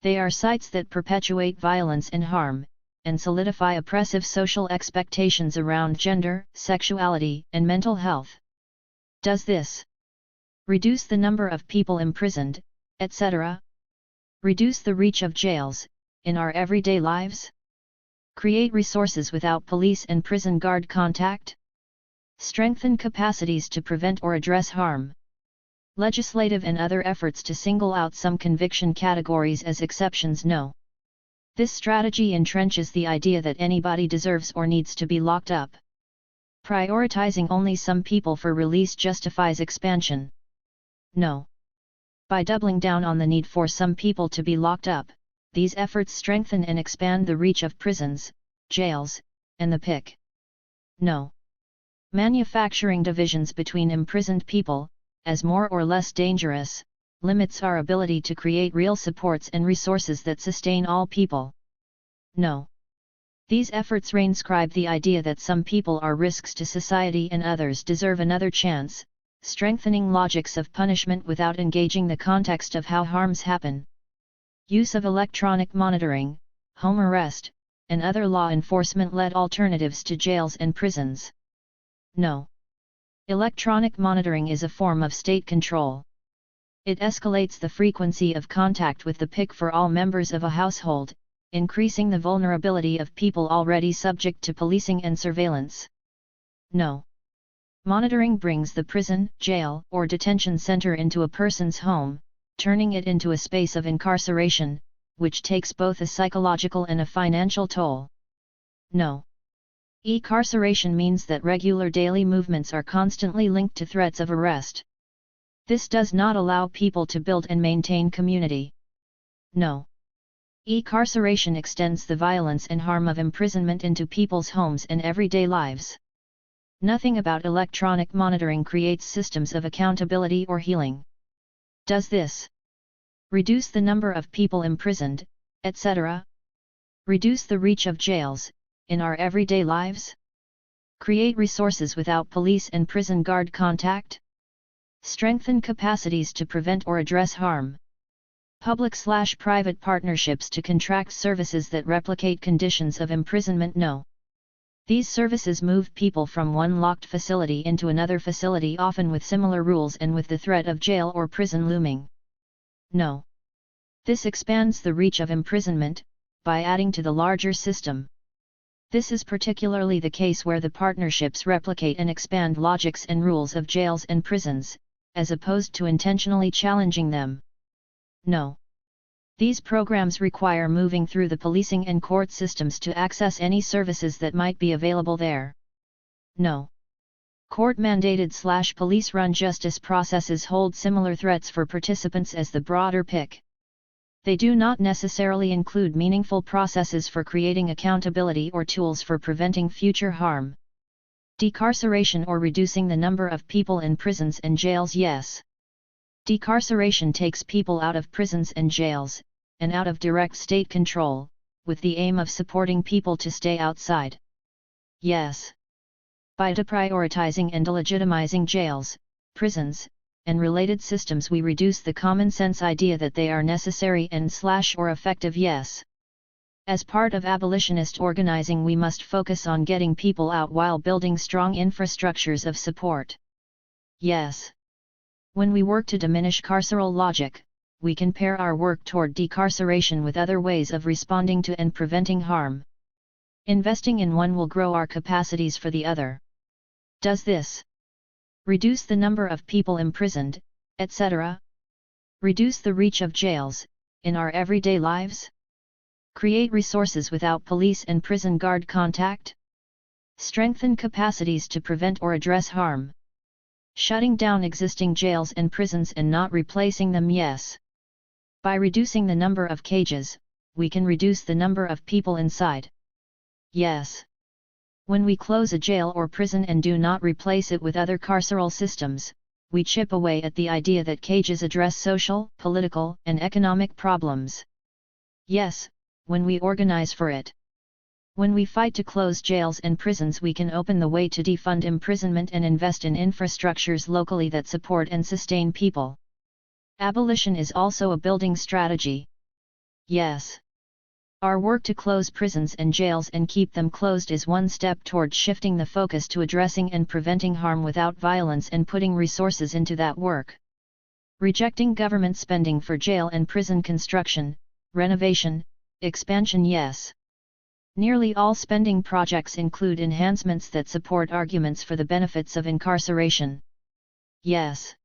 They are sites that perpetuate violence and harm, and solidify oppressive social expectations around gender, sexuality, and mental health. Does this reduce the number of people imprisoned, etc.? Reduce the reach of jails in our everyday lives? Create resources without police and prison guard contact? Strengthen capacities to prevent or address harm? Legislative and other efforts to single out some conviction categories as exceptions? No. This strategy entrenches the idea that anybody deserves or needs to be locked up. Prioritizing only some people for release justifies expansion. No. By doubling down on the need for some people to be locked up, these efforts strengthen and expand the reach of prisons, jails, and the PIC. No. Manufacturing divisions between imprisoned people, as more or less dangerous, limits our ability to create real supports and resources that sustain all people. No. These efforts reinscribe the idea that some people are risks to society and others deserve another chance, strengthening logics of punishment without engaging the context of how harms happen. Use of electronic monitoring, home arrest, and other law enforcement-led alternatives to jails and prisons. No. Electronic monitoring is a form of state control. It escalates the frequency of contact with the PIC for all members of a household, increasing the vulnerability of people already subject to policing and surveillance. No. Monitoring brings the prison, jail, or detention center into a person's home, turning it into a space of incarceration, which takes both a psychological and a financial toll. No. Incarceration means that regular daily movements are constantly linked to threats of arrest. This does not allow people to build and maintain community. No. Incarceration extends the violence and harm of imprisonment into people's homes and everyday lives. Nothing about electronic monitoring creates systems of accountability or healing. Does this reduce the number of people imprisoned, etc.? Reduce the reach of jails in our everyday lives? Create resources without police and prison guard contact? Strengthen capacities to prevent or address harm? Public/private partnerships to contract services that replicate conditions of imprisonment? No. These services move people from one locked facility into another facility, often with similar rules and with the threat of jail or prison looming. No. This expands the reach of imprisonment, by adding to the larger system. This is particularly the case where the partnerships replicate and expand logics and rules of jails and prisons, as opposed to intentionally challenging them. No. These programs require moving through the policing and court systems to access any services that might be available there. No. Court-mandated/police-run justice processes hold similar threats for participants as the broader PIC. They do not necessarily include meaningful processes for creating accountability or tools for preventing future harm. Decarceration or reducing the number of people in prisons and jails? Yes. Decarceration takes people out of prisons and jails, and out of direct state control, with the aim of supporting people to stay outside. Yes. By deprioritizing and delegitimizing jails, prisons, and related systems we reduce the common sense idea that they are necessary and/or effective. Yes. As part of abolitionist organizing, we must focus on getting people out while building strong infrastructures of support. Yes. When we work to diminish carceral logic, we can pair our work toward decarceration with other ways of responding to and preventing harm. Investing in one will grow our capacities for the other. Does this reduce the number of people imprisoned, etc.? Reduce the reach of jails in our everyday lives? Create resources without police and prison guard contact? Strengthen capacities to prevent or address harm? Shutting down existing jails and prisons and not replacing them? Yes. By reducing the number of cages, we can reduce the number of people inside. Yes. When we close a jail or prison and do not replace it with other carceral systems, we chip away at the idea that cages address social, political, and economic problems. Yes, when we organize for it. When we fight to close jails and prisons, we can open the way to defund imprisonment and invest in infrastructures locally that support and sustain people. Abolition is also a building strategy. Yes. Our work to close prisons and jails and keep them closed is one step toward shifting the focus to addressing and preventing harm without violence and putting resources into that work. Rejecting government spending for jail and prison construction, renovation, expansion. Yes. Nearly all spending projects include enhancements that support arguments for the benefits of incarceration. Yes.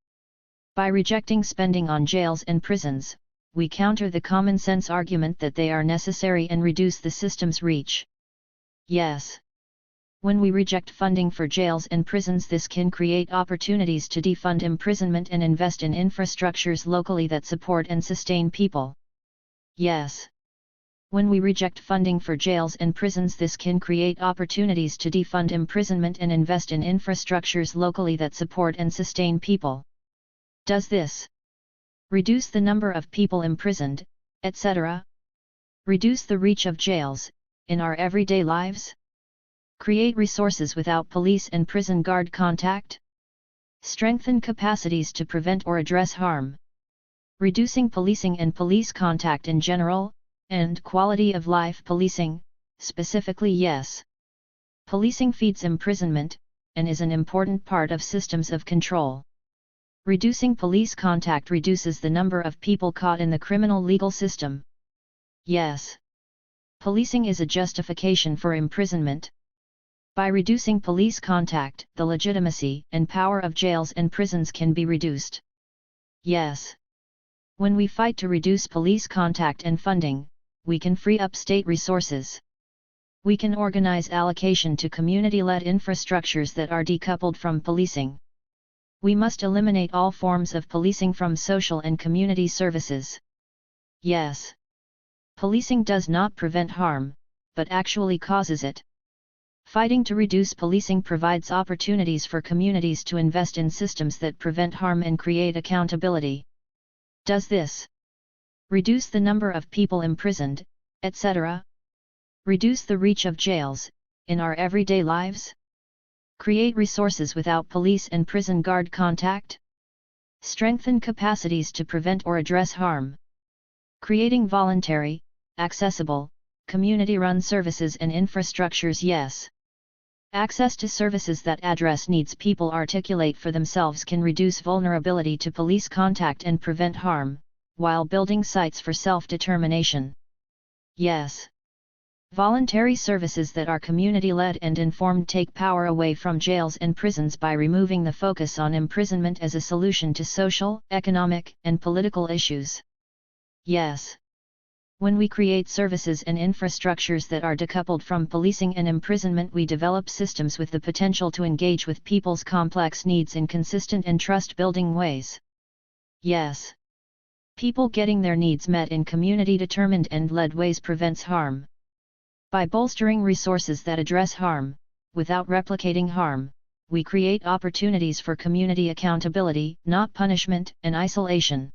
By rejecting spending on jails and prisons, we counter the common sense argument that they are necessary and reduce the system's reach. Yes. When we reject funding for jails and prisons, this can create opportunities to defund imprisonment and invest in infrastructures locally that support and sustain people. Yes. When we reject funding for jails and prisons, this can create opportunities to defund imprisonment and invest in infrastructures locally that support and sustain people. Does this reduce the number of people imprisoned, etc.? Reduce the reach of jails in our everyday lives? Create resources without police and prison guard contact? Strengthen capacities to prevent or address harm? Reducing policing and police contact in general, and quality of life policing, specifically? Yes. Policing feeds imprisonment, and is an important part of systems of control. Reducing police contact reduces the number of people caught in the criminal legal system. Yes. Policing is a justification for imprisonment. By reducing police contact, the legitimacy and power of jails and prisons can be reduced. Yes. When we fight to reduce police contact and funding, we can free up state resources. We can organize allocation to community-led infrastructures that are decoupled from policing. We must eliminate all forms of policing from social and community services. Yes. Policing does not prevent harm, but actually causes it. Fighting to reduce policing provides opportunities for communities to invest in systems that prevent harm and create accountability. Does this reduce the number of people imprisoned, etc.? Reduce the reach of jails in our everyday lives? Create resources without police and prison guard contact? Strengthen capacities to prevent or address harm? Creating voluntary, accessible, community-run services and infrastructures? Yes. Access to services that address needs people articulate for themselves can reduce vulnerability to police contact and prevent harm, while building sites for self-determination. Yes. Voluntary services that are community-led and informed take power away from jails and prisons by removing the focus on imprisonment as a solution to social, economic, and political issues. Yes. When we create services and infrastructures that are decoupled from policing and imprisonment, we develop systems with the potential to engage with people's complex needs in consistent and trust-building ways. Yes. People getting their needs met in community-determined and led ways prevents harm. By bolstering resources that address harm, without replicating harm, we create opportunities for community accountability, not punishment and isolation.